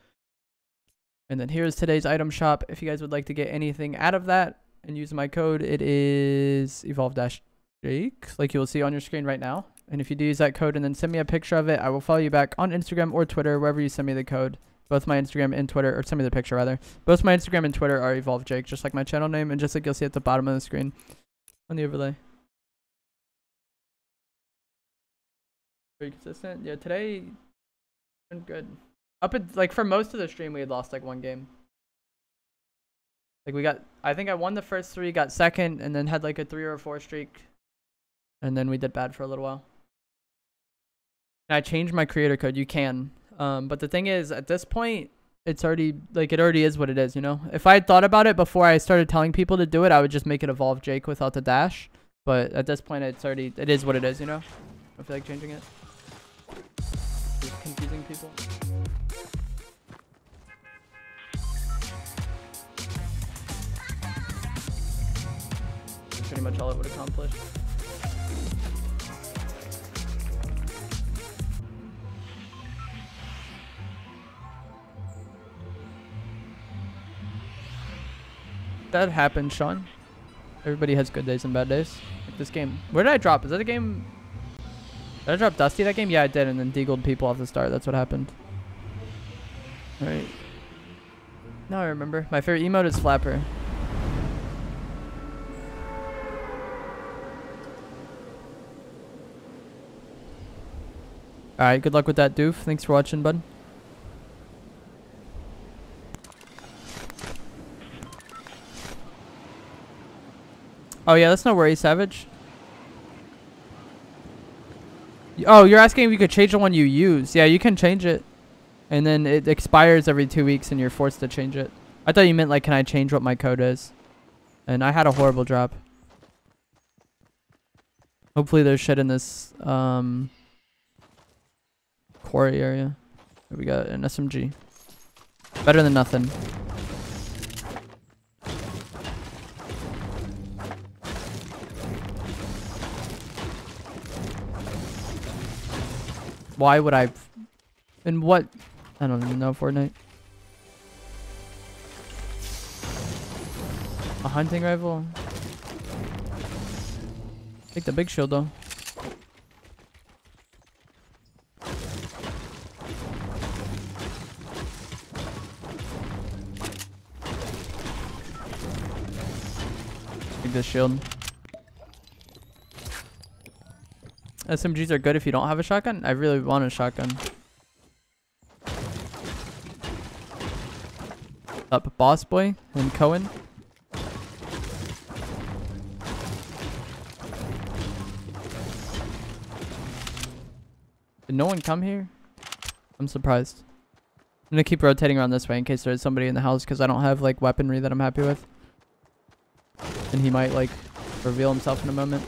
And then here's today's item shop. If you guys would like to get anything out of that and use my code, it is evolve-jake, like you will see on your screen right now. And if you do use that code and then send me a picture of it, I will follow you back on Instagram or Twitter, wherever you send me the code. Both my Instagram and Twitter, or send me the picture rather. Both my Instagram and Twitter are evolve-jake, just like my channel name, and just like you'll see at the bottom of the screen on the overlay. Pretty consistent. Yeah, today been good. Up at, like, for most of the stream we had lost like one game. Like we got, I think I won the first 3, got second, and then had like a 3 or 4 streak, and then we did bad for a little while. And I changed my creator code. You can, but the thing is, at this point, it's already like, it already is what it is, you know. If I had thought about it before I started telling people to do it, I would just make it evolve-jake without the dash. But at this point, it's already, it is what it is, you know. I feel like changing it. Just confusing people. That's pretty much all it would accomplish. That happens, Sean. Everybody has good days and bad days. Like this game. Where did I drop? Is that a game? Did I drop Dusty that game? Yeah, I did, and then deagled people off the start. That's what happened. Alright. Now I remember. My favorite emote is Flapper. Alright, good luck with that, Doof. Thanks for watching, bud. Oh yeah, that's no worry, Savage. Oh, you're asking if you could change the one you use. Yeah, you can change it. And then it expires every 2 weeks and you're forced to change it. I thought you meant like, can I change what my code is? And I had a horrible drop. Hopefully there's shit in this quarry area. Here we got an SMG. Better than nothing. Why would I? And what? I don't even know. Fortnite. A hunting rifle. Take the big shield though. Take this shield. SMGs are good if you don't have a shotgun. I really want a shotgun. Up, Boss Boy and Cohen. Did no one come here? I'm surprised. I'm gonna keep rotating around this way in case there's somebody in the house, because I don't have like weaponry that I'm happy with. And he might like reveal himself in a moment.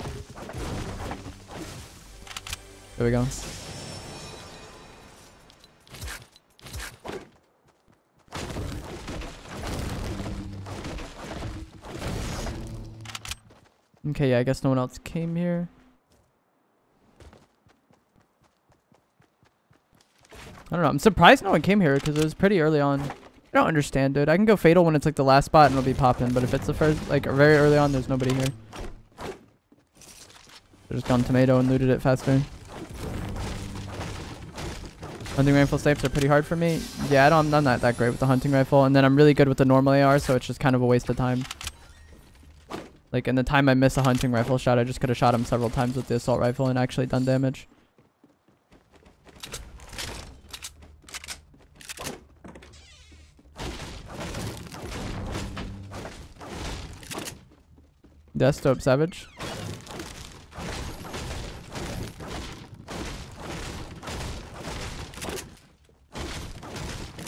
There we go. Okay, yeah, I guess no one else came here. I don't know. I'm surprised no one came here because it was pretty early on. I don't understand, dude. I can go fatal when it's like the last spot and it'll be popping, but if it's the first, like very early on, there's nobody here. I just gone tomato and looted it faster. Hunting rifle snipes are pretty hard for me. Yeah, I'm not that great with the hunting rifle, and then I'm really good with the normal AR, so it's just kind of a waste of time. Like in the time I miss a hunting rifle shot, I just could have shot him several times with the assault rifle and actually done damage. Death dope, Savage.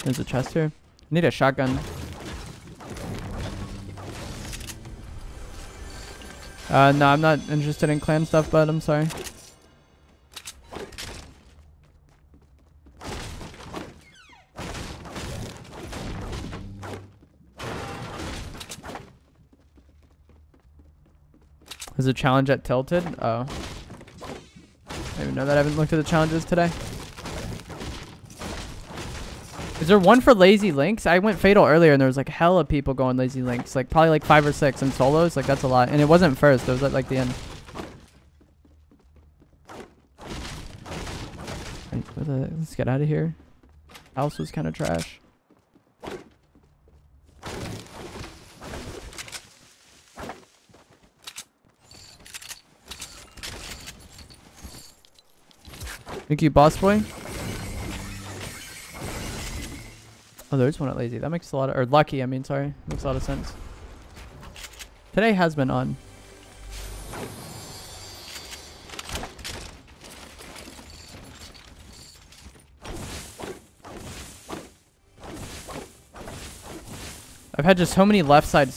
There's a chest here. I need a shotgun. No, I'm not interested in clan stuff, but I'm sorry. There's a challenge at Tilted. Oh. I didn't even know that. I haven't looked at the challenges today. Is there one for Lazy Links? I went Fatal earlier and there was like hella people going Lazy Links. Like probably like 5 or 6 in solos. Like that's a lot. And it wasn't first. It was at like the end. Right, let's get out of here. House was kind of trash. Thank you, boss boy. Oh, there's one at Lazy. That makes a lot of, or Lucky, I mean, sorry. Makes a lot of sense. Today has been on. I've had just so many left side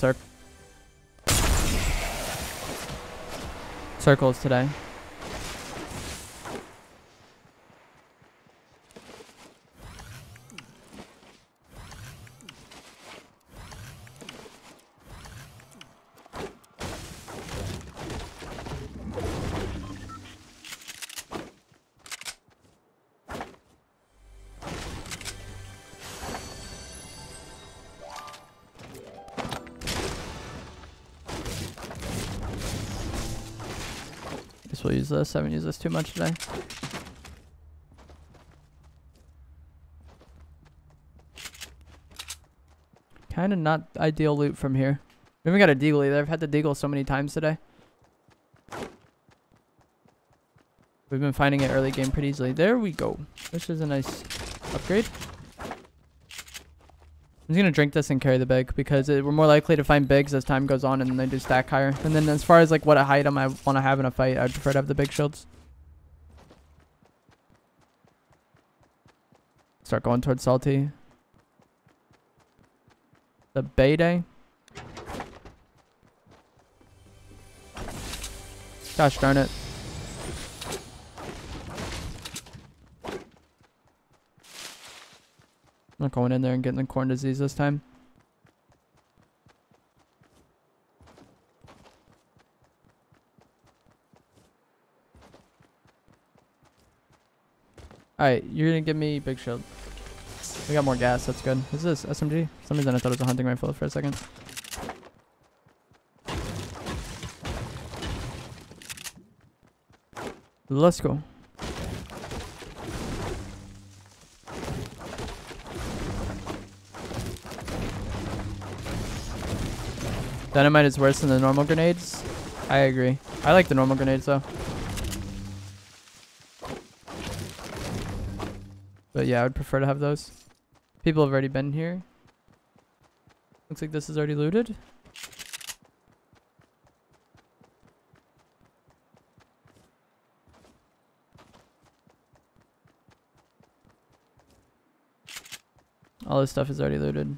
circles today. We'll use this. I haven't used this too much today. Kind of not ideal loot from here. We haven't got a deagle either. I've had to deagle so many times today. We've been finding it early game pretty easily. There we go. This is a nice upgrade. I'm just going to drink this and carry the big because we're more likely to find bigs as time goes on and they do stack higher. And then as far as like what item I want to have in a fight, I'd prefer to have the big shields. Start going towards Salty. The Bay Day. Gosh darn it. I'm not going in there and getting the corn disease this time. Alright, you're gonna give me big shield. We got more gas, that's good. Is this SMG? For some reason I thought it was a hunting rifle for a second. Let's go. Dynamite is worse than the normal grenades. I agree. I like the normal grenades though. But yeah, I would prefer to have those. People have already been here. Looks like this is already looted. All this stuff is already looted.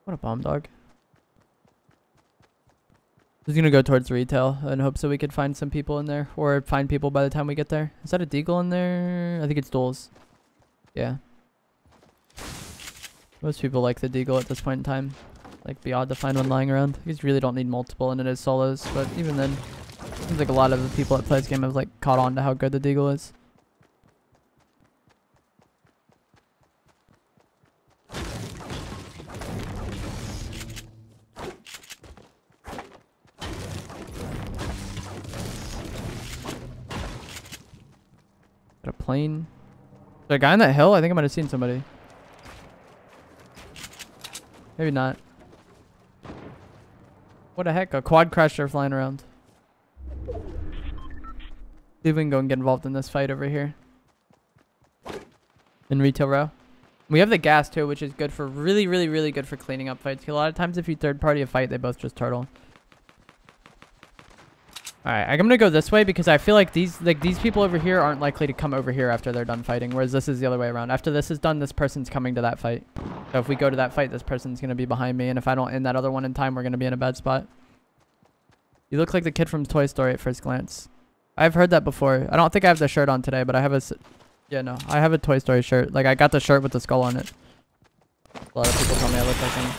What a bomb dog. Just gonna go towards retail in hopes that we could find some people in there or find people by the time we get there. Is that a deagle in there? I think it's duels. Yeah. Most people like the deagle at this point in time. Like, be odd to find one lying around. You really don't need multiple and it is solos, but even then, seems like a lot of the people that play this game have like caught on to how good the deagle is. Got a plane. Is there a guy on that hill? I think I might have seen somebody. Maybe not. What the heck? A quad crasher flying around. See if we can go and get involved in this fight over here. In retail row. We have the gas too, which is good for really good for cleaning up fights. A lot of times if you third party a fight, they both just turtle. Alright, I'm gonna go this way because I feel like these people over here aren't likely to come over here after they're done fighting, whereas this is the other way around. After this is done, this person's coming to that fight. So if we go to that fight, this person's gonna be behind me, and if I don't end that other one in time, we're gonna be in a bad spot. You look like the kid from Toy Story at first glance. I've heard that before. I don't think I have the shirt on today, but I have a... Yeah, no. I have a Toy Story shirt. Like, I got the shirt with the skull on it. A lot of people tell me I look like him.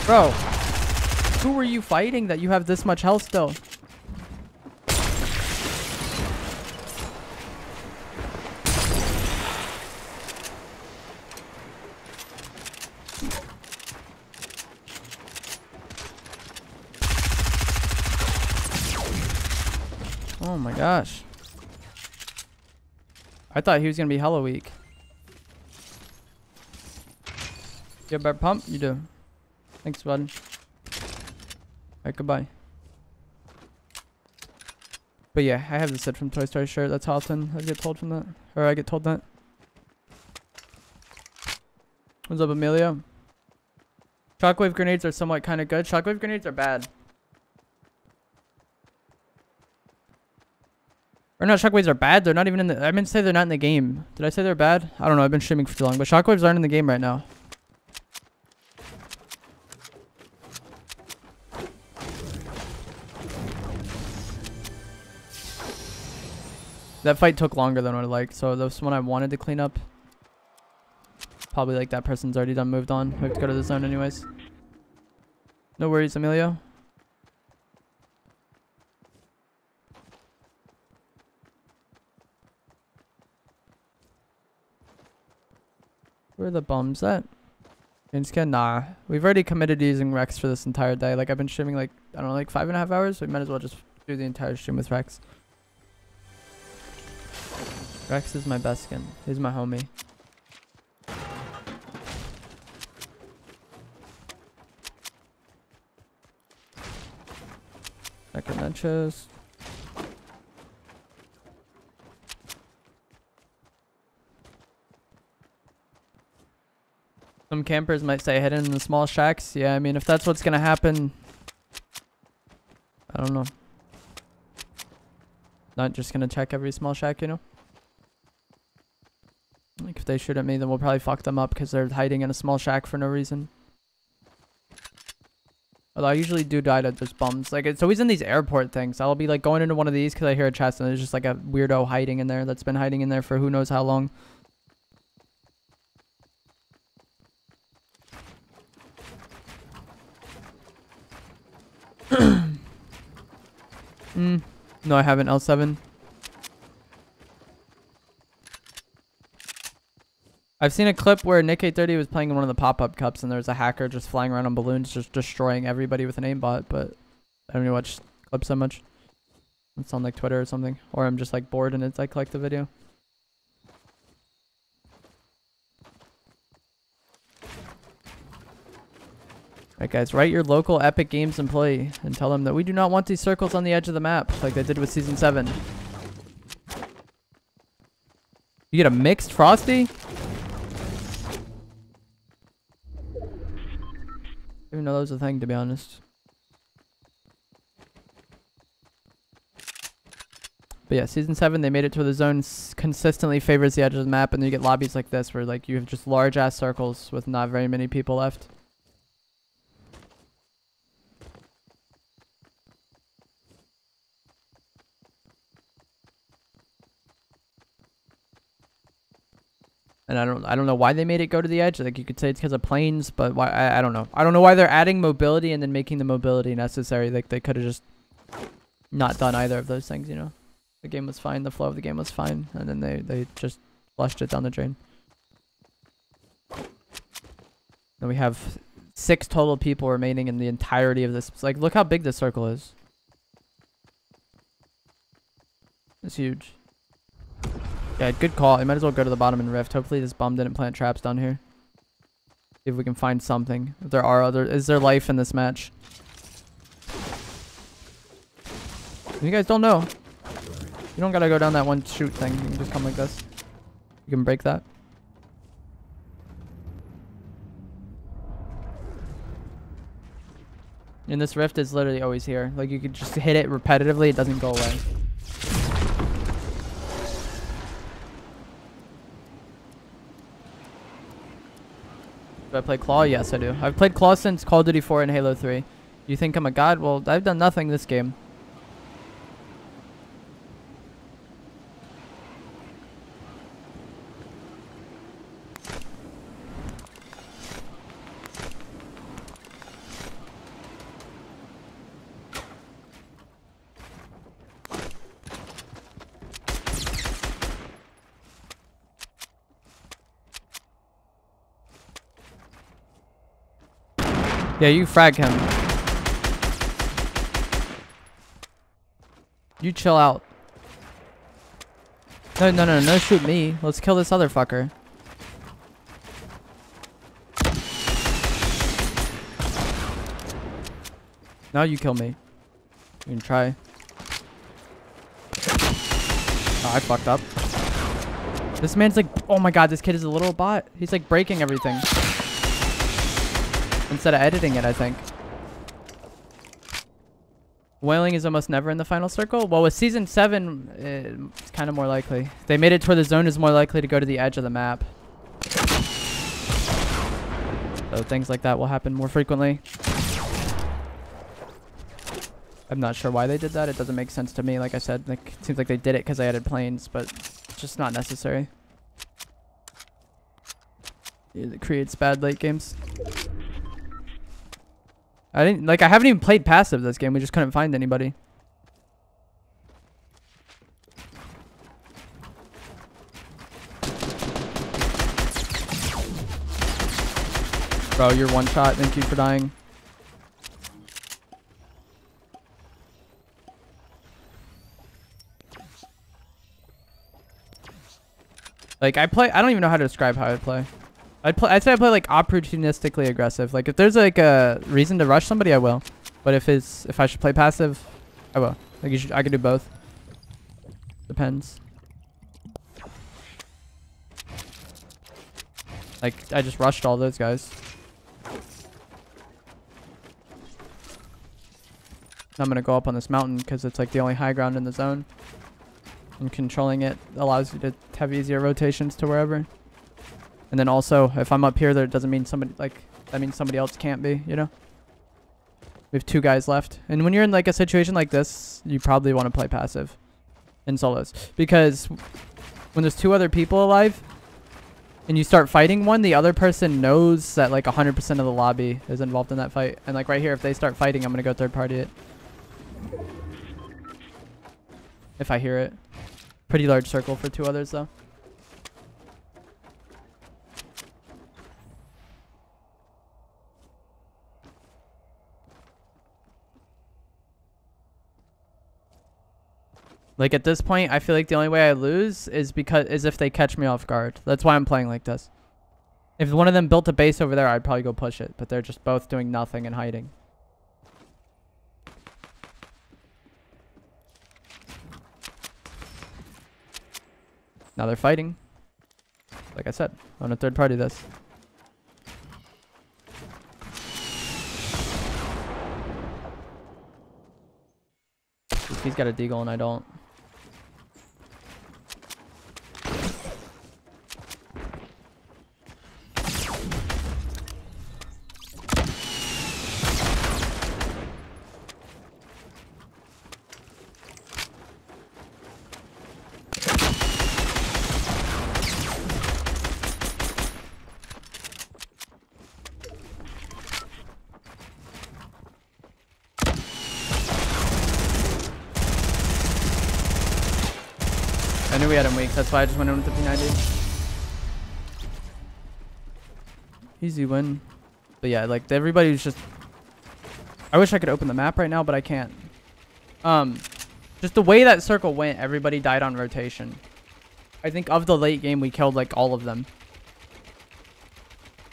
Bro, who were you fighting that you have this much health still? Oh my gosh. I thought he was gonna be hella weak. You have a better pump? You do. Thanks, bud. Alright, goodbye. But yeah, I have the Sid from Toy Story shirt. That's how often I get told from that. Or I get told that. What's up, Emilio? Shockwave grenades are somewhat kind of good. Shockwave grenades are bad. Or no, shockwaves are bad. They're not even in the... I meant to say they're not in the game. Did I say they're bad? I don't know. I've been streaming for too long. But shockwaves aren't in the game right now. That fight took longer than what I liked. So that's one I wanted to clean up. Probably like that person's already done moved on. We have to go to the zone anyways. No worries, Emilio. Where are the bums at? Skin? Nah. We've already committed to using Rex for this entire day. Like, I've been streaming like, I don't know, like 5.5 hours. We might as well just do the entire stream with Rex. Rex is my best skin. He's my homie. Second that chest. Some campers might stay hidden in the small shacks. Yeah, I mean, if that's what's gonna happen, I don't know. Not just gonna check every small shack, you know? Like, if they shoot at me, then we'll probably fuck them up because they're hiding in a small shack for no reason. Although I usually do die to just bums. Like, it's always in these airport things. I'll be like going into one of these because I hear a chest and there's just like a weirdo hiding in there that's been hiding in there for who knows how long. No, I haven't. L7. I've seen a clip where Nick 830 was playing in one of the pop-up cups and there was a hacker just flying around on balloons just destroying everybody with an aimbot, but I don't really watch clips so much. It's on like Twitter or something. Or I'm just like bored and it's like the video. Alright guys, write your local Epic Games employee and tell them that we do not want these circles on the edge of the map like they did with Season 7. You get a mixed Frosty? I didn't know that was a thing, to be honest. But yeah, Season 7, they made it to where the zone consistently favors the edge of the map, and then you get lobbies like this where like you have just large-ass circles with not very many people left. And I don't know why they made it go to the edge. Like, you could say it's because of planes, but why? I don't know. I don't know why they're adding mobility and then making the mobility necessary. Like, they could have just not done either of those things, you know? The game was fine. The flow of the game was fine. And then they just flushed it down the drain. Then we have 6 total people remaining in the entirety of this. Like, look how big this circle is. It's huge. Yeah, good call. I might as well go to the bottom and rift. Hopefully this bum didn't plant traps down here. See if we can find something. If there are other... Is there life in this match? You guys don't know. You don't gotta go down that one shoot thing. You can just come like this. You can break that. And this rift is literally always here. Like, you could just hit it repetitively. It doesn't go away. Do I play Claw? Yes, I do. I've played Claw since Call of Duty 4 and Halo 3. You think I'm a god? Well, I've done nothing this game. Yeah, you frag him. You chill out. No, shoot me. Let's kill this other fucker. Now you kill me. You can try. Oh, I fucked up. This man's like, oh my god, this kid is a little bot. He's like breaking everything. Instead of editing it, I think. Whaling is almost never in the final circle. Well, with season 7, it's kind of more likely. They made it to where the zone is more likely to go to the edge of the map. So things like that will happen more frequently. I'm not sure why they did that. It doesn't make sense to me. Like I said, like, it seems like they did it because they added planes, but it's just not necessary. It creates bad late games. I haven't even played passive this game. We just couldn't find anybody. Bro, you're one shot. Thank you for dying. Like, I don't even know how to describe how I play. I'd say I play like opportunistically aggressive. Like if there's like a reason to rush somebody, I will. But if I should play passive, I will. Like I could do both. Depends. Like I just rushed all those guys. I'm gonna go up on this mountain because it's like the only high ground in the zone. And controlling it allows you to have easier rotations to wherever. And then also, if I'm up here, that doesn't mean that means somebody else can't be, you know? We have 2 guys left. And when you're in like a situation like this, you probably want to play passive in solos. Because when there's 2 other people alive and you start fighting one, the other person knows that like 100% of the lobby is involved in that fight. And like right here, if they start fighting, I'm going to go third party it. If I hear it. Pretty large circle for 2 others though. Like at this point, I feel like the only way I lose is if they catch me off guard. That's why I'm playing like this. If one of them built a base over there, I'd probably go push it. But they're just both doing nothing and hiding. Now they're fighting. Like I said, I want to third party this. He's got a deagle and I don't. I knew we had him weak, that's why I just went in with the P90. Easy win. But yeah, like everybody's just... I wish I could open the map right now, but I can't. Just the way that circle went, everybody died on rotation. I think of the late game, we killed like all of them.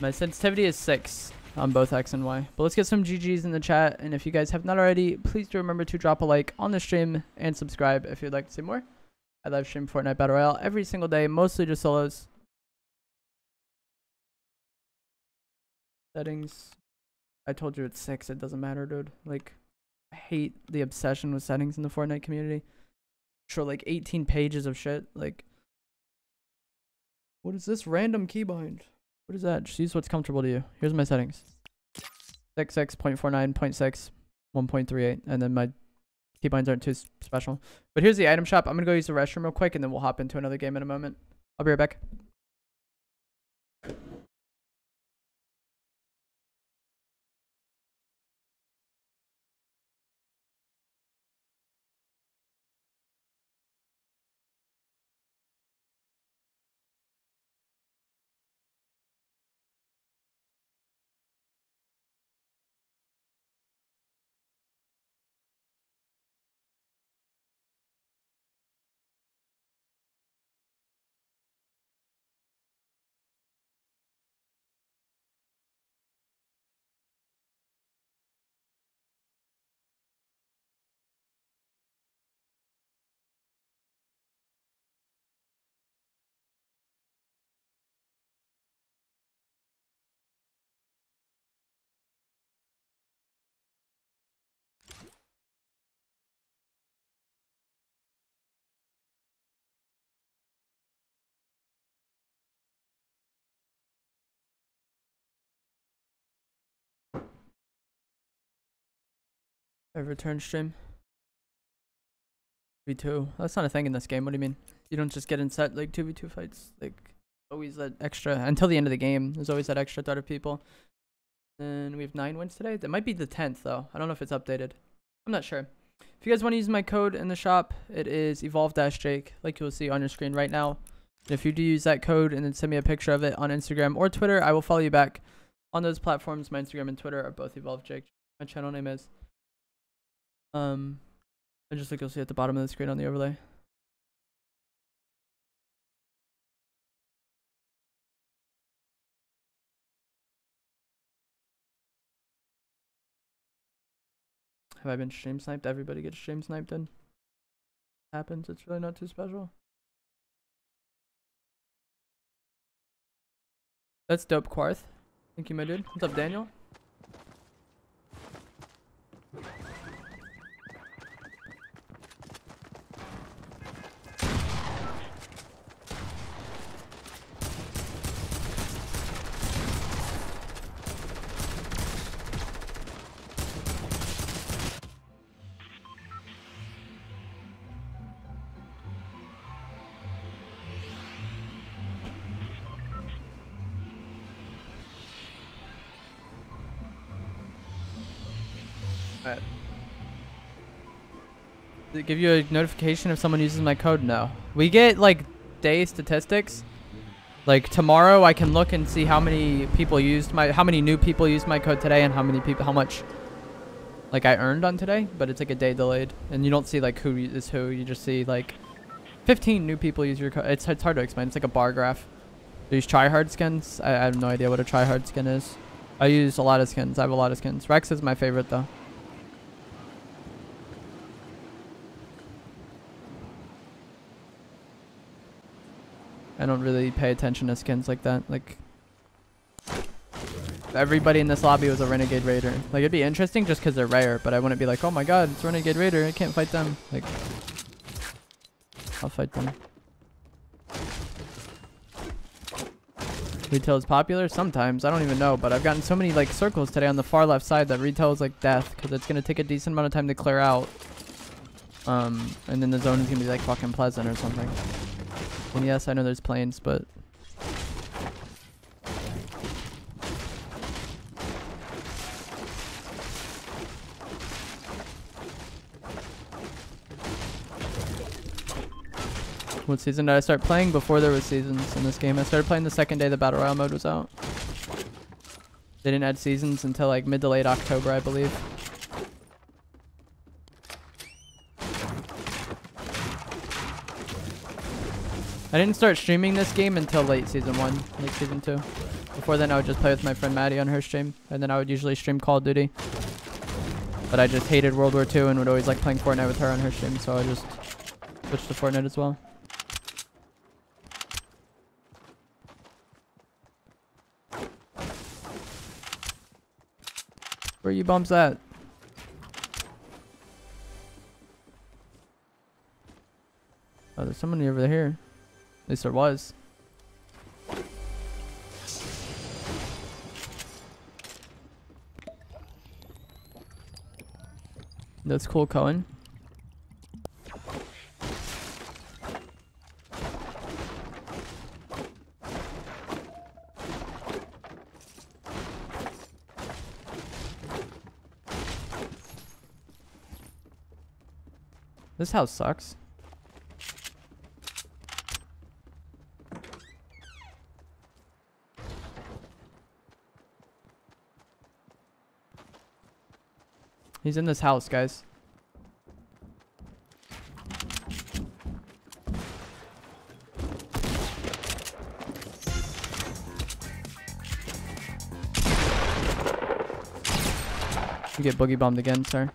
My sensitivity is 6 on both X and Y. But let's get some GGs in the chat. And if you guys have not already, please do remember to drop a like on the stream and subscribe if you'd like to see more. I live stream Fortnite Battle Royale every single day, mostly just solos. Settings. I told you it's 6. It doesn't matter, dude. Like, I hate the obsession with settings in the Fortnite community. Show like 18 pages of shit. Like, what is this random keybind? What is that? Just use what's comfortable to you. Here's my settings. 66.49.6 1.38, and then my keybinds aren't too special. But here's the item shop. I'm gonna go use the restroom real quick, and then we'll hop into another game in a moment. I'll be right back. A return stream. V2. That's not a thing in this game. What do you mean? You don't just get in set like 2v2 fights. Like always that extra until the end of the game. There's always that extra threat of people. And we have 9 wins today. That might be the 10th though. I don't know if it's updated. I'm not sure. If you guys want to use my code in the shop, it is evolve-jake, like you'll see on your screen right now. And if you do use that code and then send me a picture of it on Instagram or Twitter, I will follow you back on those platforms. My Instagram and Twitter are both evolve-jake. My channel name is. And just like you'll see at the bottom of the screen on the overlay. Have I been stream sniped? Everybody gets stream sniped in. Happens. It's really not too special. That's dope, Quarth. Thank you, my dude. What's up, Daniel? Alright. Does it give you a notification if someone uses my code? No. We get like day statistics. Like tomorrow I can look and see how many people used how many new people used my code today and how much like I earned on today, but it's like a day delayed. And you don't see like who is who, you just see like 15 new people use your code. It's hard to explain. It's like a bar graph. These tryhard skins, I have no idea what a tryhard skin is. I use a lot of skins. I have a lot of skins. Rex is my favorite though. I don't really pay attention to skins like that. Like, everybody in this lobby was a Renegade Raider. Like, it'd be interesting just because they're rare, but I wouldn't be like, oh my god, it's Renegade Raider, I can't fight them. Like, I'll fight them. Retail is popular? Sometimes. I don't even know, but I've gotten so many, like, circles today on the far left side that retail is, like, death, because it's going to take a decent amount of time to clear out. And then the zone is going to be, like, fucking pleasant or something. And yes, I know there's planes, but what season did I start playing? Before there was seasons in this game. I started playing the second day the Battle Royale mode was out. They didn't add seasons until like mid to late October, I believe. I didn't start streaming this game until late season 1, late season 2. Before then I would just play with my friend Maddie on her stream, and then I would usually stream Call of Duty. But I just hated World War II and would always like playing Fortnite with her on her stream, so I just switched to Fortnite as well. Where are you bums at? Oh, there's somebody over here. At least there was. That's cool, Cohen. This house sucks. He's in this house, guys. You get boogie bombed again, sir.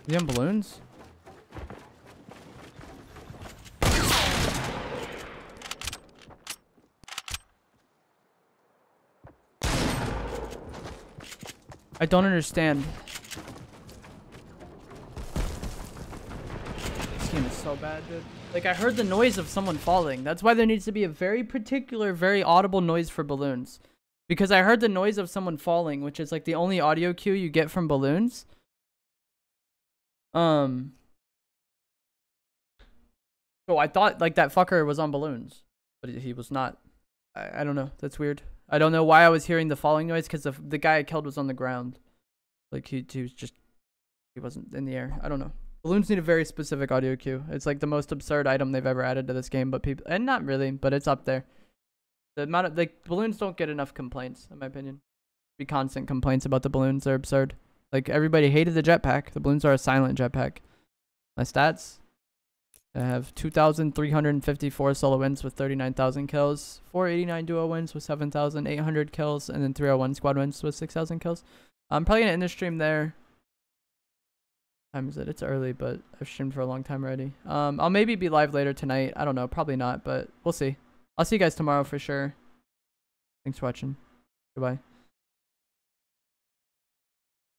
Is he on balloons? I don't understand. This game is so bad, dude. Like, I heard the noise of someone falling. That's why there needs to be a very particular, very audible noise for balloons. Because I heard the noise of someone falling, which is, like, the only audio cue you get from balloons. So I thought, like, that fucker was on balloons. But he was not. I don't know. That's weird. I don't know why I was hearing the falling noise, because the guy I killed was on the ground. Like, he was just... He wasn't in the air. I don't know. Balloons need a very specific audio cue. It's like the most absurd item they've ever added to this game, but people, and not really, but it's up there. The amount of, like, balloons don't get enough complaints, in my opinion. Be constant complaints about the balloons. They're absurd. Like, everybody hated the jetpack. The balloons are a silent jetpack. My stats. I have 2,354 solo wins with 39,000 kills, 489 duo wins with 7,800 kills, and then 301 squad wins with 6,000 kills. I'm probably gonna end the stream there. Time is it? It's early, but I've streamed for a long time already. I'll maybe be live later tonight. I don't know, probably not, but we'll see. I'll see you guys tomorrow for sure. Thanks for watching. Goodbye.